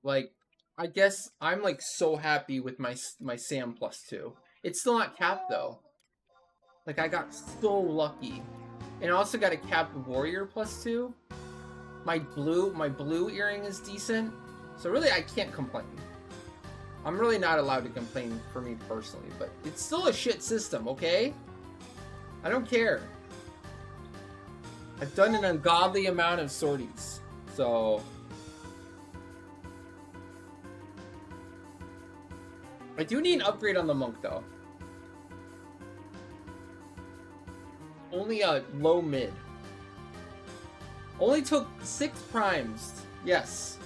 Like, I guess I'm like so happy with my Sam +2. It's still not capped though. Like, I got so lucky, and I also got a capped warrior +2. My blue earring is decent, so really I can't complain. I'm really not allowed to complain for me personally, but it's still a shit system, okay? I don't care. I've done an ungodly amount of sorties, so I do need an upgrade on the monk though. Only a low mid. Only took 6 primes, yes,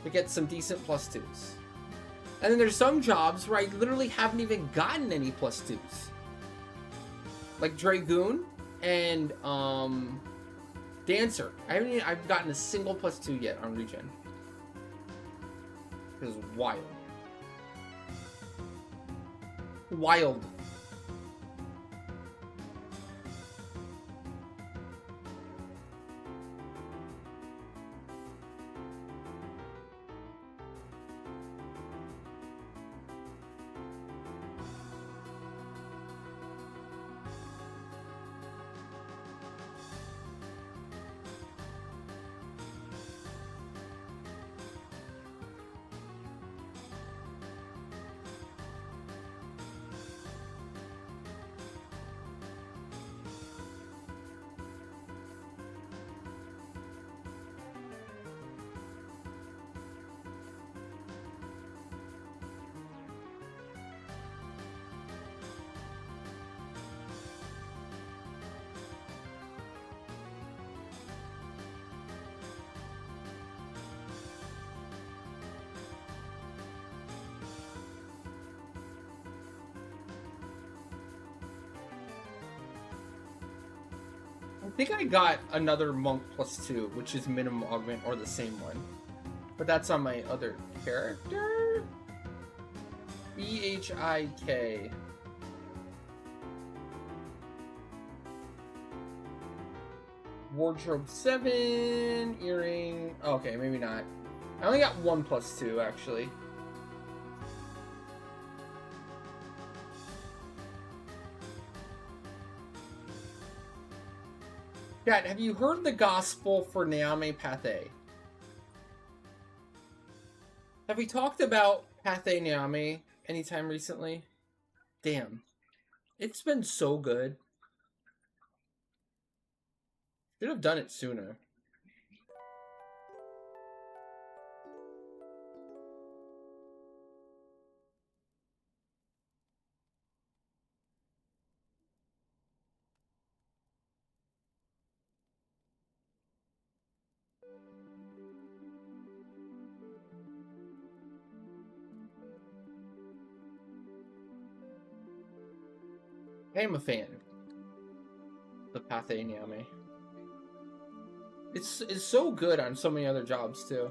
to get some decent +2s. And then there's some jobs where I literally haven't even gotten any +2s. Like Dragoon and Dancer. I've gotten a single +2 yet on regen. This is wild. Wild. I think I got another monk +2, which is minimum augment or the same one. But that's on my other character? BHIK. Wardrobe 7, earring. Okay, maybe not. I only got 1 +2 actually. Chat, have you heard the gospel for Naame Pathé? Have we talked about Pathé Naame anytime recently? Damn. It's been so good. Should have done it sooner. I am a fan. The Pathé Nyame. It's so good on so many other jobs too.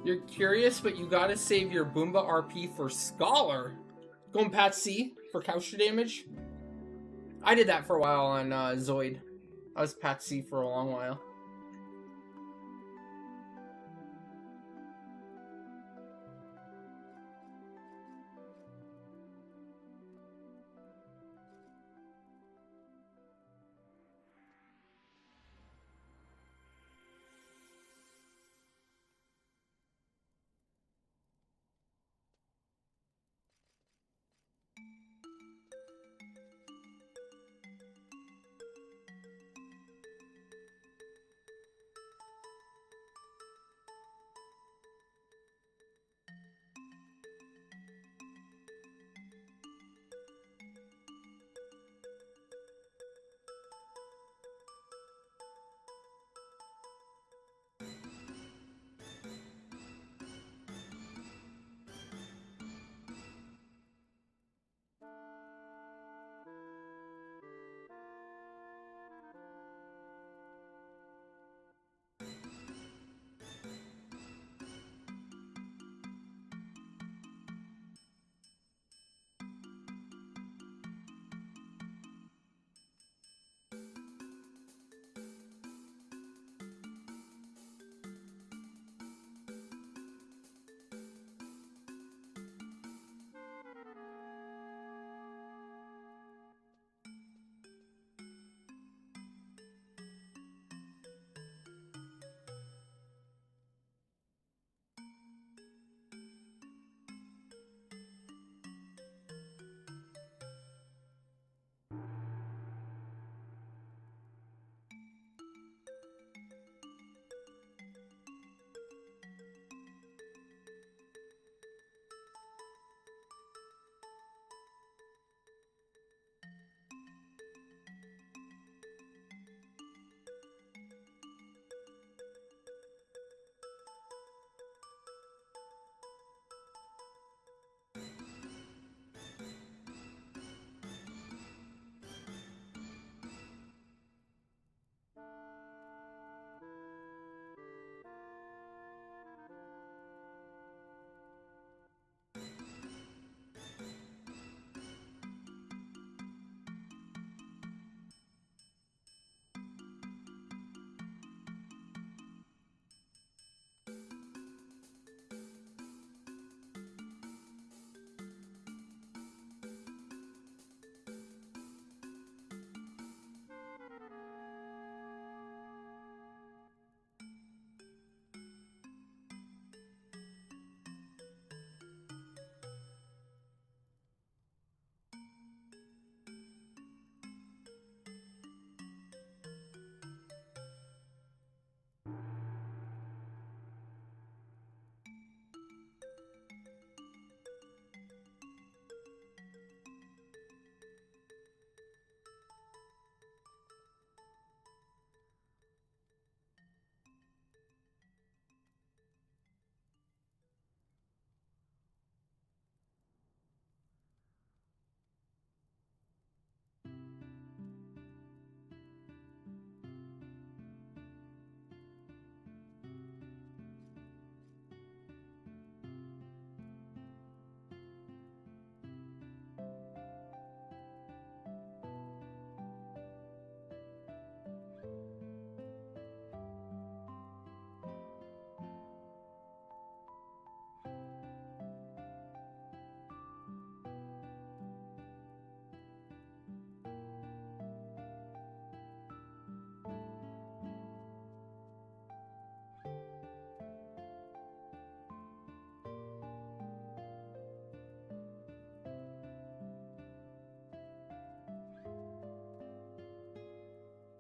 You're curious, but you gotta save your Boomba RP for Scholar. Going Pat C for counter damage. I did that for a while on Zoid. I was Pat C for a long while.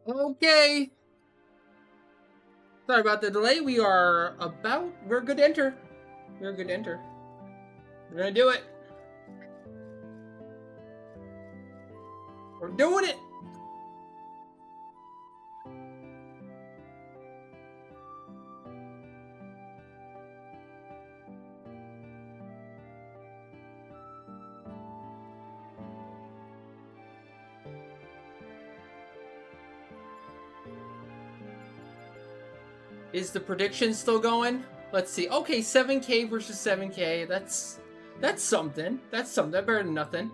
Okay. Sorry about the delay. We're good to enter. We're good to enter. We're gonna do it. We're doing it. Is the prediction still going? Let's see. Okay, 7K versus 7K. That's something. That's something. That's better than nothing.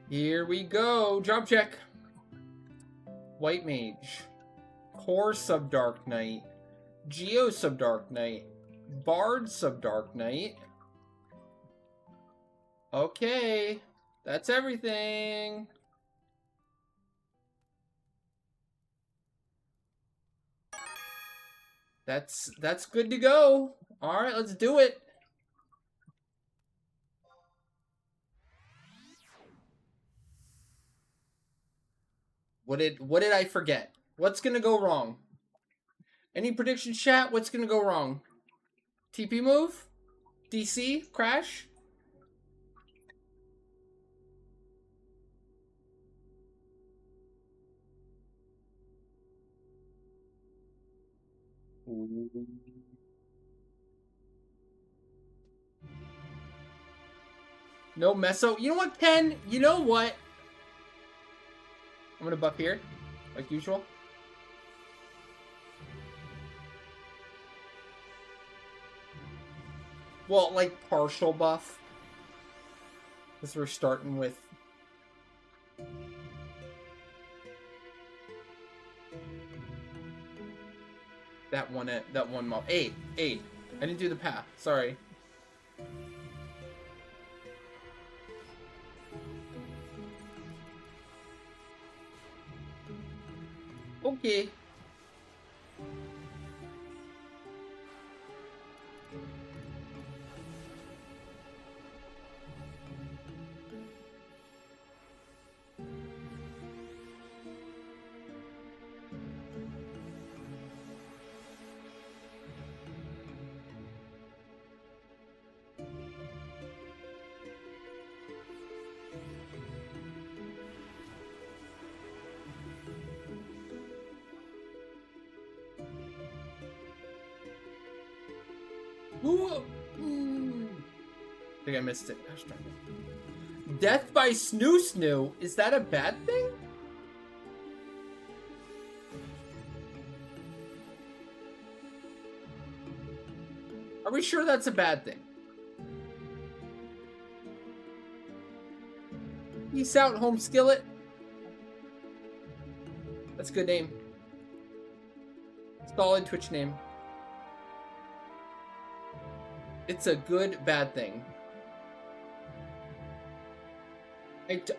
Here we go. Drop check. White Mage. Core Subdark Knight. Geo Subdark Knight. Bard Subdark Knight. Okay. That's everything. That's good to go. All right, let's do it. What did I forget? What's gonna go wrong? Any predictions, chat? What's gonna go wrong? TP move? DC? Crash? No meso. You know what, Ken? You know what? I'm gonna buff here, like usual. Well, like partial buff. Because we're starting with... that one mob. 8. I didn't do the path. Sorry. Okay. Ooh. I think I missed it. Gosh darn it. Death by Snoo Snoo. Is that a bad thing? Are we sure that's a bad thing? Peace out, Home Skillet. That's a good name. Solid Twitch name. It's a good, bad thing.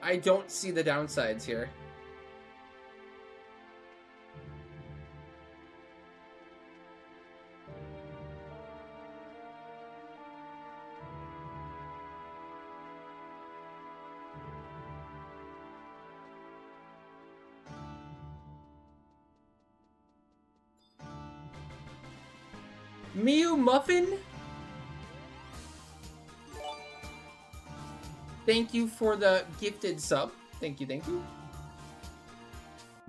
I don't see the downsides here. Miu Muffin? Thank you for the gifted sub. Thank you, thank you.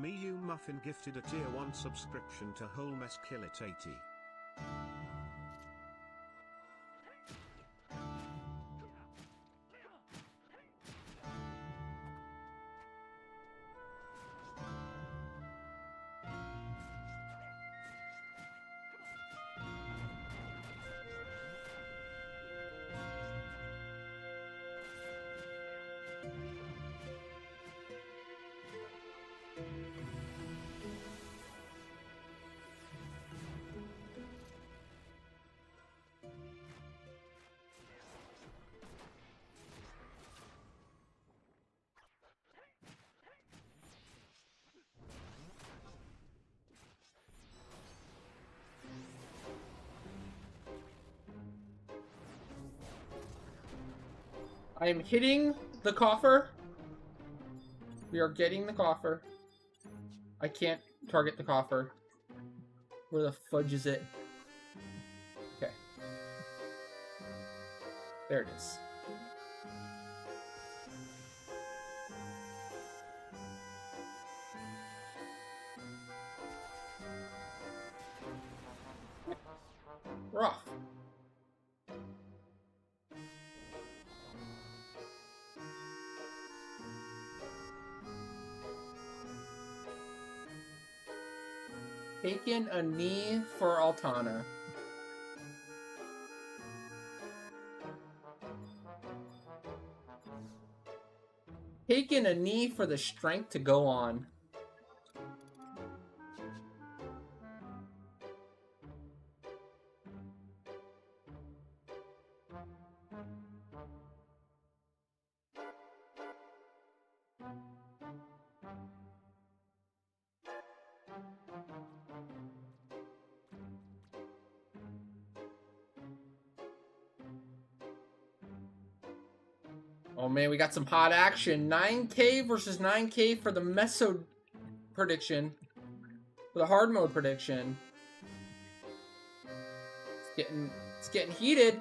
Miu Muffin gifted a tier 1 subscription to Whole Mess Kill It 80. I am hitting the coffer. We are getting the coffer. I can't target the coffer. Where the fudge is it? Okay. There it is. We're off. Taking a knee for Altana. Taking a knee for the strength to go on. Oh man, we got some hot action. 9K versus 9K for the Meso prediction. For the hard mode prediction. It's getting heated.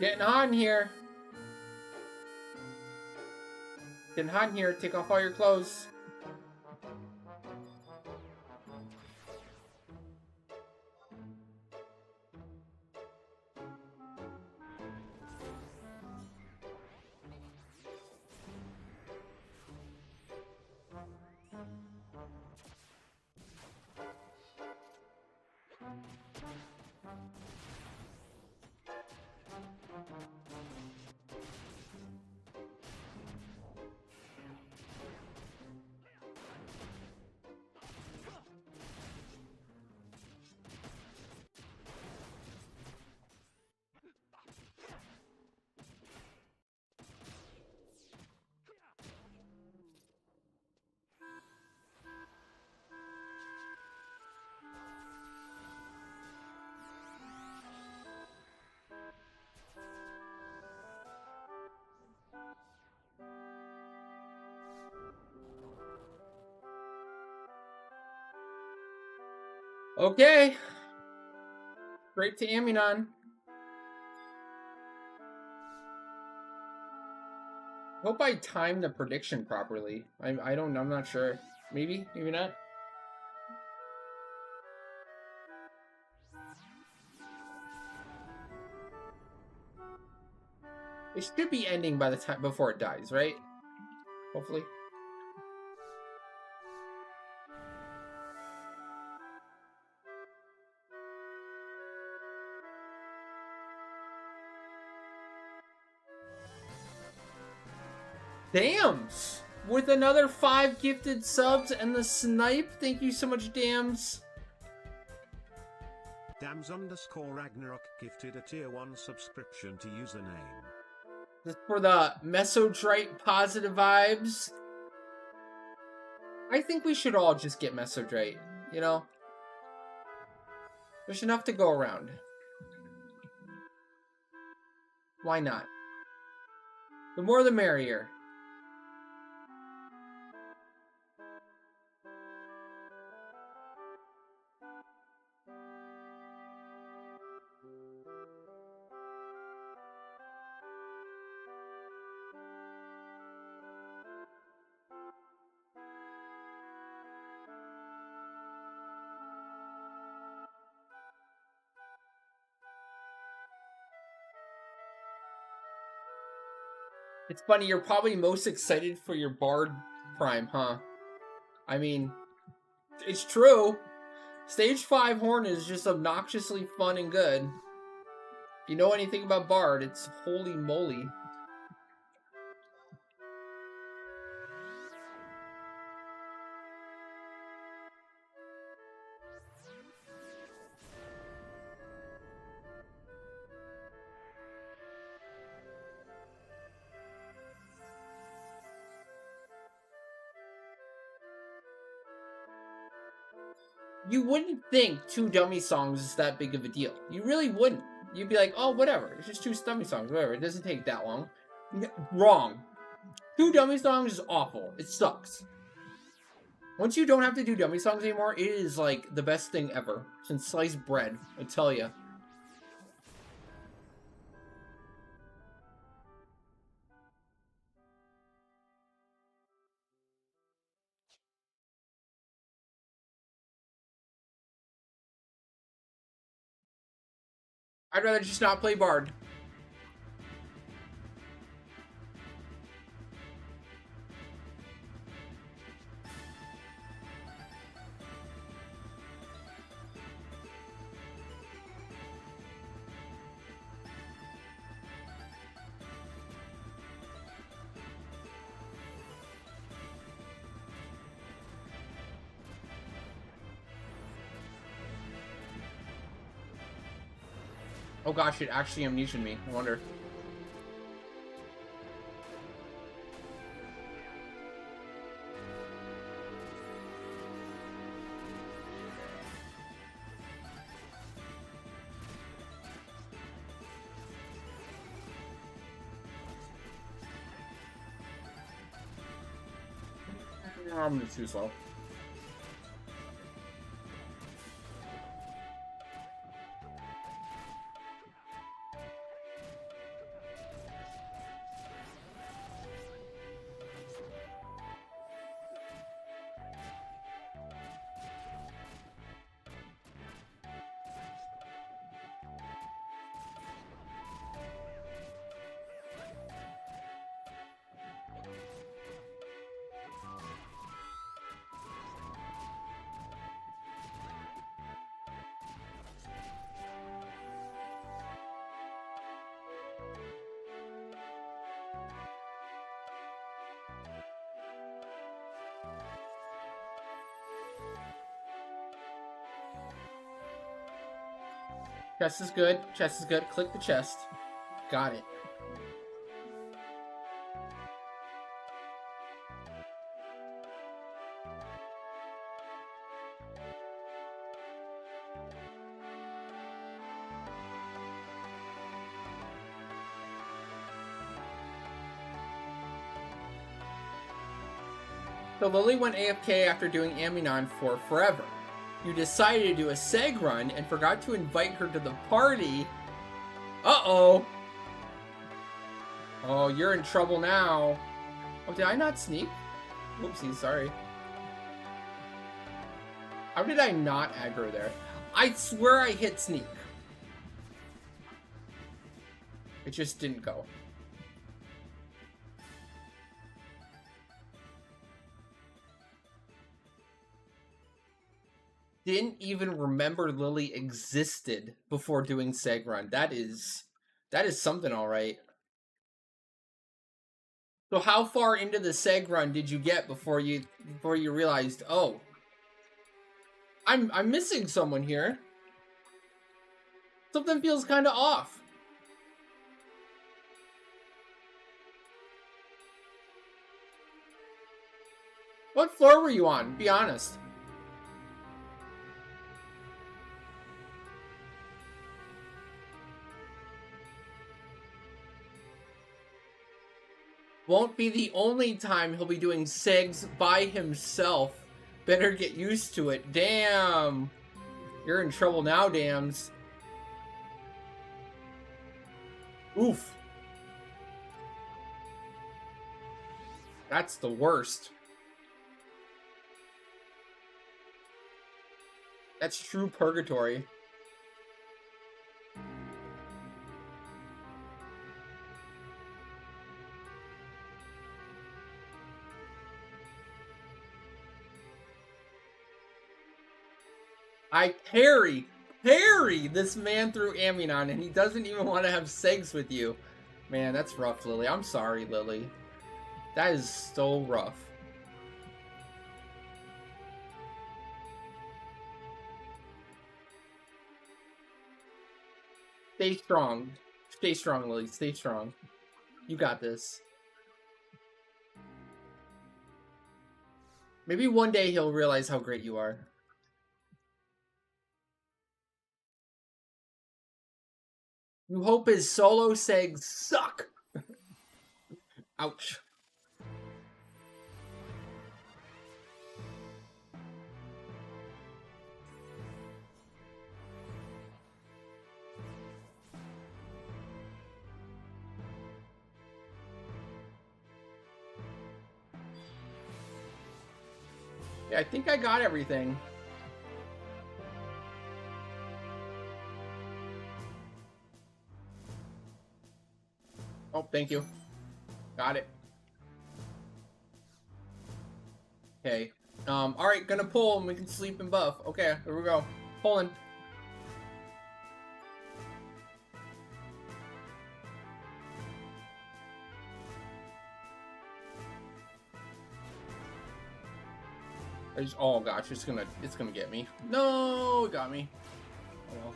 Getting hot in here. Getting hot in here. Take off all your clothes. Okay. Straight to Aminon. Hope I timed the prediction properly. I'm not sure. Maybe not. It should be ending by the time before it dies, right? Hopefully. Dams! With another 5 gifted subs and the snipe. Thank you so much, Dams. Dams_Ragnarok gifted a tier 1 subscription to username. This for the Mesodrite positive vibes. I think we should all just get Mesodrite, you know? There's enough to go around. Why not? The more the merrier. It's funny, you're probably most excited for your Bard Prime, huh? I mean, it's true. Stage 5 Horn is just obnoxiously fun and good. If you know anything about Bard, it's holy moly. you wouldn't think 2 dummy songs is that big of a deal. You really wouldn't. You'd be like, oh, whatever. It's just 2 dummy songs. Whatever. It doesn't take that long. Wrong. 2 dummy songs is awful. It sucks. Once you don't have to do dummy songs anymore, it is like the best thing ever since sliced bread. I tell you. I'd rather just not play Bard. Oh gosh, it actually amnesia'd me. I wonder. I'm gonna too slow. Chest is good. Chest is good. Click the chest. Got it. So Lily went AFK after doing Aminon for forever. You decided to do a seg run and forgot to invite her to the party. Uh-oh. Oh, you're in trouble now. Oh, did I not sneak? Oopsie, sorry. How did I not aggro there? I swear I hit sneak. It just didn't go. Didn't even remember Lily existed before doing seg run. That is something, all right. So how far into the seg run did you get before you realized, oh, I'm missing someone here. Something feels kind of off. What floor were you on? Be honest. Won't be the only time he'll be doing segs by himself. Better get used to it. Damn. You're in trouble now, Dams. Oof. That's the worst. That's true purgatory. I parry this man through Aminon, and he doesn't even want to have segs with you. Man, that's rough, Lily. I'm sorry, Lily. That is so rough. Stay strong. Stay strong, Lily. Stay strong. You got this. Maybe one day he'll realize how great you are. You hope his solo segs suck. Ouch. Yeah, I think I got everything. Oh, thank you. Got it. Okay. Alright, gonna pull and we can sleep and buff. Okay, here we go. Pulling. Oh gosh, it's gonna get me. No, it got me. Oh well.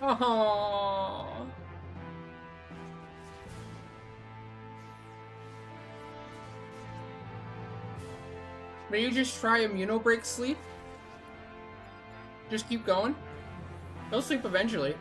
Oh. May you just try immuno break sleep? Just keep going. He'll sleep eventually.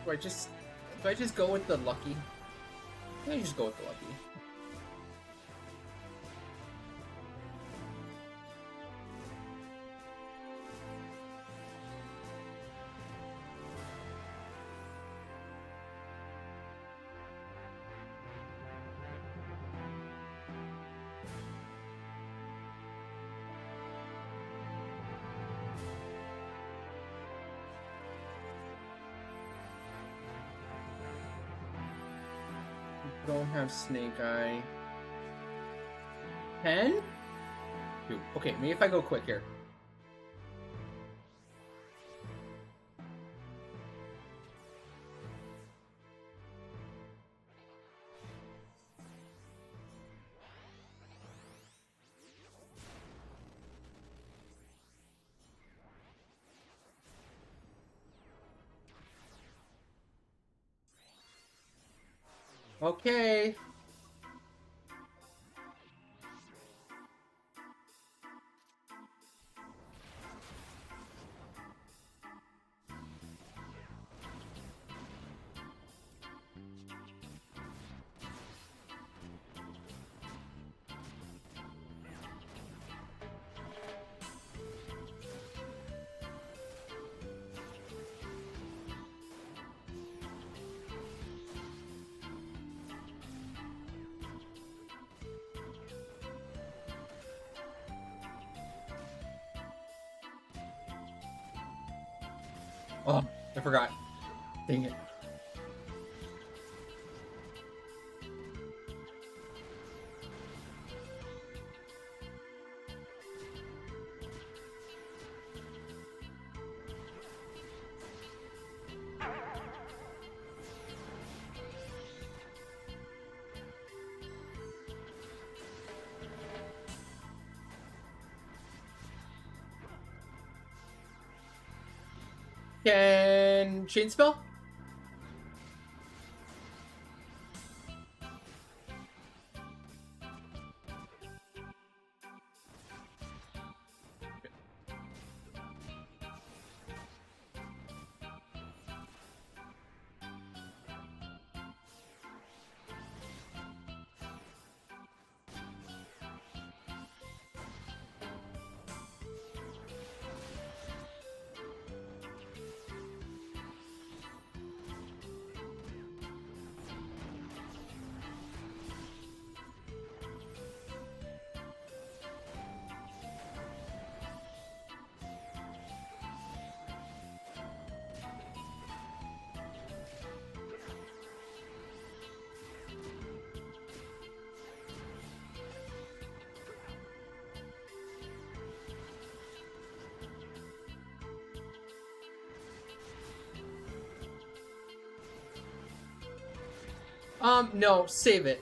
Do I just go with the lucky? I think I just go with the lucky. Don't have Snake Eye. 10? Dude, okay, maybe if I go quick here. Okay. Oh, I forgot. Dang it. Can chain spell? No, save it.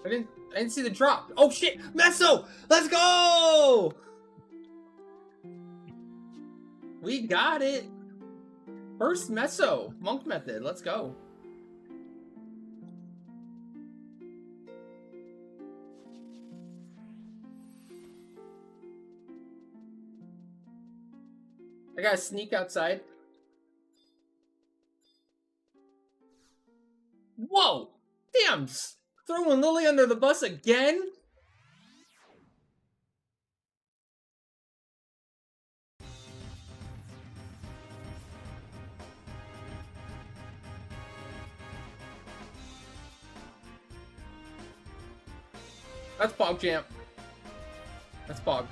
I didn't see the drop. Oh shit! Meso! Let's go! We got it! First Meso. Monk method. Let's go. I gotta sneak outside. Whoa! Damn! Throwing Lily under the bus again? That's Pog Champ. That's Pog.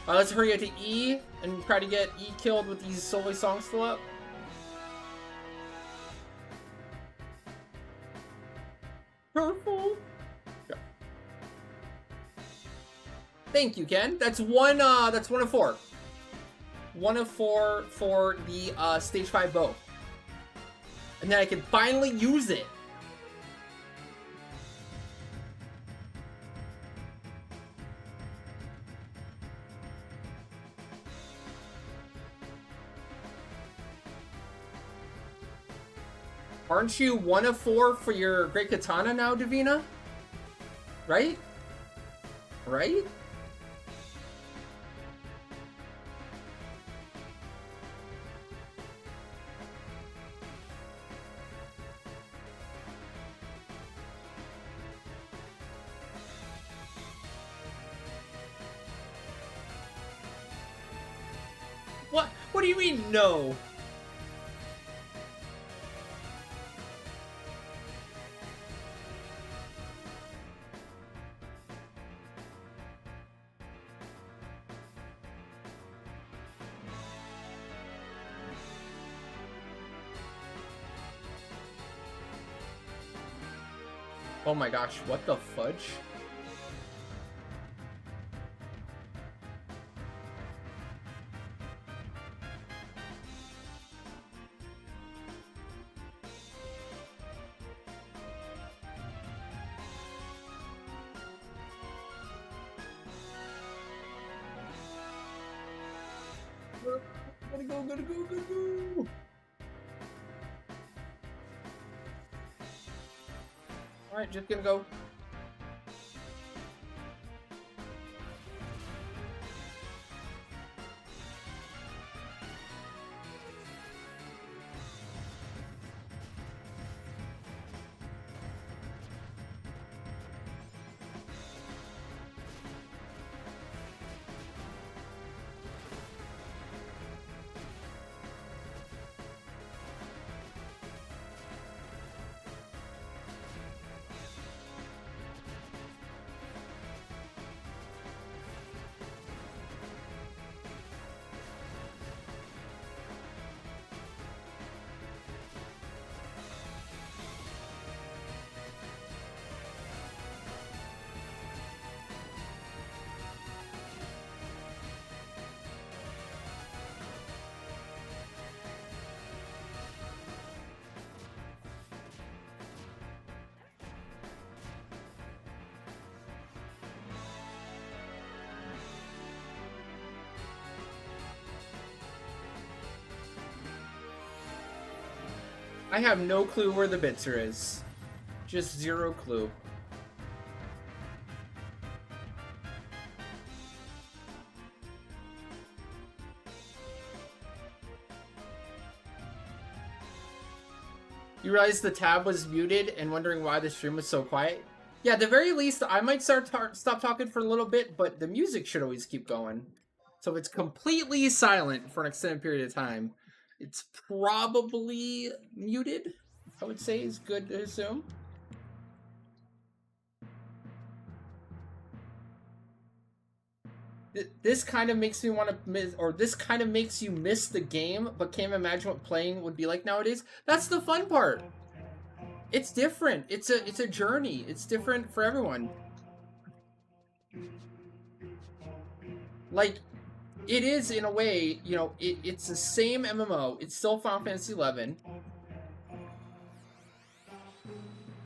Let's hurry up to E and try to get E killed with these solo songs still up. Purple. Okay. Thank you, Ken. That's one of 4. 1 of 4 for the stage 5 bow. And then I can finally use it. Aren't you 1 of 4 for your Great Katana now, Davina? Right? Right? What? What do you mean, no? Oh my gosh, what the fudge? Gotta go. Alright, just gonna go. I have no clue where the Bitzer is. Just 0 clue. You realize the tab was muted and wondering why the stream was so quiet? Yeah, at the very least, I might stop talking for a little bit, but the music should always keep going. So if it's completely silent for an extended period of time, it's probably muted, I would say is good to assume. This kind of makes me want to miss, or this kind of makes you miss the game, but can't imagine what playing would be like nowadays. That's the fun part. It's different. It's a journey. It's different for everyone. Like, it is, in a way, you know, it's the same MMO. It's still Final Fantasy XI.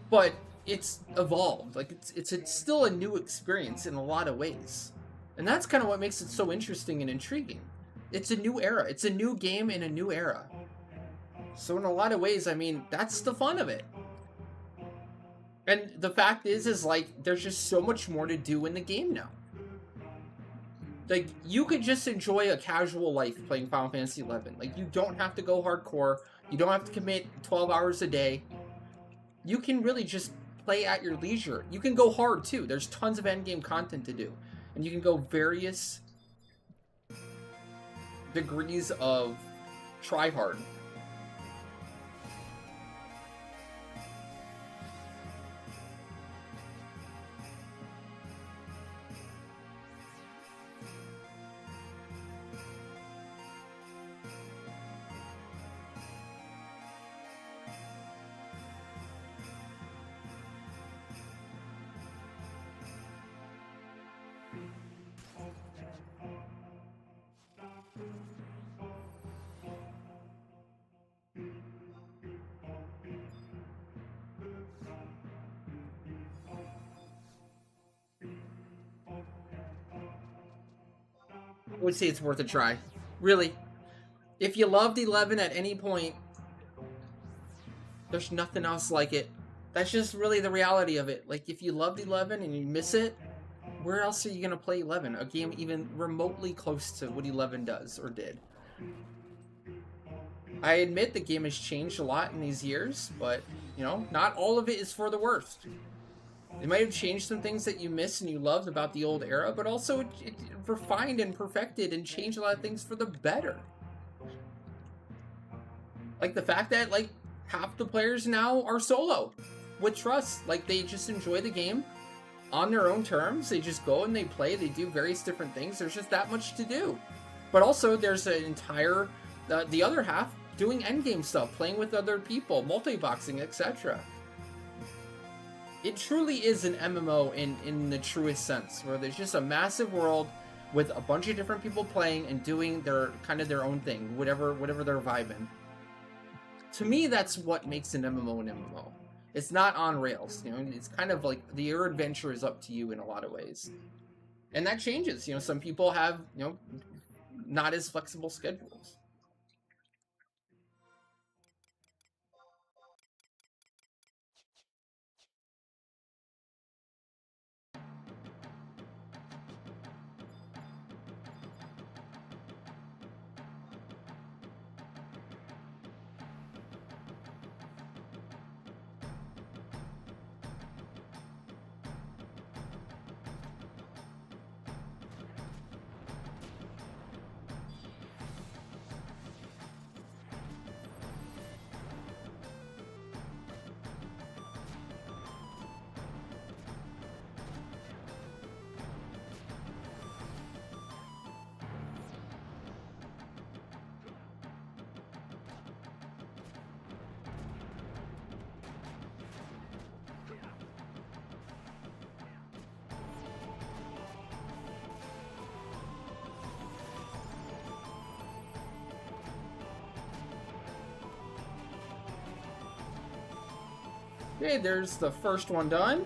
But it's evolved. Like it's still a new experience in a lot of ways, and that's kind of what makes it so interesting and intriguing. It's a new era. It's a new game in a new era. So in a lot of ways, I mean, that's the fun of it. And the fact is like there's just so much more to do in the game now. Like, you could just enjoy a casual life playing Final Fantasy XI. Like, you don't have to go hardcore. You don't have to commit 12 hours a day. You can really just play at your leisure. You can go hard, too. There's tons of endgame content to do. And you can go various degrees of try hard. I would say it's worth a try. Really. If you loved 11 at any point, there's nothing else like it. That's just really the reality of it. Like, if you loved 11 and you miss it, where else are you going to play 11? A game even remotely close to what 11 does or did. I admit the game has changed a lot in these years, but, you know, not all of it is for the worst. They might have changed some things that you missed and you loved about the old era, but also it refined and perfected and changed a lot of things for the better. Like the fact that, like, half the players now are solo with trust. Like, they just enjoy the game on their own terms. They just go and they play. They do various different things. There's just that much to do. But also, there's an entire, the other half doing endgame stuff, playing with other people, multi-boxing, etc. It truly is an MMO in the truest sense, where there's just a massive world with a bunch of different people playing and doing their kind of their own thing, whatever they're vibing. To me, that's what makes an MMO an MMO. It's not on rails, you know. It's kind of like your adventure is up to you in a lot of ways, and that changes. You know, some people have, you know, not as flexible schedules. Okay, there's the first one done.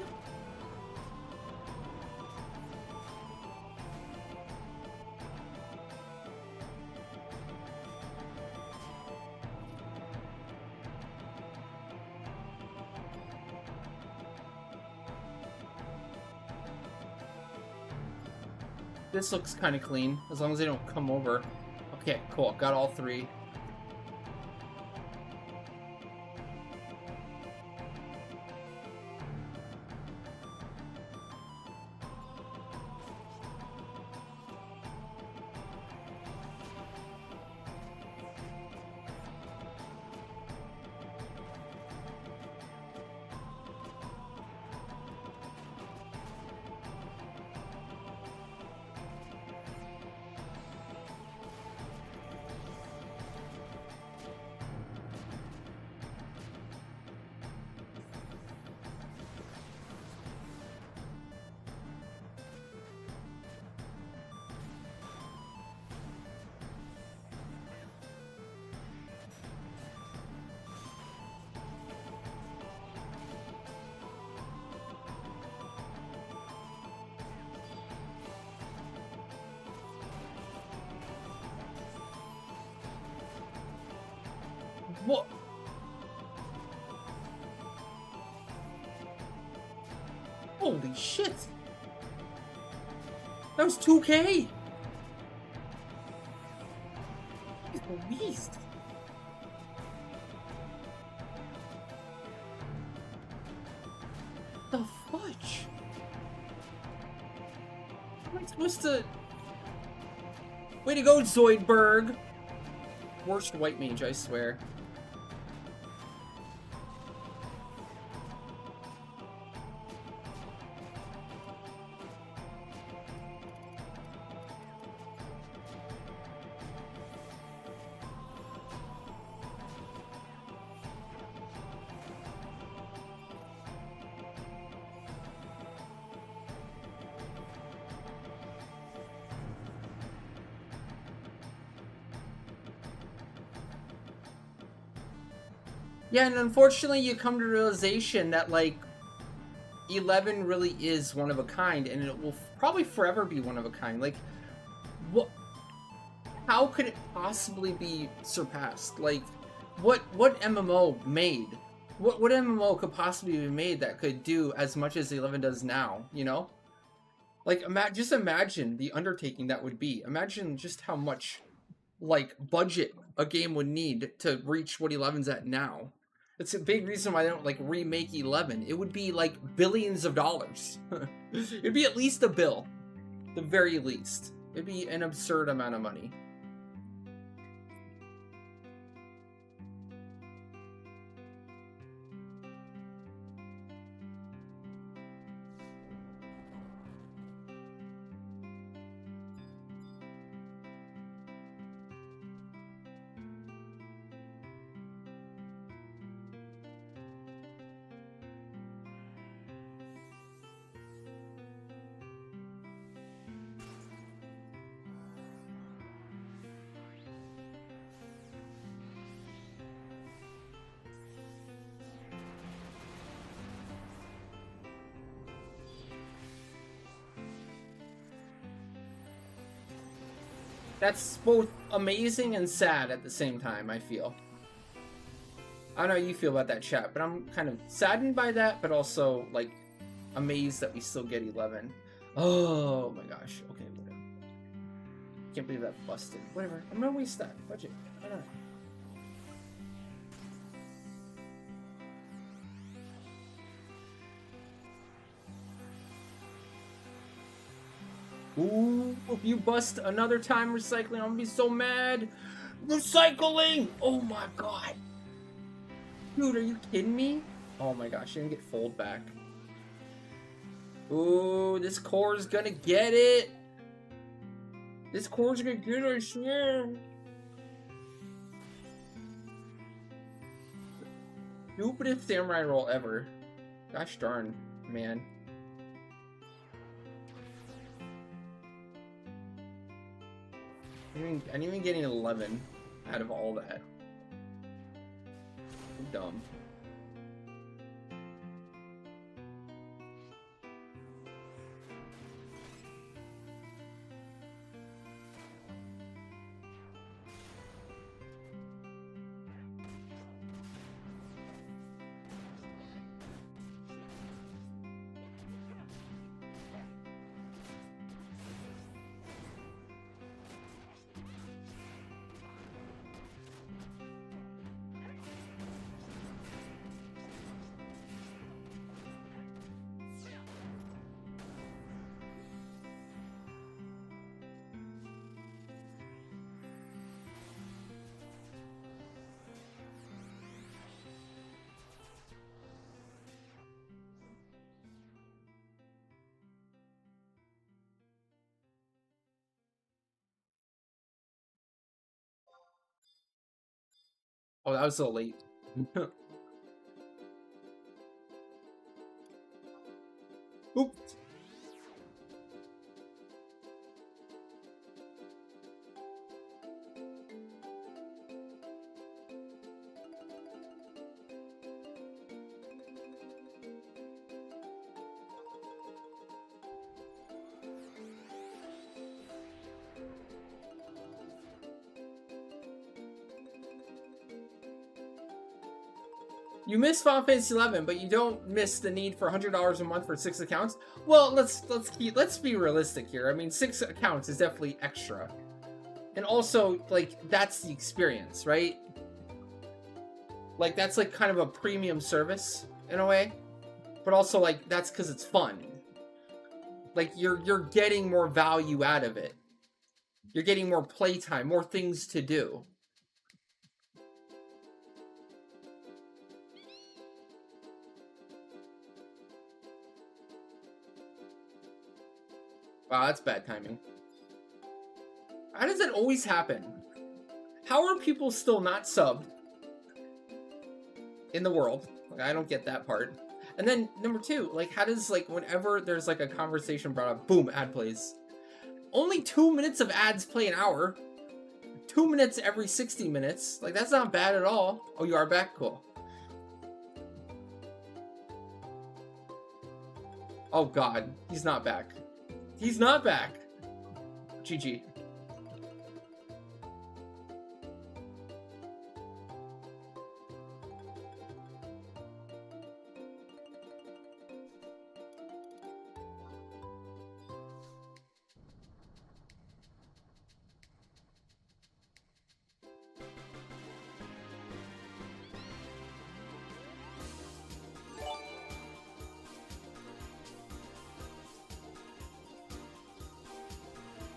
This looks kind of clean, as long as they don't come over. Okay, cool. Got all three. What? Holy shit! That was 2K! He's a beast! The fudge? How am I supposed to... Way to go, Zoidberg! Worst white mage, I swear. Yeah, and unfortunately you come to realization that, like, 11 really is one of a kind, and it will probably forever be one of a kind. Like, what? How could it possibly be surpassed? Like, what MMO made? What MMO could possibly be made that could do as much as 11 does now, you know? Like, just imagine the undertaking that would be. Imagine just how much, like, budget a game would need to reach what 11's at now. It's a big reason why they don't, like, remake 11. It would be, like, billions of dollars. It'd be at least a bill. The very least. It'd be an absurd amount of money. That's both amazing and sad at the same time, I feel. I don't know how you feel about that, chat, but I'm kind of saddened by that, but also, like, amazed that we still get 11. Oh my gosh. Okay, whatever. Can't believe that busted. Whatever. I'm gonna waste that budget. Why not? Ooh, if you bust another time recycling, I'm gonna be so mad. Recycling! Oh my god. Dude, are you kidding me? Oh my gosh, you didn't get fold back. Ooh, this core's gonna get it. This core's gonna get it, I swear. Stupidest samurai roll ever. Gosh darn, man. I didn't even get an 11 out of all that. Dumb. Oh, that was so late. Oops. You miss Final Fantasy 11, but you don't miss the need for $100 a month for 6 accounts. Well, let's be realistic here. I mean, 6 accounts is definitely extra, and also like that's the experience, right? Like that's like kind of a premium service in a way, but also like that's because it's fun. Like you're getting more value out of it. You're getting more playtime, more things to do. Wow, that's bad timing. How does that always happen? How are people still not subbed in the world? Like, I don't get that part. And then number 2, like how does like whenever there's like a conversation brought up, boom, ad plays. Only 2 minutes of ads play an hour. 2 minutes every 60 minutes. Like that's not bad at all. Oh, you are back? Cool. Oh god, he's not back. He's not back. GG.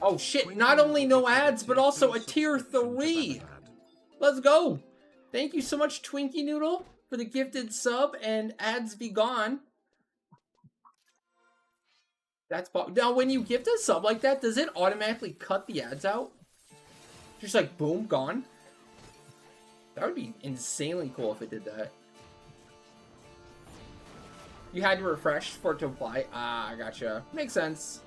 Oh shit, not only no ads, but also a tier 3. Let's go. Thank you so much, Twinkie Noodle, for the gifted sub, and ads be gone. That's now when you gift a sub like that, does it automatically cut the ads out? Just like boom, gone? That would be insanely cool if it did that. You had to refresh for it to apply. Ah, gotcha. Makes sense.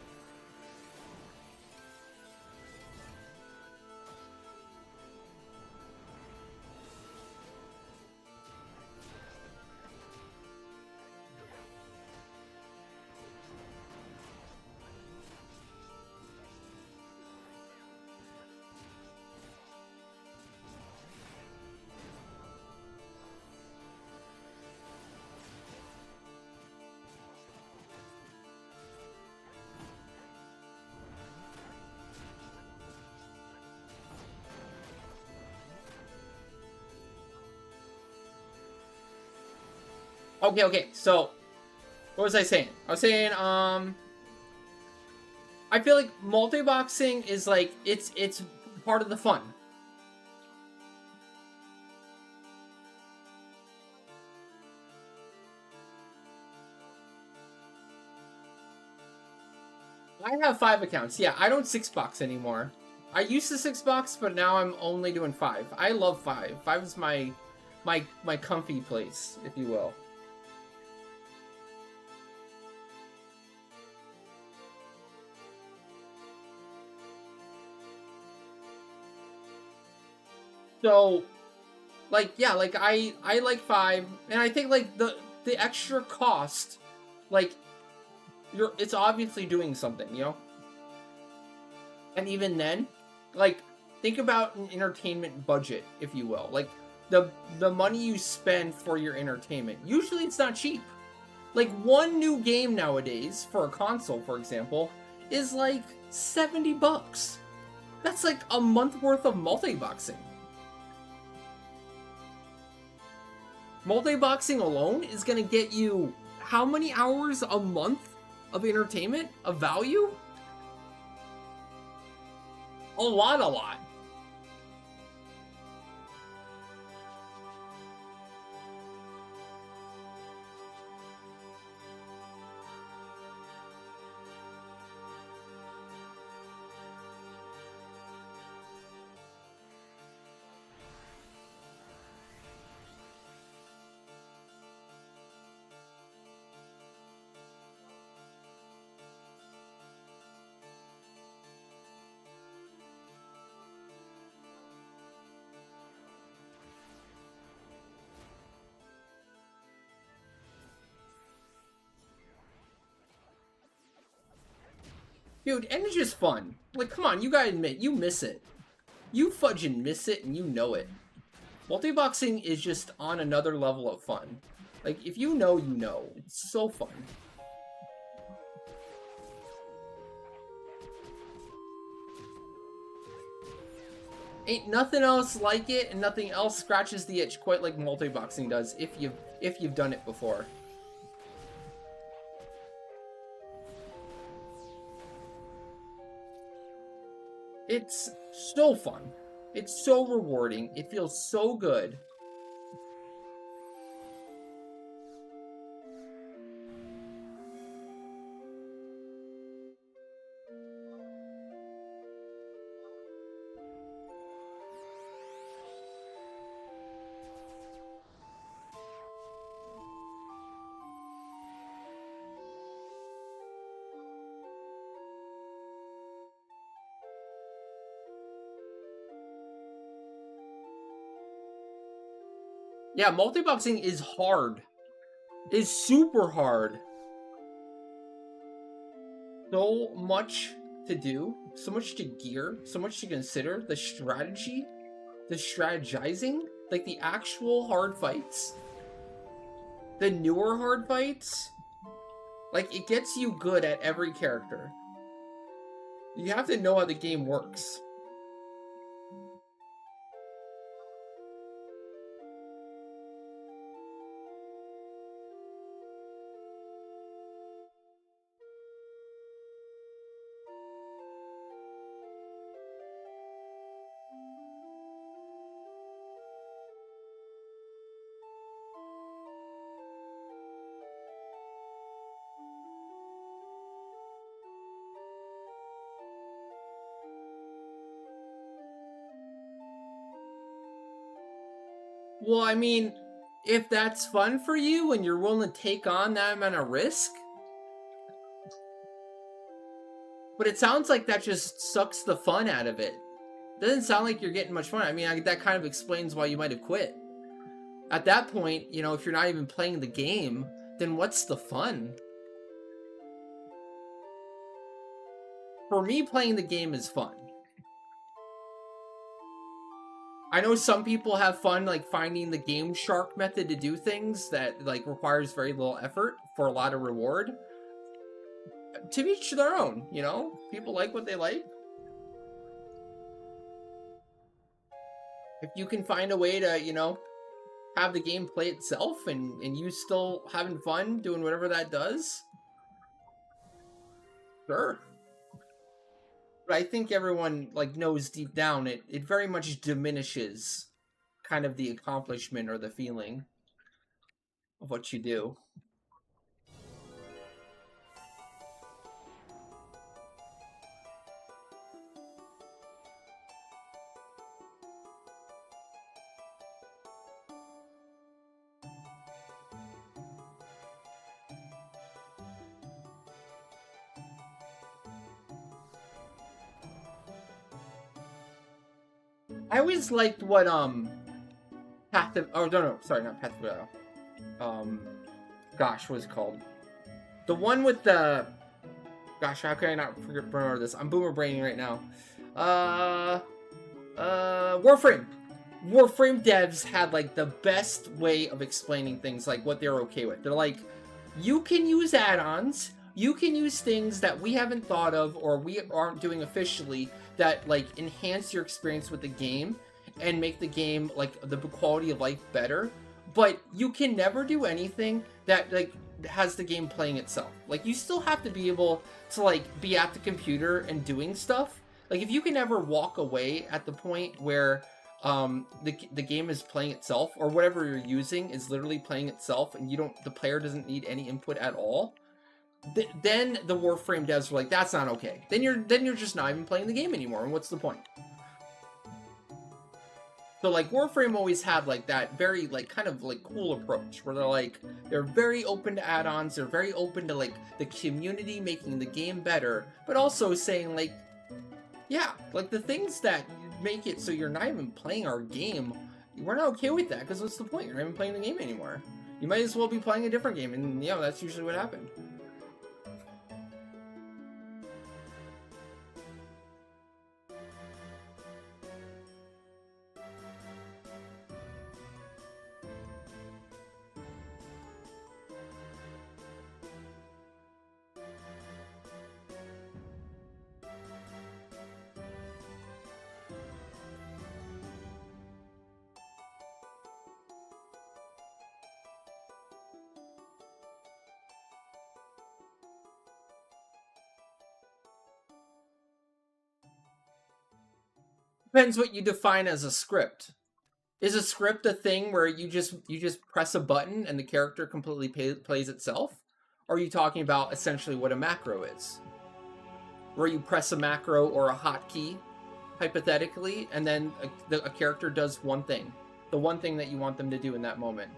Okay, so, what was I saying? I was saying, I feel like multi-boxing is like, it's part of the fun. I have 5 accounts. Yeah, I don't 6-box anymore. I used to 6-box, but now I'm only doing 5. I love 5. 5 is my comfy place, if you will. So, like, yeah, like, I like 5, and I think, like, the extra cost, like, it's obviously doing something, you know? And even then, like, think about an entertainment budget, if you will. Like, the money you spend for your entertainment, usually it's not cheap. Like, one new game nowadays, for a console, for example, is like $70. That's like a month worth of multi-boxing. Multi-boxing alone is gonna get you how many hours a month of entertainment, of value? A lot. Dude, and it's just fun. Like, come on, you gotta admit, you miss it. You fudging miss it, and you know it. Multi-boxing is just on another level of fun. Like, if you know, you know. It's so fun. Ain't nothing else like it, and nothing else scratches the itch quite like multi-boxing does if you've done it before. It's so fun. It's so rewarding. It feels so good. Yeah, multi-boxing is hard. It's super hard. So much to do, so much to gear, so much to consider. The strategy, the strategizing, like the actual hard fights, the newer hard fights, like it gets you good at every character. You have to know how the game works. Well, I mean, if that's fun for you and you're willing to take on that amount of risk, but it sounds like that just sucks the fun out of it. Doesn't sound like you're getting much fun. I mean, that kind of explains why you might have quit. At that point, you know, if you're not even playing the game, then what's the fun? For me, playing the game is fun. I know some people have fun, like, finding the Game Shark method to do things that, like, requires very little effort for a lot of reward. To each their own, you know? People like what they like. If you can find a way to, you know, have the game play itself and you still having fun doing whatever that does, sure. But I think everyone, like, knows deep down it very much diminishes kind of the accomplishment or the feeling of what you do. I always liked what Path of, oh no, sorry, not Path of, gosh, what's it called? The one with the, gosh, how can I not remember this? I'm boomer braining right now. Warframe. Warframe devs had like the best way of explaining things, like what they're okay with. They're like, you can use add-ons, you can use things that we haven't thought of or we aren't doing officially that like enhance your experience with the game and make the game like the quality of life better. But you can never do anything that like has the game playing itself. Like you still have to be able to like be at the computer and doing stuff. Like if you can ever walk away at the point where the game is playing itself or whatever you're using is literally playing itself and the player doesn't need any input at all, then the Warframe devs were like, that's not okay. Then you're just not even playing the game anymore, and what's the point? So like Warframe always had like that very like kind of like cool approach where they're very open to add-ons, they're very open to like the community making the game better, but also saying like, yeah, like the things that make it so you're not even playing our game, we're not okay with that, because what's the point? You're not even playing the game anymore. You might as well be playing a different game, and yeah, that's usually what happened. depends what you define as a script. Is a script a thing where you just press a button and the character completely plays itself? Or are you talking about essentially what a macro is? Where you press a macro or a hotkey, hypothetically, and then a character does one thing. The one thing that you want them to do in that moment.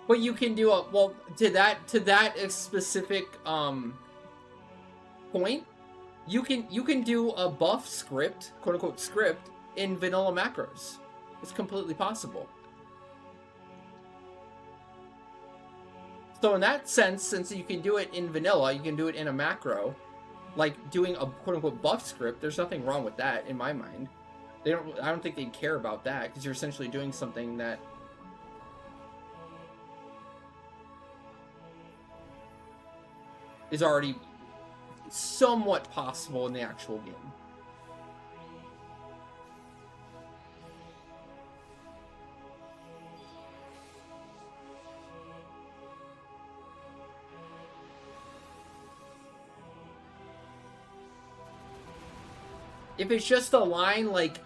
But you can do a, well, to that specific point, you can do a buff script, quote unquote script, in vanilla macros. It's completely possible. So in that sense, since you can do it in vanilla, you can do it in a macro, like doing a quote unquote buff script. There's nothing wrong with that in my mind. I don't think they'd care about that, because you're essentially doing something that is already somewhat possible in the actual game. If it's just a line like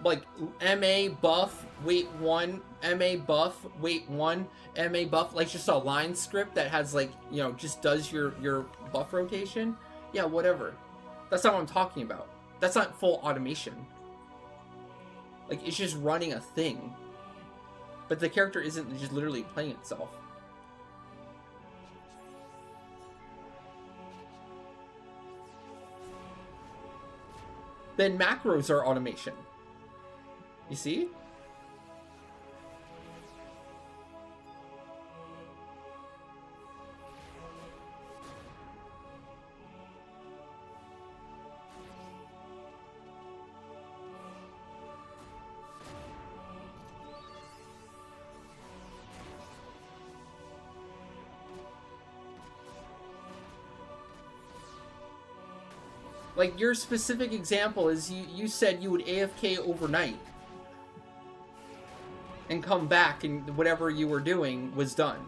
MA buff, wait 1, MA buff, wait 1, MA buff, like just a line script that has like, you know, just does your buff rotation, yeah, whatever. That's not what I'm talking about. That's not full automation. Like, it's just running a thing. But the character isn't just literally playing itself. Then macros are automation. You see? Like, your specific example is you said you would AFK overnight and come back and whatever you were doing was done.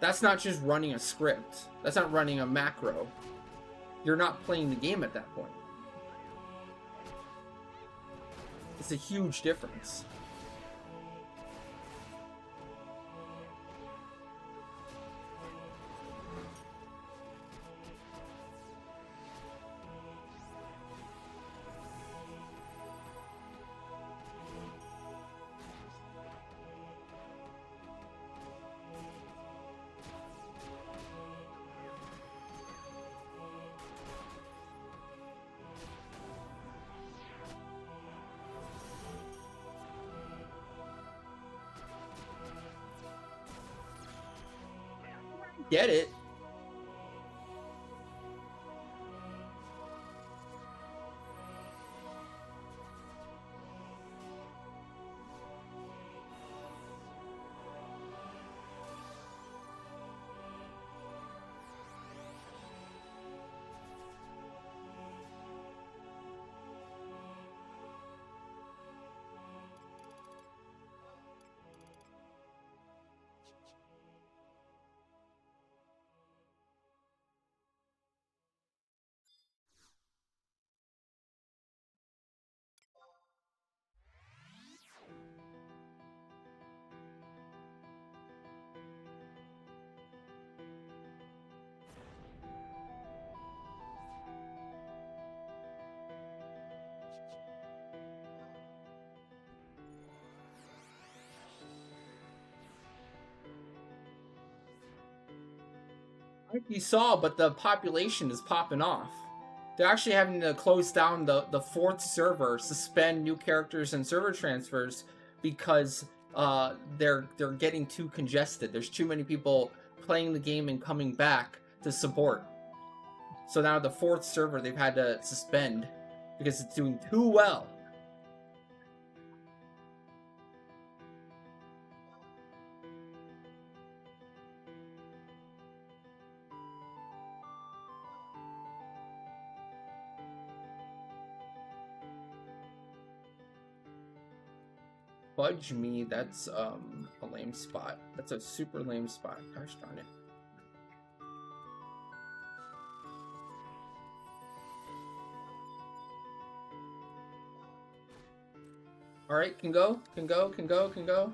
That's not just running a script. That's not running a macro. You're not playing the game at that point. It's a huge difference. Get it? You saw, but the population is popping off. They're actually having to close down the fourth server, suspend new characters and server transfers because they're getting too congested. There's too many people playing the game and coming back to support. So now the fourth server they've had to suspend because it's doing too well. Fudge me, that's a lame spot. That's a super lame spot. Gosh darn it. Alright, can go, can go, can go, can go.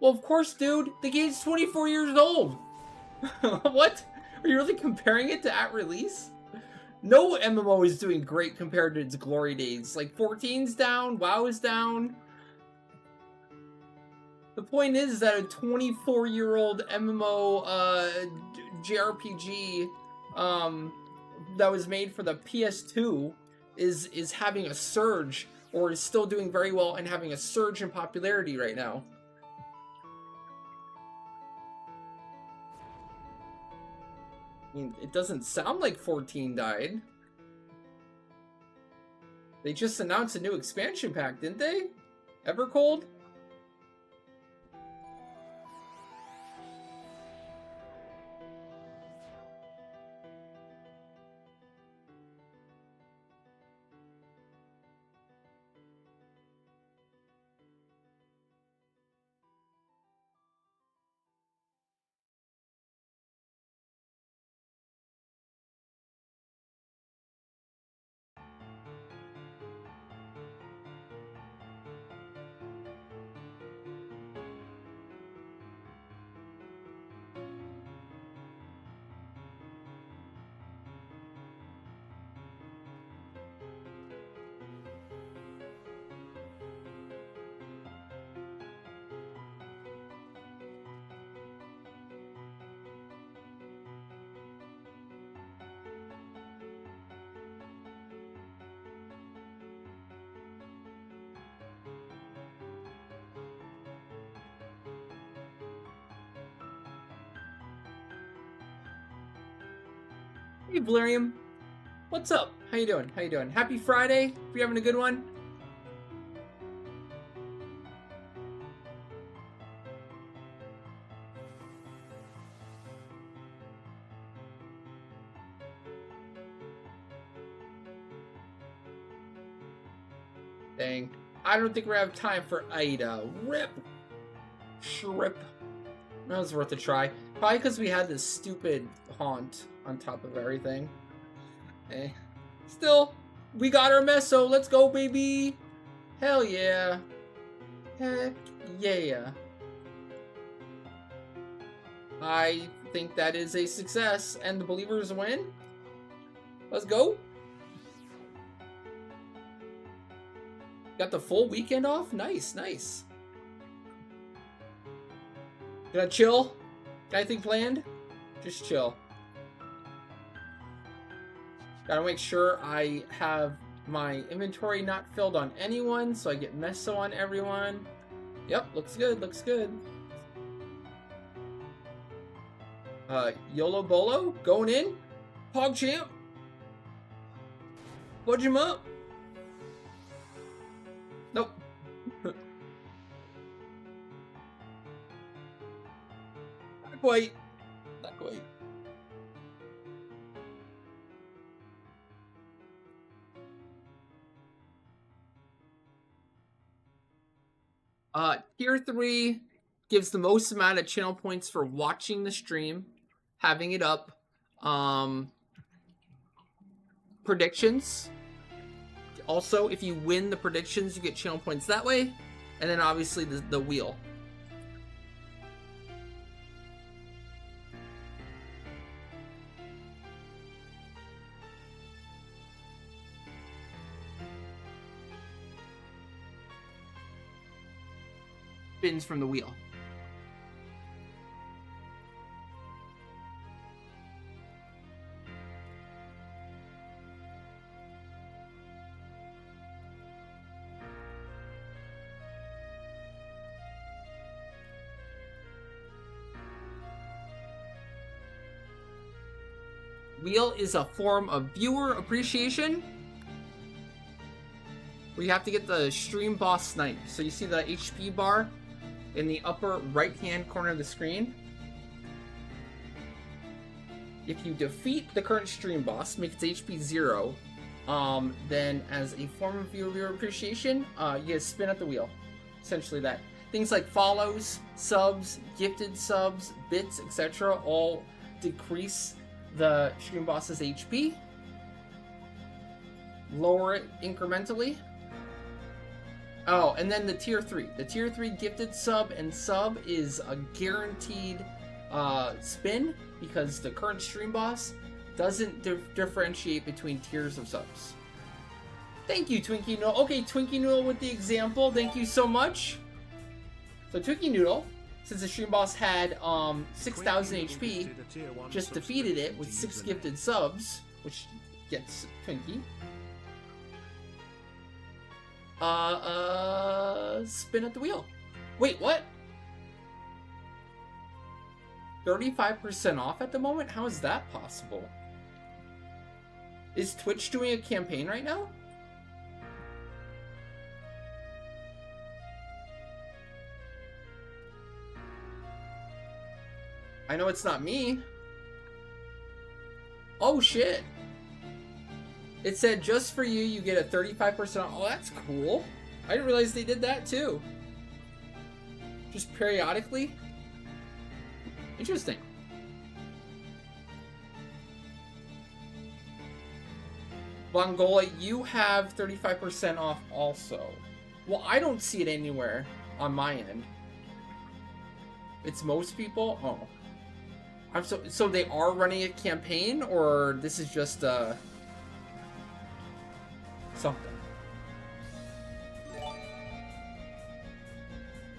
Well, of course, dude. The game's 24 years old. What? Are you really comparing it to at release? No MMO is doing great compared to its glory days. Like, 14's down, WoW is down. The point is that a 24-year-old MMO JRPG that was made for the PS2 is having a surge, or is still doing very well and having a surge in popularity right now. I mean, it doesn't sound like 14 died. They just announced a new expansion pack, didn't they? Evercold? Hey, Valerium. What's up? How you doing? How you doing? Happy Friday. Hope you're having a good one. Dang. I don't think we have time for Ida. Rip. Shrip. That was worth a try. Probably because we had this stupid haunt on top of everything. Eh. Still, we got our meso. Let's go, baby. Hell yeah. Heck yeah. I think that is a success, and the believers win. Let's go. Got the full weekend off? Nice, nice. Gonna chill? Got anything planned? Just chill. Gotta make sure I have my inventory not filled on anyone, so I get meso on everyone. Yep, looks good, looks good. YOLO Bolo, going in. PogChamp. Fudge him up. Nope. Not quite. Not quite. Tier 3 gives the most amount of channel points for watching the stream, having it up. Predictions. Also, if you win the predictions, you get channel points that way. And then obviously the wheel. Spins from the wheel. Wheel is a form of viewer appreciation where you have to get the stream boss snipe. So you see the HP bar in the upper right hand corner of the screen. If you defeat the current stream boss, make its HP 0, then as a form of viewer appreciation, you get a spin at the wheel. Essentially that. Things like follows, subs, gifted subs, bits, etc. all decrease the stream boss's HP. Lower it incrementally. Oh, and then the tier 3. The tier 3 gifted sub and sub is a guaranteed spin because the current stream boss doesn't differentiate between tiers of subs. Thank you, Twinkie Noodle. Okay, Twinkie Noodle with the example. Thank you so much. So Twinkie Noodle, since the stream boss had 6,000 HP, just defeated it with 6 gifted subs, which gets Twinkie. Spin at the wheel. Wait, what? 35% off at the moment? How is that possible? Is Twitch doing a campaign right now? I know it's not me. Oh shit. It said just for you, you get a 35% off. Oh, that's cool. I didn't realize they did that too. Just periodically. Interesting. Bongola, you have 35% off also. Well, I don't see it anywhere on my end. It's most people? Oh. So they are running a campaign, or this is just something.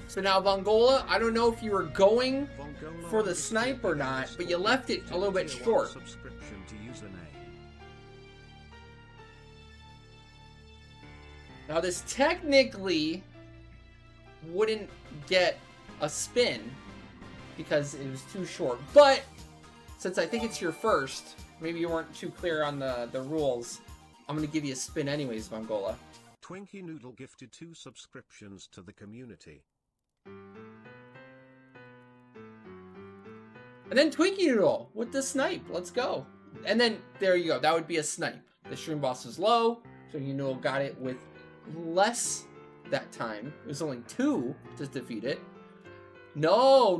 So now Vongola, I don't know if you were going for the snipe or not, but you left it a little bit short. Now this technically wouldn't get a spin because it was too short, but since I think it's your first, maybe you weren't too clear on the rules, I'm gonna give you a spin anyways, Vongola. Twinkie Noodle gifted 2 subscriptions to the community. And then Twinkie Noodle with the snipe. Let's go. And then there you go. That would be a snipe. The stream boss was low. Twinkie Noodle got it with less that time. It was only 2 to defeat it. No.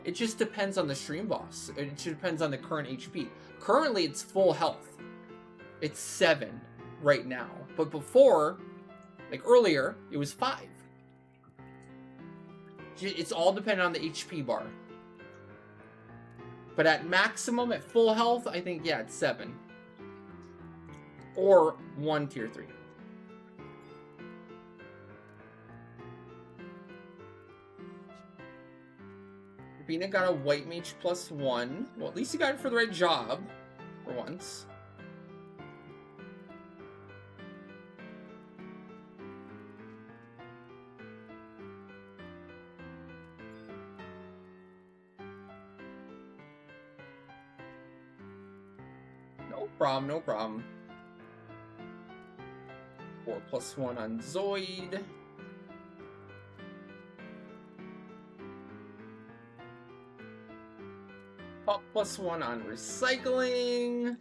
It just depends on the stream boss. It just depends on the current HP. Currently, it's full health. It's 7 right now. But before, like earlier, it was 5. It's all dependent on the HP bar. But at maximum, at full health, I think, yeah, it's 7. Or 1 tier 3. Rabina got a white mage +1. Well, at least you got it for the right job. For once. No problem. 4 +1 on Zoid. Pop +1 on recycling.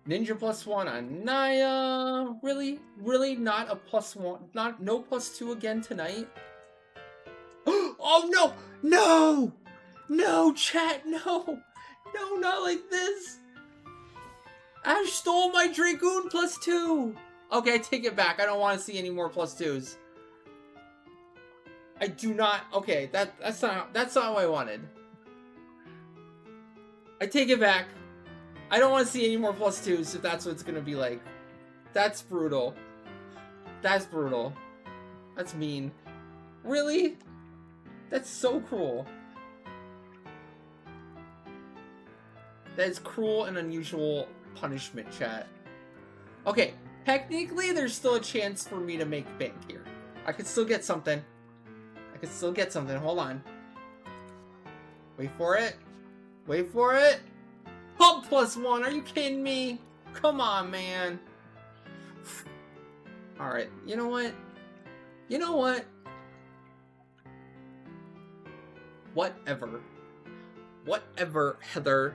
Ninja +1 on Naya. Really? Not a +1? No +2 again tonight? Oh no! No! No, chat, no! No, not like this! Ash stole my Dragoon +2! Okay, I take it back. I don't want to see any more +2s. I do not... Okay, that's not what I wanted. I take it back. I don't want to see any more +2s if that's what it's gonna be like. That's brutal. That's brutal. That's mean. Really? That's so cruel. That is cruel and unusual punishment, chat. Okay, technically there's still a chance for me to make bank here. I could still get something. I could still get something. Hold on. Wait for it. Wait for it. Hub +1. Are you kidding me? Come on, man. Alright, you know what? You know what? Whatever. Whatever, Heather.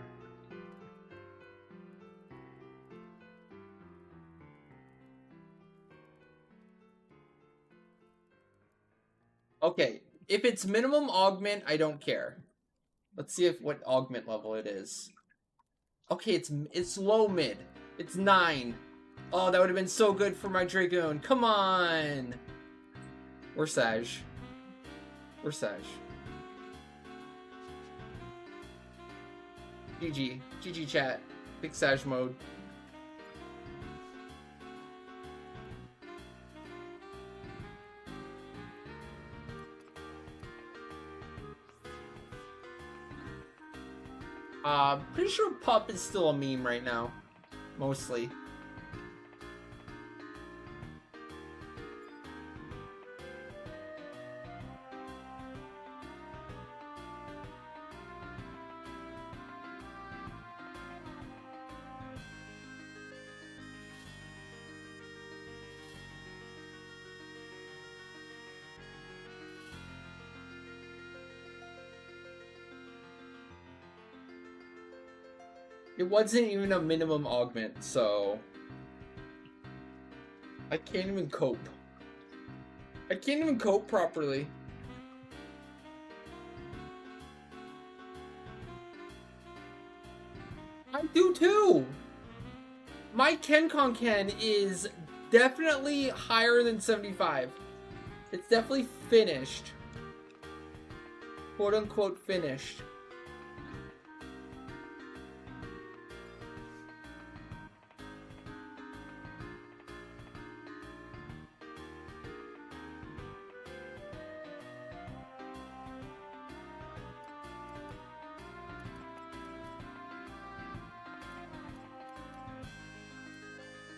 Okay, if it's minimum augment, I don't care. Let's see what augment level it is. Okay, it's low mid. It's 9. Oh, that would have been so good for my Dragoon. Come on. We're Sag. We're Sag. GG. GG chat. Big Sag mode. Pretty sure Pup is still a meme right now. Mostly. It wasn't even a minimum augment, so... I can't even cope. I can't even cope properly. I do too! My Kenkon Ken is definitely higher than 75. It's definitely finished. Quote unquote finished.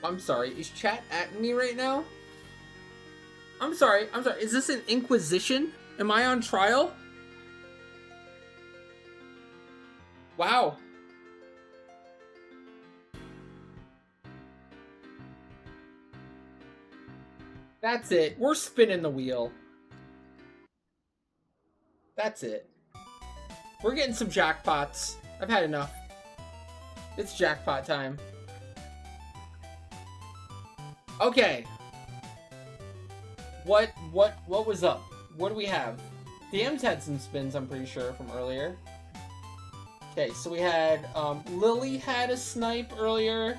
I'm sorry, is chat at me right now? I'm sorry, is this an inquisition? Am I on trial? Wow. That's it, we're spinning the wheel. That's it. We're getting some jackpots. I've had enough. It's jackpot time. Okay. What was up? What do we have? Dam's had some spins, I'm pretty sure, from earlier. Okay, so we had, Lily had a snipe earlier.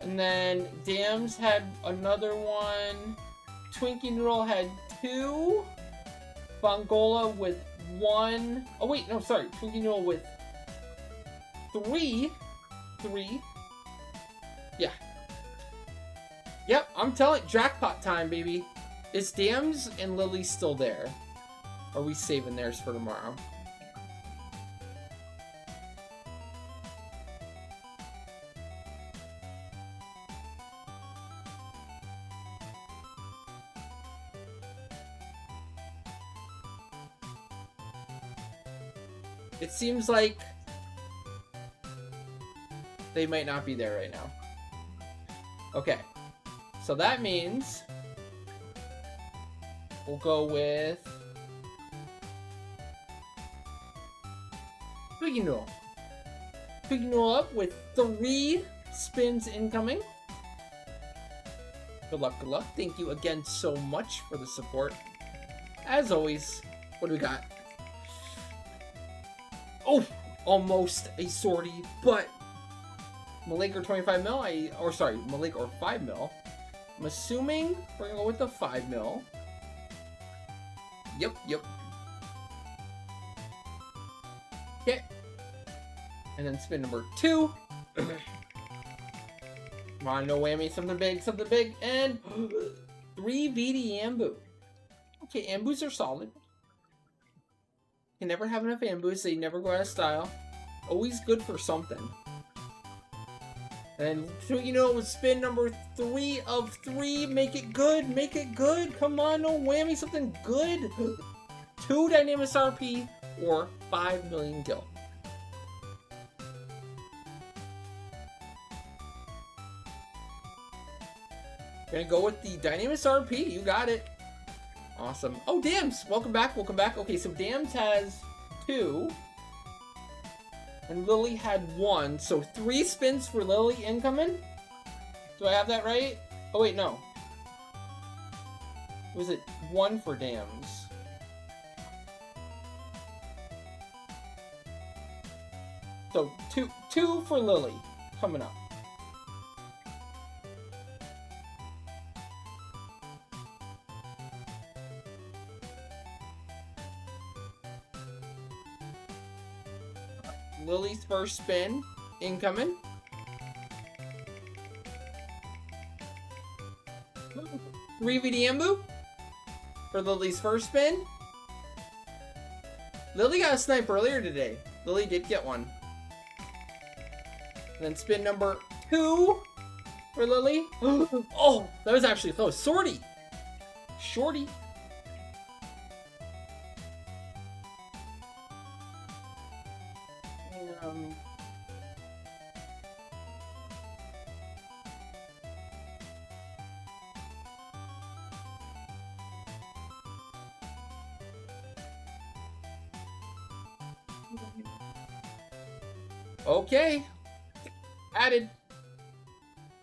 And then Dam's had another one. Twinkie Noodle had 2. Bongola with 1. Oh wait, no, sorry. Twinkie Noodle with 3. 3. Yeah. Yep, I'm telling jackpot time, baby. Is Dam's and Lily still there? Or are we saving theirs for tomorrow? It seems like they might not be there right now. Okay. So that means we'll go with Twinkie Noodle. Twinkie Noodle up with 3 spins incoming. Good luck, good luck. Thank you again so much for the support. As always, what do we got? Oh, almost a sortie, but Malik or 25 mil. Or sorry, Malik or 5 mil. I'm assuming we're gonna go with the 5 mil. Yep. Okay. And then spin number 2. Come on, no whammy, something big, and 3 VD Ambu. Okay, Ambus are solid. Can never have enough Ambus, they never go out of style. Always good for something. And so, you know, spin number 3 of 3. Make it good. Come on, no whammy, something good. 2 Dynamis RP or 5 million gil. Gonna go with the Dynamis RP. You got it. Awesome. Oh, Dams! Welcome back. Okay, so Dams has 2. And Lily had 1. So 3 spins for Lily incoming? Do I have that right? Oh, wait, no. Was it 1 for Dams? So 2 for Lily coming up. Lily's first spin, incoming. Three VDMBoo for Lily's first spin. Lily got a snipe earlier today. Lily did get one. And then spin number 2 for Lily. Oh, that was actually close. Shorty. Okay. Added.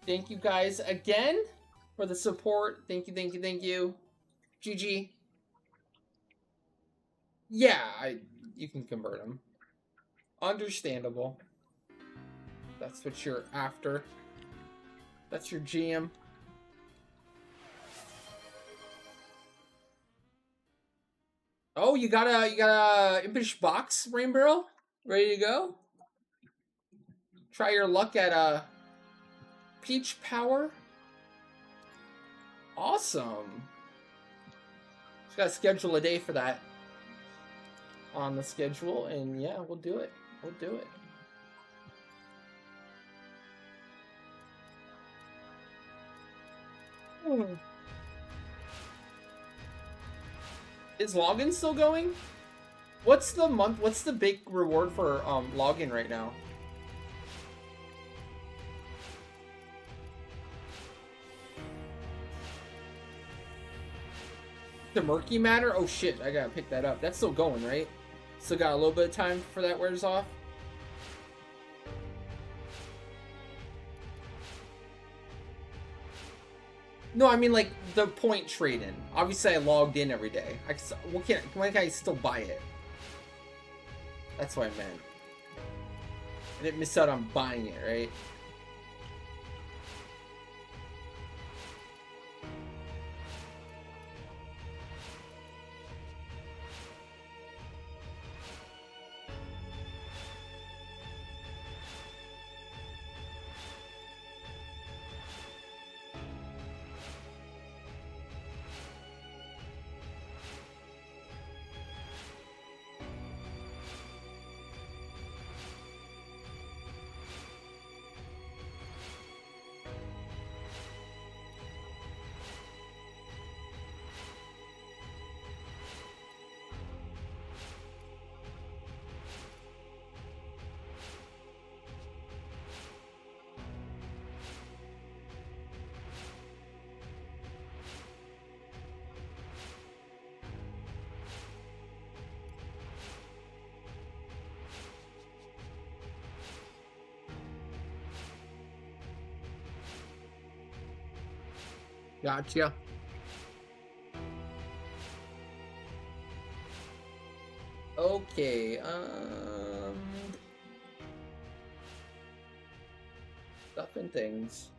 Thank you guys again for the support. Thank you. GG. Yeah, you can convert them. Understandable. That's what you're after. That's your jam. Oh, you got a impish box, Rain Barrel? Ready to go? Try your luck at Peach Power. Awesome. Just gotta schedule a day for that on the schedule, and yeah, we'll do it. Is login still going? What's the big reward for login right now? The Murky Matter? Oh shit, I gotta pick that up. That's still going, right? Still got a little bit of time for that wears off. No, I mean like the point trade-in. Obviously, I logged in every day. When can I still buy it? That's what I meant. I didn't miss out on buying it, right? Gotcha. Okay, Stuff and things.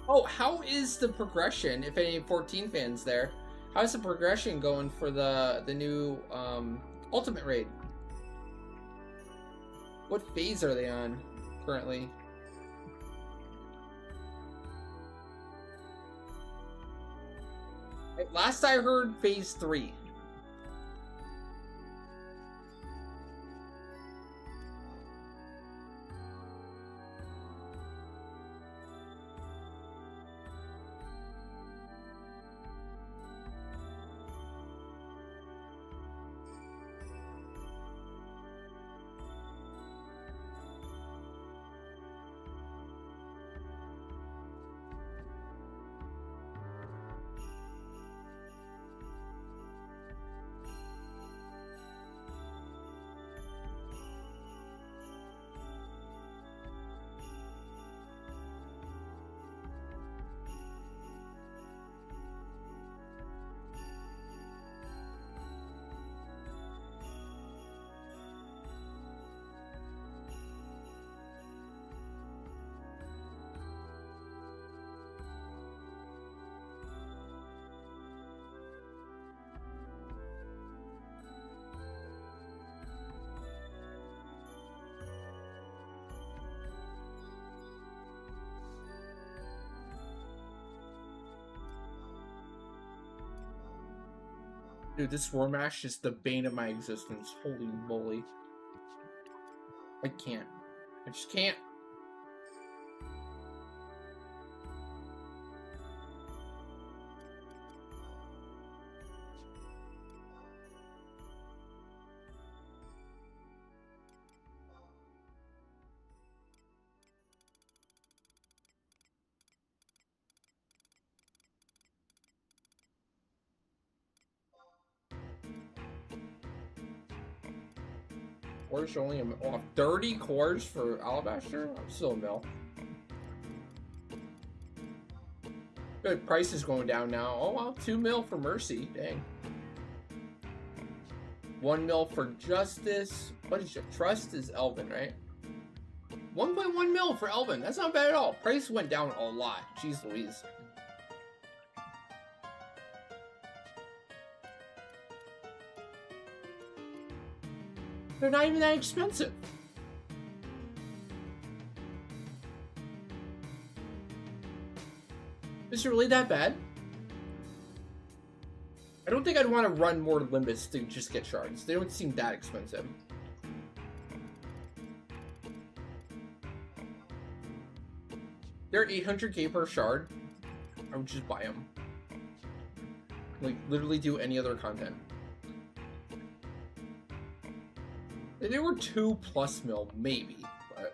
Oh, how is the progression, if any 14 fans there? How's the progression going for the new Ultimate Raid? What phase are they on currently? Last I heard, phase 3. Dude, this War Mash is the bane of my existence. Holy moly. I can't. I just can't. Cores only off 30 cores for Alabaster? I'm still a mill. Good, price is going down now. Oh wow, 2 mil for Mercy. Dang. 1 mil for Justice. What is your Trust is Elvin, right? 1.1 mil for Elvin. That's not bad at all. Price went down a lot. Jeez Louise. They're not even that expensive. Is it really that bad? I don't think I'd want to run more Limbus to just get shards. They don't seem that expensive. They're 800k per shard. I would just buy them. Like, literally do any other content. If they were 2+ mil, maybe, but...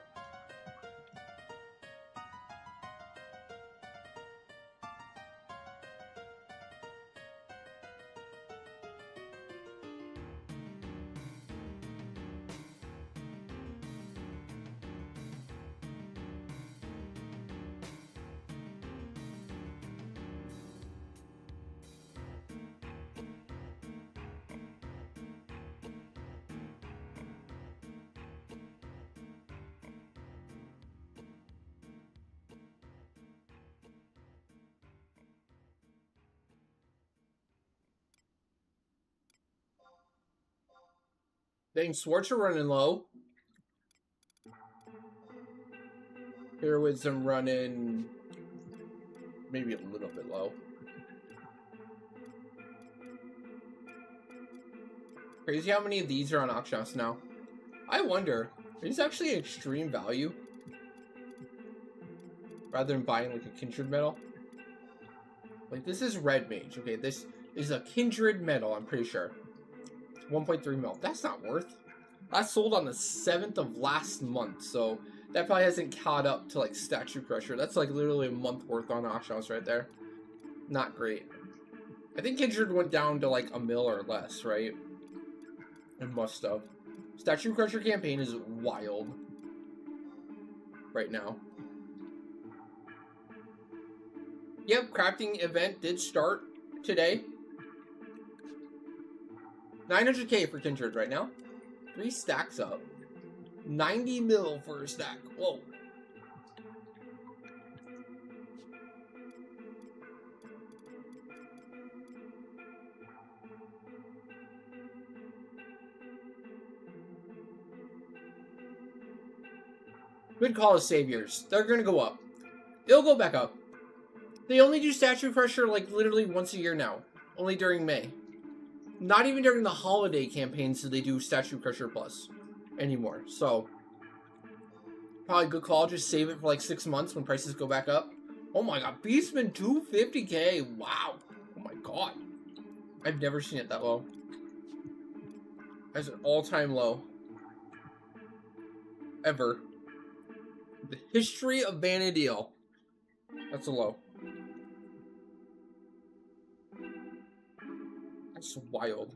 Dang, Swartz are running low. Heroism running maybe a little bit low. Crazy how many of these are on auction house now. I wonder, is this actually extreme value? Rather than buying like a kindred medal? Like this is red mage, okay? This is a kindred medal, I'm pretty sure. 1.3 mil. That's not worth. That sold on the 7th of last month, so that probably hasn't caught up to like Statue Crusher. That's like literally a month worth on auction house right there. Not great. I think Kindred went down to like a mil or less, right? It must have. Statue Crusher campaign is wild right now. Yep, crafting event did start today. 900k for Kindred right now. 3 stacks up. 90 mil for a stack. Whoa. Good call of Saviors. They're gonna go up. They'll go back up. They only do Statue Crusher like literally once a year now. Only during May. Not even during the holiday campaigns do they do Statue Crusher Plus anymore. So, probably good call. Just save it for like 6 months when prices go back up. Oh my god. Beastman 250k. Wow. Oh my god. I've never seen it that low. That's an all-time low. Ever. The history of Vanadil. That's a low. That's wild.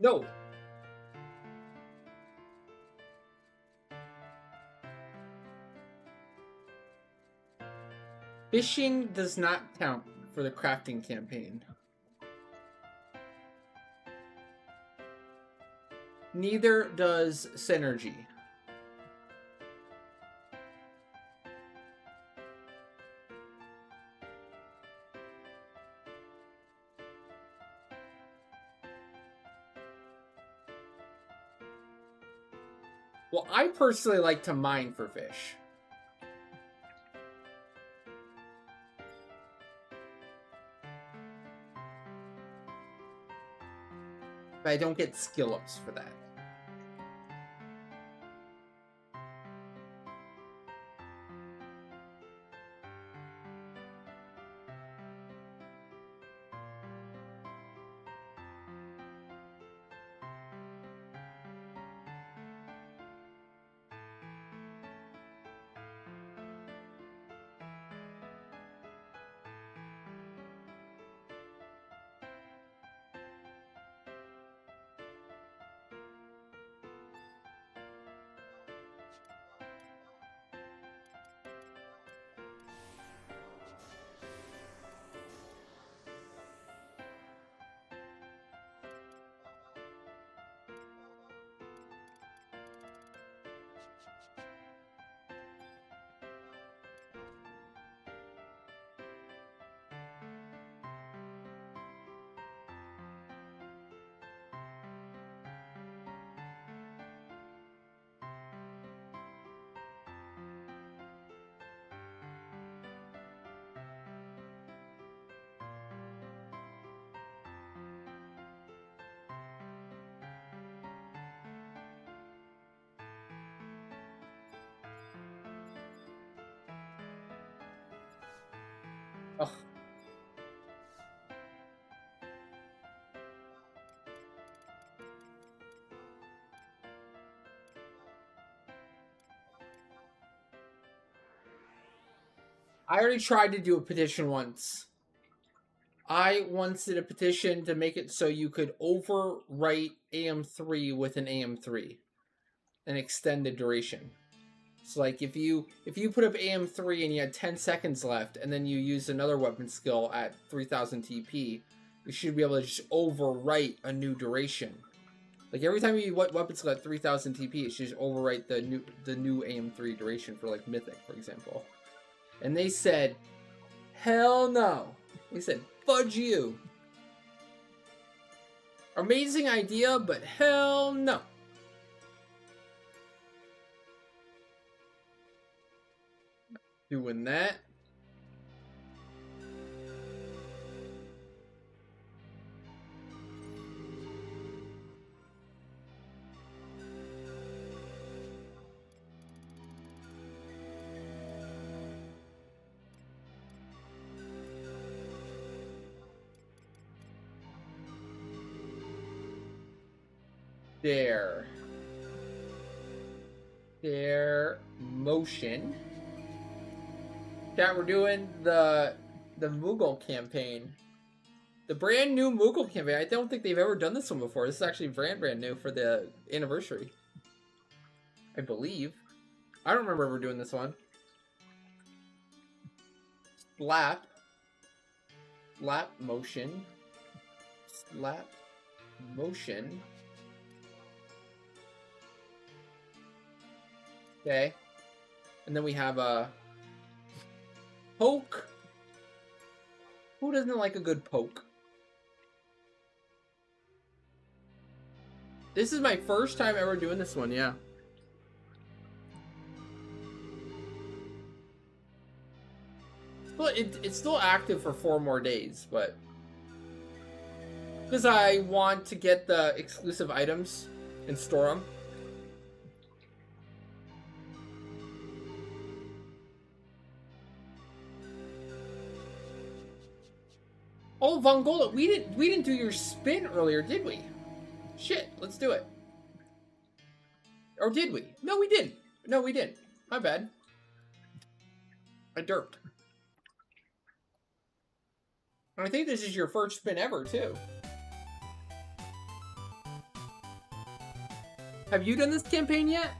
No. Fishing does not count for the crafting campaign. Neither does synergy. Well, I personally like to mine for fish. But I don't get skill ups for that. Ugh. I already tried to do a petition once. I once did a petition to make it so you could overwrite AM3 with an AM3 and extend the duration. So like if you put up AM3 and you had 10 seconds left and then you use another weapon skill at 3000 TP, you should be able to just overwrite a new duration. Like every time you weapon skill at 3000 TP, it should just overwrite the new AM3 duration for like Mythic, for example. And they said, hell no. They said, fudge you. Amazing idea, but hell no. Doing that. There. Motion. Chat, we're doing the Moogle campaign. The brand new Moogle campaign. I don't think they've ever done this one before. This is actually brand new for the anniversary. I believe. I don't remember ever doing this one. Slap. Slap motion. Slap motion. Okay. And then we have a poke. Who doesn't like a good poke? This is my first time ever doing this one, yeah. Well, it's still active for 4 more days, but because I want to get the exclusive items and store them. Oh, Von Gola, we didn't do your spin earlier, did we? Shit, let's do it. Or did we? No, we didn't. No, we didn't. My bad. I derped. I think this is your first spin ever, too. Have you done this campaign yet?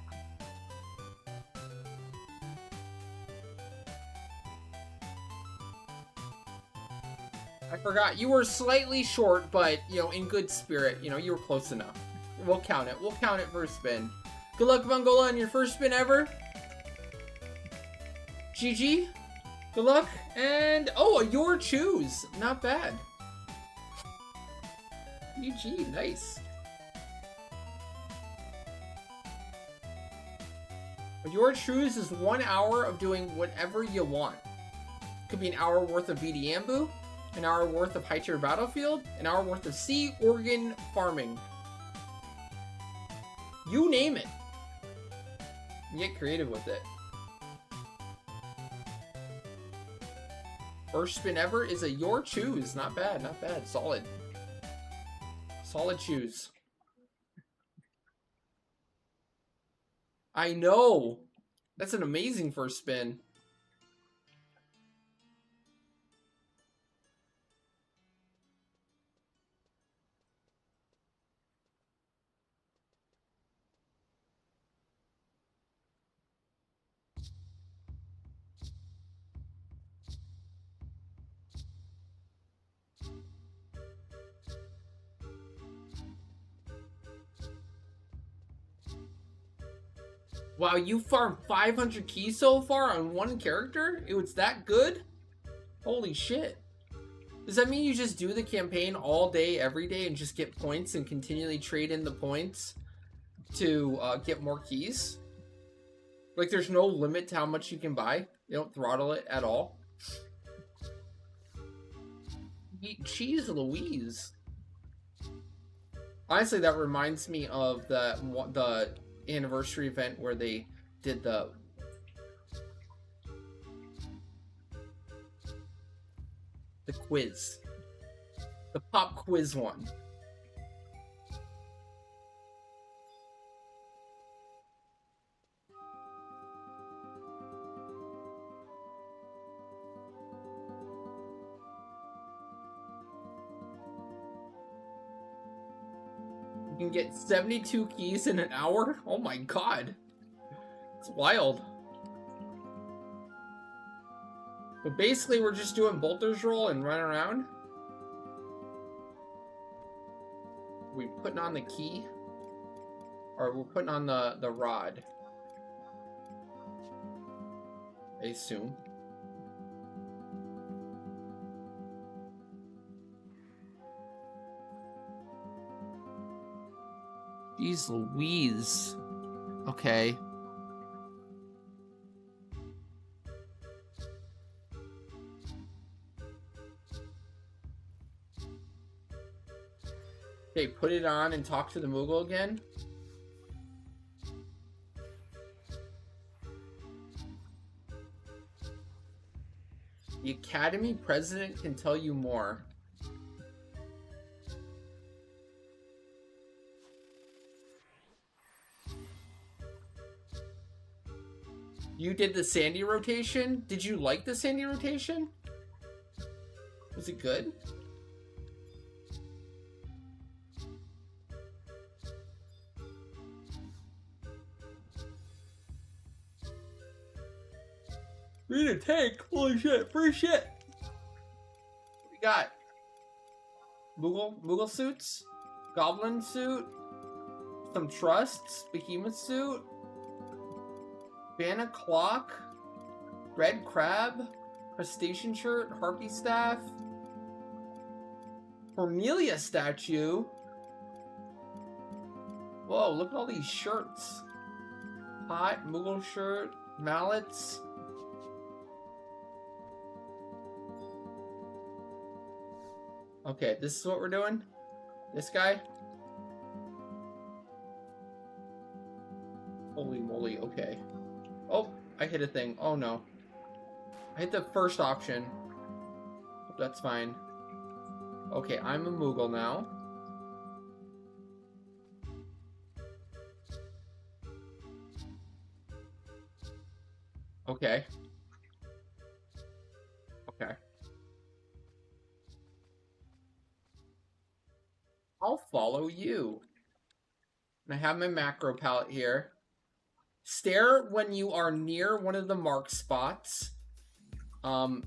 I forgot. You were slightly short, but, you know, in good spirit. You know, you were close enough. We'll count it. We'll count it for a spin. Good luck, Bungola, on your first spin ever. GG. Good luck. And, oh, your choose. Not bad. GG. Nice. Your choose is 1 hour of doing whatever you want. Could be an hour worth of VDMBU, an hour worth of high tier battlefield, an hour worth of sea organ farming. You name it. Get creative with it. First spin ever is a your choose. Not bad, not bad. Solid. Solid choose. I know. That's an amazing first spin. Wow, you farmed 500 keys so far on one character? It was that good? Holy shit. Does that mean you just do the campaign all day, every day, and just get points and continually trade in the points to get more keys? Like, there's no limit to how much you can buy? You don't throttle it at all? Cheese Louise. Honestly, that reminds me of the anniversary event where they did the quiz, the pop quiz one. You can get 72 keys in an hour? Oh my god. It's wild. But basically, we're just doing Bolter's roll and run around. Are we putting on the key? Or we're putting on the rod? I assume. Jeez Louise. Okay. Okay, put it on and talk to the Moogle again. The Academy President can tell you more. You did the Sandy rotation? Did you like the Sandy rotation? Was it good? Read a tank. Holy shit. Free shit. What we got? Moogle suits? Goblin suit? Some trusts? Behemoth suit? Vanna clock? Red crab? Crustacean shirt? Harpy staff? Cornelia statue? Whoa, look at all these shirts. Hot, Moogle shirt, mallets. Okay, this is what we're doing? This guy? Holy moly, okay. Oh, I hit a thing. Oh no. I hit the first option. Hope that's fine. Okay, I'm a Moogle now. Okay. Okay. I'll follow you. I have my macro palette here. Stare when you are near one of the mark spots.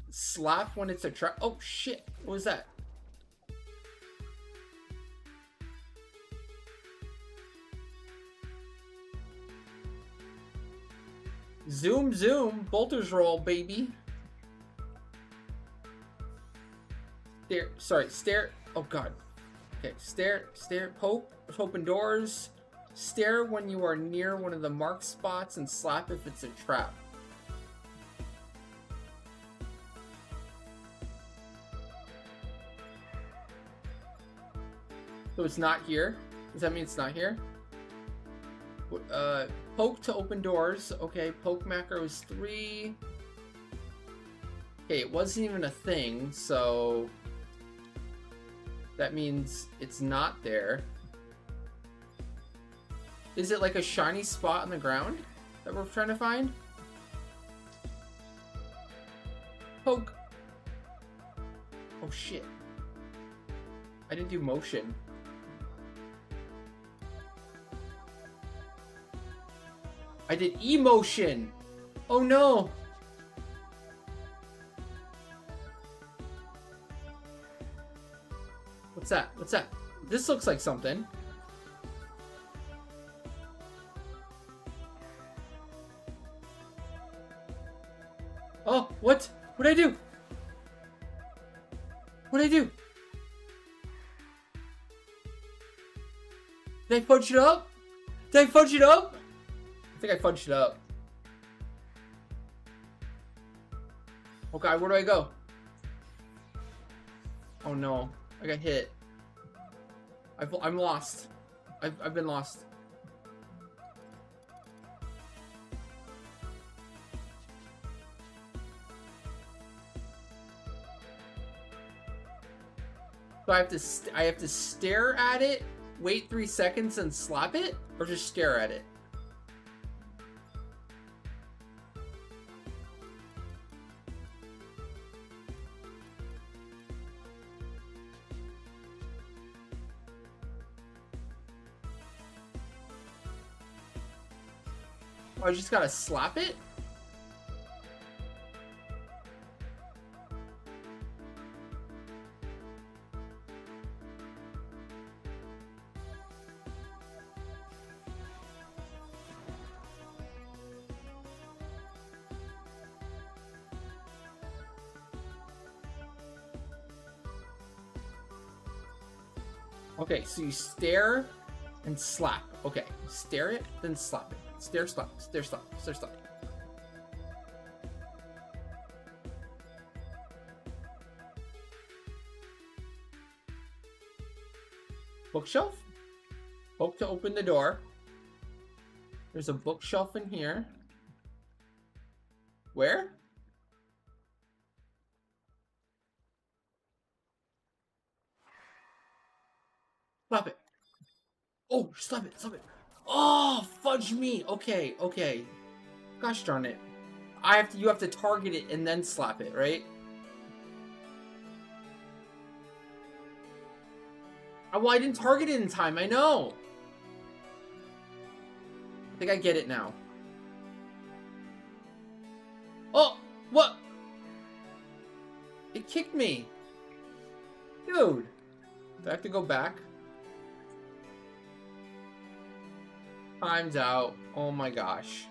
Slap when it's a trap. Oh shit! What was that? Zoom, zoom, bolters roll, baby. Stare. Sorry, stare. Oh god. Okay, stare, poke, open doors. Stare when you are near one of the mark spots and slap if it's a trap. So it's not here? Does that mean it's not here? Poke to open doors. Okay, poke macro is 3. Okay, it wasn't even a thing, so that means it's not there. Is it like a shiny spot on the ground that we're trying to find? Poke. Oh shit. I didn't do motion. I did emotion. Oh no. What's that? What's that? This looks like something. Oh, what? What'd I do? What'd I do? Did I fudge it up? Did I fudge it up? I think I fudged it up. Oh god, where do I go? Oh no, I got hit. I'm lost. I've been lost. So I have to stare at it, wait 3 seconds, and slap it, or just stare at it. Oh, I just gotta slap it? Okay, so you stare and slap. Okay, stare it, then slap it. Stare, slap, stare, slap, stare, slap. Bookshelf? Poke to open the door. There's a bookshelf in here. Where? Slap it. Oh, slap it, slap it. Oh, fudge me. Okay, okay. Gosh darn it. You have to target it and then slap it, right? Oh, well, I didn't target it in time, I know. I think I get it now. Oh, what? It kicked me. Dude. Do I have to go back? Time's out. Oh my gosh.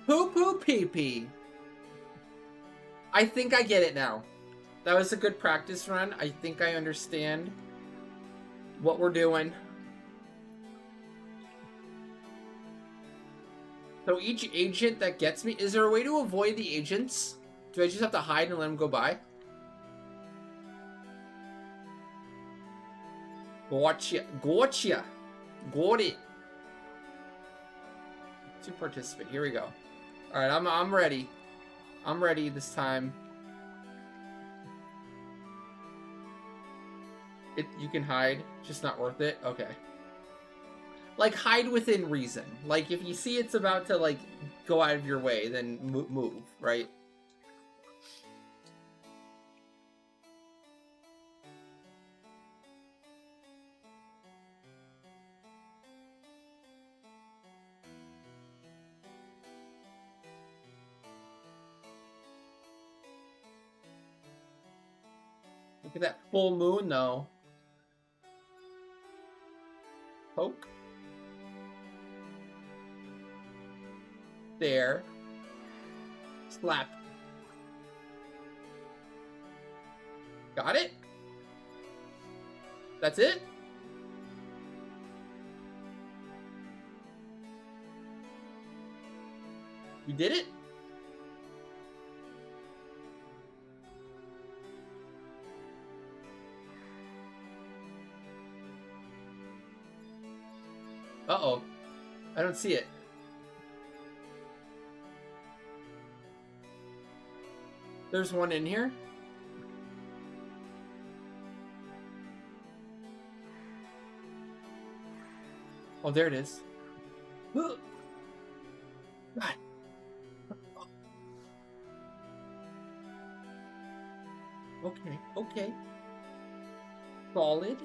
Poo poo pee pee. I think I get it now. That was a good practice run. I think I understand what we're doing. So each agent that gets me, is there a way to avoid the agents? Do I just have to hide and let them go by? Gotcha. Gotcha. Got it. To participate. Here we go. Alright, I'm ready. I'm ready this time. You can hide, just not worth it? Okay. Like, hide within reason. Like, if you see it's about to, like, go out of your way, then move, right? Look at that full moon, though. Poke. There. Slap. Got it? That's it? You did it? Uh-oh. I don't see it. There's one in here. Oh, there it is. God. Okay, okay. Solid.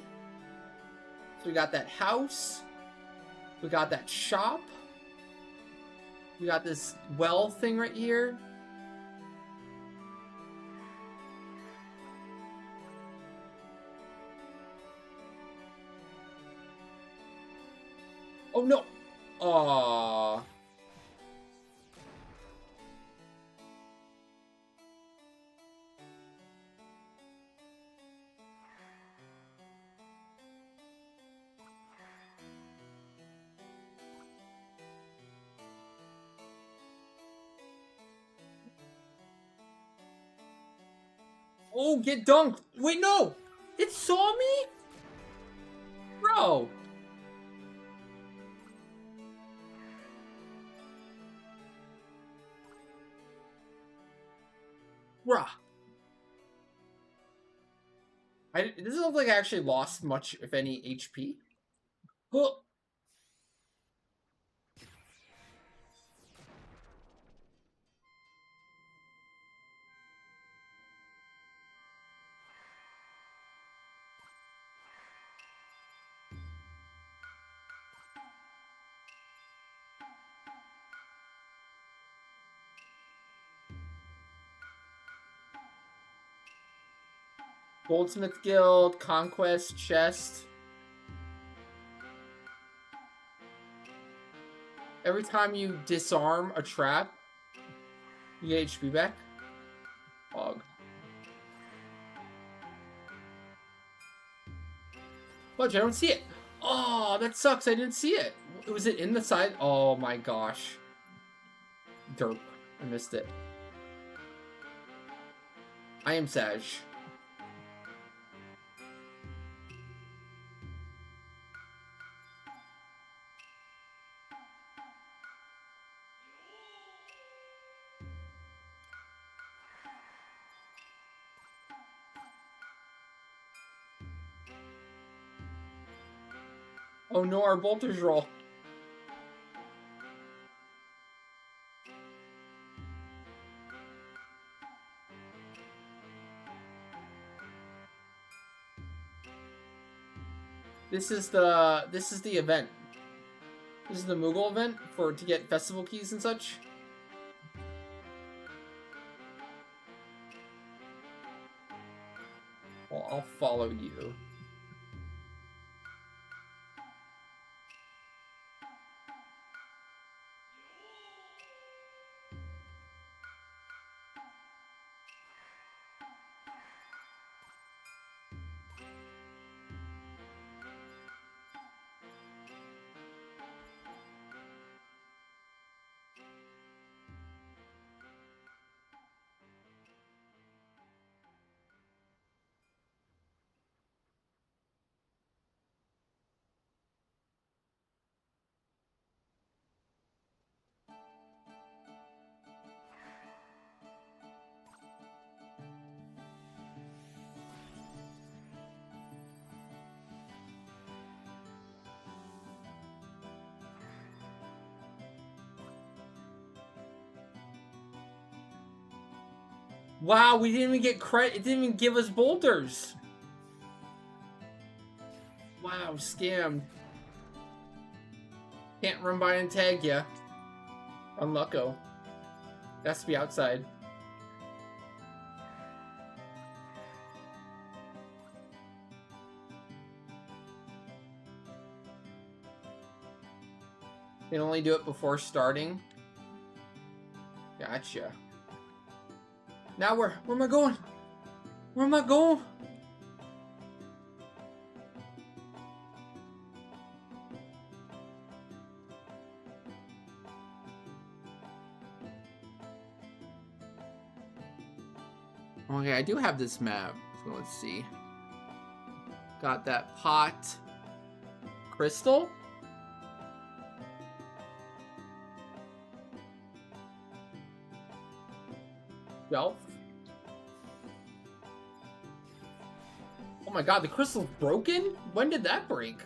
So we got that house. We got that shop. We got this well thing right here. Oh no! Aww. Oh, get dunked! Wait, no! It saw me? Bro! Bruh. It doesn't look like I actually lost much, if any, HP. Huh. Goldsmith Guild, Conquest, Chest. Every time you disarm a trap, you get HP back. Fog. Fudge, I don't see it. Oh, that sucks. I didn't see it. Was it in the side? Oh my gosh. Derp. I missed it. I am Sag. Oh no, our bolters roll. This is the event. This is the Moogle event to get festival keys and such. Well, I'll follow you. Wow, we didn't even get credit. It didn't even give us bolters. Wow, scammed. Can't run by and tag ya. Unlucko. Has to be outside. You can only do it before starting. Gotcha. Now where am I going? Where am I going? Okay, I do have this map, so let's see. Got that pot. Crystal? Shelf? Oh my god, the crystal's broken? When did that break?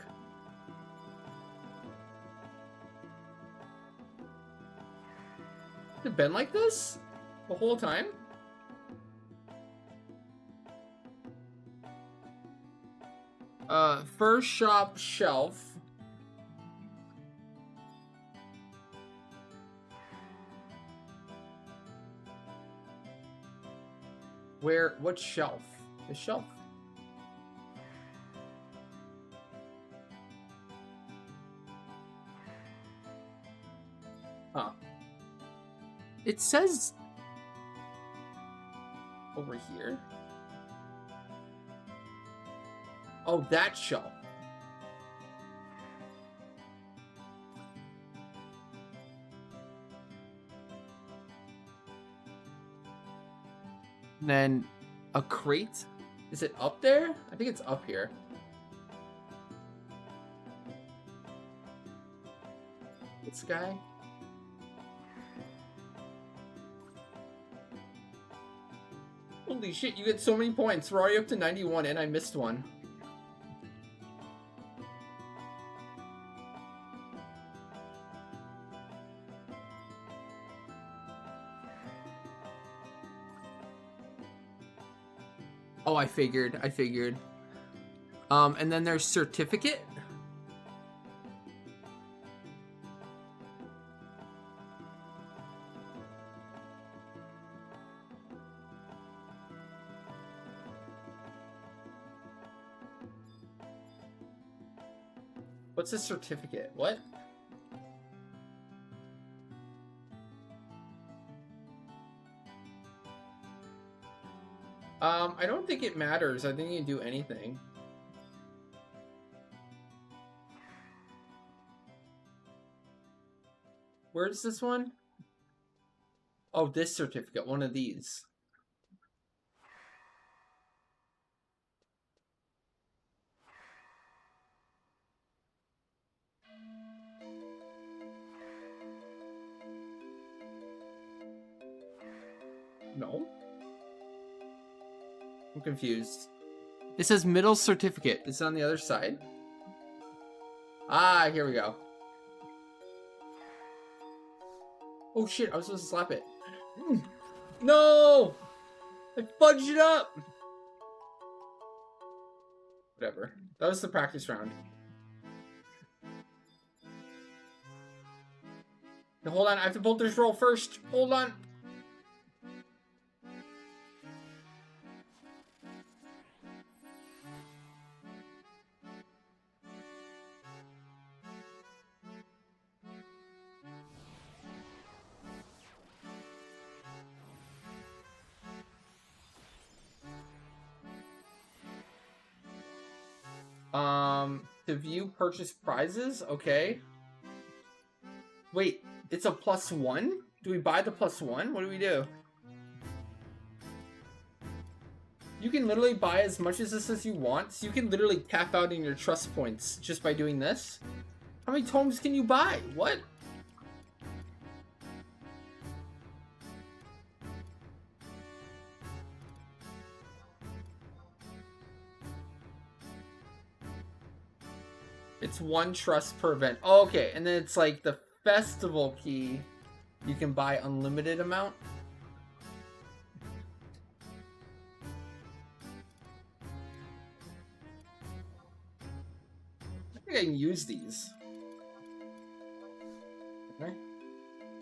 Has it been like this? The whole time? First shop shelf. Where, what shelf? The shelf. Huh. It says over here. Oh, that shelf. And then a crate. Is it up there? I think it's up here. This guy. Holy shit, you get so many points. We're already up to 91 and I missed one. Oh, I figured. And then there's certificate. What's a certificate? What? I don't think it matters. I think you can do anything. Where's this one? Oh, this certificate. One of these. No. I'm confused. It says middle certificate. It's on the other side. Ah, here we go. Oh shit, I was supposed to slap it. No! I fudged it up! Whatever. That was the practice round. Now hold on, I have to bolt this roll first. Hold on. To view purchase prizes? Okay. Wait, it's a +1? Do we buy the +1? What do we do? You can literally buy as much as this as you want, so you can literally tap out in your trust points just by doing this. How many tomes can you buy? What? It's 1 trust per event. Oh, okay, and then it's like the festival key. You can buy unlimited amount. I think I can use these. Okay.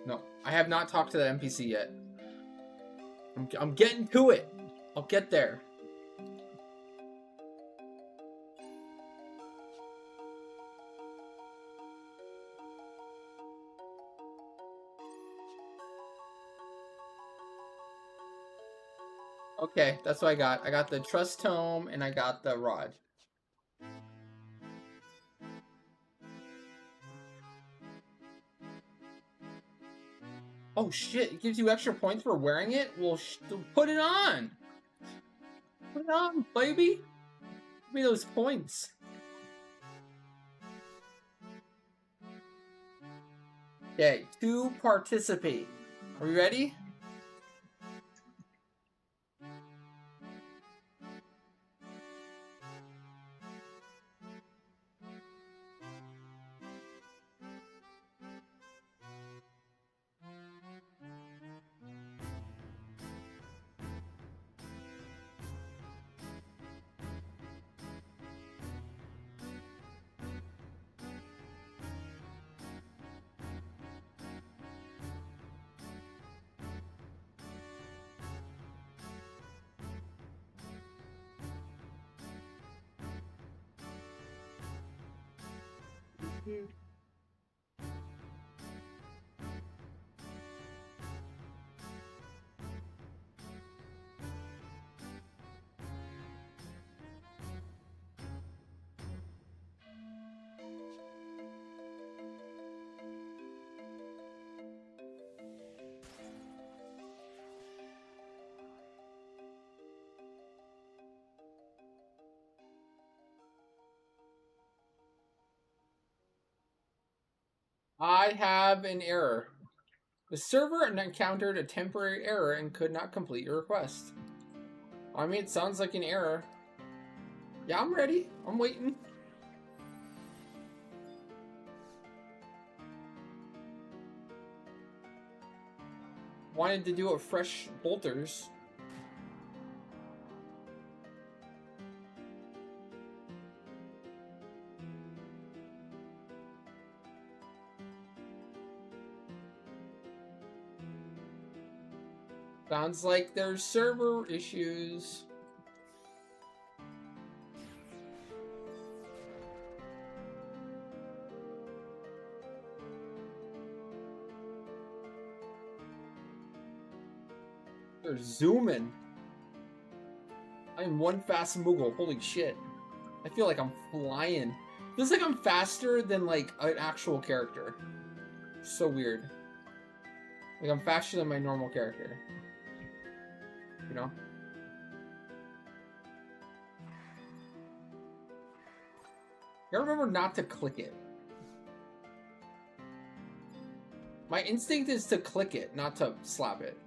No, I have not talked to that NPC yet. I'm getting to it. I'll get there. Okay, that's what I got. I got the Trust Tome and I got the Rod. Oh shit, it gives you extra points for wearing it? Well, put it on! Put it on, baby! Give me those points. Okay, to participate. Are we ready? I have an error. The server encountered a temporary error and could not complete your request. I mean, it sounds like an error. Yeah, I'm ready. I'm waiting. Wanted to do a fresh bolters. Sounds like there's server issues. They're zooming. I'm one fast Moogle. Holy shit. I feel like I'm flying. Feels like I'm faster than like an actual character. So weird. Like I'm faster than my normal character. You know? I gotta remember not to click it. My instinct is to click it, not to slap it.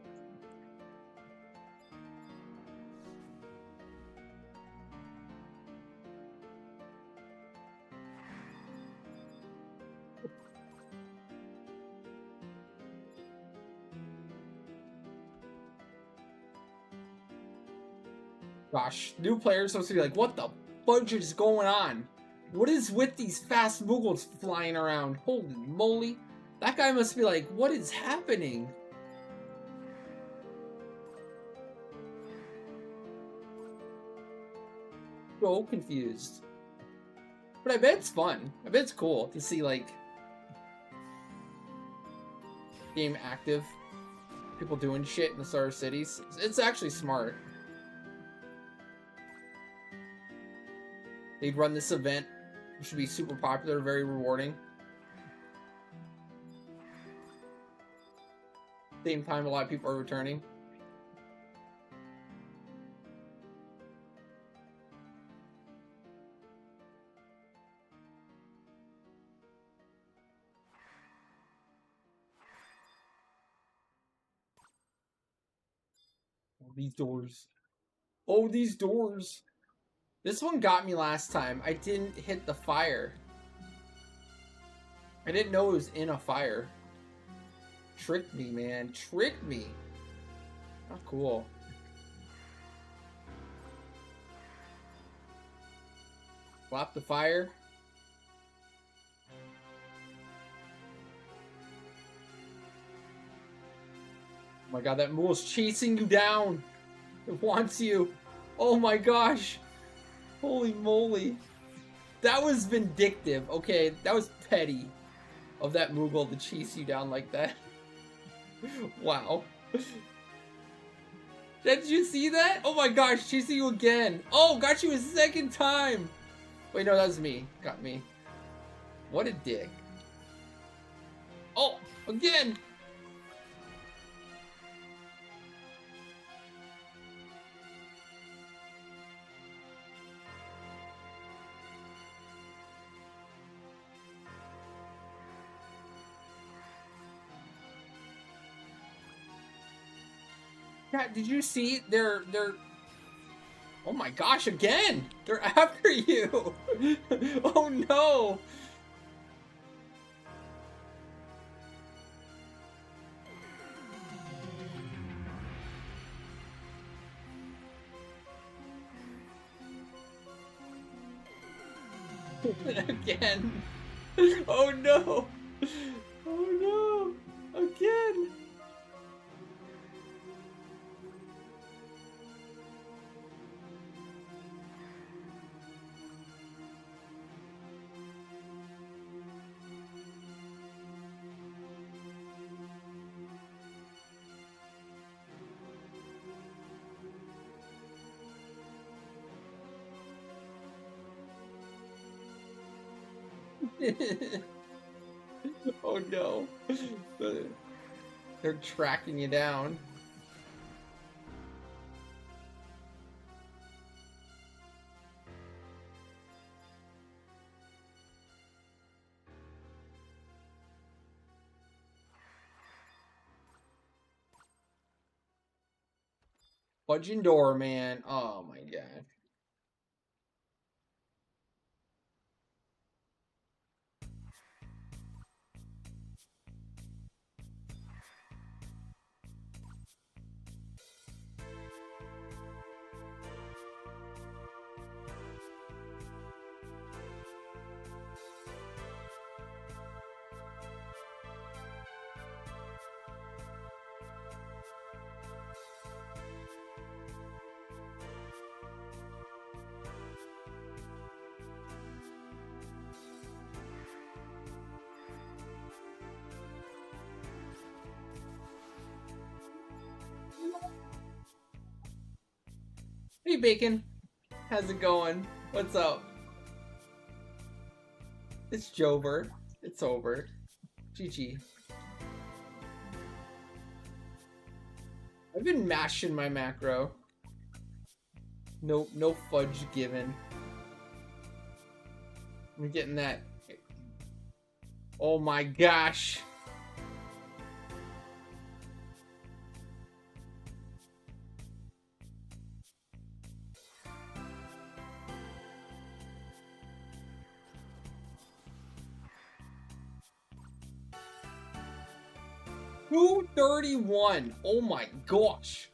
Gosh, new players supposed to be like, what the fudge is going on? What is with these fast Moogles flying around? Holy moly. That guy must be like, what is happening? So confused. But I bet it's fun. I bet it's cool to see, like, game active. People doing shit in the Star Cities. It's actually smart. They'd run this event, which should be super popular, very rewarding. Same time, a lot of people are returning. Oh, these doors. Oh, these doors. This one got me last time. I didn't hit the fire. I didn't know it was in a fire. Tricked me, man. Tricked me. Not cool. Slap the fire. Oh my god, that Moogle's chasing you down. It wants you. Oh my gosh. Holy moly. That was vindictive. Okay, that was petty of that Moogle to chase you down like that. Wow. Did you see that? Oh my gosh, chasing you again. Oh, got you a second time. Wait, no, that was me. Got me. What a dick. Oh, again. Yeah, did you see? They're. Oh my gosh, again! They're after you! Oh no! Again! Oh no! Oh no! Again! Oh no. They're tracking you down. Fudging door, man. Oh my god. Hey Bacon. How's it going? What's up? It's Jover. It's over. GG. I've been mashing my macro. No fudge given. I'm getting that. Oh my gosh. $231. Oh my gosh.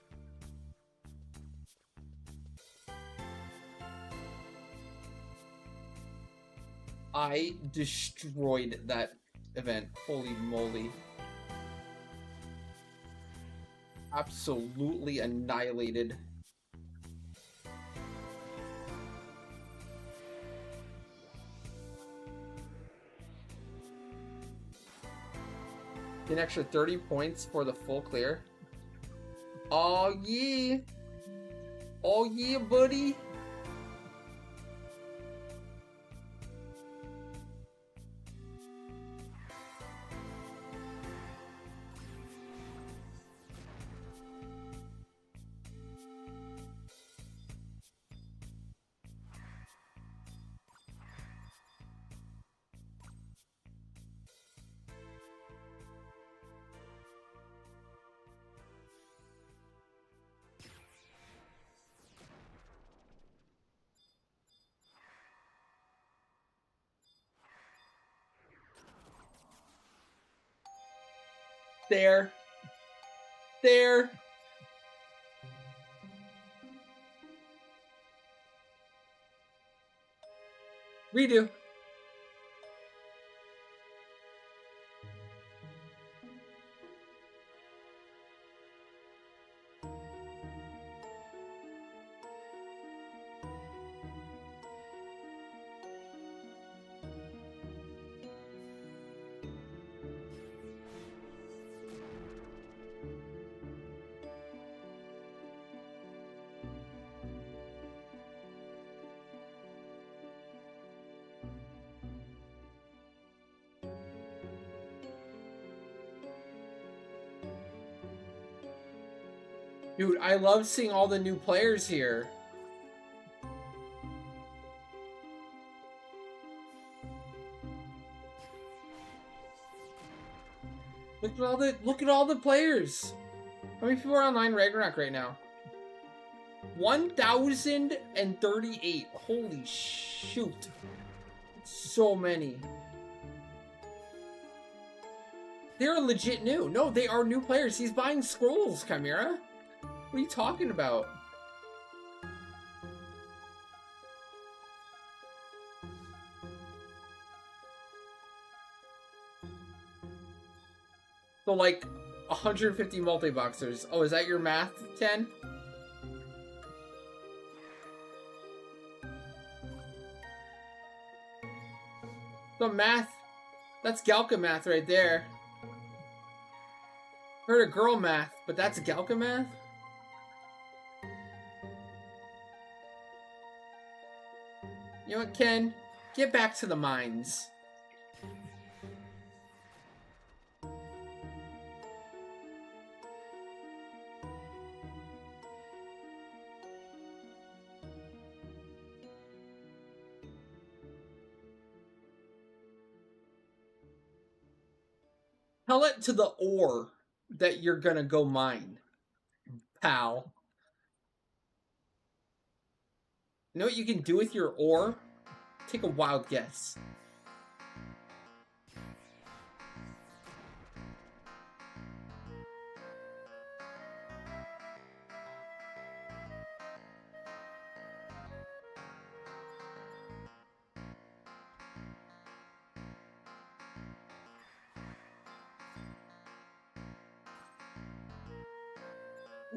I destroyed that event. Holy moly. Absolutely annihilated. An extra 30 points for the full clear. Oh yeah. Oh yeah, buddy. There. There. Redo. Dude, I love seeing all the new players here. Look at all the players. How many people are online Ragnarok right now? 1,038. Holy shoot. So many. They're legit new. No, they are new players. He's buying scrolls, Chimera. What are you talking about? So, like, 150 multi-boxers. Oh, is that your math, Ken? The math. That's Galka math right there. Heard of girl math, but that's Galka math? You know what, Ken? Get back to the mines. Tell it to the ore that you're gonna go mine, pal. You know what you can do with your ore? Take a wild guess.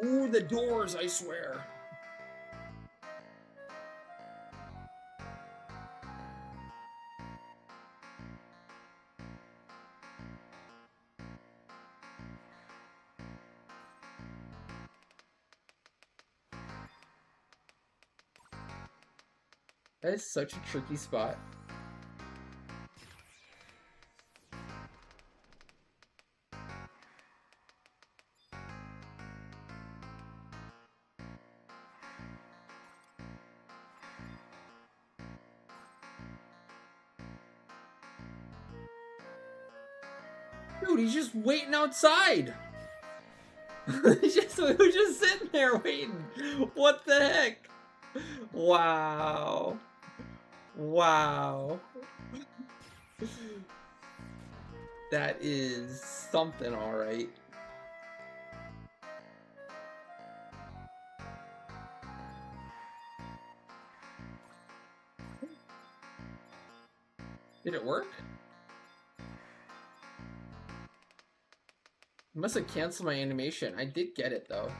Ooh, the doors, I swear. That is such a tricky spot. Dude, he's just waiting outside. We're just sitting there waiting. What the heck? Wow. Wow. That is something, alright. Did it work? I must have canceled my animation. I did get it, though.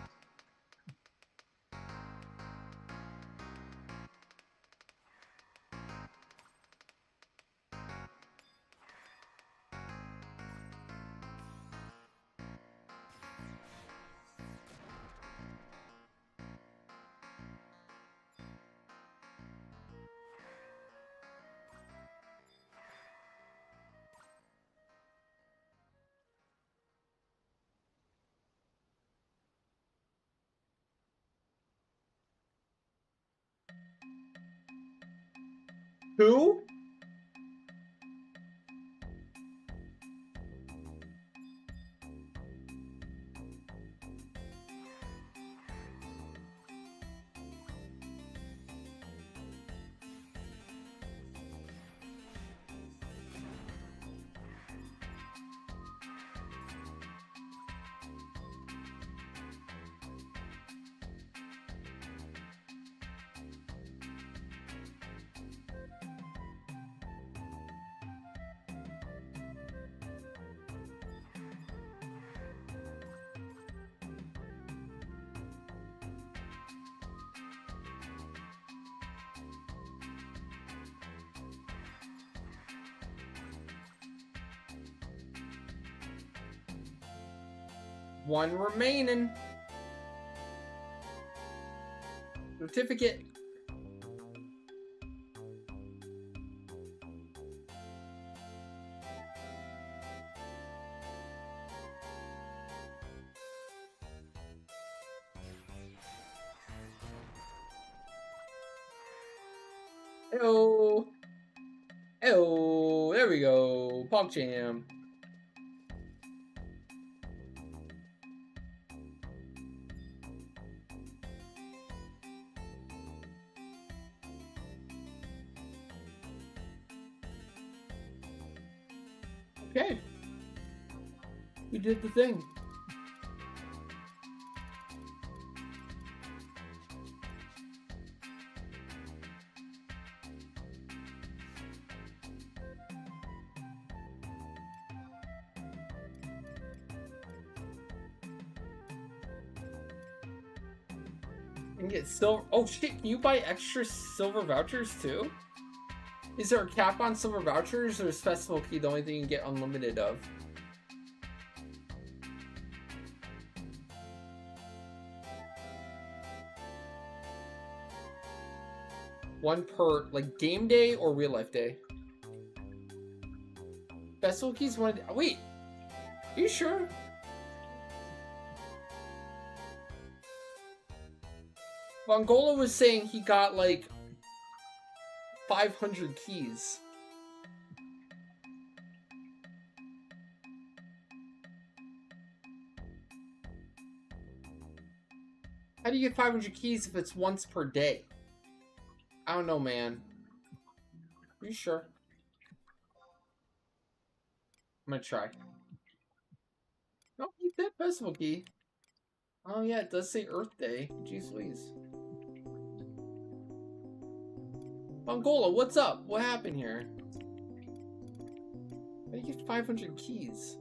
Who? One remaining. Certificate. Ew. Ew. There we go. PogChamp. Okay. We did the thing. And get silver. Oh shit, can you buy extra silver vouchers too? Is there a cap on silver vouchers, or is Festival Key the only thing you can get unlimited of? One per, like, game day or real life day? Festival Keys one. Wait, are you sure? Vongola was saying he got like 500 keys. How do you get 500 keys if it's once per day? I don't know, man. Are you sure? I'm gonna try. Oh, he said festival key. Oh yeah, it does say Earth Day. Jeez Louise. Mongola, what's up? What happened here? How do you get 500 keys?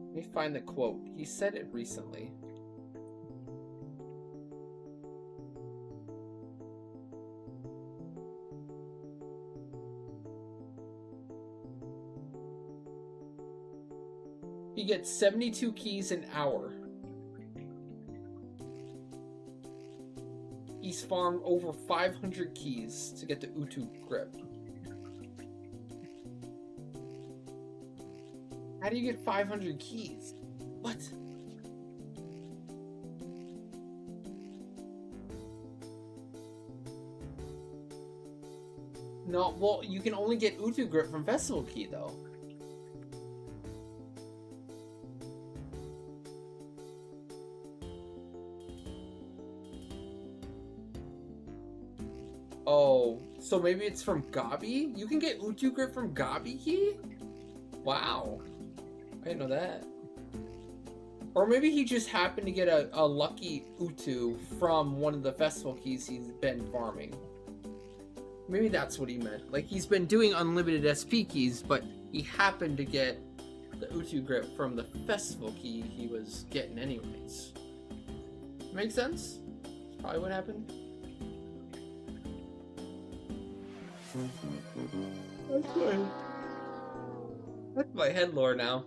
Let me find the quote. He said it recently. He gets 72 keys an hour. He's farmed over 500 keys to get the Utu grip. How do you get 500 keys? What? No, well, you can only get Utu grip from Festival Key, though. Oh, so maybe it's from Gabi? You can get Utu grip from Gabi Key? Wow. I didn't know that. Or maybe he just happened to get a lucky Utu from one of the festival keys he's been farming. Maybe that's what he meant. Like, he's been doing unlimited SP keys, but he happened to get the Utu grip from the festival key he was getting anyways. Makes sense? That's probably what happened. That's my head lore now.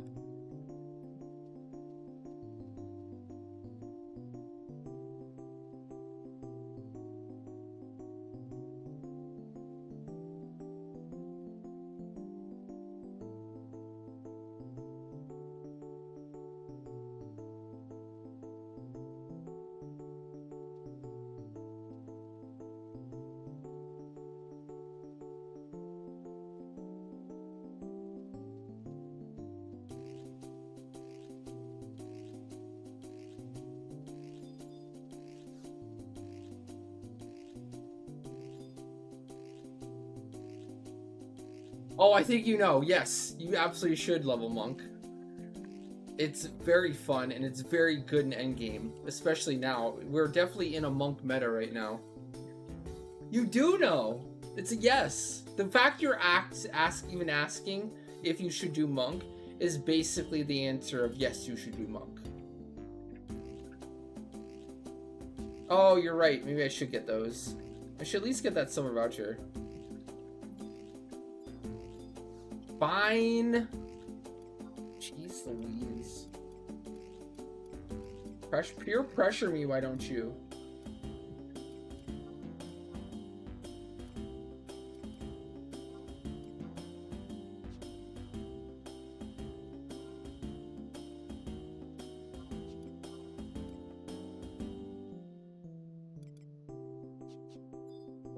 Oh, I think you know. Yes, you absolutely should level Monk. It's very fun, and it's very good in endgame, especially now. We're definitely in a Monk meta right now. You do know! It's a yes. The fact you're even asking if you should do Monk is basically the answer of yes, you should do Monk. Oh, you're right. Maybe I should get those. I should at least get that silver voucher. Fine. Jeez Louise. Peer pressure me, why don't you?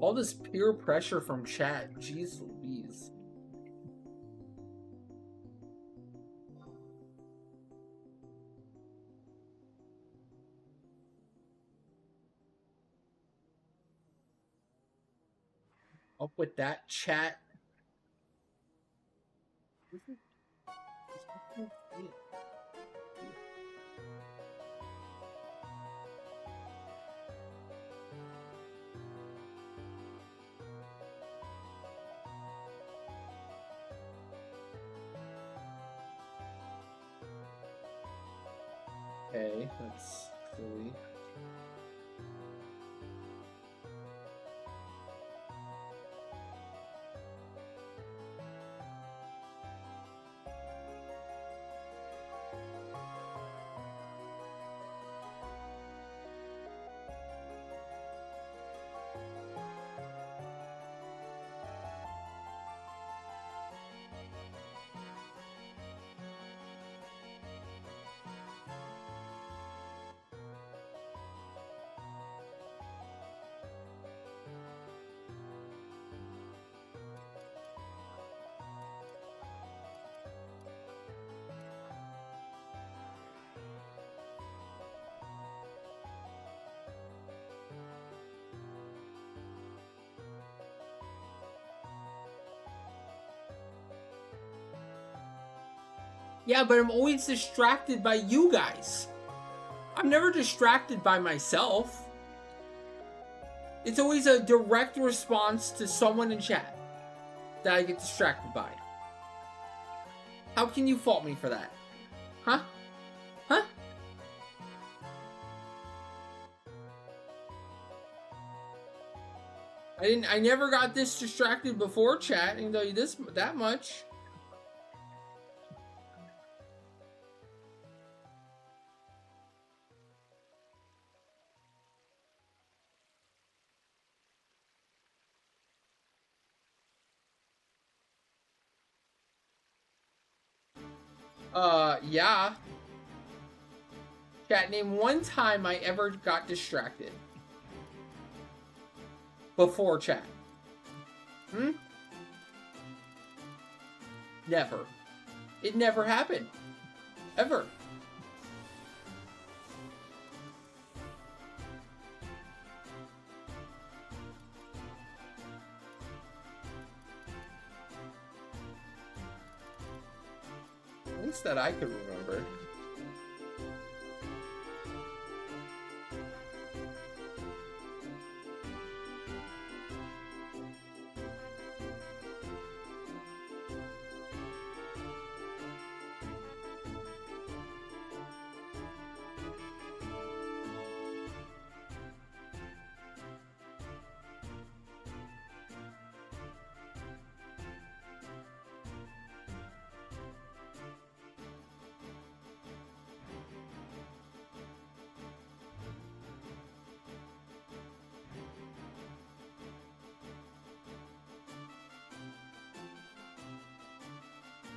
All this peer pressure from chat. Jeez Louise. Up with that chat. Okay, that's silly. Yeah, but I'm always distracted by you guys. I'm never distracted by myself. It's always a direct response to someone in chat that I get distracted by. How can you fault me for that? Huh? Huh? I never got this distracted before, chat. I can tell you that much. Yeah. Chat, name one time I ever got distracted. Before chat. Hmm? Never. It never happened. Ever. At least that I could remember.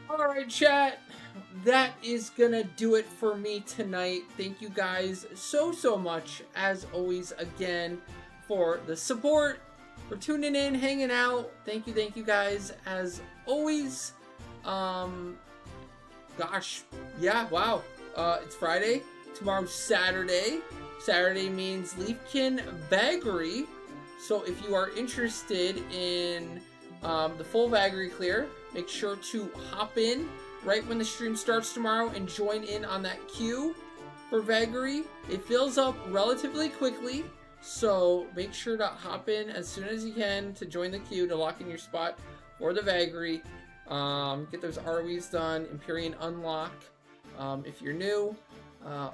Alright, chat. That is gonna do it for me tonight. Thank you guys so much, as always, again, for the support, for tuning in, hanging out. Thank you guys, as always. Gosh, yeah, wow. It's Friday. Tomorrow's Saturday. Saturday means Leafkin Vagary. So if you are interested in the full Vagary clear, make sure to hop in right when the stream starts tomorrow and join in on that queue for Vagary. It fills up relatively quickly, so make sure to hop in as soon as you can to join the queue to lock in your spot for the Vagary. Get those ROEs done, Empyrean Unlock if you're new,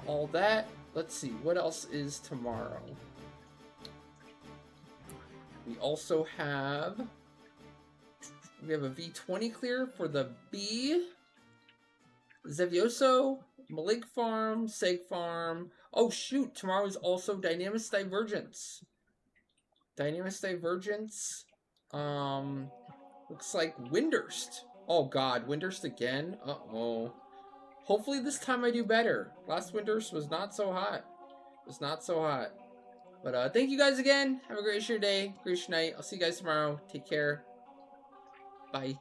all that. Let's see, what else is tomorrow? We also have... We have a V20 clear for the B. Zevioso, Malig Farm, Seg Farm. Oh shoot, tomorrow is also Dynamis Divergence. Dynamis Divergence. Looks like Windurst. Oh god, Windurst again? Uh-oh. Hopefully this time I do better. Last Windurst was not so hot. It was not so hot. But thank you guys again. Have a great rest of your day, great night. I'll see you guys tomorrow. Take care. Bye.